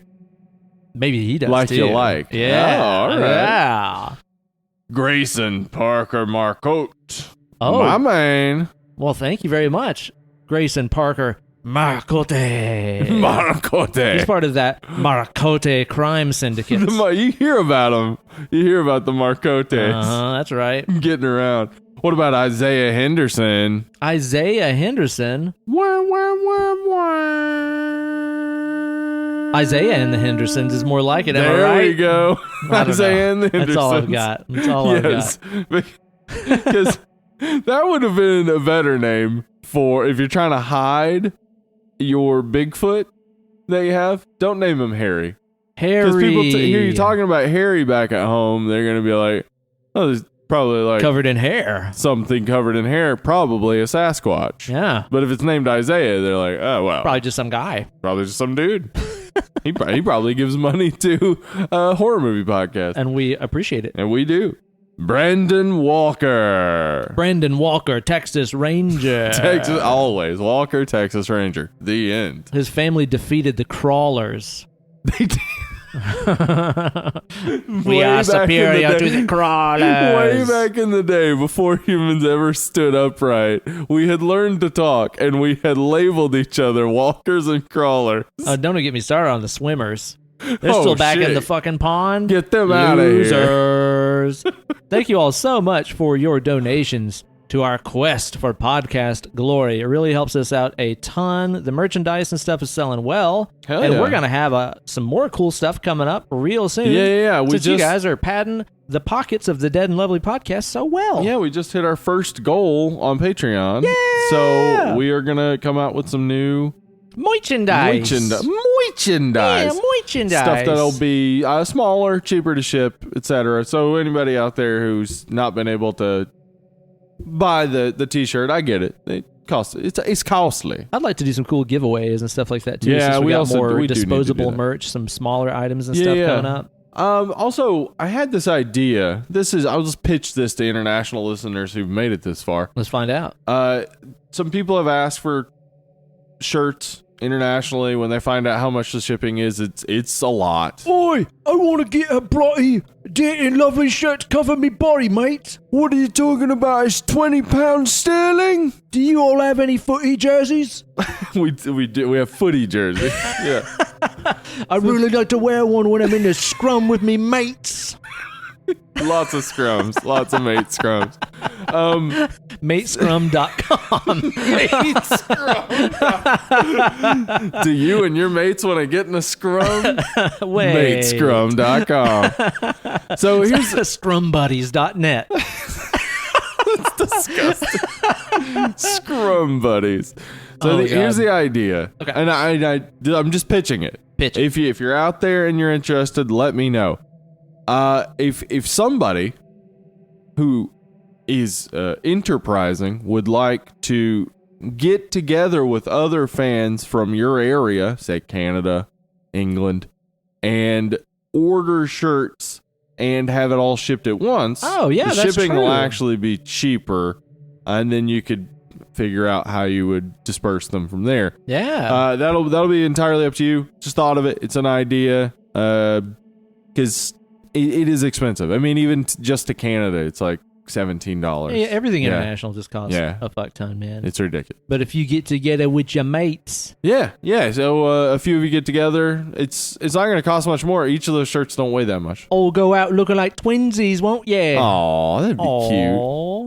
Speaker 1: Maybe he does
Speaker 2: Like
Speaker 1: too.
Speaker 2: you like.
Speaker 1: Yeah.
Speaker 2: Oh, all right.
Speaker 1: Yeah.
Speaker 2: Grayson Parker Marcotte.
Speaker 1: Oh.
Speaker 2: My man.
Speaker 1: Well, thank you very much, Grayson Parker Marcotte.
Speaker 2: Marcotte.
Speaker 1: He's part of that Marcotte crime syndicate.
Speaker 2: You hear about them. You hear about the Marcottes
Speaker 1: That's right.
Speaker 2: getting around. What about Isaiah Henderson?
Speaker 1: Isaiah Henderson. Isaiah and the Hendersons is more like it. Am I
Speaker 2: There
Speaker 1: right?
Speaker 2: we go.
Speaker 1: I don't
Speaker 2: Isaiah
Speaker 1: know.
Speaker 2: and the Hendersons.
Speaker 1: That's all I've got. That's all I've got.
Speaker 2: Because that would have been a better name for if you're trying to hide your Bigfoot that you have. Don't name him Harry. Because
Speaker 1: Harry.
Speaker 2: people hear you talking about Harry back at home, they're going to be like, oh, there's probably like
Speaker 1: Covered in hair.
Speaker 2: something covered in hair, probably a Sasquatch.
Speaker 1: Yeah.
Speaker 2: But if it's named Isaiah, they're like, oh, well,
Speaker 1: Probably just some guy.
Speaker 2: probably just some dude. he probably gives money to a horror movie podcast.
Speaker 1: And we appreciate it.
Speaker 2: And we do. Brandon Walker.
Speaker 1: Brandon Walker, Texas Ranger.
Speaker 2: Texas, always. Walker, Texas Ranger. The end.
Speaker 1: His family defeated the crawlers.
Speaker 2: They did.
Speaker 1: We
Speaker 2: Way
Speaker 1: are
Speaker 2: back
Speaker 1: superior
Speaker 2: in the
Speaker 1: to
Speaker 2: day-
Speaker 1: the crawlers.
Speaker 2: Way back in the day, before humans ever stood upright, we had learned to talk and we had labeled each other walkers and crawlers.
Speaker 1: Don't get me started on the swimmers. They're
Speaker 2: Oh,
Speaker 1: still back in
Speaker 2: shit.
Speaker 1: the fucking pond.
Speaker 2: Get them out of here.
Speaker 1: Losers. Thank you all so much for your donations to our quest for podcast glory. It really helps us out a ton. The merchandise and stuff is selling well.
Speaker 2: Hell
Speaker 1: and
Speaker 2: yeah.
Speaker 1: we're going to have some more cool stuff coming up real soon.
Speaker 2: Yeah.
Speaker 1: Since you guys are padding the pockets of the Dead and Lovely podcast so well.
Speaker 2: Yeah, we just hit our first goal on Patreon.
Speaker 1: Yeah.
Speaker 2: So we are going to come out with some new
Speaker 1: Merchandise.
Speaker 2: merchandise.
Speaker 1: Yeah, merchandise.
Speaker 2: Stuff that'll be smaller, cheaper to ship, etc. So anybody out there who's not been able to buy the t-shirt, I get it. It's costly.
Speaker 1: I'd like to do some cool giveaways and stuff like that too.
Speaker 2: Yeah,
Speaker 1: since
Speaker 2: we
Speaker 1: got
Speaker 2: also-
Speaker 1: more
Speaker 2: we do need to do
Speaker 1: disposable
Speaker 2: that.
Speaker 1: merch, some smaller items and stuff coming up.
Speaker 2: Also, I had this idea. I'll just pitch this to international listeners who've made it this far.
Speaker 1: Let's find out.
Speaker 2: Some people have asked for shirts internationally. When they find out how much the shipping is, it's a lot.
Speaker 1: Oi, I want to get a bloody Dead and Lovely shirt to cover me body, mate.
Speaker 2: What are you talking about? It's £20 sterling.
Speaker 1: Do you all have any footy jerseys?
Speaker 2: We do. We have footy jersey. Yeah.
Speaker 1: I'd really like to wear one when I'm in the scrum with me mates.
Speaker 2: Lots of scrums. Lots of mate scrums.
Speaker 1: Matescrum.com.
Speaker 2: Do you and your mates want to get in a scrum?
Speaker 1: Wait.
Speaker 2: Matescrum.com. So here's
Speaker 1: scrumbuddies.net.
Speaker 2: disgusting. Scrum buddies. So
Speaker 1: Oh,
Speaker 2: here's
Speaker 1: God.
Speaker 2: the idea.
Speaker 1: Okay.
Speaker 2: And I'm just pitching it.
Speaker 1: Pitch it.
Speaker 2: If you're out there and you're interested, let me know. If somebody who is enterprising would like to get together with other fans from your area, say Canada, England, and order shirts and have it all shipped at once.
Speaker 1: Oh, yeah,
Speaker 2: the
Speaker 1: that's
Speaker 2: shipping
Speaker 1: true.
Speaker 2: will actually be cheaper, and then you could figure out how you would disperse them from there.
Speaker 1: Yeah.
Speaker 2: That'll be entirely up to you. Just thought of it. It's an idea. Because it is expensive. I mean, even just to Canada, it's like $17.
Speaker 1: Yeah, everything
Speaker 2: Yeah.
Speaker 1: international just costs a fuck ton, man.
Speaker 2: It's ridiculous.
Speaker 1: But if you get together with your mates,
Speaker 2: Yeah. So a few of you get together. It's not going to cost much more. Each of those shirts don't weigh that much.
Speaker 1: all go out looking like twinsies, won't you?
Speaker 2: Aw, that'd be
Speaker 1: Aw.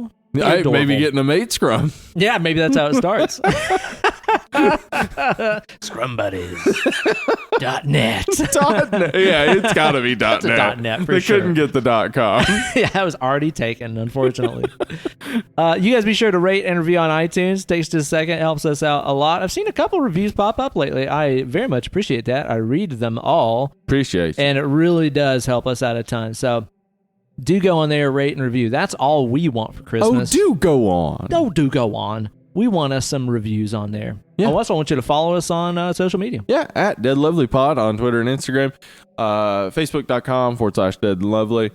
Speaker 2: cute.
Speaker 1: They're
Speaker 2: Maybe
Speaker 1: adorable.
Speaker 2: getting a mate scrum.
Speaker 1: Yeah, maybe that's how it starts. Scrumbuddies.net.
Speaker 2: .net. Yeah, it's got to be .net.
Speaker 1: a .net for
Speaker 2: they
Speaker 1: sure.
Speaker 2: couldn't get the .com.
Speaker 1: Yeah, that was already taken, unfortunately. You guys be sure to rate and review on iTunes. Takes just a second. Helps us out a lot. I've seen a couple reviews pop up lately. I very much appreciate that. I read them all,
Speaker 2: Appreciate you.
Speaker 1: and it really does help us out a ton. So do go on there, rate and review. That's all we want for
Speaker 2: Oh,
Speaker 1: Christmas.
Speaker 2: do go on.
Speaker 1: Do go on. We want us some reviews on there.
Speaker 2: Yeah.
Speaker 1: I also want you to follow us on social media.
Speaker 2: Yeah, at Dead Lovely Pod on Twitter and Instagram. Facebook.com/Dead Lovely.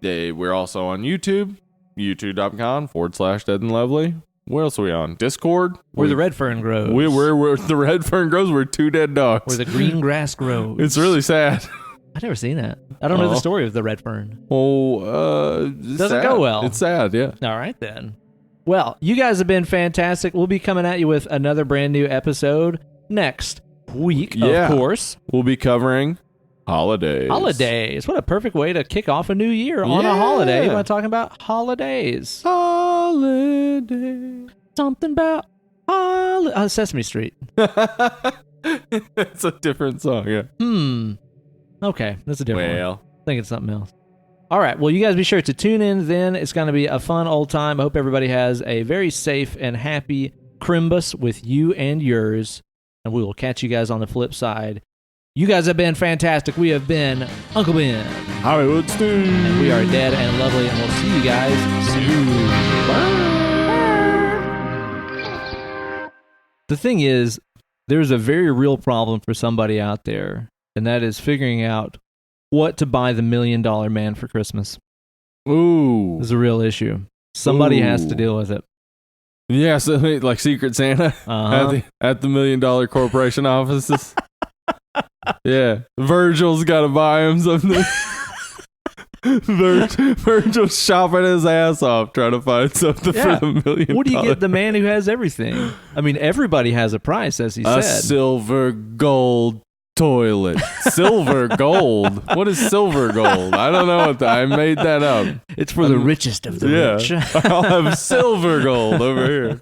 Speaker 2: We're also on YouTube. youtube.com/Dead and Lovely. Where else are we on? Discord?
Speaker 1: Where the red fern grows.
Speaker 2: Where the red fern grows, we're two dead dogs.
Speaker 1: Where the green grass grows.
Speaker 2: It's really sad.
Speaker 1: I've never seen that. I don't know the story of the red fern.
Speaker 2: Doesn't
Speaker 1: go well.
Speaker 2: It's sad, yeah.
Speaker 1: All right, then. Well, you guys have been fantastic. We'll be coming at you with another brand new episode next week, of course.
Speaker 2: We'll be covering holidays.
Speaker 1: Holidays. What a perfect way to kick off a new year on a holiday. We're talking about holidays.
Speaker 2: Holiday.
Speaker 1: Something about Sesame Street.
Speaker 2: It's a different song, yeah.
Speaker 1: Okay, that's a different one.
Speaker 2: Well.
Speaker 1: I think it's something else. All right, well, you guys be sure to tune in then. It's going to be a fun old time. I hope everybody has a very safe and happy Crimbus with you and yours, and we will catch you guys on the flip side. You guys have been fantastic. We have been Uncle Ben.
Speaker 2: Hollywood Steve.
Speaker 1: And we are Dead and Lovely, and we'll see you guys soon. Bye. The thing is, there's a very real problem for somebody out there, and that is figuring out what to buy the $1 Million Man for Christmas.
Speaker 2: Ooh.
Speaker 1: This is a real issue. Somebody has to deal with it.
Speaker 2: Yeah, so like Secret Santa at the $1 Million Corporation offices. Yeah, Virgil's got to buy him something. Virgil's shopping his ass off trying to find something for the $1 million.
Speaker 1: What do you get the man who has everything? I mean, everybody has a price, as he said.
Speaker 2: A silver gold toilet. Silver gold? What is silver gold? I don't know. I made that up.
Speaker 1: It's for the richest of the rich.
Speaker 2: I'll have silver gold over here.